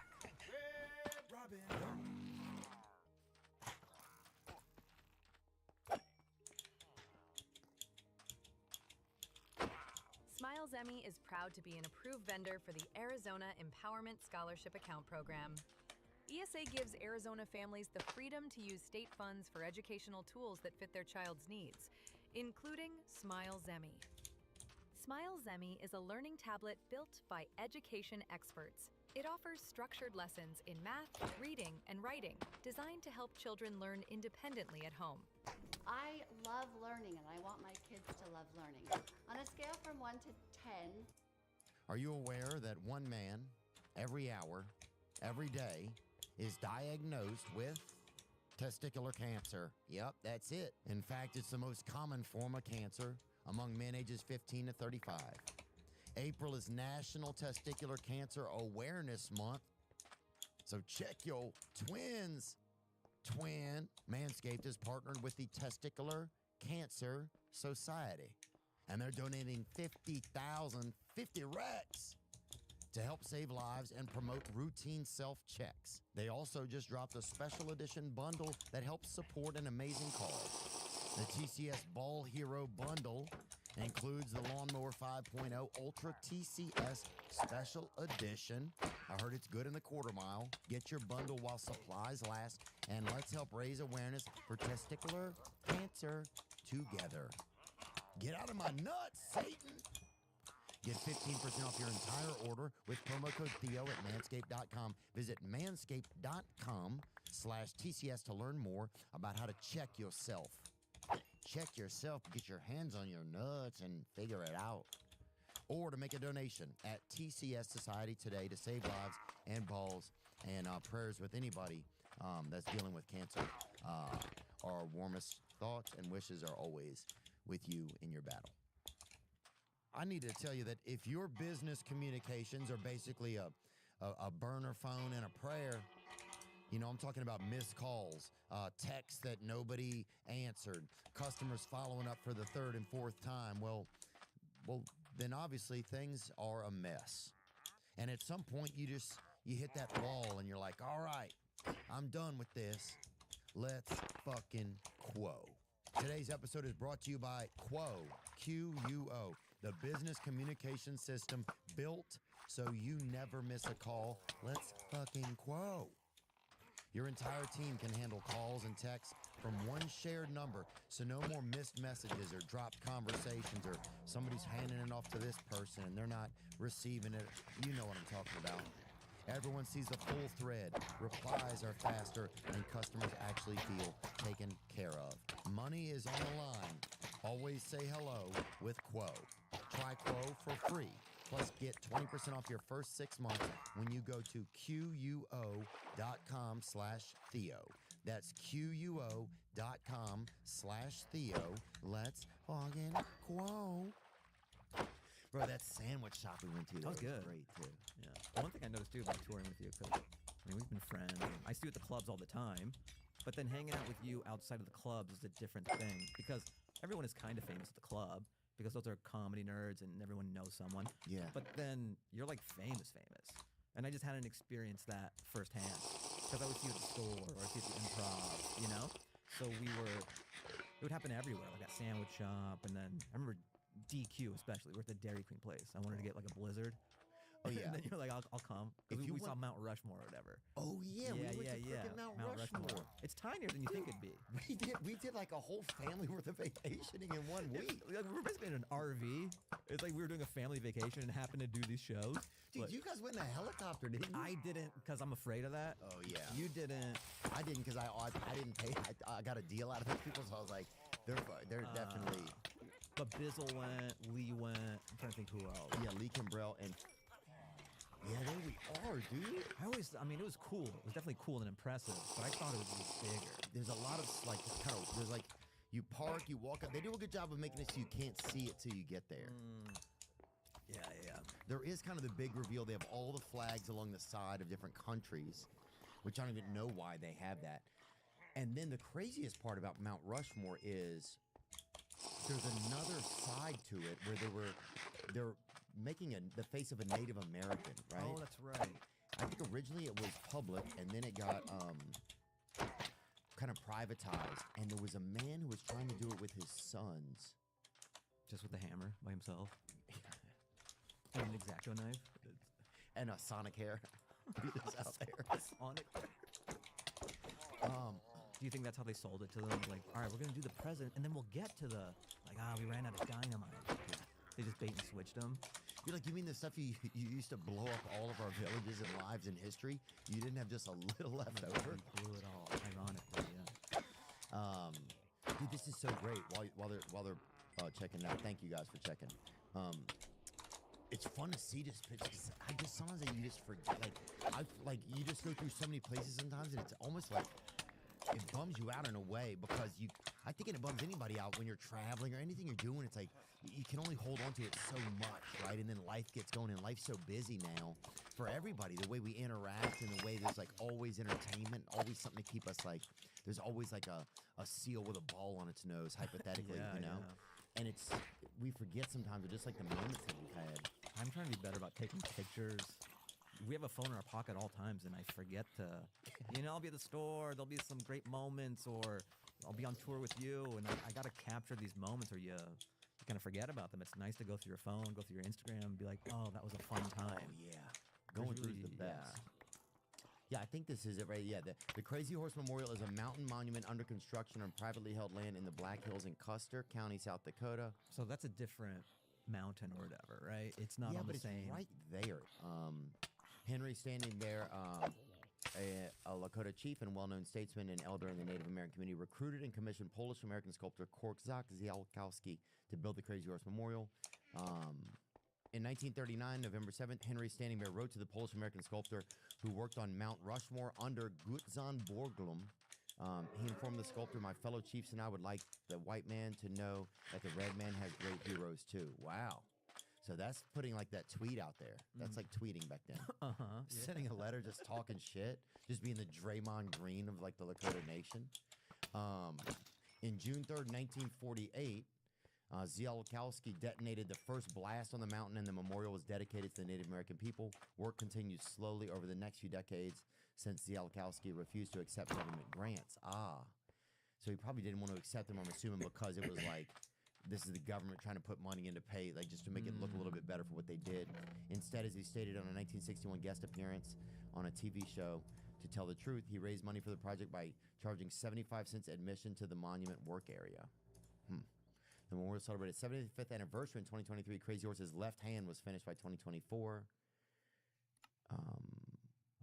Smiles Emmy is proud to be an approved vendor for the Arizona Empowerment Scholarship Account Program. ESA gives Arizona families the freedom to use state funds for educational tools that fit their child's needs, including Smiles Emmy. Smiles Emmy is a learning tablet built by education experts. It offers structured lessons in math, reading, and writing, designed to help children learn independently at home. I love learning, and I want my kids to love learning. On a scale from 1 to 10. Are you aware that one man, every hour, every day, is diagnosed with testicular cancer? Yep, that's it. In fact, it's the most common form of cancer among men ages 15 to 35. April is National Testicular Cancer Awareness Month. So check your twins. Twin. Manscaped is partnered with the Testicular Cancer Society, and they're donating 50 racks to help save lives and promote routine self-checks. They also just dropped a special edition bundle that helps support an amazing cause. The TCS Ball Hero Bundle includes the Lawnmower 5.0 Ultra TCS Special Edition. I heard it's good in the quarter mile. Get your bundle while supplies last, and let's help raise awareness for testicular cancer together. Get out of my nuts, Satan! Get 15% off your entire order with promo code Theo at manscaped.com. Visit manscaped.com/TCS to learn more about how to check yourself. Check yourself, get your hands on your nuts, and figure it out. Or to make a donation at TCS Society today to save lives and balls, and prayers with anybody that's dealing with cancer. Our warmest thoughts and wishes are always with you in your battle. I need to tell you that if your business communications are basically a burner phone and a prayer, you know, I'm talking about missed calls, texts that nobody answered, customers following up for the third and fourth time. Well, then obviously things are a mess. And at some point you hit that wall and you're like, all right, I'm done with this. Let's fucking Quo. Today's episode is brought to you by Quo, Q-U-O, the business communication system built so you never miss a call. Let's fucking Quo. Your entire team can handle calls and texts from one shared number, so no more missed messages or dropped conversations or somebody's handing it off to this person and they're not receiving it. You know what I'm talking about. Everyone sees the full thread, replies are faster, and customers actually feel taken care of. Money is on the line. Always say hello with Quo. Try Quo for free. Plus, get 20% off your first 6 months when you go to QUO.com/Theo. That's QUO.com/Theo. Let's log in Quo. Bro, that sandwich shop we went to, That was good. great too. Yeah. One thing I noticed too about touring with you, because I mean we've been friends. And I see you at the clubs all the time, but then hanging out with you outside of the clubs is a different thing because everyone is kind of famous at the club because those are comedy nerds and everyone knows someone. Yeah. But then you're like famous, and I just hadn't experienced that firsthand because I would see you at the store or I see you at the improv, you know. So it would happen everywhere, like that sandwich shop, and then I remember DQ especially. We're at the Dairy Queen place. I wanted to get like a Blizzard. Oh yeah. And then you're like, I'll come. If We you saw want- Mount Rushmore or whatever. Oh yeah, we went to freaking Mount Rushmore. It's tinier than you think it'd be. We did like a whole family worth of vacationing in 1 week. Like, we were basically in an RV. It's like we were doing a family vacation and happened to do these shows. Dude, But you guys went in a helicopter, didn't you? I didn't because I'm afraid of that. Oh yeah. You didn't. I didn't because I didn't pay. I got a deal out of those people, so I was like, they're definitely. But Bizzle went, Lee went. I'm trying to think who else. Yeah, Lee Kimbrell and. Yeah, there we are, dude. I mean, it was cool. It was definitely cool and impressive, but I thought it would be bigger. There's a lot of there's like, you park, you walk up. They do a good job of making it so you can't see it till you get there. Yeah. There is kind of the big reveal. They have all the flags along the side of different countries, which I don't even know why they have that. And then the craziest part about Mount Rushmore is there's another side to it where they're making the face of a Native American, right? Oh, that's right. I think originally it was public, and then it got kind of privatized. And there was a man who was trying to do it with his sons. Just with the hammer by himself. And an X-Acto knife. And a Sonic hair. It's out there. Sonic. Do you think that's how they sold it to them? Like, all right, we're gonna do the president, and then we'll get to the we ran out of dynamite. They just bait and switched them. You're like, you mean the stuff you used to blow up all of our villages and lives in history? You didn't have just a little left over? We blew it all, ironically, yeah. Dude, this is so great. While they're checking it out, thank you guys for checking. It's fun to see this pitch. I just sometimes you just forget. You just go through so many places sometimes, and it's almost like it bums you out in a way because I think it bums anybody out when you're traveling or anything you're doing. It's like you can only hold on to it so much, right? And then life gets going, and life's so busy now for everybody. The way we interact and the way there's like always entertainment, always something to keep us like. There's always like a seal with a ball on its nose, hypothetically, you know. Yeah. And we forget sometimes, just like the moments that we've had. I'm trying to be better about taking pictures. We have a phone in our pocket all times, and I forget to. I'll be at the store. There'll be some great moments, or I'll be on tour with you, and I got to capture these moments, or you kind of forget about them. It's nice to go through your phone, go through your Instagram, and be like, oh, that was a fun time. Oh yeah, going through is the best. Yeah, I think this is it, right? Yeah, the Crazy Horse Memorial is a mountain monument under construction on privately held land in the Black Hills in Custer County, South Dakota. So that's a different mountain or whatever, right? It's not on the same. It's right there. Henry Standing Bear, a Lakota chief and well-known statesman and elder in the Native American community, recruited and commissioned Polish-American sculptor Korczak Ziolkowski to build the Crazy Horse Memorial. In 1939, November 7th, Henry Standing Bear wrote to the Polish-American sculptor who worked on Mount Rushmore under Gutzon Borglum. He informed the sculptor, my fellow chiefs and I would like the white man to know that the red man has great heroes too. Wow. So that's putting like that tweet out there. That's like tweeting back then. Sending a letter, just talking shit, just being the Draymond Green of like the Lakota Nation. In June 3rd, 1948, Ziolkowski detonated the first blast on the mountain, and the memorial was dedicated to the Native American people. Work continued slowly over the next few decades since Ziolkowski refused to accept government grants. So he probably didn't want to accept them, I'm assuming, because it was like, this is the government trying to put money into pay, like just to make it look a little bit better for what they did. Instead, as he stated on a 1961 guest appearance on a TV show, To tell the truth, he raised money for the project by charging 75 cents admission to the monument work area. The memorial celebrated its 75th anniversary in 2023. Crazy Horse's left hand was finished by 2024. I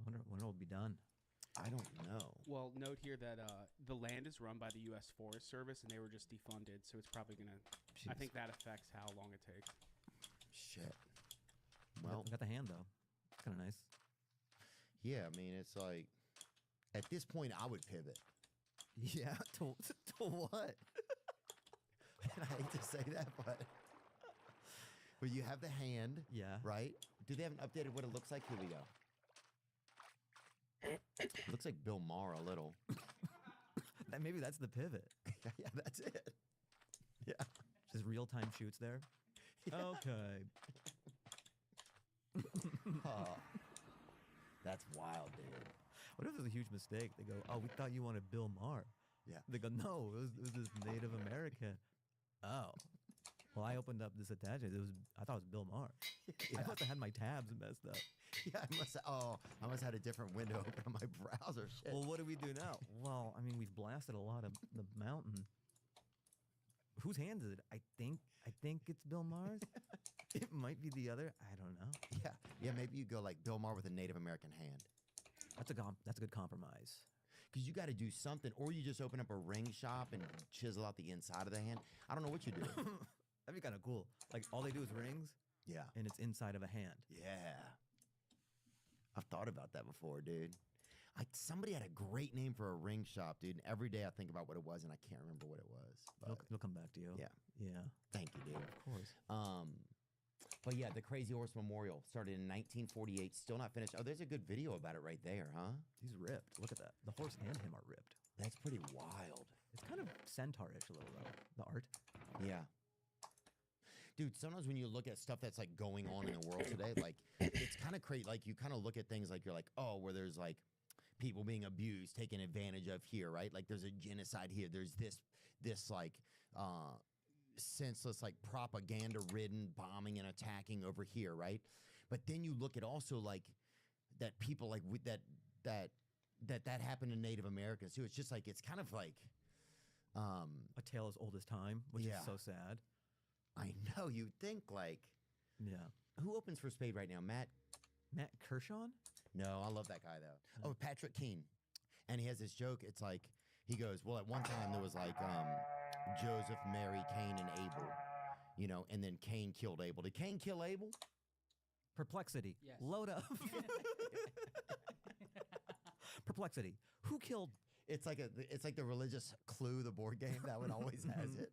wonder when it'll be done. I don't know. Well, note here that the land is run by the U.S. Forest Service, and they were just defunded, so it's probably going to... I think that affects how long it takes. Shit. Well, got the hand, though. It's kind of nice. Yeah, I mean, it's like, at this point, I would pivot. Yeah, to what? And I hate to say that, but you have the hand, right? Do they haven't updated what it looks like? Here we go. It looks like Bill Maher a little. Maybe that's the pivot. Yeah, that's it. Yeah. Just real-time shoots there. Okay. Oh, that's wild, dude. What if there's a huge mistake? They go, "Oh, we thought you wanted Bill Maher." Yeah. They go, "No, it was this Native American." Oh. Well, I opened up this attachment. I thought it was Bill Maher. I must have had my tabs messed up. Yeah, I must have had a different window open on my browser. Shit. Well, what do we do now? Well, I mean, we've blasted a lot of the mountain. Whose hand is it? I think it's Bill Maher's. It might be the other. I don't know. Yeah. Maybe you go like Bill Maher with a Native American hand. That's a good compromise. Because you got to do something, or you just open up a ring shop and chisel out the inside of the hand. I don't know what you do. That'd be kind of cool. Like all they do is rings. Yeah. And it's inside of a hand. Yeah. I've thought about that before, dude. Somebody had a great name for a ring shop, dude. And every day I think about what it was, and I can't remember what it was. But It'll come back to you. Yeah. Yeah. Thank you, dude. Of course. But yeah, the Crazy Horse Memorial started in 1948, still not finished. Oh, there's a good video about it right there, huh? He's ripped. Look at that. The horse and him are ripped. That's pretty wild. It's kind of centaur-ish a little, though, the art. Yeah. Dude, sometimes when you look at stuff that's like going on in the world today, like it's kind of crazy. Like you kind of look at things like you're like, oh, where there's like people being abused, taken advantage of here, right? Like there's a genocide here. There's this like senseless, like propaganda-ridden bombing and attacking over here, right? But then you look at also like that people like with that happened to Native Americans too. It's just like it's kind of like a tale as old as time, which is so sad. I know. You'd think like, who opens for Spade right now? Matt Kershaw? No, I love that guy though. Oh, Patrick Keane, and he has this joke. It's like he goes, well, at one time there was like Joseph, Mary, Cain, and Abel, you know, and then Cain killed Abel. Did Cain kill Abel? Perplexity. Yes. Load up. Perplexity. Who killed? It's like the religious Clue, the board game. That one always has it.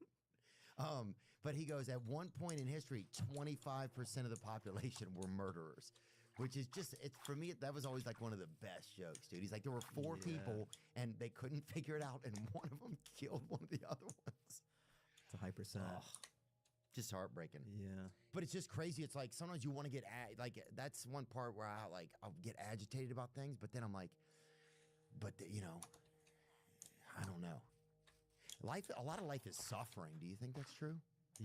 But he goes, at one point in history, 25% of the population were murderers, which is just, for me, that was always like one of the best jokes, dude. He's like, there were four people and they couldn't figure it out, and one of them killed one of the other ones. It's a high percent. Just heartbreaking. Yeah. But it's just crazy. It's like sometimes you want to get, that's one part where I'll get agitated about things, but then I'm like, you know, I don't know. A lot of life is suffering. Do you think that's true?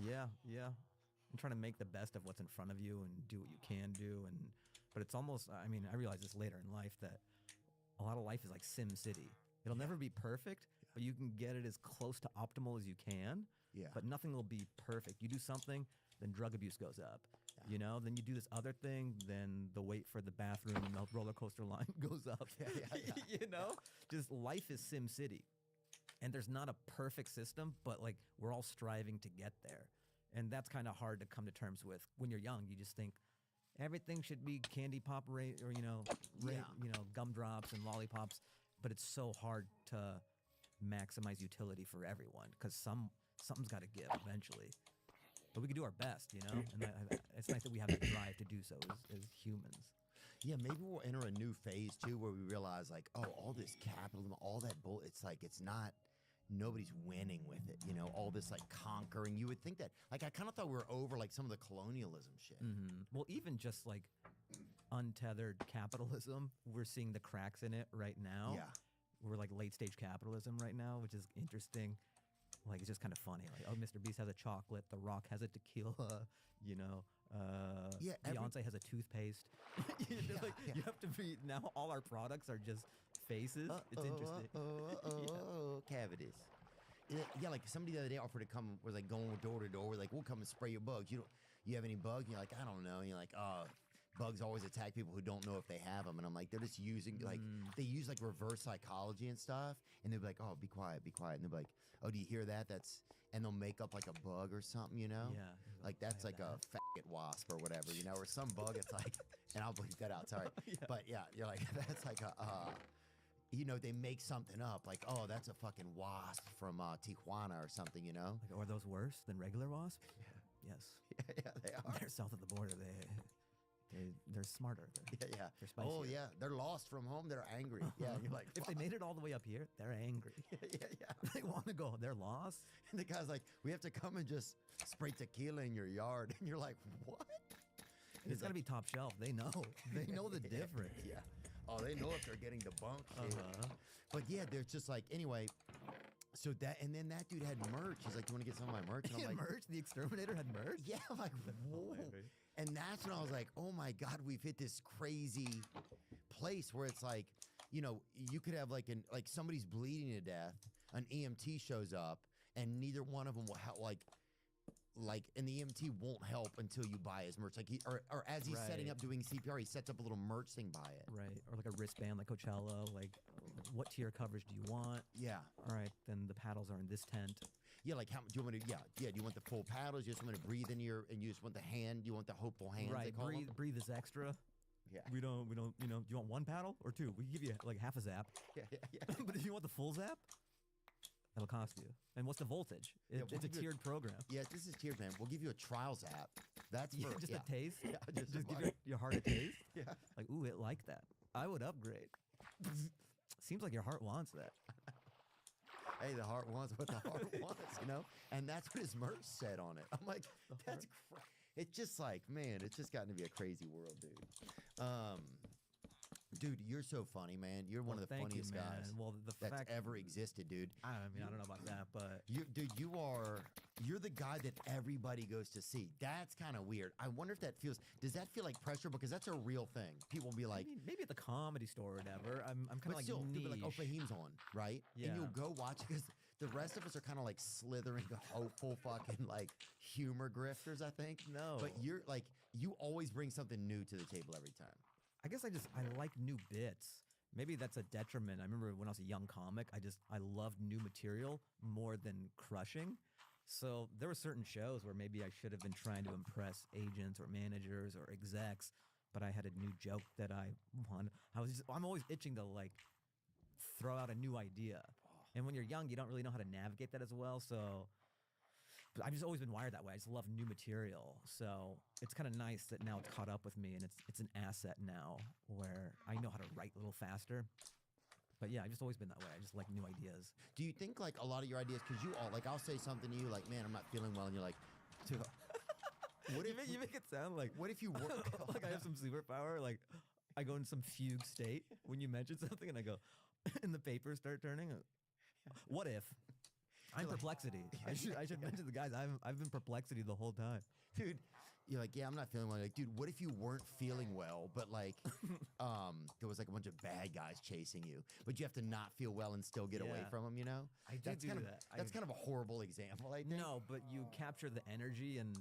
Yeah. I'm trying to make the best of what's in front of you and do what you can do. But it's almost, I mean, I realize this later in life that a lot of life is like Sim City. It'll never be perfect, but you can get it as close to optimal as you can. Yeah. But nothing will be perfect. You do something, then drug abuse goes up. You know, then you do this other thing, then the wait for the bathroom and the roller coaster line goes up. You know, just life is Sim City. And there's not a perfect system, but like we're all striving to get there. And that's kind of hard to come to terms with. When you're young, you just think everything should be candy pop rate or, gumdrops and lollipops. But it's so hard to maximize utility for everyone because something's got to give eventually. But we can do our best, you know? And it's nice that we have the drive to do so as humans. Yeah, maybe we'll enter a new phase too where we realize like, oh, all this capitalism, all that bull, it's like it's not, nobody's winning with it, you know, all this like conquering. You would think that, like I kind of thought we were over like some of the colonialism shit. Mm-hmm. Well, even just like untethered capitalism, we're seeing the cracks in it right now. Yeah. We're like late stage capitalism right now, which is interesting. Like it's just kind of funny. Like, oh, Mr. Beast has a chocolate, The Rock has a tequila, you know. Beyonce has a toothpaste. You have to be now. All our products are just faces. It's interesting. Cavities. Yeah, like somebody the other day offered to come, was like going door to door, like, we'll come and spray your bugs. You have any bugs? And you're like, I don't know. And you're like, bugs always attack people who don't know if they have them. And I'm like, they're just using, like, they use like reverse psychology and stuff. And they'll be like, oh, be quiet. And they'll be like, oh, do you hear that? And they'll make up like a bug or something, you know? Yeah. Like that's like a faggot wasp or whatever, you know, or some bug. It's like, and I'll bleep that out, sorry. But yeah, you're like, that's like a, you know, they make something up like, oh, that's a fucking wasp from Tijuana or something, you know? Like, are those worse than regular wasps? Yeah. Yes. Yeah, they are. They're south of the border. They're smarter. Yeah. They're spicier. Oh, yeah. They're lost from home. They're angry. Yeah. You're like, if they made it all the way up here, they're angry. Yeah. They want to go. They're lost. And the guy's like, we have to come and just spray tequila in your yard. And you're like, what? It's got to be top shelf. They know. They know the difference. Yeah. Oh, they know if they're getting debunked. But yeah, there's just like, anyway. So that, and then that dude had merch. He's like, "Do you want to get some of my merch?" And I'm like, "Merch? The Exterminator had merch?" Yeah, I'm like, "Whoa!" And that's when I was like, "Oh my god, we've hit this crazy place where it's like, you know, you could have like somebody's bleeding to death, an EMT shows up, and neither one of them will help, and the EMT won't help until you buy his merch. Like or as he's setting up doing CPR, he sets up a little merch thing by it. Right. Or like a wristband like Coachella. Like, what tier coverage do you want? Yeah. All right. Then the paddles are in this tent. Yeah. Like, how do you want to? Yeah. Do you want the full paddles? You just want to breathe in and you just want the hand. You want the hopeful hands. Right. They call them? Breathe is extra. Yeah. We don't. You know. Do you want one paddle or two? We can give you like half a zap. Yeah. But if you want the full zap, that'll cost you. And what's the voltage? It's a tiered program. Yeah, this is tiered, man. We'll give you a trials app. That's for, just a taste. Yeah, just give your heart a taste. Yeah. Like, ooh, it liked that. I would upgrade. Seems like your heart wants that. Hey, the heart wants what the heart wants, you know? And that's what his merch said on it. I'm like, that's crazy. It's just like, man, it's just gotten to be a crazy world, dude. Dude, you're so funny, man. You're one of the funniest guys that's ever existed, dude. I mean, I don't know about that, but you're the guy that everybody goes to see. That's kind of weird. I wonder if does that feel like pressure? Because that's a real thing. People will be like, I mean, maybe at the comedy store or whatever. I'm kind of like, still, people be like, oh, Fahim's on, right? Yeah. And you'll go watch because the rest of us are kind of like slithering, hopeful, fucking like humor grifters, I think. No. But you always bring something new to the table every time. I guess I like new bits. Maybe that's a detriment. I remember when I was a young comic, I loved new material more than crushing. So there were certain shows where maybe I should have been trying to impress agents or managers or execs, but I had a new joke that I wanted. I'm always itching to like throw out a new idea. And when you're young, you don't really know how to navigate that as well. So but I've just always been wired that way. I just love new material. So it's kind of nice that now it's caught up with me and it's an asset now where I know how to write a little faster. But yeah, I've just always been that way. I just like new ideas. Do you think like a lot of your ideas, because I'll say something to you like, man, I'm not feeling well. And you're like, dude, what if you make it sound like, what if you work? Like I have some superpower? Like I go in some fugue state when you mention something and I go, and the papers start turning. What if? I'm perplexity. I should mention the guys. I've been perplexity the whole time, dude. You're like, yeah, I'm not feeling well. Like, dude, what if you weren't feeling well, but like, there was like a bunch of bad guys chasing you, but you have to not feel well and still get away from them. You know, that's kind of a horrible example. I think. No, but you capture the energy, and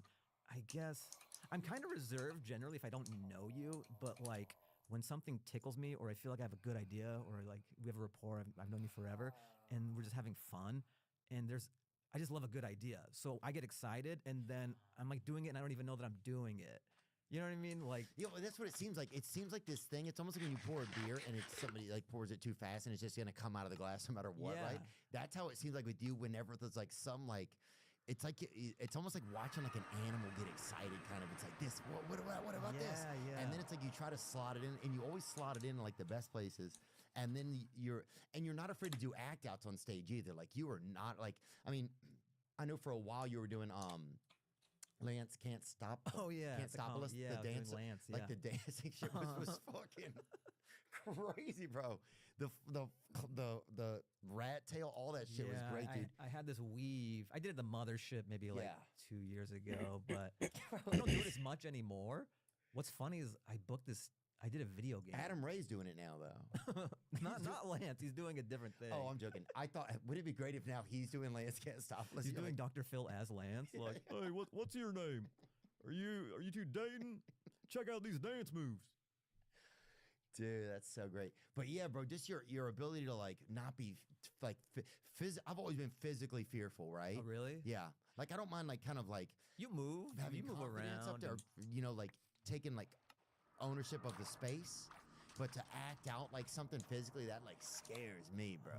I guess I'm kind of reserved generally if I don't know you, but like when something tickles me, or I feel like I have a good idea, or like we have a rapport, I've known you forever, and we're just having fun. And I just love a good idea. So I get excited and then I'm like doing it and I don't even know that I'm doing it. You know what I mean? Like, that's what it seems like. It seems like this thing, it's almost like when you pour a beer and it's somebody like pours it too fast and it's just going to come out of the glass no matter what, right? That's how it seems like with you whenever there's like some like, it's like, it's almost like watching like an animal get excited kind of. It's like this, what about this? Yeah. And then it's like you try to slot it in and you always slot it in like the best places. And then you're not afraid to do act outs on stage either. Like you are not like, I mean, I know for a while you were doing Lance Can't Stop. Oh yeah, Can't Stop Us. Yeah, the dance, Lance. Yeah. Like the dancing shit was fucking crazy, bro. The rat tail, all that shit was great, dude. I had this weave. I did it at the mothership maybe like 2 years ago, but I don't do it as much anymore. What's funny is I booked this I did a video game. Adam Ray's doing it now, though. not Lance. He's doing a different thing. Oh, I'm joking. I thought, would it be great if now he's doing Lance Castopoulos? He's You're doing like, Dr. Phil as Lance. Like, hey, what's your name? Are you two dating? Check out these dance moves. Dude, that's so great. But yeah, bro, just your ability to like not be like I've always been physically fearful, right? Oh, really? Yeah. Like I don't mind like kind of like you move, having you move confidence around, up there, you know, like taking like ownership of the space, but to act out like something physically that like scares me, bro.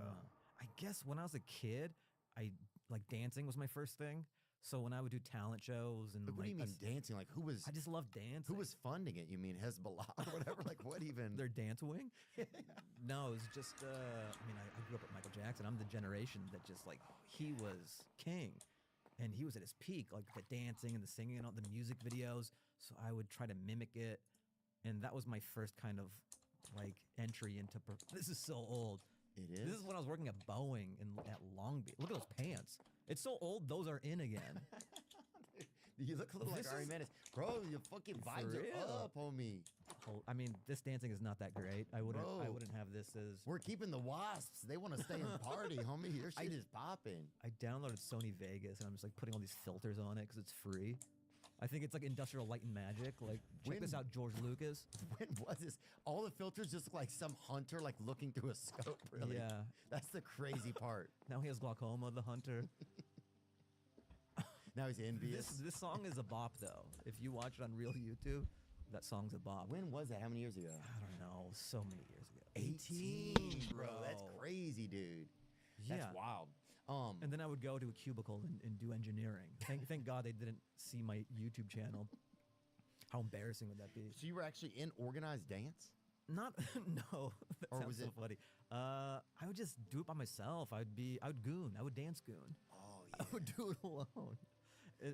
I guess when I was a kid, I like dancing was my first thing. So when I would do talent shows and But what do you mean dancing? Like who was? I just love dancing. Who was funding it? You mean Hezbollah or whatever? Like what even? Their dance wing? No, it was just. I mean, I grew up with Michael Jackson. I'm the generation that just like he was king, and he was at his peak, like the dancing and the singing and all the music videos. So I would try to mimic it, and that was my first kind of like entry into. This is so old. It is. This is when I was working at Boeing at Long Beach. Look at those pants. It's so old, those are in again. You look a little like Ari Menace. Bro, your fucking vibes are up, homie. I mean, this dancing is not that great. I wouldn't have this as... We're keeping the wasps. They want to stay and party, homie. Your shit is popping. I downloaded Sony Vegas, and I'm just like putting all these filters on it because it's free. I think it's like Industrial Light and Magic. Like, check this out, George Lucas. When was this? All the filters just look like some hunter like looking through a scope, really. Yeah. That's the crazy part. Now he has glaucoma, the hunter. Now he's envious. This song is a bop, though. If you watch it on real YouTube, that song's a bop. When was that? How many years ago? I don't know. So many years ago. 18, bro. That's crazy, dude. That's Yeah. wild. And then I would go to a cubicle and do engineering. Thank God they didn't see my YouTube channel. How embarrassing would that be? So you were actually in organized dance? Not no. That Or sounds was so it- funny. I would just do it by myself. I would goon. I would dance goon. Oh I would do it alone.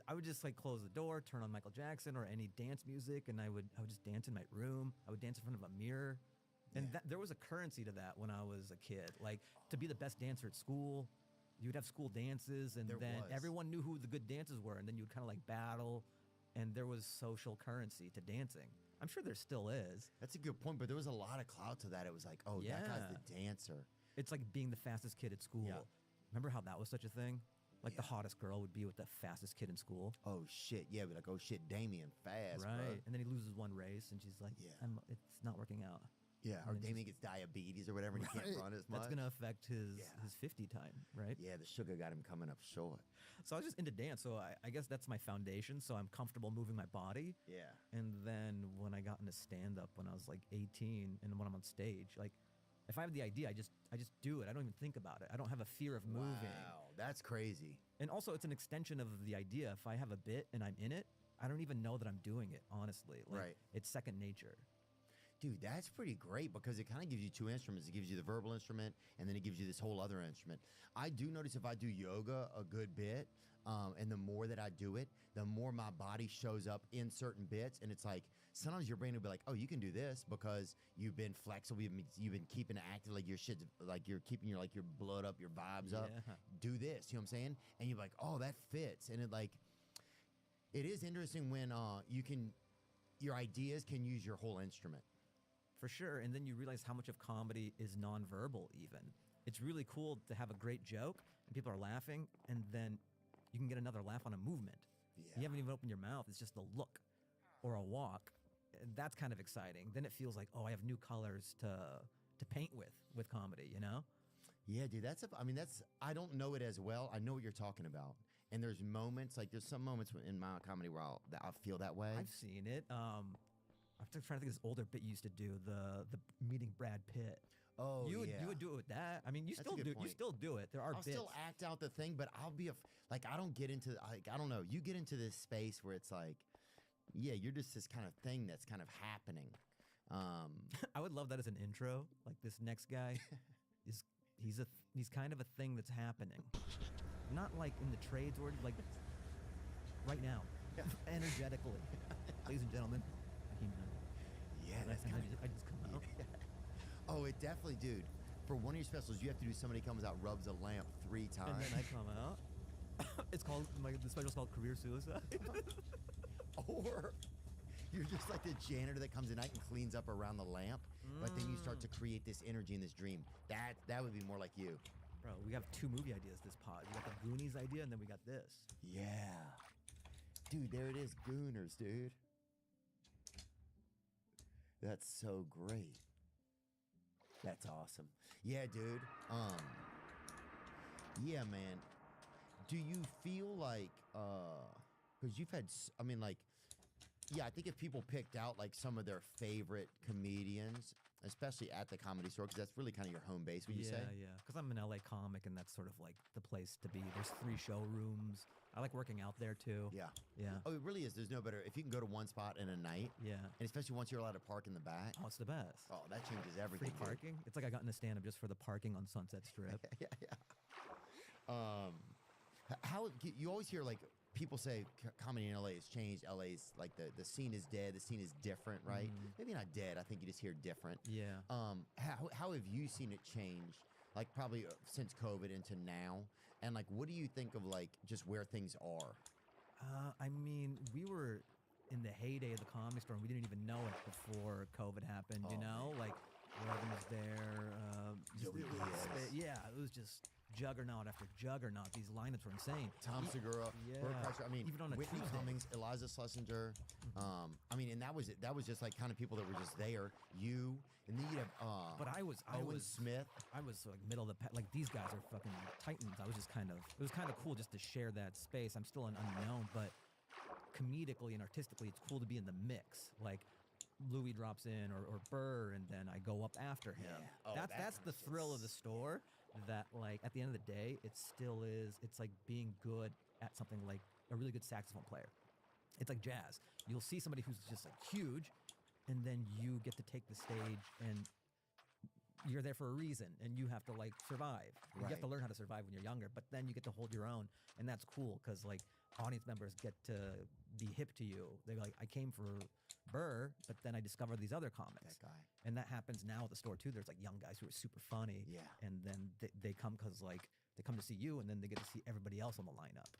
I would just like close the door, turn on Michael Jackson or any dance music, and I would just dance in my room. I would dance in front of a mirror, and there was a currency to that when I was a kid. Like to be the best dancer at school, you would have school dances, and There then was. everyone knew who the good dancers were, and then you would kind of like battle, and there was social currency to dancing. I'm sure there still is. That's a good point, but there was a lot of clout to that. It was like, oh, that guy's the dancer. It's like being the fastest kid at school. Remember how that was such a thing? Like the hottest girl would be with the fastest kid in school. Oh shit, yeah, be like, oh shit, Damien, fast, right? bro. And then he loses one race, and she's like, it's not working out. Yeah, And or then Damien gets diabetes or whatever, and he can't run as much. That's gonna affect his 50 time, right? Yeah, the sugar got him coming up short. So I was just into dance, so I guess that's my foundation. So I'm comfortable moving my body. Yeah. And then when I got into stand up when I was like 18, and when I'm on stage, like if I have the idea, I just do it. I don't even think about it. I don't have a fear of moving. Wow, that's crazy. And also, it's an extension of the idea. If I have a bit and I'm in it, I don't even know that I'm doing it, honestly. Like, Right. It's second nature. Dude, that's pretty great because it kind of gives you two instruments. It gives you the verbal instrument, and then it gives you this whole other instrument. I do notice if I do yoga a good bit, and the more that I do it, the more my body shows up in certain bits. And it's like, sometimes your brain will be like, oh, you can do this because you've been flexible. You've been keeping it active. Like your shit's, like you're keeping your blood up, your vibes up. Yeah. Do this, you know what I'm saying? And you're like, oh, that fits. And it is interesting when your ideas can use your whole instrument. For sure. And then you realize how much of comedy is nonverbal, even. It's really cool to have a great joke and people are laughing, and then you can get another laugh on a movement. You haven't even opened your mouth. It's just a look or a walk. And that's kind of exciting. Then it feels like, oh, I have new colors to paint with comedy, you know? Yeah, dude, I don't know it as well. I know what you're talking about. And there's some moments in my comedy where I'll feel that way. I've seen it. I'm trying to think of this older bit you used to do, the meeting Brad Pitt. Oh, you yeah. would do it with that. I mean, you That's a still good do. You point. still do it. There are I'll bits. still act out the thing, but I'll be I don't get into I don't know. You get into this space where it's like, yeah, you're just this kind of thing that's kind of happening. I would love that as an intro. Like this next guy he's kind of a thing that's happening. Not like in the trades or like right now. Energetically. Ladies and gentlemen. Yeah, that's kinda- I just come out. Oh, it definitely, dude. For one of your specials, you have to do somebody comes out, rubs a lamp 3 times. And then I come out. It's called the special's called Career Suicide. Or You're just like the janitor that comes at night and cleans up around the lamp, but then you start to create this energy in this dream. That would be more like you. Bro, we have 2 movie ideas this pod. We got the Goonies idea, and then we got this. Yeah. Dude, there it is. Gooners, dude. That's so great. That's awesome. Yeah, dude. Yeah, man. Do you feel like, because you've had, I mean, like, yeah, I think if people picked out like some of their favorite comedians, especially at the Comedy Store, because that's really kind of your home base, would you say? Yeah, because I'm an LA comic, and that's sort of like the place to be. There's 3 showrooms. I like working out there too. Yeah. Yeah. Oh, it really is. There's no better. If you can go to one spot in a night, Yeah. and especially once you're allowed to park in the back. Oh, it's the best. Oh, that changes everything. Free parking. It's like I got in a stand-up just for the parking on Sunset Strip. Yeah. How you always hear like people say comedy in LA has changed. LA's like the scene is dead. The scene is different, right? Maybe not dead. I think you just hear different. Yeah. How have you seen it change? Like probably since COVID into now, and like what do you think of like just where things are? I mean, we were in the heyday of the Comedy Store, and we didn't even know it before COVID happened. You know, like Rogan was there. Yeah, it was just juggernaut after juggernaut. These lineups were insane. Tom Segura, Bert Kreischer, I mean, even on a Whitney Tuesday. Cummings, Eliza Schlesinger. I mean, and that was just like kind of people that were just there. You, and then you'd have But I was Smith. I was like middle of the pack. Like these guys are fucking titans. I was just it was kind of cool just to share that space. I'm still an unknown, but comedically and artistically, it's cool to be in the mix. Like Louis drops in or Burr, and then I go up after him. Yeah. Oh, that's the thrill of the store. That like at the end of the day, it still is. It's like being good at something like a really good saxophone player. It's like jazz. You'll see somebody who's just like huge, and then you get to take the stage, and you're there for a reason, and you have to like survive. You have to Right. learn how to survive when you're younger, but then you get to hold your own, and that's cool because like audience members get to be hip to you. They're like, I came for Burr, but then I discovered these other comics. That guy. And that happens now at the store too. There's like young guys who are super funny. Yeah. And then they come because like they come to see you, and then they get to see everybody else on the lineup.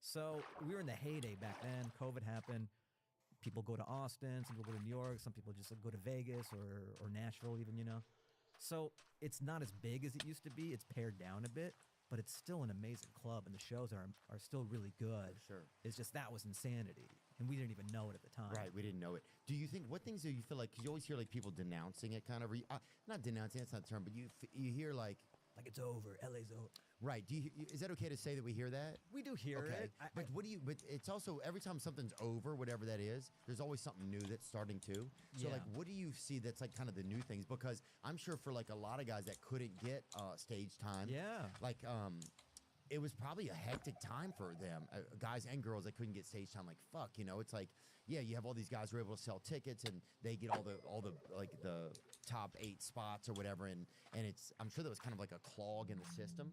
So we were in the heyday back then. COVID happened. People go to Austin. Some people go to New York. Some people just go to Vegas or Nashville even, you know. So it's not as big as it used to be. It's pared down a bit, but it's still an amazing club, and the shows are still really good. Sure. It's just that was insanity, and we didn't even know it at the time. Right, we didn't know it. Do you think what things do you feel like? Because you always hear like people denouncing it, kind of. Not denouncing. That's not the term, but you hear like it's over. LA's over. Right. Is that okay to say that we hear that? We do hear okay. it. But what do you? But it's also every time something's over, whatever that is, there's always something new that's starting to. So Yeah. like, what do you see that's like kind of the new things? Because I'm sure for like a lot of guys that couldn't get stage time. Yeah. Like it was probably a hectic time for them, guys and girls that couldn't get stage time. Like fuck, you know, it's like, yeah, you have all these guys who are able to sell tickets and they get all the like the top 8 spots or whatever, and it's I'm sure that was kind of like a clog in the system.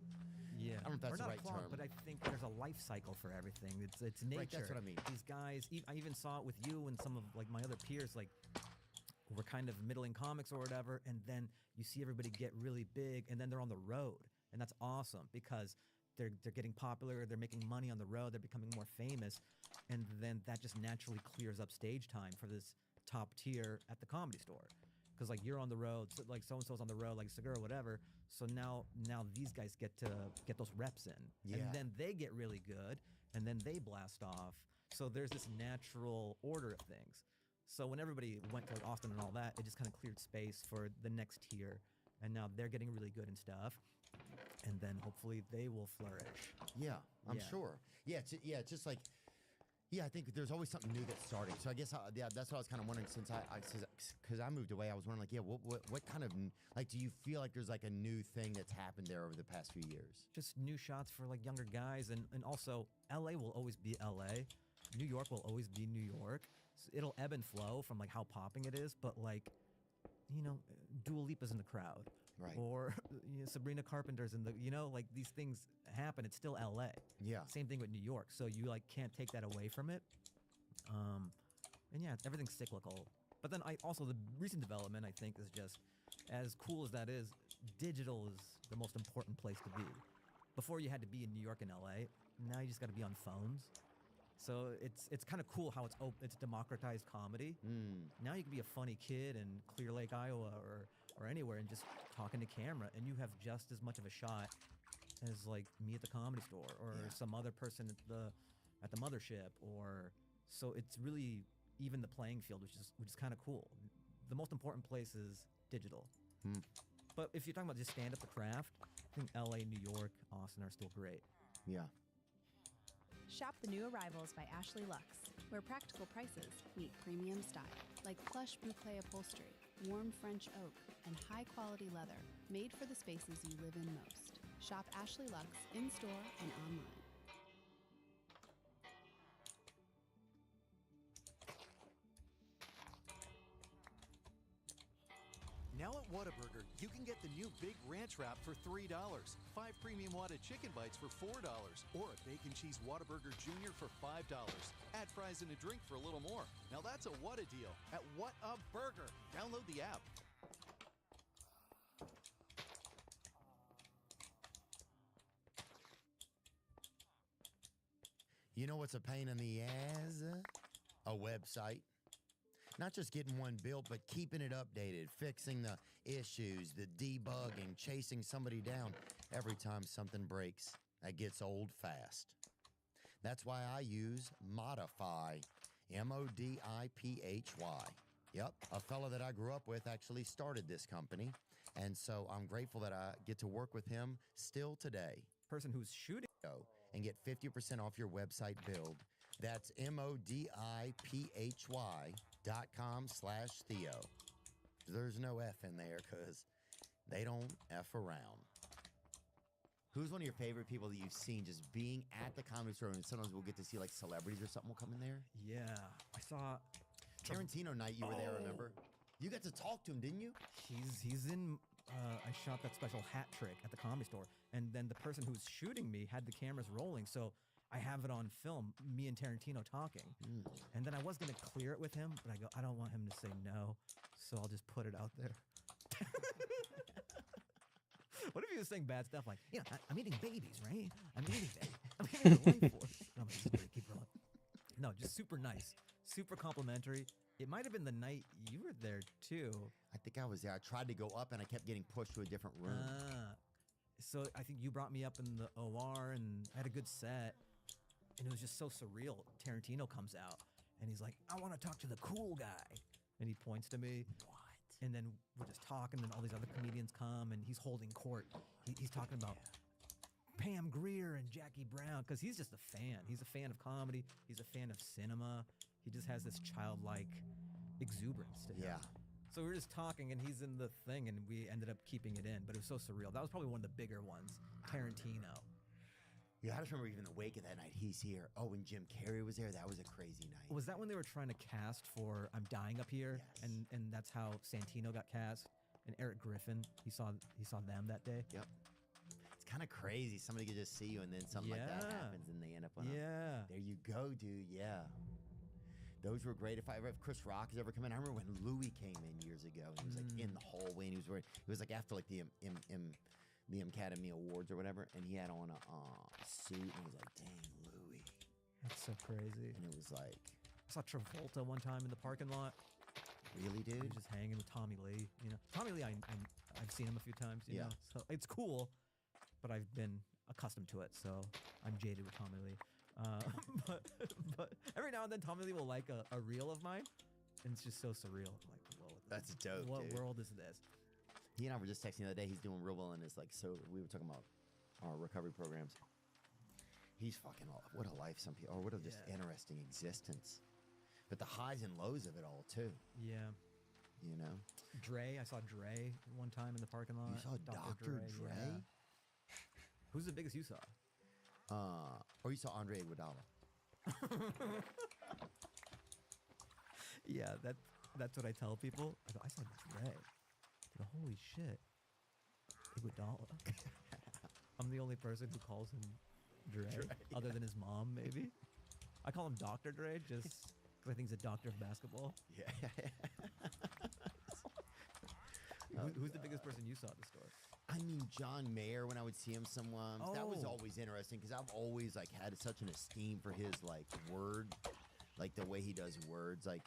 Yeah, I don't know if that's or the not right a clog, term. but I think there's a life cycle for everything. It's nature. Right, that's what I mean. These guys, I even saw it with you and some of like my other peers, like we're kind of middling comics or whatever, and then you see everybody get really big, and then they're on the road, and that's awesome because they're getting popular, they're making money on the road, they're becoming more famous, and then that just naturally clears up stage time for this top tier at the Comedy Store. Because like you're on the road, so, like so and so's on the road, like Segura, whatever. So now these guys get to get those reps in, and Yeah. then they get really good, and then they blast off. So there's this natural order of things. So when everybody went to Austin and all that, it just kind of cleared space for the next tier, and now they're getting really good and stuff, and then hopefully they will flourish. Yeah, I'm Yeah. sure. Yeah, it's just like, yeah, I think there's always something new that's starting. So I guess, yeah, that's what I was kind of wondering since because I moved away. I was wondering, like, yeah, what kind of, like, do you feel like there's like a new thing that's happened there over the past few years? Just new shots for like younger guys, and also LA will always be LA. New York will always be New York. So it'll ebb and flow from like how popping it is, but like, you know, Dua Lipa's in the crowd. Right. Or you know, Sabrina Carpenter's in the, you know, like these things happen. It's still LA. Yeah. Same thing with New York. So you like can't take that away from it. And yeah, everything's cyclical. But then also the recent development, I think, is just as cool as that is, digital is the most important place to be. Before you had to be in New York and LA. Now you just got to be on phones. So it's kind of cool how it's democratized comedy. Now you can be a funny kid in Clear Lake, Iowa, or anywhere, and just talking to camera, and you have just as much of a shot as like me at the Comedy Store or some other person at the mothership. Or so it's really even the playing field, which is kind of cool. The most important place is digital. But if you're talking about just stand up the craft, I think LA, New York, Austin are still great. Yeah. Shop the new arrivals by Ashley Lux, where practical prices meet premium style, like plush boucle upholstery, warm French oak, and high-quality leather, made for the spaces you live in most. Shop Ashley Lux in-store and online. Now at Whataburger, you can get the new Big Ranch Wrap for $3, 5 premium Whata chicken bites for $4, or a bacon cheese Whataburger Junior for $5. Add fries and a drink for a little more. Now that's a Whata deal at Whataburger. Download the app. You know what's a pain in the ass? A website. Not just getting one built, but keeping it updated, fixing the issues, the debugging, chasing somebody down every time something breaks. That gets old fast. That's why I use Modify, Modiphy. Yep, a fella that I grew up with actually started this company, and so I'm grateful that I get to work with him still today. Person who's shooting and get 50% off your website build. That's modiphy.com/Theo. There's no F in there because they don't F around. Who's one of your favorite people that you've seen just being at the Comedy Store? And sometimes we'll get to see like celebrities or something will come in there. Yeah, I saw Tarantino night. You were there, remember? You got to talk to him, didn't you? He's in. I shot that special hat trick at the Comedy Store, and then the person who's shooting me had the cameras rolling, so I have it on film, me and Tarantino talking. And then I was going to clear it with him, but I don't want him to say no, so I'll just put it out there. What if he was saying bad stuff like, I'm eating babies, right? I'm eating the life force. No, I'm just gonna keep rolling. No, just super nice, super complimentary. It might have been the night you were there, too. I think I was there. I tried to go up, and I kept getting pushed to a different room. So I think you brought me up in the OR, and I had a good set. And it was just so surreal. Tarantino comes out, and he's like, I want to talk to the cool guy. And he points to me. What? And then we're just talking, and all these other comedians come, and he's holding court. He's talking about Pam Grier and Jackie Brown, because he's just a fan. He's a fan of comedy. He's a fan of cinema. He just has this childlike exuberance to him. Yeah. So we were just talking, and he's in the thing, and we ended up keeping it in. But it was so surreal. That was probably one of the bigger ones. Tarantino. Yeah, I just remember even the wake of that night. He's here. Oh, when Jim Carrey was there, that was a crazy night. Was that when they were trying to cast for I'm Dying Up Here? Yes. And that's how Santino got cast? And Eric Griffin, he saw them that day? Yep. It's kind of crazy. Somebody could just see you, and then something like that happens, and they end up on There you go, dude. Yeah. Those were great. If Chris Rock has ever come in, I remember when Louis came in years ago, and he was like in the hallway, and he was wearing, it was like after like the Academy Awards or whatever, and he had on a suit, and I was like, dang, Louis. That's so crazy. And it was like... I saw Travolta one time in the parking lot. Really, dude? He was just hanging with Tommy Lee. Tommy Lee, I've seen him a few times, you know? So it's cool, but I've been accustomed to it, so I'm jaded with Tommy Lee. But every now and then, Tommy Lee will like a reel of mine, and it's just so surreal. I'm like, whoa. That's dope, What dude. world is this? He and I were just texting the other day. He's doing real well in his, like, so we were talking about our recovery programs. He's fucking, what a life some people, or what a just interesting existence. But the highs and lows of it all, too. Yeah. You know? Dre, I saw Dre one time in the parking lot. You saw Dr. Dre? Yeah. Who's the biggest you saw? Or you saw Andre Iguodala. Yeah, that's what I tell people. I go, I saw Dre. I go, holy shit. Iguodala. I'm the only person who calls him Dre, other than his mom, maybe. I call him Dr. Dre just because I think he's a doctor of basketball. Yeah. Who's the biggest person you saw at the store? I mean, John Mayer, when I would see him someone, that was Oh. always interesting because I've always like had such an esteem for his like word, like the way he does words, like,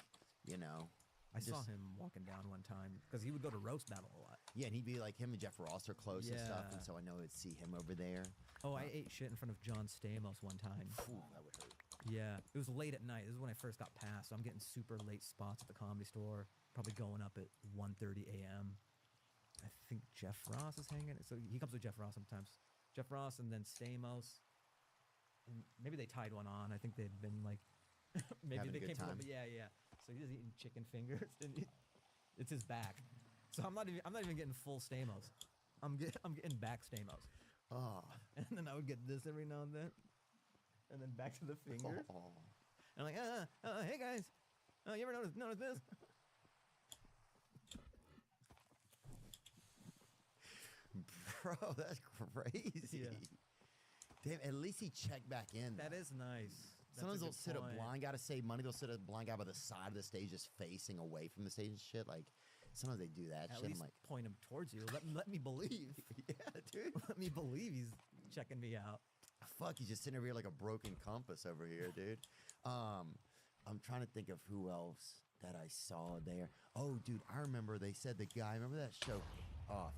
you know. I saw just- him walking down one time because he would go to roast battle a lot. Yeah, and he'd be like, him and Jeff Ross are close and stuff, Yeah. and so I know I'd see him over there. Oh, I ate shit in front of John Stamos one time. Ooh, that would hurt. Yeah, it was late at night. This is when I first got passed, so I'm getting super late spots at the Comedy Store. Probably going up at 1:30 a.m. I think Jeff Ross is hanging. So he comes with Jeff Ross sometimes. Jeff Ross and then Stamos. And maybe they tied one on. I think they'd been like, maybe Having a they good came from. time. Yeah, yeah. So he's eating chicken fingers, and it's his back. So I'm not even getting full Stamos. I'm getting back Stamos. Oh. And then I would get this every now and then, and then back to the fingers. Oh. And I'm like, hey guys, you ever notice this? Bro, that's crazy. Damn, at least he checked back in. That is nice. That's Sometimes a they'll good sit a point. blind guy to save money. They'll sit a blind guy by the side of the stage, just facing away from the stage and shit. Like, sometimes they do that At shit. I'm least like, point him towards you. Let me believe. yeah, dude. Let me believe he's checking me out. Fuck, he's just sitting over here like a broken compass over here, dude. I'm trying to think of who else that I saw there. Oh, dude, I remember they said the guy. Remember that show,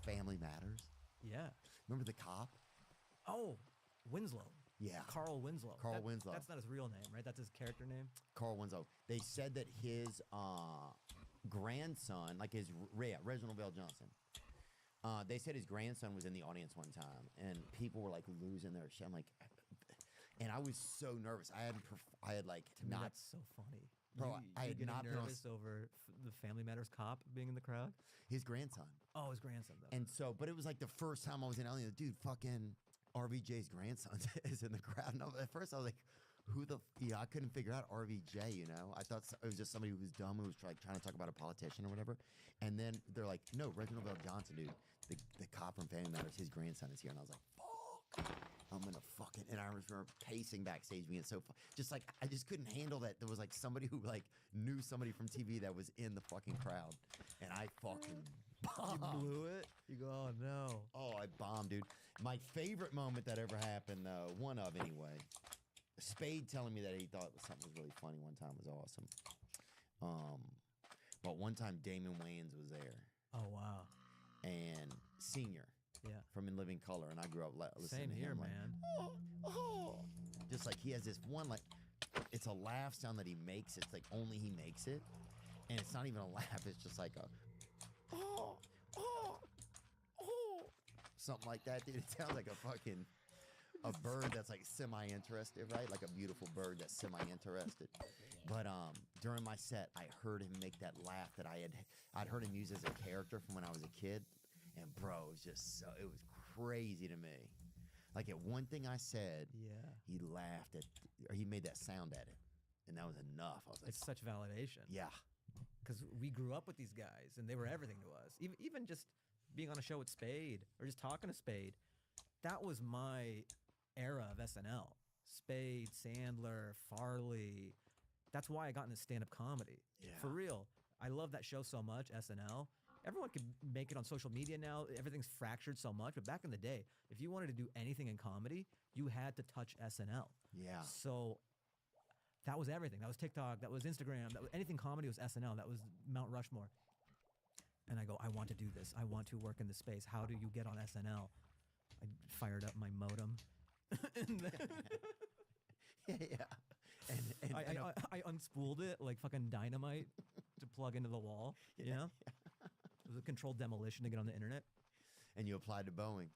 Family Matters? Yeah. Remember the cop? Oh, Winslow. Yeah. Carl Winslow. Carl Winslow. That's not his real name, right? That's his character name. Carl Winslow. They said that his grandson, like his Reginald Bell Johnson, they said his grandson was in the audience one time, and people were like losing their shit. I'm like, and I was so nervous. I had like To me, not. that's so funny. Bro, You I had getting not been on nervous over the Family Matters cop being in the crowd. His grandson. Oh, his grandson though. And so, but it was like the first time I was in LA. Dude, fucking RVJ's grandson is in the crowd. And at first I was like, who the? I couldn't figure out RVJ. You know, I thought it was just somebody who was dumb who was trying to talk about a politician or whatever. And then they're like, no, Reginald Bell Johnson, dude, the cop from Family Matters, his grandson is here. And I was like, fuck. I'm gonna fucking. And I remember pacing backstage, being so just like I just couldn't handle that. There was like somebody who like knew somebody from TV that was in the fucking crowd, and I fucking bombed. You blew it. You go, oh no. Oh, I bombed, dude. My favorite moment that ever happened, though, one of anyway. Spade telling me that he thought something was really funny one time was awesome. But one time Damon Wayans was there. Oh wow. And Senior. Yeah. From In Living Color, and I grew up listening Same to here, him. Like, man. just like he has this one, like, it's a laugh sound that he makes. It's like only he makes it. And it's not even a laugh. It's just like a, something like that, dude. It sounds like a fucking, a bird that's like semi-interested, right? Like a beautiful bird that's semi-interested. But during my set, I heard him make that laugh that I'd heard him use as a character from when I was a kid. And bro, it was just so, it was crazy to me. Like at one thing I said, Yeah. he laughed at, or he made that sound at it. And that was enough. I was like, It's such validation. yeah. Because we grew up with these guys, and they were everything to us. Even just being on a show with Spade, or just talking to Spade, that was my era of SNL. Spade, Sandler, Farley. That's why I got into stand-up comedy. Yeah. For real. I love that show so much, SNL. Everyone can make it on social media now. Everything's fractured so much. But back in the day, if you wanted to do anything in comedy, you had to touch SNL. Yeah. So that was everything. That was TikTok. That was Instagram. That was anything comedy was SNL. That was Mount Rushmore. And I go, I want to do this. I want to work in this space. How do you get on SNL? I fired up my modem. And then yeah. And I unspooled it like fucking dynamite to plug into the wall. Yeah. You know? It was a controlled demolition to get on the internet. And you applied to Boeing.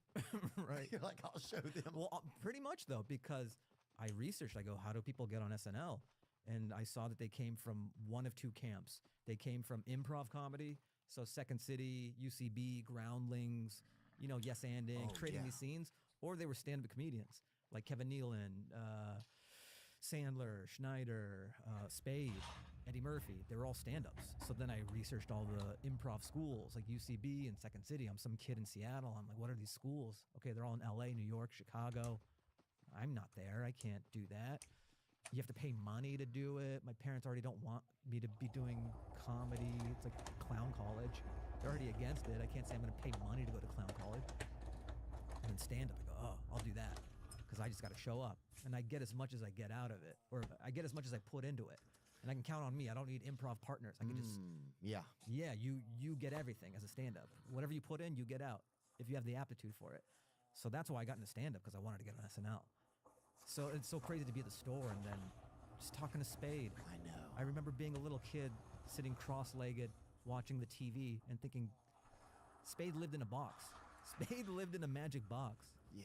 Right. You're like, I'll show them. Well, pretty much though, because I researched, I go, how do people get on SNL? And I saw that they came from one of two camps. They came from improv comedy, so Second City, UCB, Groundlings, you know, Yes Anding, creating these scenes, or they were stand-up comedians like Kevin Nealon, Sandler, Schneider, Spade, Eddie Murphy. They were all stand-ups. So then I researched all the improv schools like UCB and Second City. I'm some kid in Seattle. I'm like, what are these schools? Okay, they're all in LA, New York, Chicago. I'm not there. I can't do that. You have to pay money to do it. My parents already don't want me to be doing comedy. It's like clown college. They're already against it. I can't say I'm going to pay money to go to clown college. And then stand up, I go, oh, I'll do that because I just got to show up, and I get as much as I get out of it, or I get as much as I put into it, and I can count on me. I don't need improv partners. I can just yeah. You get everything as a stand up. Whatever you put in, you get out if you have the aptitude for it. So that's why I got into stand up, because I wanted to get on SNL. So it's so crazy to be at the store and then just talking to Spade. I know. I remember being a little kid sitting cross-legged watching the TV and thinking Spade lived in a box. Spade lived in a magic box. Yeah.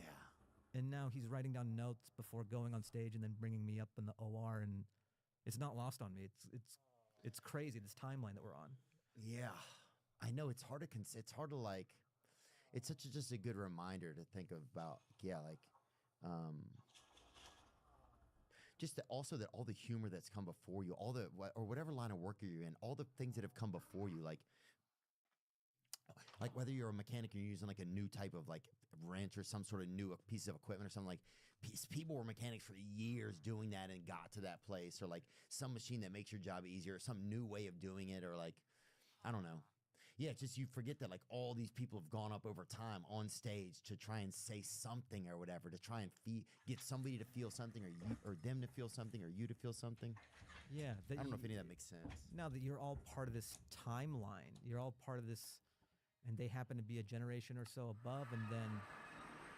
And now he's writing down notes before going on stage and then bringing me up in the OR, and it's not lost on me. It's crazy, this timeline that we're on. Yeah. I know it's hard to it's hard to like, it's such just a good reminder to think about, just that also that all the humor that's come before you, all the, or whatever line of work you're in, all the things that have come before you, like whether you're a mechanic and you're using like a new type of like wrench or some sort of new piece of equipment or something, like people were mechanics for years doing that and got to that place, or like some machine that makes your job easier, or some new way of doing it, or like, I don't know. Yeah, it's just you forget that like all these people have gone up over time on stage to try and say something or whatever, to try and get somebody to feel something, or you, or them to feel something, or you to feel something. Yeah. I don't know if any of that makes sense. Now that you're all part of this timeline, you're all part of this, and they happen to be a generation or so above, and then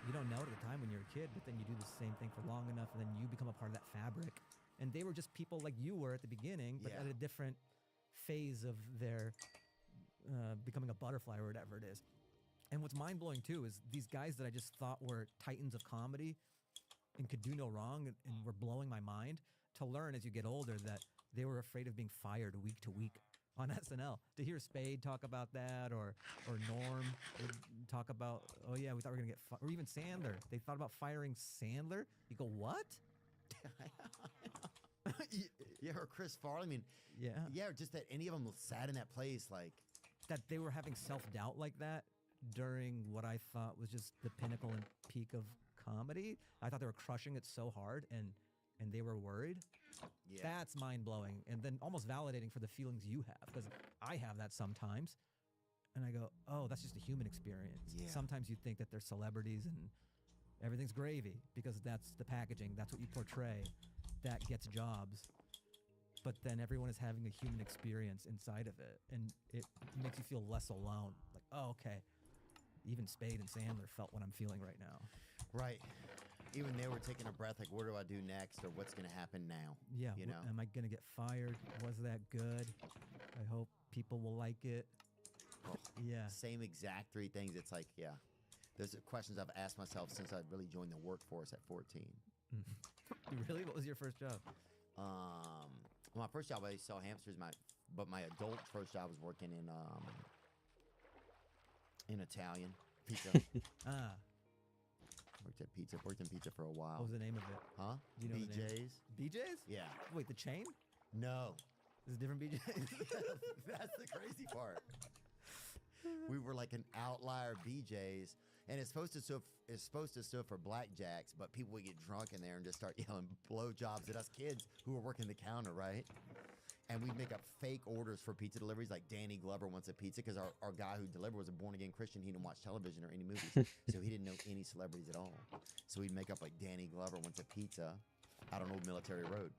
you don't know it at the time when you're a kid, but then you do the same thing for long enough, and then you become a part of that fabric. And they were just people like you were at the beginning, but at a different phase of their becoming a butterfly or whatever it is. And what's mind-blowing too is these guys that I just thought were titans of comedy and could do no wrong and were blowing my mind, to learn as you get older that they were afraid of being fired week to week on SNL. To hear Spade talk about that, or Norm would talk about, oh yeah, we thought we were gonna get or even Sandler. They thought about firing Sandler. You go, what? Yeah, or Chris Farley. I mean, yeah, or just that any of them sat in that place, like that they were having self-doubt like that during what I thought was just the pinnacle and peak of comedy. I thought they were crushing it so hard, and they were worried. Yeah. That's mind-blowing, and then almost validating for the feelings you have, because I have that sometimes, and I go, oh, that's just a human experience. Yeah. Sometimes you think that they're celebrities and everything's gravy because that's the packaging, that's what you portray, that gets jobs. But then everyone is having a human experience inside of it, and it makes you feel less alone. Like, oh, okay, even Spade and Sandler felt what I'm feeling right now. Right. Even they were taking a breath, like, what do I do next, or what's going to happen now? Yeah, you know. am I going to get fired? Was that good? I hope people will like it. Oh, yeah. Same exact three things. It's like, yeah. Those are questions I've asked myself since I really joined the workforce at 14. Really? What was your first job? My first job, I sell hamsters. But my adult first job was working in Italian pizza. Worked in pizza for a while. What was the name of it? Huh? Do you know the name? BJ's. BJ's? Yeah. Wait, the chain? No. Is it different BJ's? That's the crazy part. We were like an outlier BJ's, and it's supposed to stood for blackjacks, but people would get drunk in there and just start yelling blowjobs at us kids who were working the counter, right? And we'd make up fake orders for pizza deliveries, like Danny Glover wants a pizza, because our guy who delivered was a born-again Christian. He didn't watch television or any movies, so he didn't know any celebrities at all. So we'd make up like Danny Glover wants a pizza out on Old Military Road.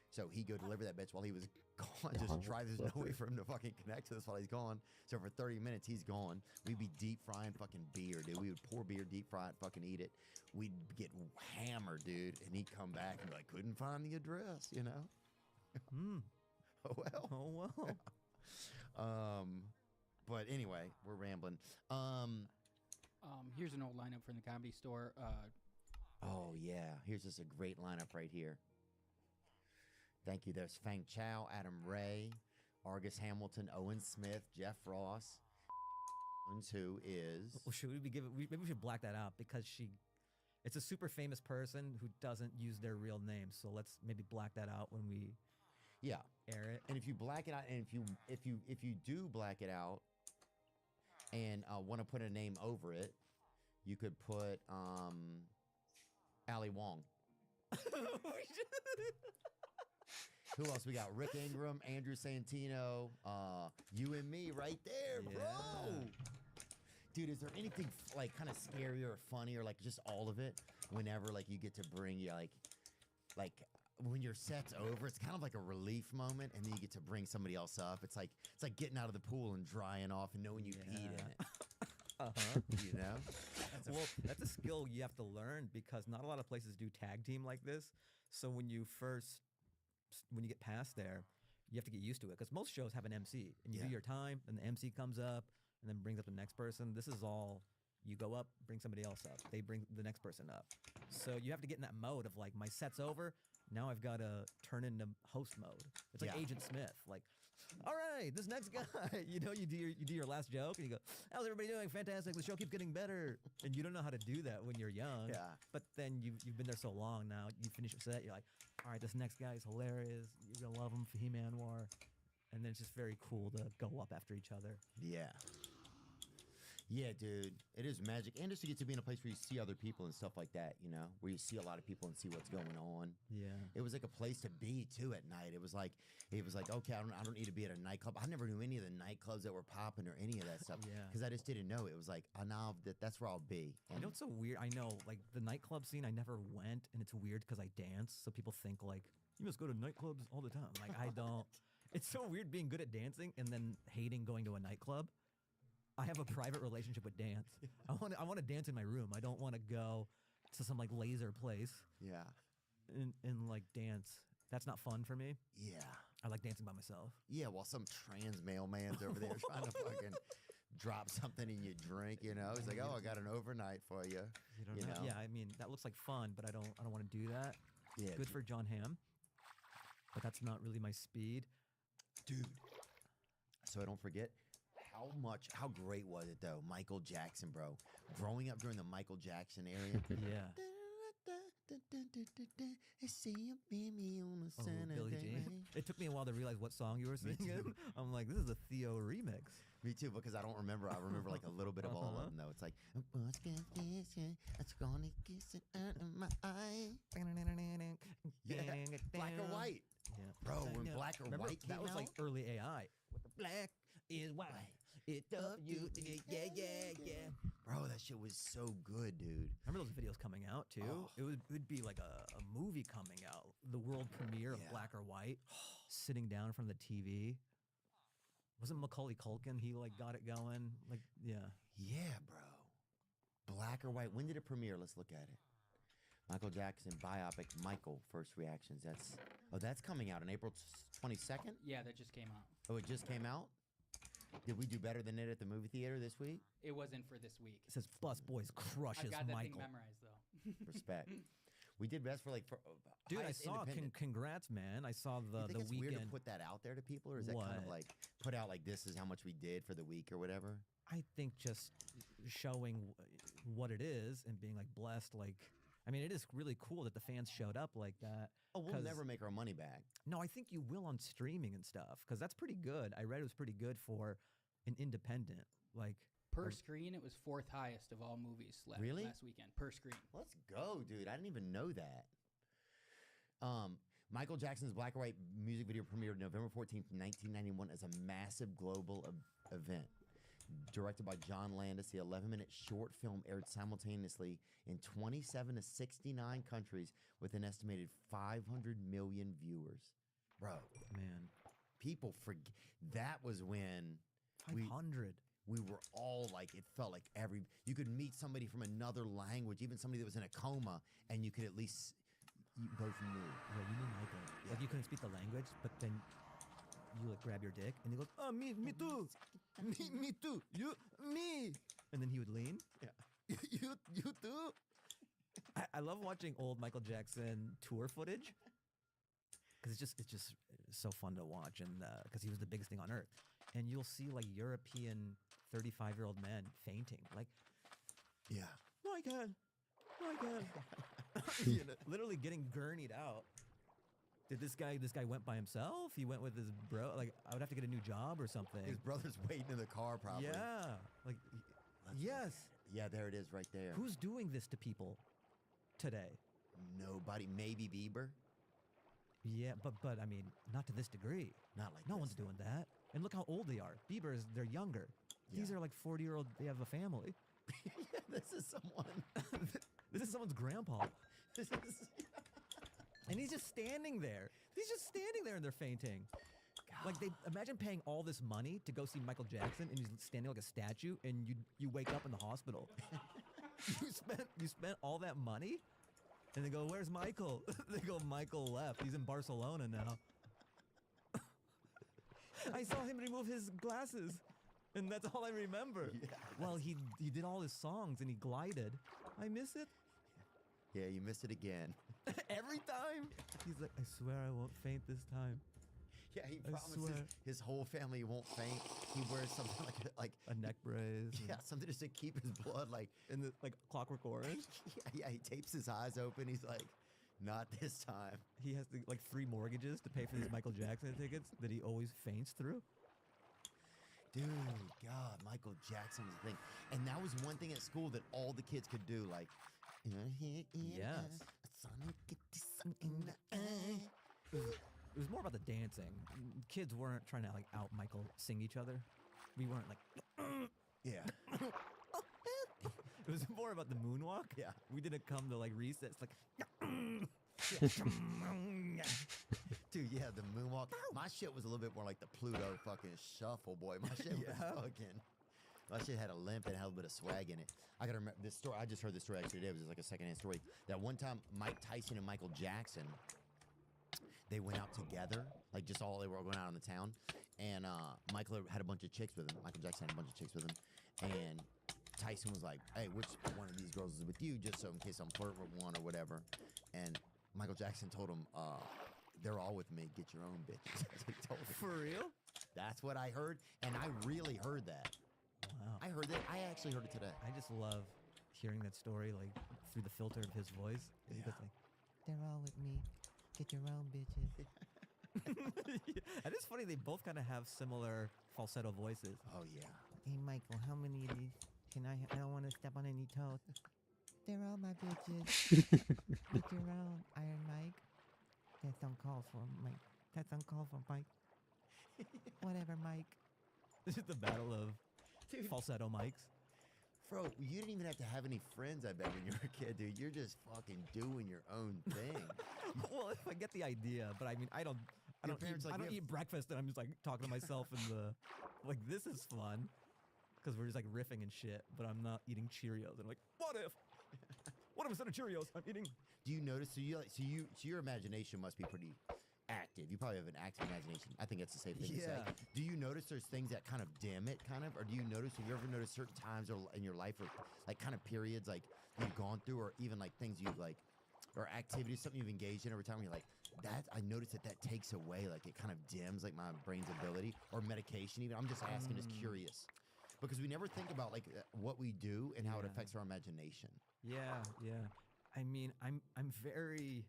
So he'd go deliver that bitch while he was gone, just drive. There's no way for him to fucking connect to us while he's gone. So for 30 minutes, he's gone. We'd be deep frying fucking beer, dude. We would pour beer, deep fry it, fucking eat it. We'd get hammered, dude. And he'd come back and be like, couldn't find the address, you know? Oh, well. Oh, well. But anyway, we're rambling. Here's an old lineup from the Comedy Store. Oh, yeah. Here's just a great lineup right here. Thank you. There's Fang Chow, Adam Ray, Argus Hamilton, Owen Smith, Jeff Ross, who is... Well, should we be giving... Maybe we should black that out, because it's a super famous person who doesn't use their real name. So let's maybe black that out when we air it. And if you black it out, and if you do black it out and want to put a name over it, you could put Ali Wong. Who else we got? Rick Ingram, Andrew Santino, you and me right there, bro. Dude, is there anything like kind of scary or funny or like just all of it? Whenever like you get to bring you like when your set's over, it's kind of like a relief moment, and then you get to bring somebody else up. It's like getting out of the pool and drying off and knowing you peed in it. You know? That's a skill you have to learn because not a lot of places do tag team like this. So when you get past there, you have to get used to it because most shows have an MC and you do your time and the MC comes up and then brings up the next person. This is all you go up, bring somebody else up. They bring the next person up. So you have to get in that mode of like, my set's over. Now I've got to turn into host mode. It's like Agent Smith. Like, all right, this next guy, you do your last joke and you go, how's everybody doing? Fantastic. The show keeps getting better. And you don't know how to do that when you're young. Yeah. But then you've been there so long now. You finish your set. You're like, all right, this next guy is hilarious. You're going to love him, Fahim Anwar. And then it's just very cool to go up after each other. Yeah. Yeah, dude. It is magic. And just to get to be in a place where you see other people and stuff like that, you know, where you see a lot of people and see what's going on. Yeah. It was like a place to be, too, at night. It was like, okay, I don't need to be at a nightclub. I never knew any of the nightclubs that were popping or any of that stuff. Yeah. Because I just didn't know. It was like, now that's where I'll be. You know what's so weird? I know, like, the nightclub scene, I never went, and it's weird because I dance, so people think, like, you must go to nightclubs all the time. Like, I don't. It's so weird being good at dancing and then hating going to a nightclub. I have a private relationship with dance. I want to dance in my room. I don't want to go to some, like, laser place. Yeah. And like, dance. That's not fun for me. Yeah. I like dancing by myself. Yeah, while some trans mailman's over there trying to fucking drop something in your drink, you know? He's like, oh, I got an overnight for you. You know? Yeah, I mean, that looks like fun, but I don't want to do that. Yeah. Good for John Hamm. But that's not really my speed. Dude. So I don't forget, how great was it, though? Michael Jackson, bro. Growing up during the Michael Jackson area. Yeah. See you meet me on a Billie Jean. It took me a while to realize what song you were singing. I'm like, this is a Theo remix. Me too, because I don't remember. I remember like a little bit of all of them, though. It's like, yeah, black or white. Yeah. Bro, when black or Remember, white came that was out? like early AI. With the black is white. It W, yeah. Bro, that shit was so good, dude. Remember those videos coming out too? Oh. It would be like a movie coming out, the world premiere of Black or White, sitting down in front of the TV. Wasn't Macaulay Culkin? He like got it going. Like, yeah. Yeah, bro. Black or white. When did it premiere? Let's look at it. Michael Jackson biopic. Michael. First reactions. That's coming out on April 22nd. Yeah, that just came out. Oh, it just came out. Did we do better than it at the movie theater this week? It wasn't for this week. It says Bus Boys crushes I've got that Michael. thing memorized though. Respect. We did best for Dude, I highest saw. independent. Congrats, man! I saw You the think it's weekend. weird to put that out there to people, or is that kind of What? like put out like this is how much we did for the week or whatever? I think just showing what it is and being like blessed. Like, I mean, it is really cool that the fans showed up like that. Oh, we'll 'cause- never make our money back. No, I think you will on streaming and stuff because that's pretty good. I read it was pretty good for an independent. Like Per screen, it was fourth highest of all movies Really? last weekend. Per screen. Let's go, dude. I didn't even know that. Michael Jackson's Black or White music video premiered November 14th, 1991 as a massive global event. Directed by John Landis, the 11-minute short film aired simultaneously in 27 to 69 countries with an estimated 500 million viewers. Bro, man, people forget. That was when 500. We were all like, it felt like you could meet somebody from another language, even somebody that was in a coma, and you could at least, you both knew. Yeah, you knew Michael. Like you couldn't speak the language, but then you like grab your dick and he goes, "Oh, me too, me too, me," and then he would lean. Yeah, you too. I love watching old Michael Jackson tour footage because it's just so fun to watch, and because he was the biggest thing on earth, and you'll see like European 35-year-old men fainting, like, yeah, Michael, you know, literally getting gurneyed out. Did this guy went by himself? He went with his bro. Like, I would have to get a new job or something. His brother's waiting in the car, probably. Yeah, like, yes. Yeah, there it is, right there. Who's doing this to people today? Nobody. Maybe Bieber. Yeah, but I mean, not to this degree. Not like no this. one's doing that. And look how old they are. They're younger. These are like 40-year-old. They have a family. Yeah, this is someone. This is someone's grandpa. And he's just standing there. He's just standing there and they're fainting. Like they imagine paying all this money to go see Michael Jackson and he's standing like a statue and you wake up in the hospital. you spent all that money? And they go, "Where's Michael?" They go, "Michael left. He's in Barcelona now." I saw him remove his glasses. And that's all I remember. Yeah. Well, he did all his songs and he glided. I miss it. Yeah, you missed it again. Every time. He's like, "I swear I won't faint this time." Yeah, he I promises swear. his whole family won't faint. He wears something like a neck brace. Yeah, something just to keep his blood like in the like Clockwork Orange. yeah, he tapes his eyes open. He's like, "Not this time." He has like 3 mortgages to pay for these Michael Jackson tickets that he always faints through. Dude, God, Michael Jackson was the thing. And that was one thing at school that all the kids could do. Like, Yes. It was more about the dancing. Kids weren't trying to like out Michael sing each other. We weren't like yeah. It was more about the moonwalk. Yeah. We didn't come to like recess like Dude, yeah, the moonwalk. My shit was a little bit more like the Pluto fucking shuffle, boy. My shit was fucking. My shit had a limp and had a little bit of swag in it. I gotta remember this story. I just heard this story actually today. It was just like a secondhand story. That one time, Mike Tyson and Michael Jackson, they went out together, like just all they were all going out in the town. And Michael had a bunch of chicks with him. Michael Jackson had a bunch of chicks with him. And Tyson was like, "Hey, which one of these girls is with you? Just so in case I'm flirting with one or whatever." And Michael Jackson told him, "They're all with me. Get your own bitches." That's what he told him. For real? That's what I heard, and I really heard that. Wow. I heard that. I actually heard it today. I just love hearing that story like through the filter of his voice. He goes like, "They're all with me. Get your own bitches." And it's funny, they both kind of have similar falsetto voices. Oh yeah. "Hey Michael, how many of these can I don't want to step on any toes." "They're all my bitches." "Get your own, Iron Mike." "That's uncalled for, Mike. That's uncalled for, Mike." "Whatever, Mike." This is the battle of falsetto mics. Bro, you didn't even have to have any friends, I bet, when you were a kid, dude. You're just fucking doing your own thing. Well, if I get the idea, but I mean, I don't eat breakfast, and I'm just like talking to myself in the, like, this is fun, because we're just like riffing and shit. But I'm not eating Cheerios. And I'm like, what if instead of Cheerios, I'm eating? Do you notice? So your imagination must be pretty active. You probably have an active imagination. I think that's a safe thing to say. Do you notice there's things that kind of dim it, kind of, or do you notice? Have you ever noticed certain times or in your life, or like kind of periods like you've gone through, or even like things you've like, or activities, something you've engaged in over time? Where you're like, that I noticed that takes away, like it kind of dims like my brain's ability, or medication even. I'm just asking, just curious, because we never think about like what we do and how it affects our imagination. Yeah. I mean, I'm very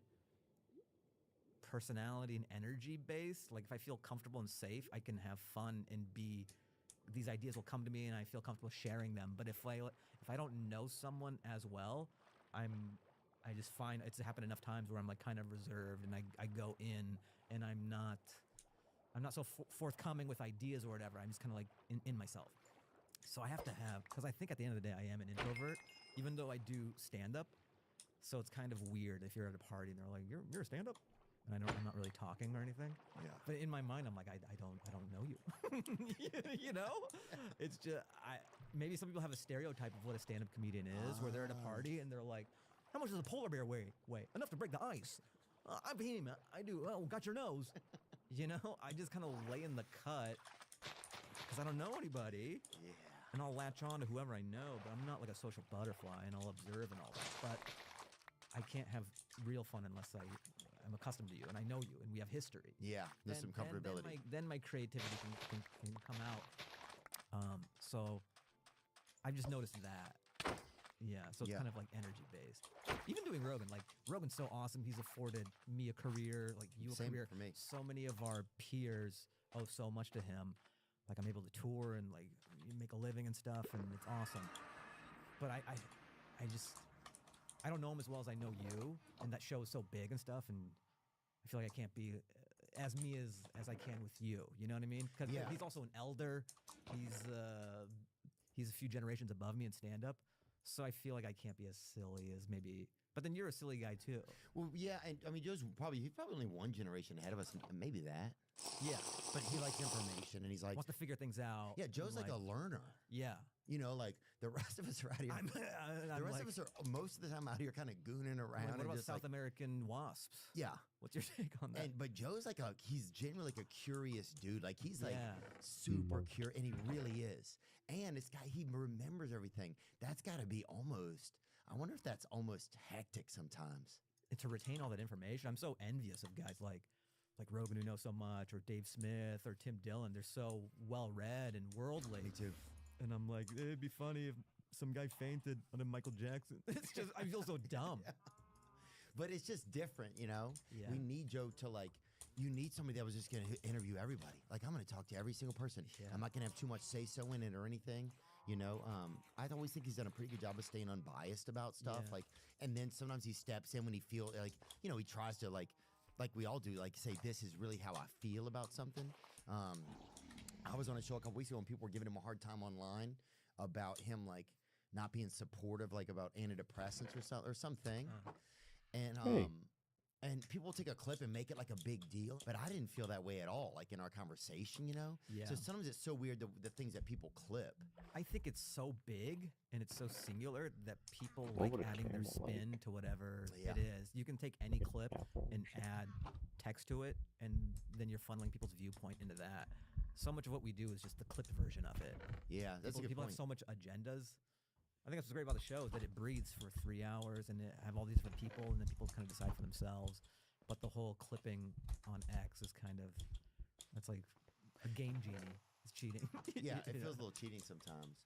personality and energy based. Like if I feel comfortable and safe, I can have fun and these ideas will come to me and I feel comfortable sharing them. But if I don't know someone as well, I just find it's happened enough times where I'm like kind of reserved and I go in and I'm not so forthcoming with ideas or whatever. I'm just kind of like in myself. So I have to have, because I think at the end of the day I am an introvert, even though I do stand up. So it's kind of weird if you're at a party and they're like, you're a stand up? And I'm not really talking or anything. Yeah. But in my mind, I'm like, I don't know you. You know? It's just, maybe some people have a stereotype of what a stand-up comedian is, where they're at a party and they're like, "How much does a polar bear weigh? Enough to break the ice. I'm behemoth. I do. Oh, got your nose." You know? I just kind of lay in the cut because I don't know anybody. Yeah. And I'll latch on to whoever I know, but I'm not like a social butterfly, and I'll observe and all that. But I can't have real fun unless I'm accustomed to you and I know you and we have history. Yeah, there's some comfortability. Then my creativity can come out. So I've just noticed that. Yeah, so it's kind of like energy based. Even doing Rogan, like Rogan's so awesome. He's afforded me a career, like you a Same career. for me. So many of our peers owe so much to him. Like I'm able to tour and like make a living and stuff, and it's awesome. But I don't know him as well as I know you, and that show is so big and stuff, and I feel like I can't be as me as I can with you. You know what I mean? Because he's also an elder. He's he's a few generations above me in stand up, so I feel like I can't be as silly as maybe. But then you're a silly guy too. Well, yeah, and I mean, he's probably only one generation ahead of us, and maybe that. Yeah, but he likes information, and he's like wants to figure things out. Yeah, Joe's like a learner. Yeah. You know, like the rest of us are out here. The rest of us are most of the time out here kind of gooning around. What and about just South American wasps? Yeah. What's your take on that? But Joe's like he's genuinely like a curious dude. Like he's like Yeah. super curious, and he really is. And this guy, he remembers everything. That's got to be almost. I wonder if that's almost hectic sometimes. And to retain all that information, I'm so envious of guys like Rogan who know so much, or Dave Smith, or Tim Dillon. They're so well read and worldly. Me too. And I'm like, it'd be funny if some guy fainted on a Michael Jackson. It's just, I feel so dumb. But it's just different, you know? Yeah. We need Joe to you need somebody that was just going to interview everybody. Like, I'm going to talk to every single person. Yeah. I'm not going to have too much say-so in it or anything, you know? I always think he's done a pretty good job of staying unbiased about stuff. Yeah. And then sometimes he steps in when he feels he tries to like we all do, say, this is really how I feel about something. I was on a show a couple weeks ago and people were giving him a hard time online about him, not being supportive, about antidepressants or something. And people take a clip and make it like a big deal, but I didn't feel that way at all, in our conversation, you know? Yeah. So sometimes it's so weird, the things that people clip. I think it's so big and it's so singular that people What like would a adding their camel spin to whatever Yeah. it is. You can take any clip and add text to it, and then you're funneling people's viewpoint into that. So much of what we do is just the clipped version of it. Yeah, that's a good people point. have so much agendas. I think that's what's great about the show is that it breathes for 3 hours and it have all these different people, and then people kind of decide for themselves. But the whole clipping on X is kind of, that's like a game genie is cheating. Yeah, it feels a little cheating sometimes.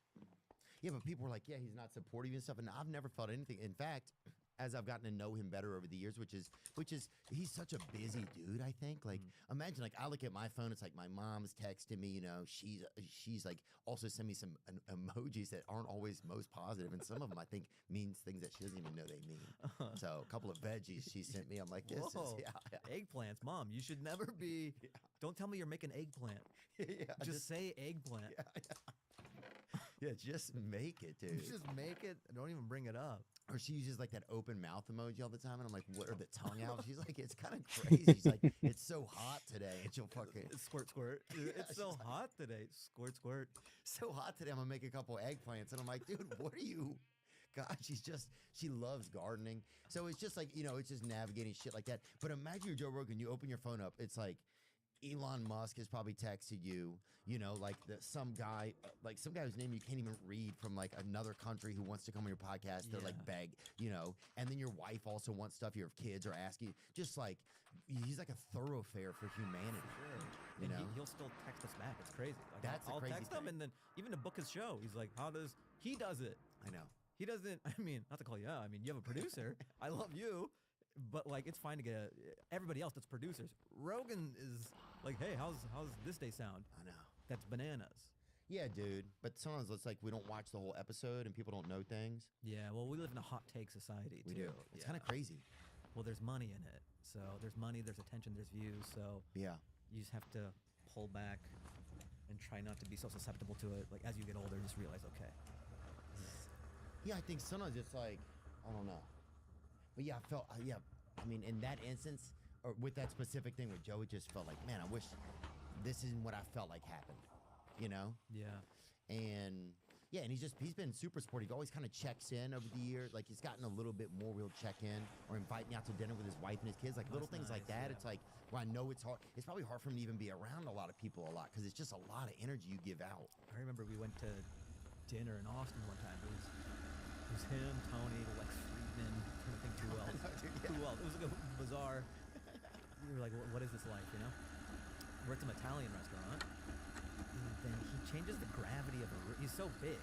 Yeah, but people were like, yeah, he's not supportive and stuff, and I've never felt anything. In fact, as I've gotten to know him better over the years, which is he's such a busy dude, I think. Imagine, I look at my phone, it's like my mom's texting me, you know, she's also send me some emojis that aren't always most positive, and some of them I think means things that she doesn't even know they mean. So a couple of veggies she sent me, I'm like, this Whoa, is, yeah. Eggplants, Mom, you should never be, don't tell me you're making eggplant. Yeah, just say eggplant. Yeah, just make it, dude. Just make it, don't even bring it up. Or she uses that open mouth emoji all the time, and I'm like, what? Or the tongue out. She's like, it's kind of crazy. She's like, it's so hot today, and she'll fucking squirt, squirt. It's so hot today. Squirt, squirt. So hot today. I'm gonna make a couple eggplants, and I'm like, dude, what are you? God, she loves gardening. So it's just it's just navigating shit like that. But imagine you're Joe Rogan. You open your phone up. It's like Elon Musk has probably texted you, some guy whose name you can't even read from another country who wants to come on your podcast. They're beg, and then your wife also wants stuff. Your kids are asking, just he's like a thoroughfare for humanity. You know, he'll still text us back. It's crazy. That's I'll the crazy text him, thing. and then even to book his show, he's like, he does it? I know. He doesn't. I mean, not to call you out. I mean, you have a producer. I love you. But it's fine to get everybody else that's producers. Rogan is like, hey, how's this day sound? I know. That's bananas. Yeah, dude. But sometimes it's we don't watch the whole episode and people don't know things. Yeah, well, we live in a hot take society, We too. do. It's kind of crazy. Well, there's money in it. So there's money, there's attention, there's views. So yeah, you just have to pull back and try not to be so susceptible to it. As you get older, just realize, okay. Yeah, I think sometimes it's I don't know. But yeah, I felt, I mean, in that instance, or with that specific thing with Joe, it just felt like, man, I wish this isn't what I felt like happened, you know? Yeah. And yeah, and he's been super supportive. He always kind of checks in over the years. He's gotten a little bit more. We'll check in or invite me out to dinner with his wife and his kids. Little things like that. yeah. It's where I know it's hard. It's probably hard for him to even be around a lot of people a lot because it's just a lot of energy you give out. I remember we went to dinner in Austin one time. It was him, Tony, Lex Friedman. I'm trying to think who else. Who else? It was bizarre. We were like, what is this like, you know? We're at some Italian restaurant. And then he changes the gravity of the room. He's so big.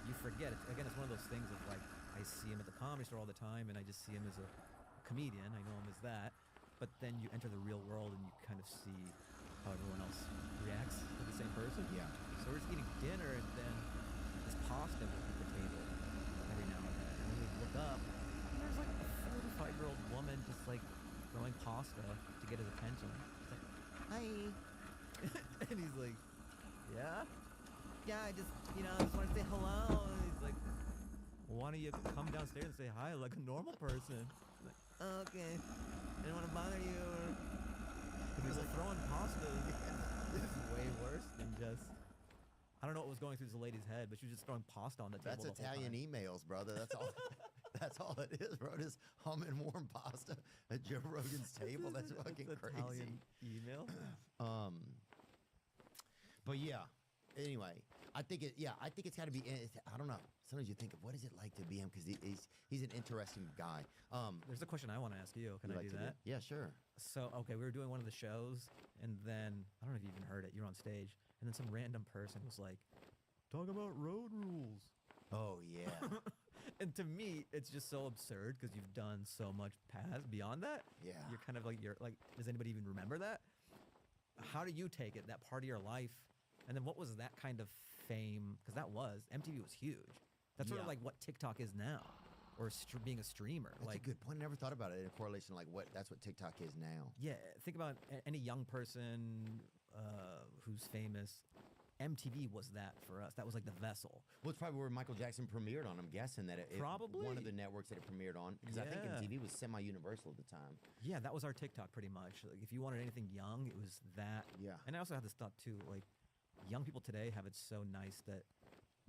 You forget it. Again, it's one of those things of I see him at the Comedy Store all the time, and I just see him as a comedian. I know him as that. But then you enter the real world, and you kind of see how everyone else reacts to the same person. Yeah. So we're just eating dinner, and then this pasta will hit the table every now and then. And then we look up, and there's a 45-year-old woman just throwing pasta to get his attention. She's like, hi. And he's like, yeah? yeah, I just want to say hello. And he's like, why don't you come downstairs and say hi like a normal person? I'm like, oh, okay. I didn't want to bother you. He was like throwing pasta. This is way worse than just. I don't know what was going through this lady's head, but she was just throwing pasta on the table. That's the whole Italian time. emails, brother. That's all. That's all it is, bro. Just humming warm pasta at Joe Rogan's table. That's fucking crazy. Italian email. But yeah. Anyway, I think it. Yeah, I think it's got to be. I don't know. Sometimes you think of what is it like to be him because he's an interesting guy. There's a question I want to ask you. Can I like do to that? Yeah, sure. So, okay, we were doing one of the shows, and then I don't know if you even heard it. You're on stage, and then some random person was like, "Talk about road rules." Oh yeah. And to me, it's just so absurd because you've done so much past beyond that. Yeah. You're kind of like does anybody even remember that? How do you take it? That part of your life, and then what was that kind of fame? Because that was MTV was huge. That's sort of Yeah. like what TikTok is now, or being a streamer. That's like a good point. I never thought about it in correlation like that's what TikTok is now. yeah, think about any young person who's famous. MTV was that for us. That was like the vessel. Well, it's probably where Michael Jackson premiered on. I'm guessing that it Probably. one of the networks that it premiered on because I think Yeah. MTV was semi-universal at the time. Yeah, that was our TikTok pretty much. Like, if you wanted anything young, it was that. Yeah. And I also had this thought too, like young people today have it so nice that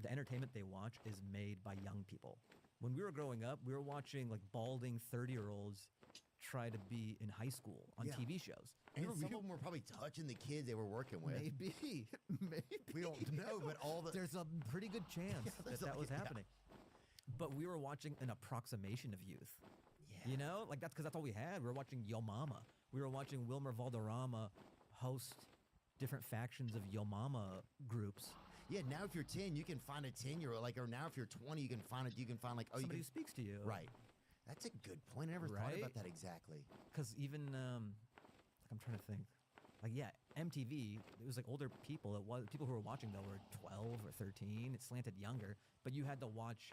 the entertainment they watch is made by young people. When we were growing up, we were watching like balding 30-year-olds try to be in high school on Yeah. TV shows. And We were some real- of them were probably touching the kids they were working with. Maybe. We don't know, but all the There's a pretty good chance there's that a- was yeah. happening. But we were watching an approximation of youth. You know, like that's because that's all we had. We were watching Yo Mama. We were watching Wilmer Valderrama host different factions of Yo Mama groups. Yeah, now if you're 10, you can find a 10-year-old. Like, or now if you're 20, you can find like Somebody you who speaks to you. can, right. That's a good point. I never thought Right? about that exactly. Because even like I'm trying to think, like yeah, MTV. It was like older people. It was people who were watching though were 12 or 13. It slanted younger, but you had to watch.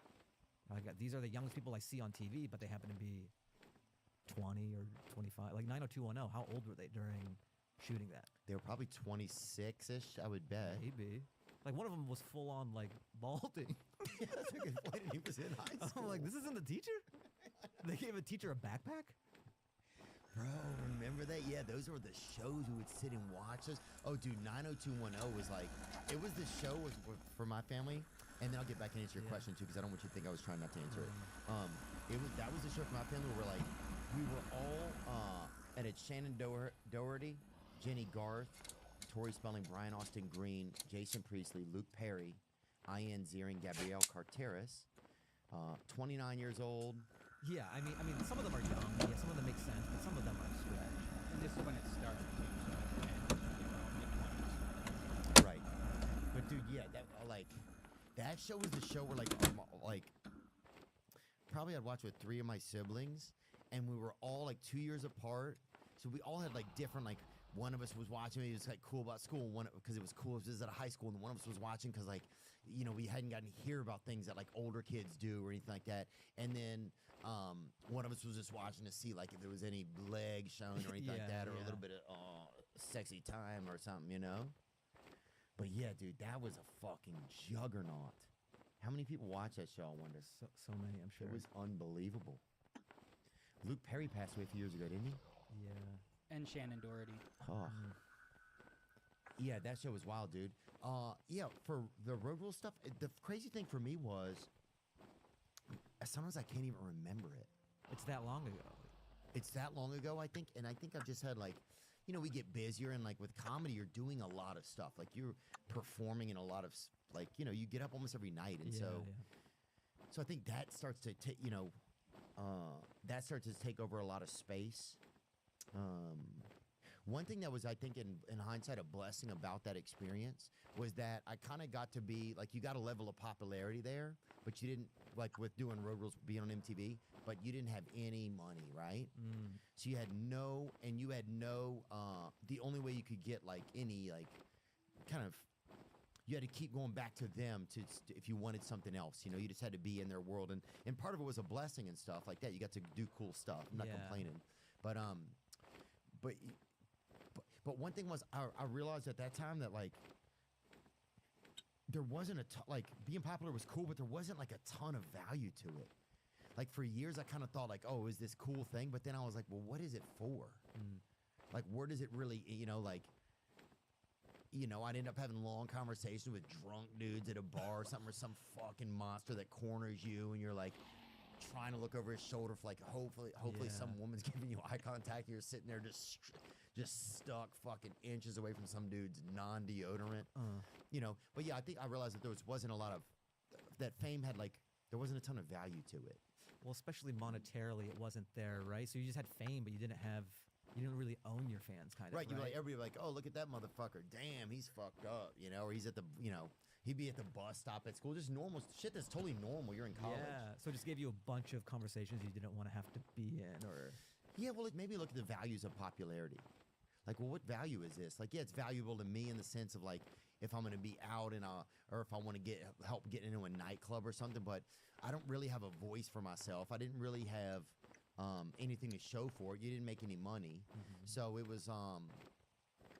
Like these are the youngest people I see on TV, but they happen to be 20 or 25. Like 90210. How old were they during shooting that? They were probably 26-ish, I would bet. Maybe. Like one of them was full on like balding. Yeah, that's a good point. And he was in high school. I'm like, this isn't the teacher. They gave a teacher a backpack. Bro, remember that? Yeah, those were the shows we would sit and watch us. Oh, dude, 90210 was like, it was the show for my family. And then I'll get back and answer your question too, because I don't want you to think I was trying not to answer it. That was the show for my family where like we were all at it. Shannon Doherty, Jenny Garth, Tori Spelling, Brian Austin Green, Jason Priestley, Luke Perry, Ian Ziering, Gabrielle Carteris, 29 years old. Yeah, I mean, some of them are young. Yeah, some of them make sense, but some of them are stretched. And this is when it started. Right. But dude, yeah, that show was the show where like probably I'd watch with 3 of my siblings, and we were all like 2 years apart. So we all had like different like. One of us was watching it. It was like cool about school. One because it was cool. It was at a high school, and one of us was watching because like, we hadn't gotten to hear about things that like older kids do or anything like that. And then one of us was just watching to see like if there was any leg shown or anything like that, or a little bit of sexy time or something, But yeah, dude, that was a fucking juggernaut. How many people watch that show? I wonder. So many, I'm sure. It was unbelievable. Luke Perry passed away a few years ago, didn't he? Yeah. And Shannon Doherty. Oh. Yeah, that show was wild, dude. Yeah, for the road rule stuff, the crazy thing for me was sometimes I can't even remember it. It's that long ago. It's that long ago, I think, and I think I've just had like, we get busier, and like with comedy, you're doing a lot of stuff. Like you're performing in a lot of like, you get up almost every night, and so I think that starts to take, that starts to take over a lot of space. One thing that was, I think, in hindsight, a blessing about that experience was that I kind of got to be, like, you got a level of popularity there, but you didn't, like, with doing Road Rules, being on MTV, but you didn't have any money, right? So you had no, the only way you could get, like, any, like, kind of, you had to keep going back to them if you wanted something else, you just had to be in their world, and part of it was a blessing and stuff like that. You got to do cool stuff. I'm not complaining, but one thing was I realized at that time that like there wasn't a like being popular was cool, but there wasn't like a ton of value to it. Like for years, I kind of thought like, oh, is this cool thing? But then I was like, well, what is it for? Like, where does it really, like, I'd end up having long conversations with drunk dudes at a bar or something, or some fucking monster that corners you, and you're like trying to look over his shoulder for like, hopefully some woman's giving you eye contact, and you're sitting there just stuck fucking inches away from some dude's non-deodorant, But yeah, I think I realized that there wasn't a lot of that fame had like there wasn't a ton of value to it. Well, especially monetarily, it wasn't there, right? So you just had fame, but you didn't really own your fans, kind of. Right, you'd be like, everybody like, oh, look at that motherfucker. Damn, he's fucked up, or he's at the, he'd be at the bus stop at school. Just normal shit that's totally normal. You're in college. Yeah, so it just gave you a bunch of conversations you didn't want to have to be in, or... Yeah, well, maybe look at the values of popularity. Like, well, what value is this? Like, yeah, it's valuable to me in the sense of, like, if I'm going to be out or if I want to help get into a nightclub or something, but I don't really have a voice for myself. I didn't really have anything to show for it. You didn't make any money. So it was,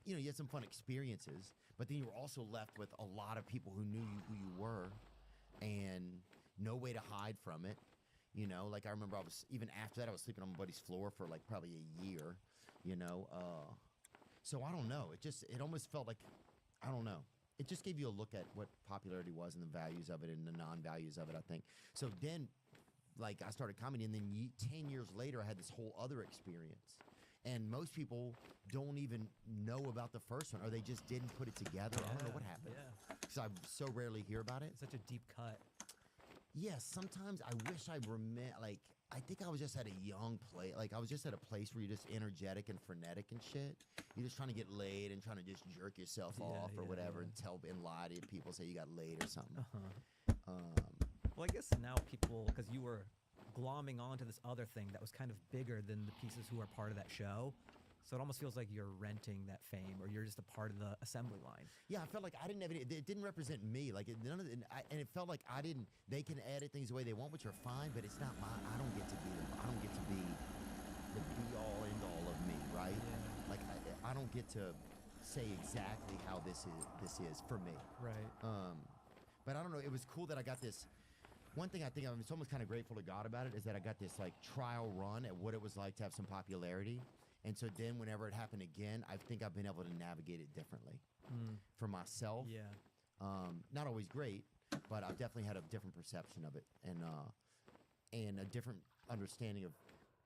you had some fun experiences, but then you were also left with a lot of people who knew who you were and no way to hide from it. Like I remember even after that, I was sleeping on my buddy's floor for like probably a year, So I don't know. It almost felt like, I don't know. It just gave you a look at what popularity was and the values of it and the non-values of it, I think. So then, like, I started comedy, and then 10 years later, I had this whole other experience. And most people don't even know about the first one, or they just didn't put it together. I don't know what happened. Because I so rarely hear about it. Such a deep cut. Yes, sometimes I wish I I think I was just at a young place. Like, I was just at a place where you're just energetic and frenetic and shit. You're just trying to get laid and trying to just jerk yourself off or whatever and lie to people, say you got laid or something. Well, I guess now people, because you were glomming onto this other thing that was kind of bigger than the pieces who are part of that show. So it almost feels like you're renting that fame, or you're just a part of the assembly line. Yeah, I felt like I didn't have any. It didn't represent me. Like none of and it felt like I didn't. They can edit things the way they want, which are fine, but it's not my. I don't get to be. I don't get to be the be all end all of me, right? Yeah. Like I don't get to say exactly how this is for me. Right. But I don't know. It was cool that I got this. One thing I think I'm almost kind of grateful to God about it is that I got this like trial run at what it was like to have some popularity. And so then whenever it happened again, I think I've been able to navigate it differently for myself. Yeah. Not always great, but I've definitely had a different perception of it and a different understanding of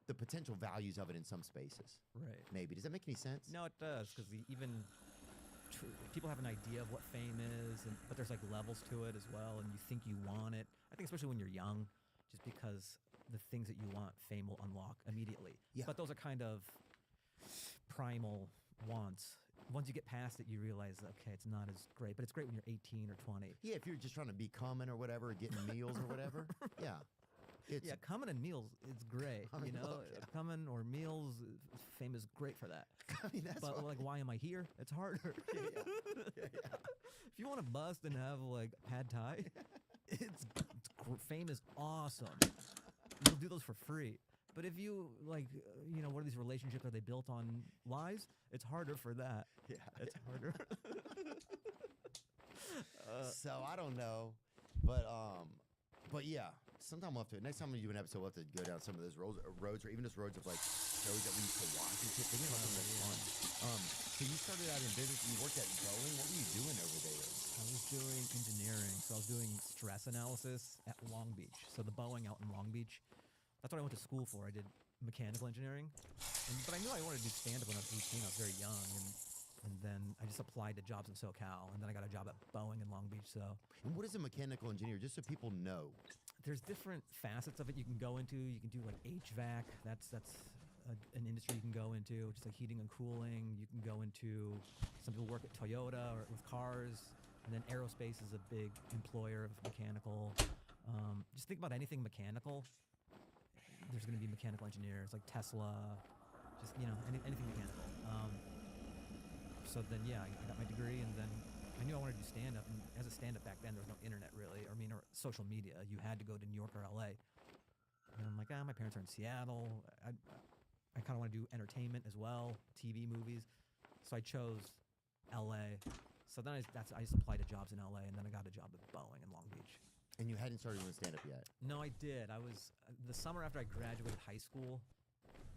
the potential values of it in some spaces. Right. Maybe. Does that make any sense? No, it does, because even people have an idea of what fame is, but there's like levels to it as well, and you think you want it. I think especially when you're young, just because the things that you want, fame will unlock immediately. Yeah. But those are kind of primal wants. Once you get past it, you realize, okay, it's not as great, but it's great when you're 18 or 20. Yeah, if you're just trying to be coming or whatever, getting meals or whatever. Yeah. Coming and meals, it's great. Coming or meals, fame is great for that. I mean, that's but like, why am I here? It's harder. If you want to bust and have like pad thai, fame is awesome. You'll do those for free. But if you like, what are these relationships? Are they built on lies? It's harder for that. Yeah, it's harder. So I don't know, but yeah. Sometime we'll have to. Next time we do an episode, we'll have to go down some of those roads, or even just roads of like shows that we used to watch and shit. Thinking about something that's fun. So you started out in business. You worked at Boeing. What were you doing over there? I was doing engineering. So I was doing stress analysis at Long Beach. So the Boeing out in Long Beach. That's what I went to school for. I did mechanical engineering. But I knew I wanted to do stand-up when I was 18. I was very young. And then I just applied to jobs in SoCal. And then I got a job at Boeing in Long Beach. And what is a mechanical engineer? Just so people know. There's different facets of it you can go into. You can do like HVAC. That's an industry you can go into, which is like heating and cooling. You can go into, some people work at Toyota or with cars. And then aerospace is a big employer of mechanical. Just think about anything mechanical. There's going to be mechanical engineers like Tesla, just, anything mechanical. So then, yeah, I got my degree, and then I knew I wanted to do stand-up. And as a stand-up back then, there was no internet really, or social media. You had to go to New York or LA. And I'm like, my parents are in Seattle. I kind of want to do entertainment as well, TV, movies. So I chose LA. So then I just applied to jobs in LA, and then I got a job at Boeing in Long Beach. And you hadn't started doing stand up yet? No, I did. I was the summer after I graduated high school.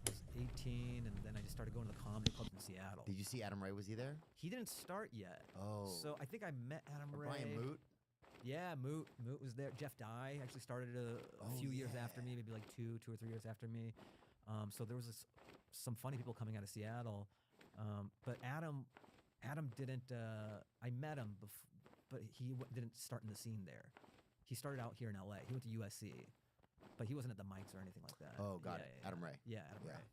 I was 18, and then I just started going to the comedy clubs in Seattle. Did you see Adam Ray? Was he there? He didn't start yet. Oh. So I think I met Adam Or Ray. Brian Moot? Yeah, Moot was there. Jeff Dye actually started a few years after me, maybe like two or 3 years after me. So there was some funny people coming out of Seattle. But Adam didn't. I met him, but he didn't start in the scene there. He started out here in LA. He went to USC, but he wasn't at the mics or anything like that. Oh, got it. Adam Ray. Yeah, Adam Ray.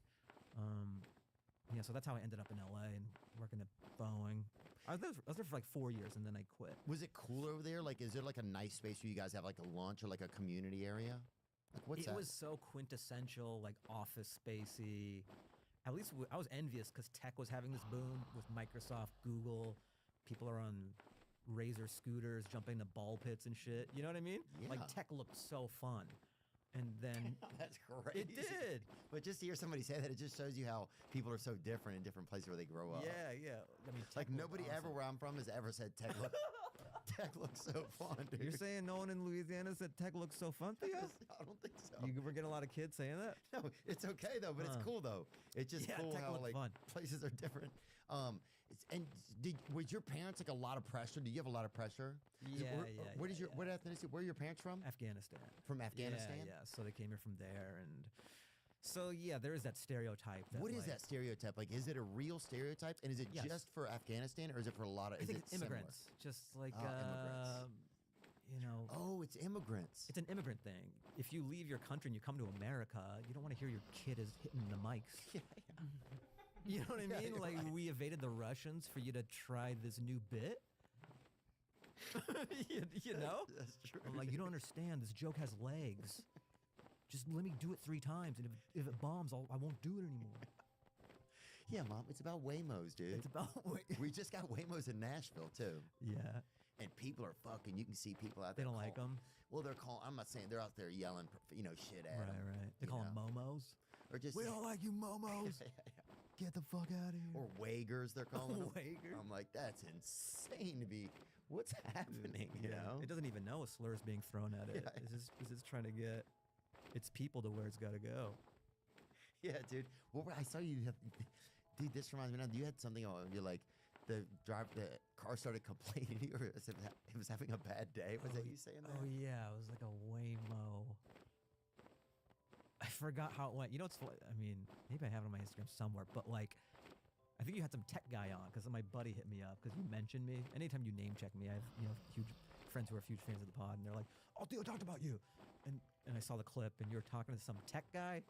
Yeah, so that's how I ended up in LA and working at Boeing. I was there for like 4 years, and then I quit. Was it cool over there? Like, is there like a nice space where you guys have like a lunch or like a community area? Like, what's that? It was so quintessential, like office spacey. At least I was envious because tech was having this boom with Microsoft, Google. People are on Razor scooters, jumping into ball pits and shit. You know what I mean? Like Yeah. tech looked so fun. And then That's crazy. It did. But just to hear somebody say that, it just shows you how people are so different in different places where they grow up. Yeah. I mean, Like tech looked nobody ever awesome. where I'm from has ever said tech looks so fun, dude. You're saying no one in Louisiana said tech looks so fun to you? I don't think so. You ever get a lot of kids saying that? No, it's okay though, but it's cool though. It's just Yeah, cool tech how looked like fun. places are different. And was your parents like a lot of pressure? Did you have a lot of pressure? Yeah, What is your what ethnicity? Where are your parents from? Afghanistan. From Afghanistan? Yeah. So they came here from there, and so yeah, there is that stereotype. That, What is like, that stereotype? Like, is it a real stereotype? And is it Yes. just for Afghanistan, or is it for a lot of? I Is think it it's immigrants, just like immigrants. you know. Oh, it's immigrants. It's an immigrant thing. If you leave your country and you come to America, you don't want to hear your kid is hitting the mics. You know what I Yeah, mean? you're Like right. we evaded the Russians for you to try this new bit. you know? That's true. I'm like, you don't understand. This joke has legs. Just let me do it 3 times, and if it bombs, I won't do it anymore. Yeah, Mom, it's about Waymos, dude. It's about We just got Waymos in Nashville too. Yeah. And people are fucking. You can see people out They there. don't like them. Well, they're calling. I'm not saying they're out there yelling, shit at 'em, Right. They you call them know? momos. Or just We don't like you momos. Get the fuck out of here. Or Wagers, they're calling them. Wager. I'm like, that's insane to be. What's happening? You know? It doesn't even know a slur is being thrown at it. Yeah. It's just trying to get its people to where it's got to go. Yeah, dude. I saw you. Dude, this reminds me now. You had something on. You're like, the car started complaining, or it was having a bad day. Was that you saying that? Oh yeah, it was like a Waymo. I forgot how it went. You know, I mean, maybe I have it on my Instagram somewhere, but like, I think you had some tech guy on because my buddy hit me up because you mentioned me. Anytime you name check me, I have huge friends who are huge fans of the pod, and they're like, "Oh, Theo talked about you," and I saw the clip, and you're talking to some tech guy.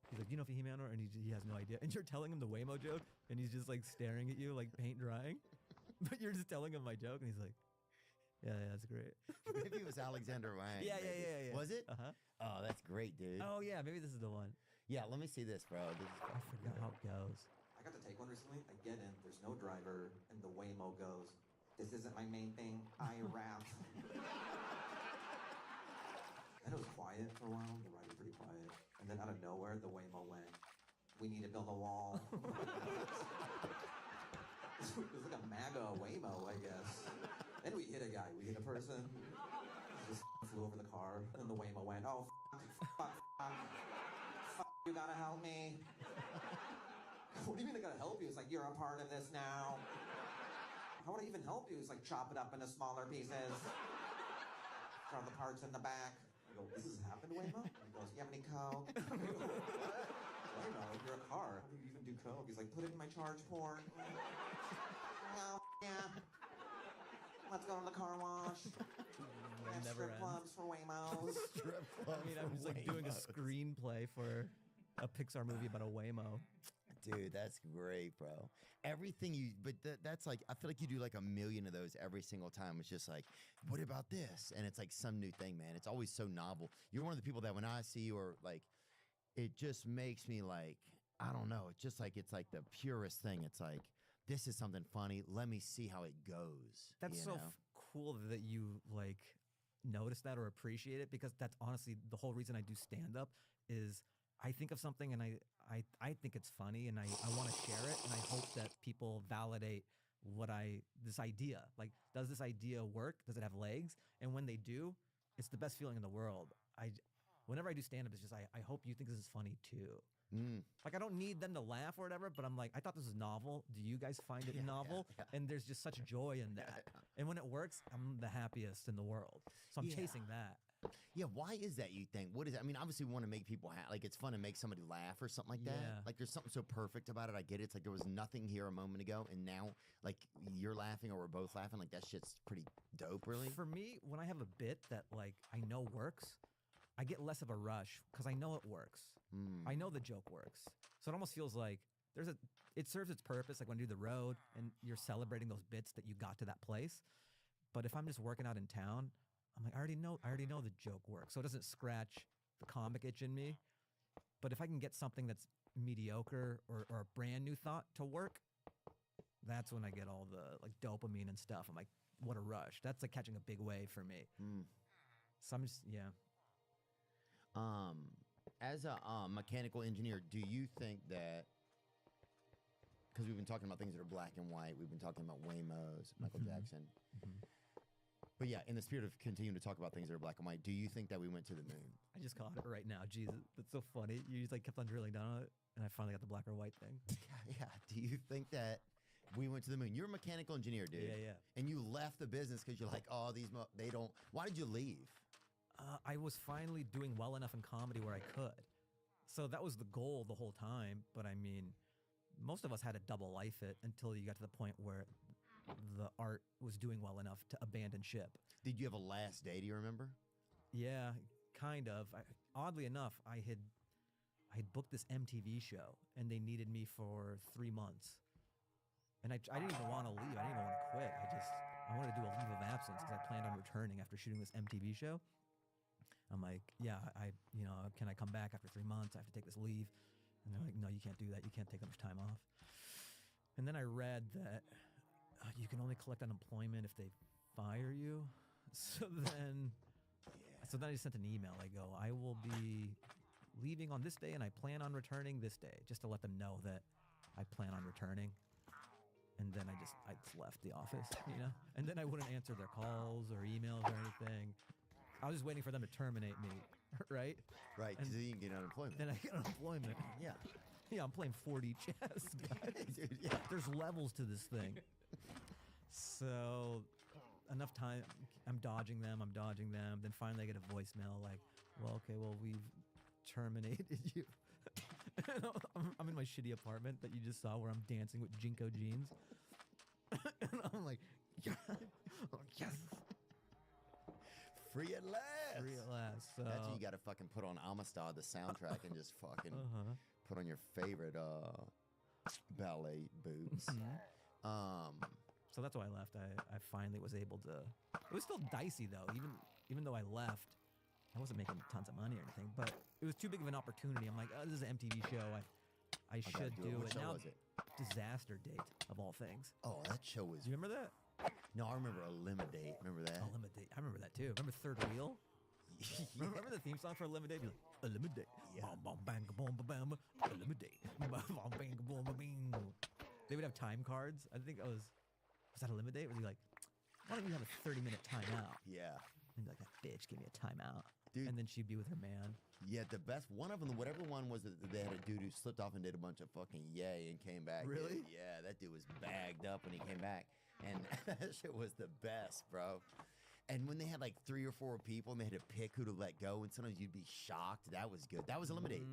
He's like, "Do you know Fahim Anwar?" And he has no idea, and you're telling him the Waymo joke, and he's just like staring at you like paint drying, but you're just telling him my joke, and he's like, "Yeah, that's great." Maybe it was Alexander Wang. Yeah. Was it? Uh-huh. Oh, that's great, dude. Oh yeah, maybe this is the one. Yeah, let me see this, bro. I forgot how it goes. I got to take one recently. I get in, there's no driver, and the Waymo goes, "This isn't my main thing. I rap." And it was quiet for a while. The ride was pretty quiet. And then out of nowhere, the Waymo went, "We need to build a wall." It was like a MAGA Waymo, I guess. Then we hit a guy. We hit a person. Just flew over the car. And the Waymo went, "Oh, fuck, you gotta help me." "What do you mean I gotta help you?" It's like, "You're a part of this now." "How would I even help you?" It's like, "Chop it up into smaller pieces. Throw the parts in the back." I go, "This has happened, Waymo?" And he goes, "You have any coke?" I go, "What?" "Waymo, you're a car. How do you even do coke?" He's like, "Put it in my charge port." "Well, yeah. Let's go to the car wash." Have Never strip ends. clubs for Waymos. I mean, I'm just like doing a screenplay for a Pixar movie about a Waymo. Dude, that's great, bro. Everything you, but that's like, I feel like you do like a million of those every single time. It's just like, what about this? And it's like some new thing, man. It's always so novel. You're one of the people that when I see you, or like, it just makes me like, I don't know. It's just like, it's like the purest thing. It's like, this is something funny. Let me see how it goes. That's you so know? cool that you like notice that or appreciate it, because that's honestly the whole reason I do stand up is I think of something and I think it's funny and I want to share it, and I hope that people validate this idea. Like, does this idea work? Does it have legs? And when they do, it's the best feeling in the world. Whenever I do stand up, it's just I hope you think this is funny too. Like, I don't need them to laugh or whatever, but I'm like, I thought this was novel. Do you guys find it novel? yeah. And there's just such joy in that. And when it works, I'm the happiest in the world. So I'm Yeah. chasing that. Yeah, why is that, you think? What is it? I mean, obviously we want to make people like it's fun to make somebody laugh or something like that. Yeah. Like there's something so perfect about it. I get it. It's like there was nothing here a moment ago and now like you're laughing or we're both laughing. Like that shit's pretty dope, really. For me, when I have a bit that like I know works, I get less of a rush because I know it works. I know the joke works. So it almost feels like it serves its purpose, like when you do the road and you're celebrating those bits that you got to that place. But if I'm just working out in town, I'm like, I already know the joke works. So it doesn't scratch the comic itch in me. But if I can get something that's mediocre or a brand new thought to work, that's when I get all the like dopamine and stuff. I'm like, what a rush. That's like catching a big wave for me. So I'm just, yeah. As a mechanical engineer, do you think that, because we've been talking about things that are black and white, we've been talking about Waymos, Michael Jackson. But yeah, in the spirit of continuing to talk about things that are black and white, do you think that we went to the moon? I just caught it right now. Jesus, that's so funny. You just like kept on drilling down on it, and I finally got the black or white thing. Yeah. Do you think that we went to the moon? You're a mechanical engineer, dude. Yeah. And you left the business because you're like, oh, they don't. Why did you leave? I was finally doing well enough in comedy where I could. So that was the goal the whole time. But I mean, most of us had to double life it until you got to the point where the art was doing well enough to abandon ship. Did you have a last day? Do you remember? Yeah, kind of. Oddly enough, I had booked this MTV show, and they needed me for 3 months. And I didn't even want to leave. I didn't even want to quit. I wanted to do a leave of absence because I planned on returning after shooting this MTV show. I'm like, yeah, can I come back after 3 months? I have to take this leave. And they're like, no, you can't do that. You can't take that much time off. And then I read that you can only collect unemployment if they fire you. So then I sent an email. I go, I will be leaving on this day and I plan on returning this day, just to let them know that I plan on returning. And then I just left the office, and then I wouldn't answer their calls or emails or anything. I was just waiting for them to terminate me, right? Right, because then you can get unemployment. Then I get unemployment. Yeah. Yeah, I'm playing 4D chess, guys. Dude, yeah. There's levels to this thing. So enough time, I'm dodging them. Then finally I get a voicemail like, we've terminated you. And I'm in my shitty apartment that you just saw where I'm dancing with Jinko jeans. And I'm like, yes. Free at last. Free at last. So. That's when you got to fucking put on Amistad, the soundtrack, and just fucking put on your favorite ballet boobs. So that's why I left. I finally was able to. It was still dicey though, even though I left. I wasn't making tons of money or anything, but it was too big of an opportunity. I'm like, oh, this is an MTV show. I should do What it. show Now, was it? Disaster Date of all things. Oh, that show was. Do you remember that? No, I remember Eliminate. Remember that? Eliminate. I remember that too. Remember Third Wheel? Remember the theme song for Eliminate? Like, Eliminate. Yeah. Bam, bam, bam, bam, bam. Eliminate. Bam, bam, bam, bam, bam. They would have time cards. I think was that Eliminate? Was he like, why don't you have a 30-minute timeout? Yeah. And be like, that bitch, give me a timeout. Dude. And then she'd be with her man. Yeah, the best one of them, whatever one was that they had a dude who slipped off and did a bunch of fucking yay and came back. Really? Dude. Yeah, that dude was bagged up when he came back. And that shit was the best, bro. And when they had like 3 or 4 people and they had to pick who to let go, and sometimes you'd be shocked. That was good. That was Eliminate.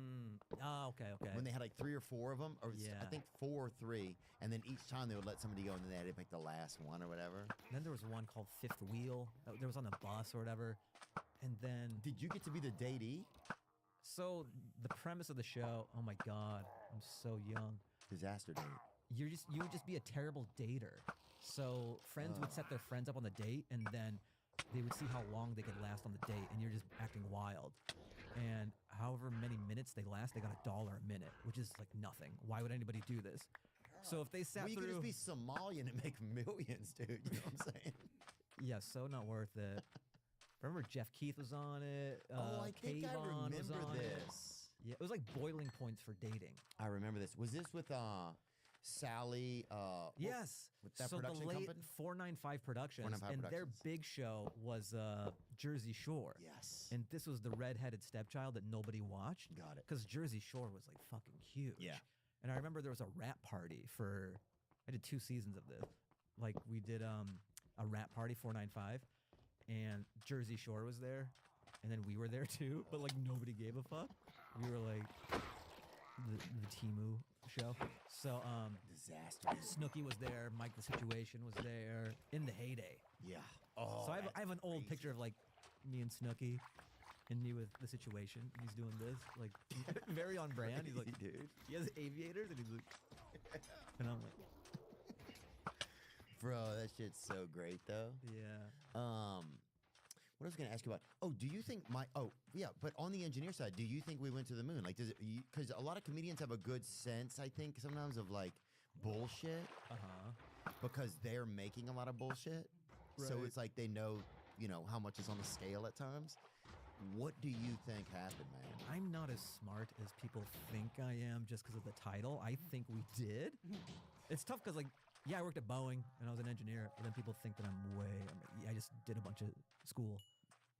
Oh, okay. When they had like 3 or 4 of them, or Yeah. I think 4 or 3, and then each time they would let somebody go, and then they had to pick the last one or whatever. Then there was one called Fifth Wheel. There was on the bus or whatever. And then... Did you get to be the datee? So the premise of the show, oh my God, I'm so young. Disaster Date. You would just be a terrible dater. So friends would set their friends up on the date, and then they would see how long they could last on the date, and you're just acting wild. And however many minutes they last, they got $1 a minute, which is like nothing. Why would anybody do this? So if they sat Well, you through, could just be Somalian and make millions, dude. You know what I'm saying? yeah, so not worth it. Remember Jeff Keith was on it. I think I Kayvon was remember on it. this. Yeah, it was like boiling points for dating. I remember this. Was this with Sally. Yes. With that so production the late company? 495 Productions, 495 and their Productions. big show was Jersey Shore. Yes. And this was the redheaded stepchild that nobody watched. Got it. Because Jersey Shore was like fucking huge. Yeah. And I remember there was a rap party for, I did 2 seasons of this. Like we did a rap party, 495, and Jersey Shore was there. And then we were there too, but like nobody gave a fuck. We were like the Timu show. So disaster. Snooki was there, Mike the Situation was there in the heyday. Yeah. Oh. So I that's have an old crazy. picture of like me and Snooki and me with the Situation. He's doing this, like very on brand. He's like, Crazy, dude. he has aviators and he's like, and I'm like, Bro, that shit's so great though. yeah. What I was going to ask you about? Oh, do you think but on the engineer side, do you think we went to the moon? Like, does it? Because a lot of comedians have a good sense, I think, sometimes of like bullshit because they're making a lot of bullshit. So Right. it's like they know, how much is on the scale at times. What do you think happened, man? I'm not as smart as people think I am just because of the title. I think we did. It's tough because, like, yeah, I worked at Boeing and I was an engineer, but then people think that I just did a bunch of school.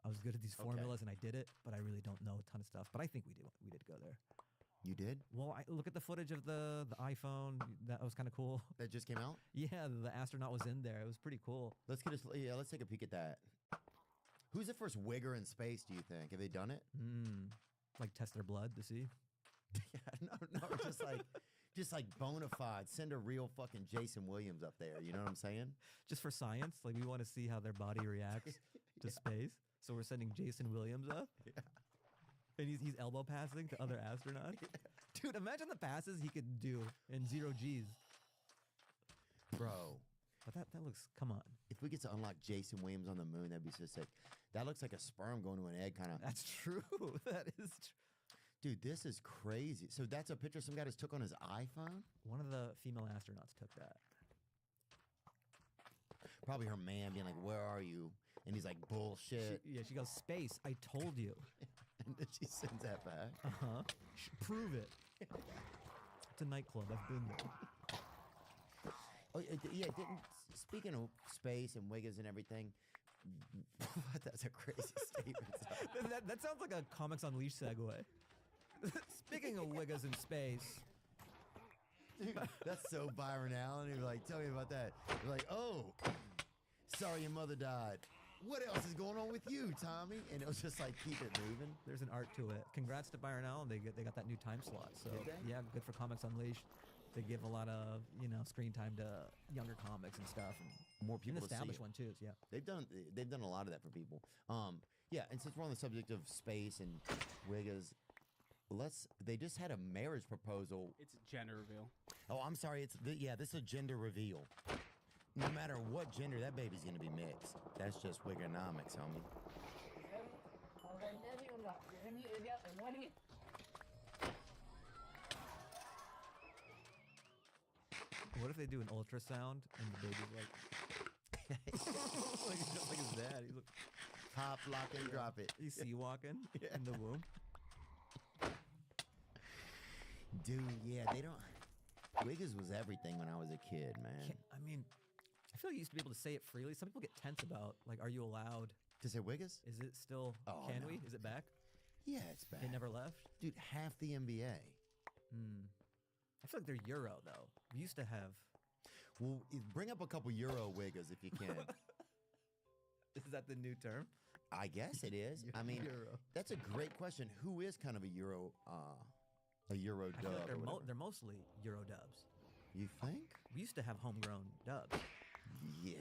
I was good at these formulas and I did it, but I really don't know a ton of stuff. But I think we did go there. You did? Well, I look at the footage of the iPhone. That was kind of cool. That just came out? Yeah, the astronaut was in there. It was pretty cool. Let's take a peek at that. Who's the first wigger in space, do you think? Have they done it? Like test their blood to see. Yeah, no, just like bona fide. Send a real fucking Jason Williams up there. You know what I'm saying? Just for science, like we want to see how their body reacts to space. So we're sending Jason Williams up. Yeah. And he's elbow passing to other astronauts. Dude, imagine the passes he could do in 0 G's. Bro. But that looks, come on. If we get to unlock Jason Williams on the moon, that'd be so sick. That looks like a sperm going to an egg kind of. That's true. That is true. Dude, this is crazy. So that's a picture some guy just took on his iPhone? One of the female astronauts took that. Probably her man being like, "Where are you?" And he's like, "Bullshit." She goes, "Space, I told you." And then she sends that back. Uh-huh. Prove it. It's a nightclub. I've been there. Oh, yeah, speaking of space and wiggers and everything, that's a crazy statement. that sounds like a Comics Unleashed segue. Speaking of wiggers in space. Dude, that's so Byron Allen. You're like, tell me about that. You're like, oh, sorry your mother died. What else is going on with you, Tommy? And it was just like, keep it moving. There's an art to it. Congrats to Byron Allen. They got that new time slot. So Did they? yeah, good for Comics Unleashed. They give a lot of screen time to younger comics and stuff. And more people an to see established it. one too. So yeah, They've done a lot of that for people. Yeah, and since we're on the subject of space and wiggers, they just had a marriage proposal. It's gender reveal. Oh, I'm sorry. This is a gender reveal. No matter what gender, that baby's gonna be mixed. That's just wiggernomics, homie. what if they do an ultrasound and the baby's like, just like his dad? He's like, pop, lock, and drop it. He's sea walking in the womb. Dude, yeah, they don't. Wiggers was everything when I was a kid, man. I mean, I feel like you used to be able to say it freely. Some people get tense about, like, are you allowed to say Wiggers? Is it still? Oh, can no. we? Is it back? Yeah, it's back. It never left. Dude, half the NBA. I feel like they're Euro though. We used to have. Well, bring up a couple Euro Wiggers if you can. Is that the new term? I guess it is. I mean, Euro. That's a great question. Who is kind of a Euro I dub? feel like or whatever? they're mostly Euro dubs. You think? We used to have homegrown dubs. Yeah.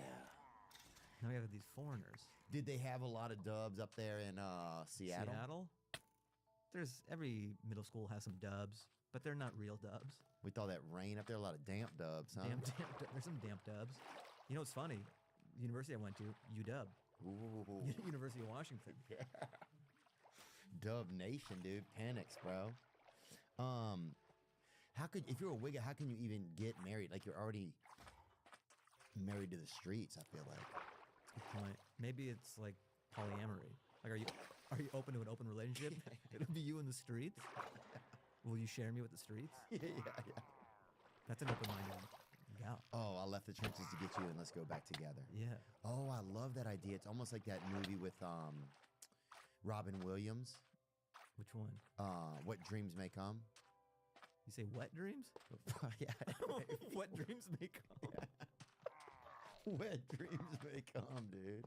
Now we have these foreigners. Did they have a lot of dubs up there in Seattle? Seattle? There's every middle school has some dubs, but they're not real dubs. With all that rain up there, a lot of damp dubs, huh? There's some damp dubs. You know what's funny? The university I went to, UW. Ooh. University of Washington. Yeah. Dub Nation, dude. Panics, bro. If you're a wigger, how can you even get married? Like, you're already married to the streets, I feel like. Good point. Maybe it's like polyamory. Like, are you open to an open relationship? It'll be you in the streets. Will you share me with the streets? Yeah. That's an open-minded gal. Oh, I left the trenches to get you, and let's go back together. Yeah. Oh, I love that idea. It's almost like that movie with Robin Williams. Which one? What Dreams May Come. You say wet dreams? Yeah. Wet dreams may come. Wet dreams may come, dude.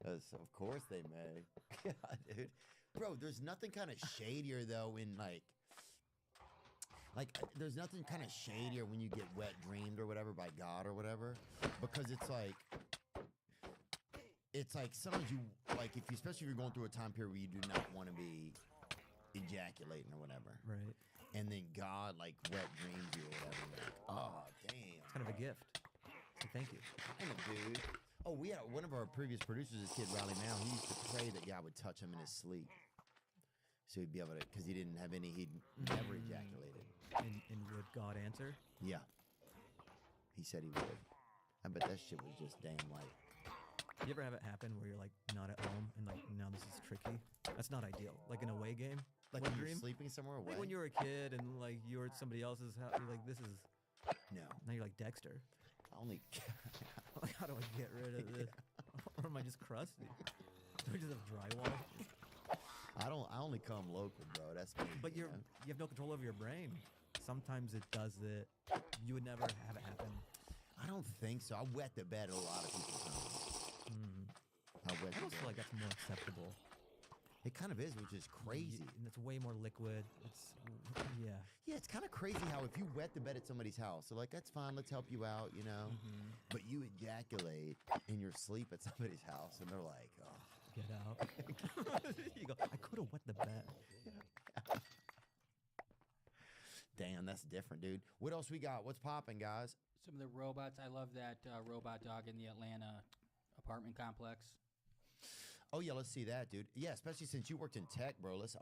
Of course they may. Yeah, dude. Bro, there's nothing kind of shadier though in there's nothing kind of shadier when you get wet dreamed or whatever by God or whatever, because it's like sometimes you like especially if you're going through a time period where you do not want to be ejaculating or whatever, Right. and then God like wet dreams you or whatever. Like, oh damn, It's kind of a gift. So thank you. Damn it, dude. Oh, we had one of our previous producers, this kid Riley Now. He used to pray that God would touch him in his sleep, so he'd be able to, because he didn't have any, he'd never ejaculated. And would God answer? Yeah, he said he would. I bet that shit was just damn like. You ever have it happen where you're like not at home and like now this is tricky? That's not ideal. Like an away game, Like wet when you're dream? sleeping somewhere away. Like when you were a kid and like you were at somebody else's house. You're like, this is. No. Now you're like Dexter. I only. Like, how do I get rid of this? Or am I just crusty? Do I just have drywall? I only come local, bro. That's me. But you have no control over your brain. Sometimes it does it. You would never have it happen. I don't think so. I wet the bed at a lot of people's homes. I wet I the almost feel bed. like that's more acceptable. It kind of is, which is crazy. And it's way more liquid. It's yeah. Yeah, it's kind of crazy how if you wet the bed at somebody's house, they're like, that's fine, let's help you out, you know? But you ejaculate in your sleep at somebody's house, and they're like, oh. Get out. You go, I could have wet the bed. Damn, that's different, dude. What else we got? What's popping, guys? Some of the robots. I love that robot dog in the Atlanta apartment complex. Oh yeah, let's see that, dude. Yeah, especially since you worked in tech, bro. Let's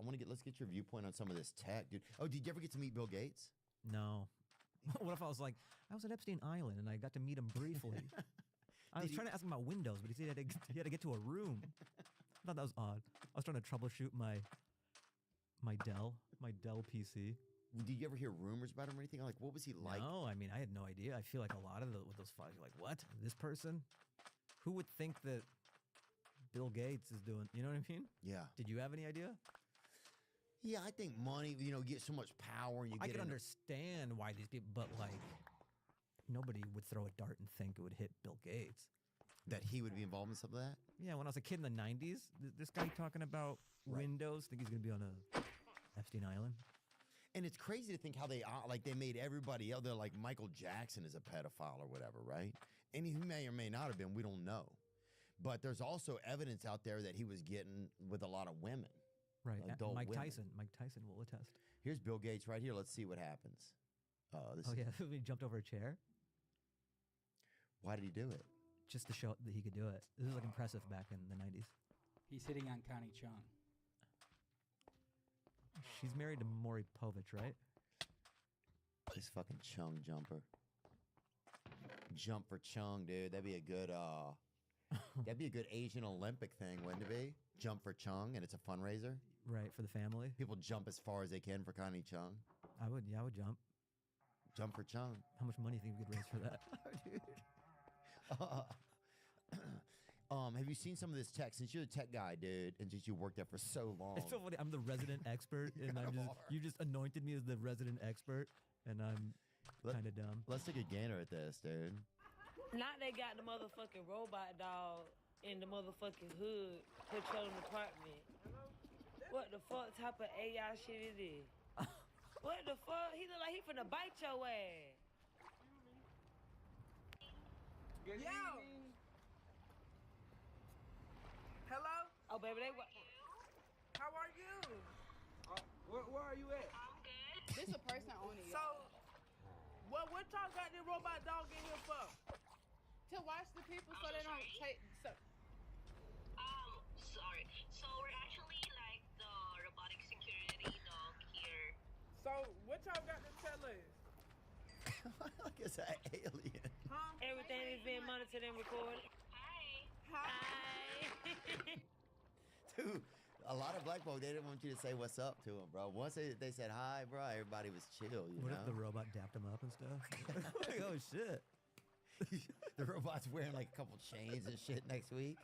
get your viewpoint on some of this tech, dude. Oh, did you ever get to meet Bill Gates? No. What if I was like, I was at Epstein Island and I got to meet him briefly. I was trying to ask him about Windows, but he said he had to get to a room. I thought that was odd. I was trying to troubleshoot my Dell PC. Did you ever hear rumors about him or anything? Like, what was he like? No, I mean, I had no idea. I feel like a lot of with those files, you're like, what? This person? Who would think that Bill Gates is doing? You know what I mean? Yeah. Did you have any idea? Yeah, I think money, you get so much power and you I get can understand why these people, but like, nobody would throw a dart and think it would hit Bill Gates. That he would be involved in some of that? Yeah, when I was a kid in the 90s, this guy talking about Windows, think he's going to be on a Epstein Island? And it's crazy to think how they made everybody else. They're like Michael Jackson is a pedophile or whatever, right? And he may or may not have been. We don't know. But there's also evidence out there that he was getting with a lot of women. Right. Adult Mike women. Tyson. Mike Tyson will attest. Here's Bill Gates right here. Let's see what happens. Oh, yeah. He jumped over a chair. Why did he do it? Just to show that he could do it. This was like impressive back in the 90s. He's hitting on Connie Chung. She's married to Maury Povich, right? This fucking Chung jumper. Jump for Chung, dude. That'd be a good Asian Olympic thing, wouldn't it be? Jump for Chung, and it's a fundraiser. Right, for the family. People jump as far as they can for Connie Chung. I would jump. Jump for Chung. How much money do you think we could raise for that? Dude. Have you seen some of this tech? Since you're the tech guy, dude, and since you worked there for so long. It's so funny. I'm the resident expert, and you just anointed me as the resident expert, and I'm kind of dumb. Let's take a gander at this, dude. Now they got the motherfucking robot dog in the motherfucking hood patrolling the apartment. What the fuck type of AI shit it is? What the fuck? He look like he finna bite your ass. Yo! Hello? Oh, baby, they How are you? Where are you at? I'm good. This a person owning it. So, what y'all got this robot dog in here for? To watch the people so they don't take. Sorry. So we're actually like the robotic security dog here. So, what y'all got to tell us? Like it's an alien. Huh? Everything is being monitored and recorded. Hi. Hi. Dude, A lot of black folk, they didn't want you to say what's up to them, bro. Once they said hi, bro, everybody was chill, you What know? if the robot dapped him up and stuff? Like, oh shit. The robot's wearing like a couple chains and shit next week.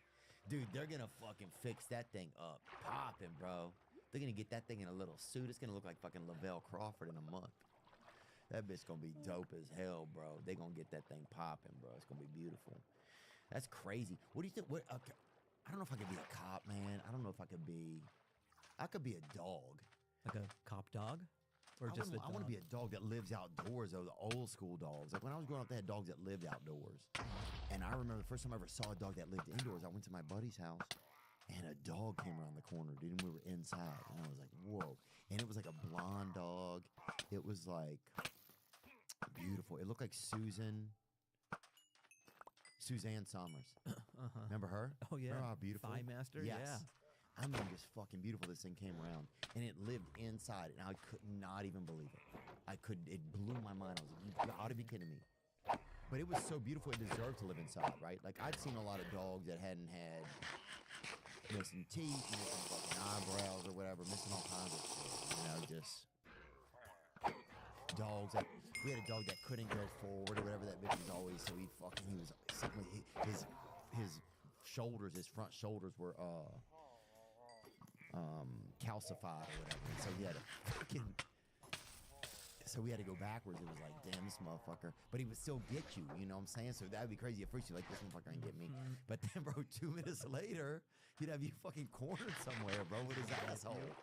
Dude, they're gonna fucking fix that thing up. Popping, bro. They're gonna get that thing in a little suit. It's gonna look like fucking Lavelle Crawford in a month. That bitch gonna be dope as hell, bro. They gonna get that thing popping, bro. It's gonna be beautiful. That's crazy. What do you think? Okay, I don't know if I could be a cop, man. I don't know if I could be. I could be a dog. Like a cop dog? Or just a dog? I want to be a dog that lives outdoors, though, the old school dogs. Like when I was growing up, they had dogs that lived outdoors. And I remember the first time I ever saw a dog that lived indoors, I went to my buddy's house and a dog came around the corner, dude, and we were inside. And I was like, whoa. And it was like a blonde dog. It was like beautiful. It looked like Suzanne Somers. Remember her? Oh, yeah. Remember how beautiful? Thigh Master? Yes. Yeah. I mean, just fucking beautiful this thing came around. And it lived inside, and I could not even believe it. It blew my mind. I was like, you gotta be kidding me. But it was so beautiful, it deserved to live inside, right? Like, I'd seen a lot of dogs that hadn't had missing teeth, missing fucking eyebrows or whatever, missing all kinds of shit. You know, just dogs that, we had a dog that couldn't go forward or whatever that bitch was always, so he was, something, his shoulders, his front shoulders were, calcified or whatever. And so he had to go backwards. It was like, damn, this motherfucker. But he would still get you, you know what I'm saying? So that'd be crazy. At first you're like, this motherfucker ain't get me. But then, bro, 2 minutes later, he'd have you fucking cornered somewhere, bro, with his asshole.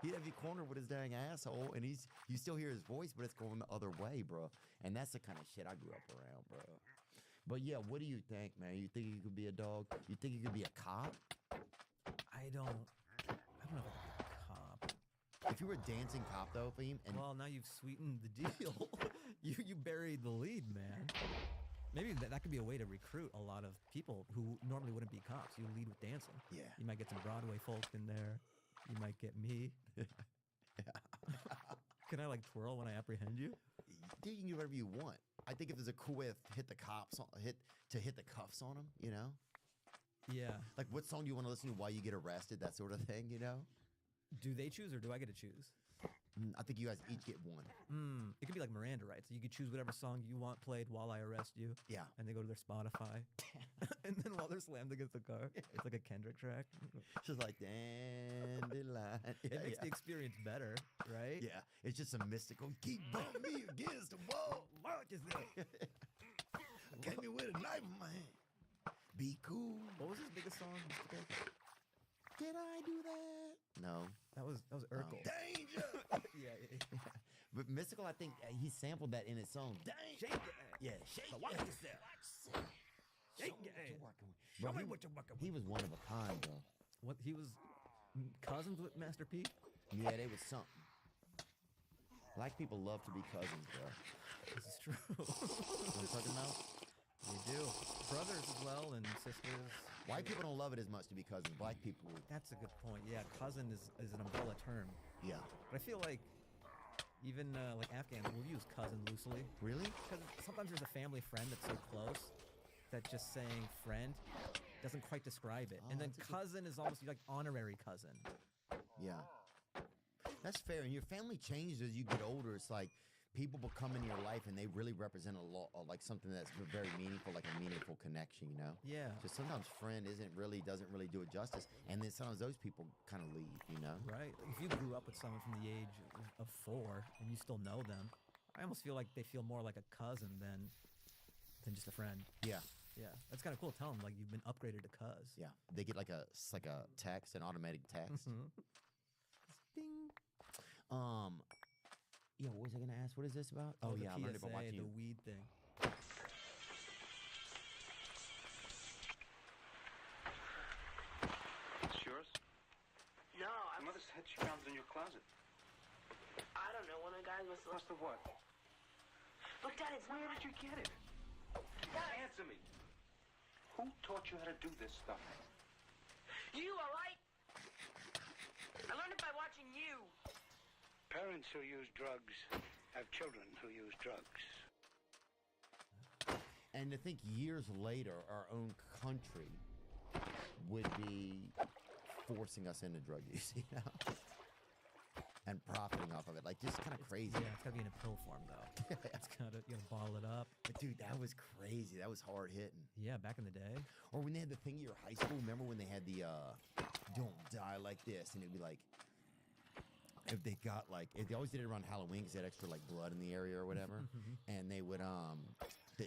He'd have you cornered with his dang asshole, and you still hear his voice, but it's going the other way, bro. And that's the kind of shit I grew up around, bro. But yeah, what do you think, man? You think you could be a dog? You think you could be a cop? I don't know if I could be a cop. If you were a dancing cop, though, Fahim, and well, now you've sweetened the deal. you buried the lead, man. Maybe that could be a way to recruit a lot of people who normally wouldn't be cops. You lead with dancing. Yeah. You might get some Broadway folk in there. You might get me. Can I like twirl when I apprehend you? Dude, you can do whatever you want. I think if there's a cool way to hit the cuffs on them, you know? Yeah. Like, what song do you want to listen to while you get arrested? That sort of thing, you know? Do they choose or do I get to choose? I think you guys each get one. It could be like Miranda rights. You could choose whatever song you want played while I arrest you. Yeah. And they go to their Spotify. And then while they're slammed against the car, it's like a Kendrick track. Just like, dandelion. It makes the experience better, right? Yeah. It's just a mystical, keep bumping me against the wall. What is that? Came here with a knife in my hand. Be cool. What was his biggest song? Did I do that? No. That was Urkel. Danger! yeah. But Mystical, I think he sampled that in his song. Danger! Shake it. Yeah, shake So it. watch yourself. Shake it. Show me what you're working with. He was one of a kind, bro. What, he was cousins with Master P? Yeah, they was something. Black people love to be cousins, bro. This is true. You know what I'm talking about? They do. Brothers as well and sisters. White people don't love it as much to be cousins. Black people. That's a good point. Yeah, cousin is an umbrella term. Yeah. But I feel like even like Afghans will use cousin loosely. Really? Because sometimes there's a family friend that's so close that just saying friend doesn't quite describe it. And then cousin is almost like honorary cousin. Yeah. That's fair. And your family changes as you get older. It's like people will come into your life and they really represent a lot, like something that's very meaningful, like a meaningful connection, you know? Yeah. So sometimes friend doesn't really do it justice. And then sometimes those people kind of leave, you know? Right. If you grew up with someone from the age of 4 and you still know them, I almost feel like they feel more like a cousin than just a friend. Yeah. Yeah. That's kind of cool. Tell them like you've been upgraded to cuz. Yeah. They get like a text, an automatic text. Ding. Yeah, what was I gonna ask? What is this about? Oh, yeah, I learned about watching the you. weed thing. It's yours? No, Your mother said she found it in your closet. I don't know. One of the guys must Must have what? Look, Dad, it's Where did you get it? Answer me. Who taught you how to do this stuff? You, all right? I learned it by watching you. Parents who use drugs have children who use drugs. And to think years later, our own country would be forcing us into drug use, you know, and profiting off of it. Like, just kind of crazy. Yeah, it's gotta be in a pill form though. It's gotta, you know, bottle it up. But dude, that was crazy. That was hard hitting. Yeah, back in the day. Or when they had the thing at your high school. Remember when they had the "Don't die like this," and it'd be like, if they got like, if they always did it around Halloween because they had extra like blood in the area or whatever, and they would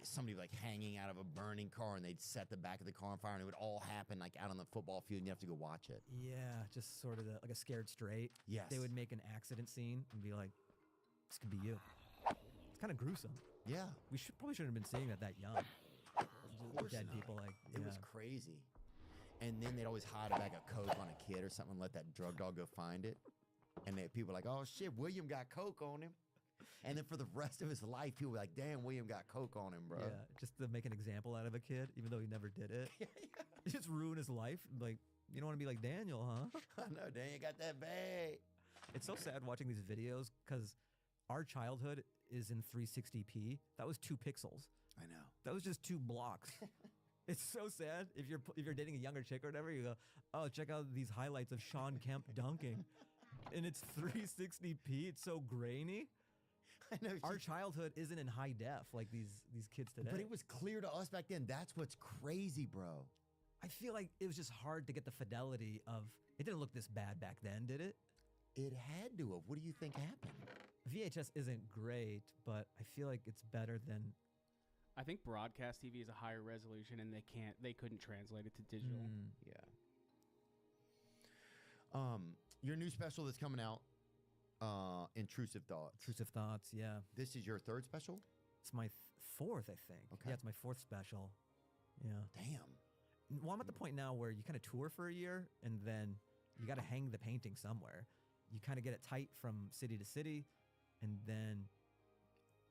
somebody like hanging out of a burning car, and they'd set the back of the car on fire, and it would all happen like out on the football field, and you have to go watch it. Yeah, just sort of like a Scared Straight. Yes. They would make an accident scene and be like, "This could be you." It's kind of gruesome. Yeah. We probably shouldn't have been seeing that young. Dead not. people, like, It was yeah. crazy. And then they'd always hide a bag of coke on a kid or something, and let that drug dog go find it. And then people were like, "Oh shit, William got coke on him." And then for the rest of his life, people were like, "Damn, William got coke on him, bro." Yeah, just to make an example out of a kid, even though he never did it. Just ruin his life. Like, you don't want to be like Daniel, huh? I know, Daniel got that bag. It's so sad watching these videos because our childhood is in 360p. That was 2 pixels. I know. That was just 2 blocks. It's so sad. If you're dating a younger chick or whatever, you go, "Oh, check out these highlights of Sean Kemp dunking," and it's 360p. It's so grainy. I know. Our childhood isn't in high def like these kids today. But it was clear to us back then. That's what's crazy, bro. I feel like it was just hard to get the fidelity of. It didn't look this bad back then, did it? It had to have. What do you think happened? VHS isn't great, but I feel like it's better than. I think broadcast TV is a higher resolution, and they couldn't translate it to digital. Yeah. Your new special that's coming out, Intrusive Thoughts. Intrusive Thoughts, yeah. This is your 3rd special? It's my 4th, I think. Okay. Yeah, it's my 4th special. Yeah. Damn. Well, I'm at the point now where you kind of tour for a year, and then you got to hang the painting somewhere. You kind of get it tight from city to city, and then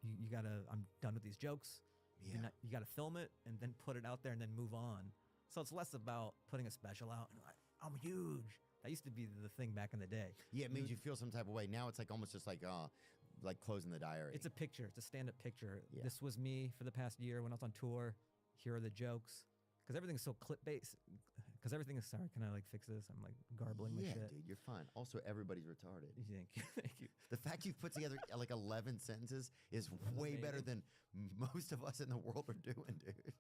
you got to. I'm done with these jokes. Yeah. You got to film it and then put it out there and then move on. So it's less about putting a special out and like, I'm huge. That used to be the thing back in the day. Yeah, it made you feel some type of way. Now it's like almost just like closing the diary. It's a picture. It's a stand-up picture. Yeah. This was me for the past year when I was on tour. Here are the jokes. Because everything's so clip-based. Because everything is, sorry, can I like fix this? I'm like garbling my shit. Yeah, dude, you're fine. Also, everybody's retarded. Thank you. Thank you. The fact you've put together like 11 sentences is way better than most of us in the world are doing, dude.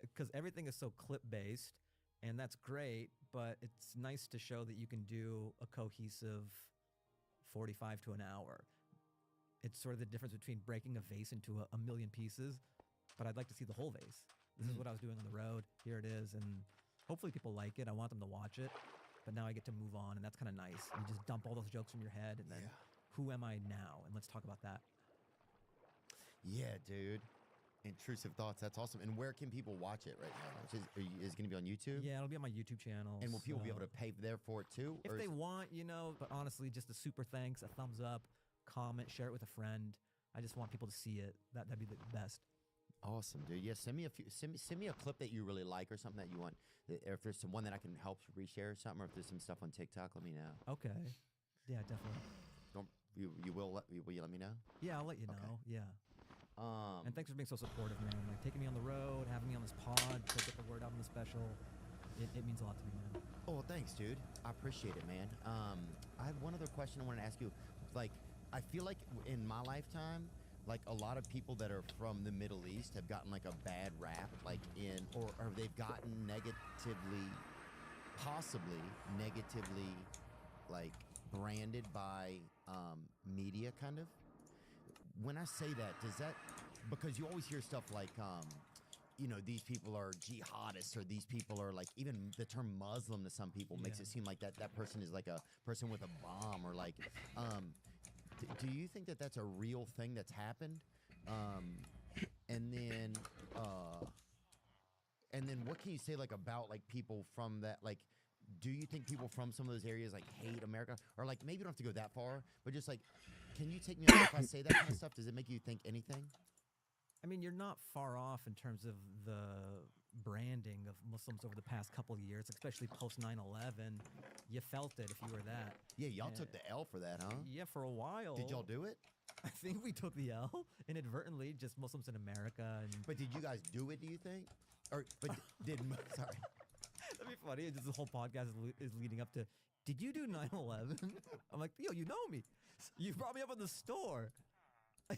Because everything is so clip-based, and that's great, but it's nice to show that you can do a cohesive 45 to an hour. It's sort of the difference between breaking a vase into a million pieces, but I'd like to see the whole vase. This is what I was doing on the road. Here it is, and hopefully people like it. I want them to watch it, but now I get to move on, and that's kind of nice. You just dump all those jokes from your head, and then who am I now? And let's talk about that. Yeah, dude. Intrusive Thoughts. That's awesome. And where can people watch it right now? Is it going to be on YouTube? Yeah, it'll be on my YouTube channel. And will people be able to pay there for it too? If they want, you know, but honestly, just a super thanks, a thumbs up, comment, share it with a friend. I just want people to see it. That'd be the best. Awesome, dude. Yeah, send me a clip that you really like or something that you want. Or if there's some one that I can help reshare or something, or if there's some stuff on TikTok, let me know. Okay. Yeah, definitely. Will you let me know? Yeah, I'll let you know. Yeah. And thanks for being so supportive, man. Like taking me on the road, having me on this pod to get the word out on the special. It means a lot to me, man. Oh, well, thanks, dude. I appreciate it, man. I have one other question I want to ask you. Like, I feel like in my lifetime, like a lot of people that are from the Middle East have gotten like a bad rap, like or they've gotten possibly negatively, like branded by media, kind of. When I say that, does that, because you always hear stuff like, you know, these people are jihadists, or these people are like, even the term Muslim to some people makes it seem like that person is like a person with a bomb, or like, do you think that that's a real thing that's happened? And then what can you say like about like people from that, like, do you think people from some of those areas like hate America, or like maybe you don't have to go that far, but just like, can you take me on if I say that kind of stuff? Does it make you think anything? I mean, you're not far off in terms of the branding of Muslims over the past couple of years, especially post 9/11. You felt it if you were that. Yeah, y'all took the L for that, huh? Yeah, for a while. Did y'all do it? I think we took the L inadvertently, just Muslims in America. And but did you guys do it, do you think? Or, but sorry. That'd be funny. Just the whole podcast is leading up to, did you do 9/11? I'm like, yo, you know me. You brought me up in the store.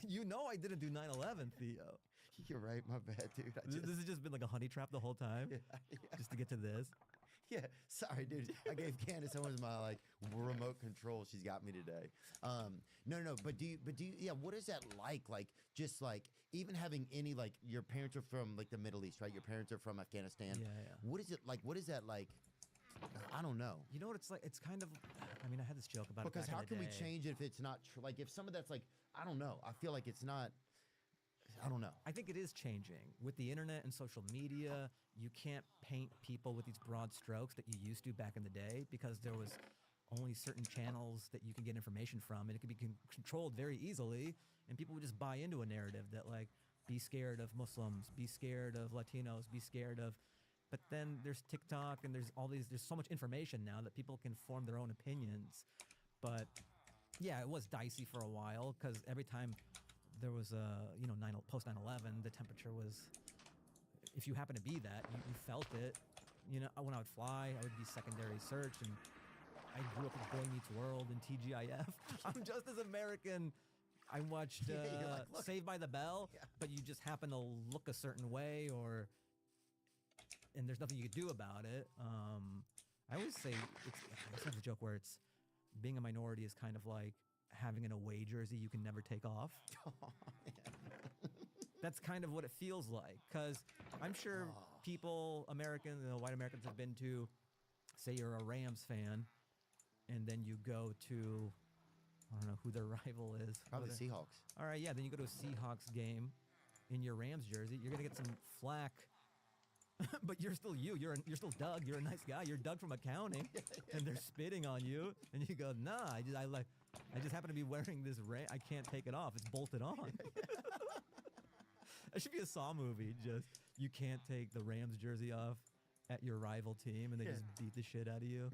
You know I didn't do 9/11, Theo. You're right. My bad, dude. This has just been like a honey trap the whole time, just to get to this. Yeah, sorry, dude. I gave Candace Owens my like remote control. She's got me today. No. But do you? Yeah. What is that like? Like, just like even having any like your parents are from like the Middle East, right? Your parents are from Afghanistan. Yeah. What is it like? What is that like? I don't know. You know what it's like? It's kind of. I mean, I had this joke about Because it back how in the can we day. change it if it's not true? Like if some of that's like I don't know. I feel like it's not. I don't know. I think it is changing with the internet and social media. You can't paint people with these broad strokes that you used to back in the day because there was only certain channels that you can get information from, and it could be controlled very easily. And people would just buy into a narrative that like, be scared of Muslims, be scared of Latinos, be scared of. But then there's TikTok and there's so much information now that people can form their own opinions. But yeah, it was dicey for a while because every time there was post 9/11, the temperature was, if you happen to be that, you felt it. You know, when I would fly, I would be secondary search, and I grew up with Boy Meets World and TGIF. I'm just as American. I watched you're like, look. Saved by the Bell, but you just happen to look a certain way, and there's nothing you could do about it. I always say, I always have a joke where it's, being a minority is kind of like having an away jersey you can never take off. That's kind of what it feels like, because I'm sure people, white Americans have been to, say you're a Rams fan, and then you go to, I don't know who their rival is. Probably the Seahawks. All right, yeah, then you go to a Seahawks game in your Rams jersey, you're going to get some flack. But you're still you. You're still Doug. You're a nice guy. You're Doug from accounting, and they're spitting on you, and you go, "Nah, I just happen to be wearing this. I can't take it off. It's bolted on." It should be a Saw movie. Just you can't take the Rams jersey off at your rival team, and they just beat the shit out of you.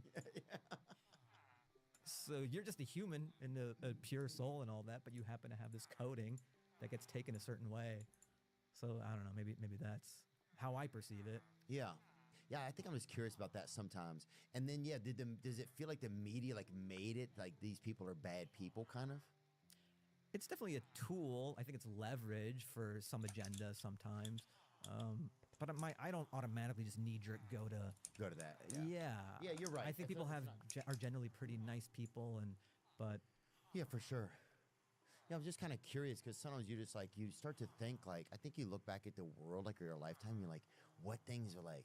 So you're just a human and a pure soul and all that, but you happen to have this coating that gets taken a certain way. So I don't know. Maybe that's how I perceive it. Yeah. I think I'm just curious about that sometimes. And then, does it feel like the media like made it like these people are bad people, kind of? It's definitely a tool. I think it's leverage for some agenda sometimes. But I don't automatically just knee-jerk go to that. Yeah. Yeah, you're right. I think people are generally pretty nice people, but yeah, for sure. Yeah, I'm just kind of curious because sometimes you just like you start to think like I think you look back at the world like your lifetime. You're like, what things are like?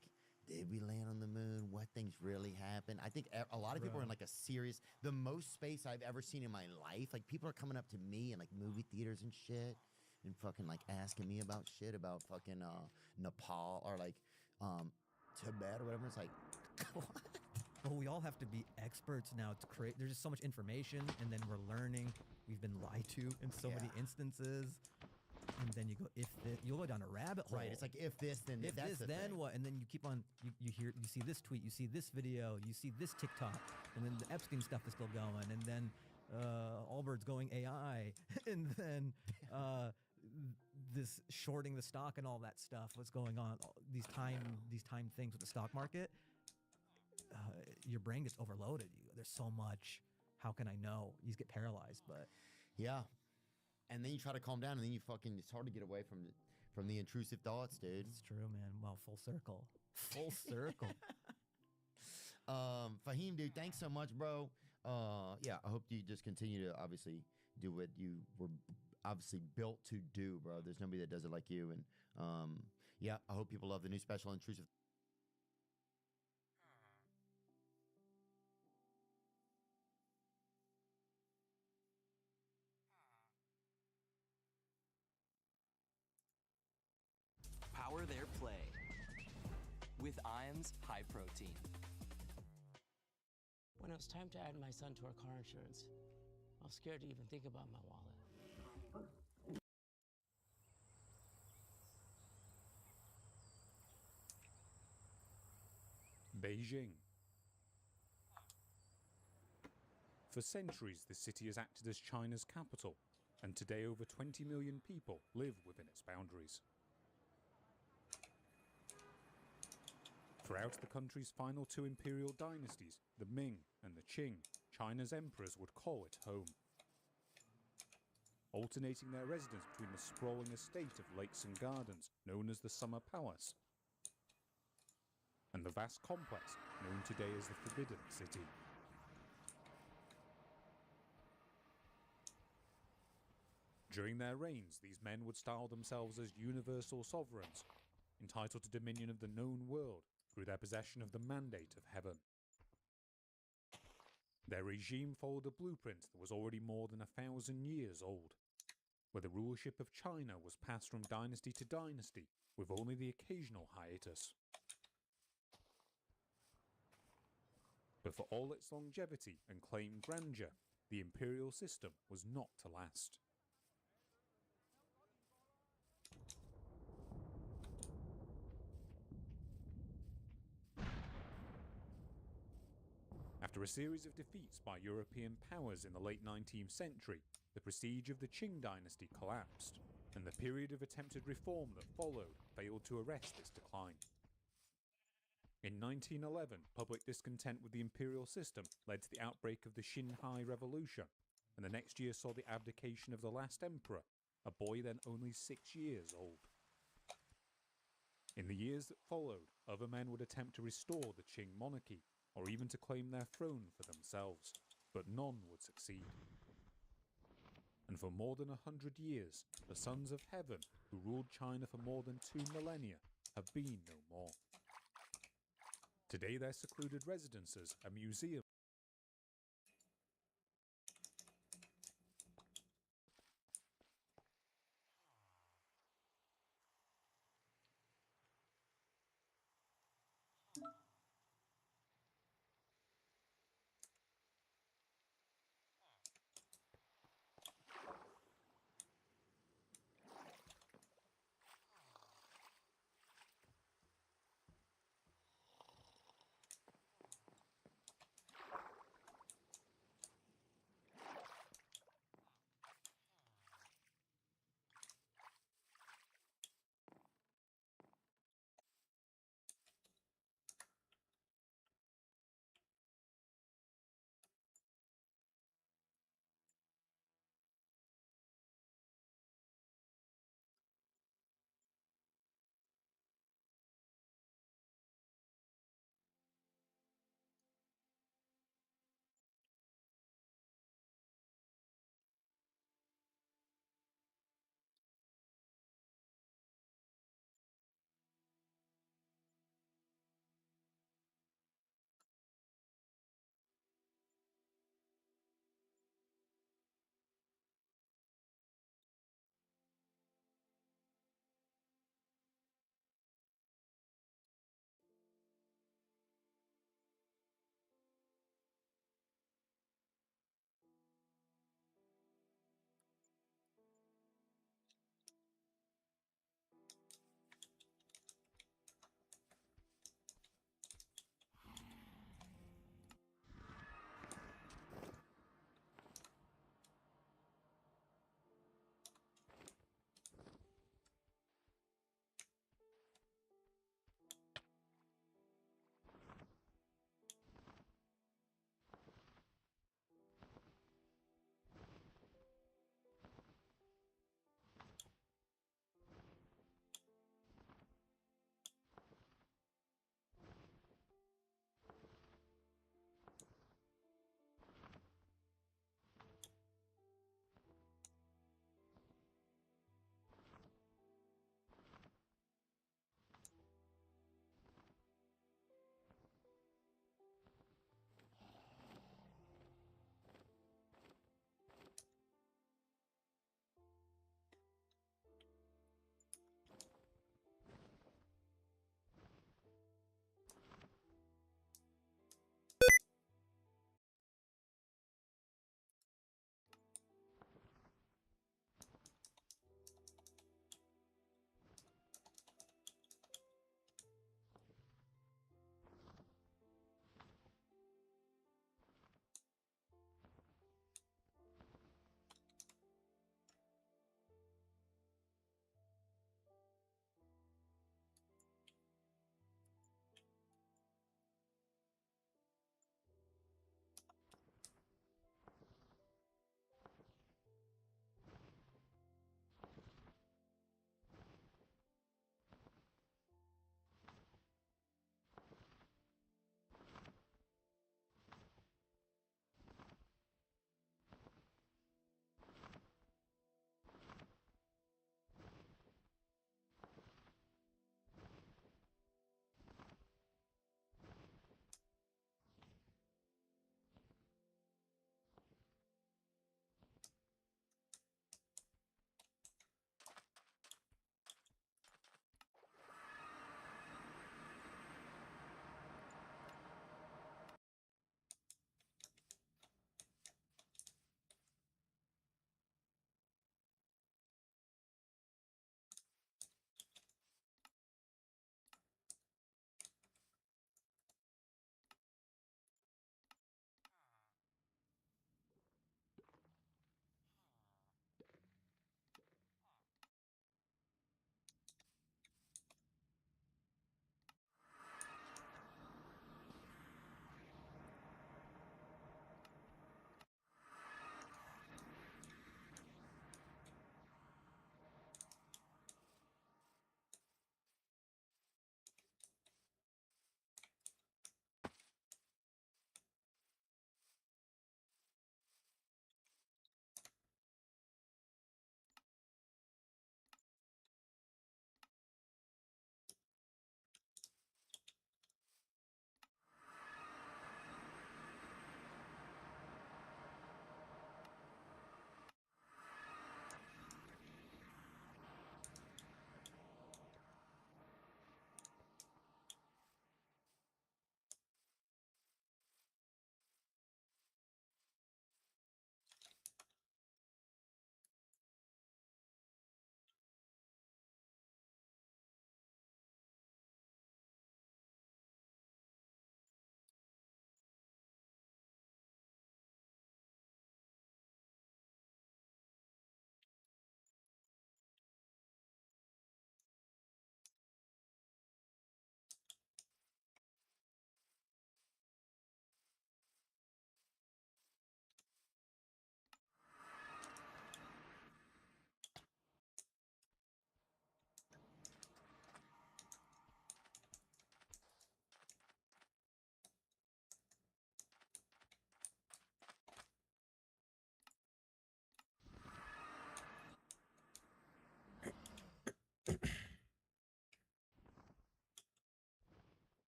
Did we land on the moon? What things really happened? I think a lot of people are in like the most space I've ever seen in my life. Like people are coming up to me in like movie theaters and shit, and fucking like asking me about shit about fucking Nepal or like Tibet or whatever. It's like, what? Well, we all have to be experts now to create. There's just so much information, and then we're learning. We've been lied to in so many instances, and then you go you'll go down a rabbit hole. Right. It's like if this, then if that's this, the then thing. what? And then you keep on. You see this tweet, you see this video, you see this TikTok, and then the Epstein stuff is still going, and then Allbirds going AI, and then this shorting the stock and all that stuff. What's going on? These time things with the stock market. Your brain gets overloaded. There's so much. How can I know? You just get paralyzed. But yeah, and then you try to calm down, and then it's hard to get away from the intrusive thoughts, dude. It's true, man. Well, full circle. Full circle. Fahim, dude, thanks so much, bro. Yeah, I hope you just continue to obviously do what you were obviously built to do, bro. There's nobody that does it like you, and yeah, I hope people love the new special intrusive. Power their play with Iams High Protein. When it was time to add my son to our car insurance, I was scared to even think about my wallet. Beijing. For centuries, the city has acted as China's capital, and today over 20 million people live within its boundaries. Throughout the country's final two imperial dynasties, the Ming and the Qing, China's emperors would call it home, alternating their residence between the sprawling estate of lakes and gardens known as the Summer Palace and the vast complex known today as the Forbidden City. During their reigns, these men would style themselves as universal sovereigns, entitled to dominion of the known world through their possession of the mandate of heaven. Their regime followed a blueprint that was already more than 1,000 years old, where the rulership of China was passed from dynasty to dynasty, with only the occasional hiatus. But for all its longevity and claimed grandeur, the imperial system was not to last. After a series of defeats by European powers in the late 19th century, the prestige of the Qing dynasty collapsed, and the period of attempted reform that followed failed to arrest its decline. In 1911, public discontent with the imperial system led to the outbreak of the Xinhai Revolution, and the next year saw the abdication of the last emperor, a boy then only 6 years old. In the years that followed, other men would attempt to restore the Qing monarchy, or even to claim their throne for themselves, but none would succeed. And for more than 100 years, the sons of heaven, who ruled China for more than 2 millennia, have been no more. Today their secluded residences are museums.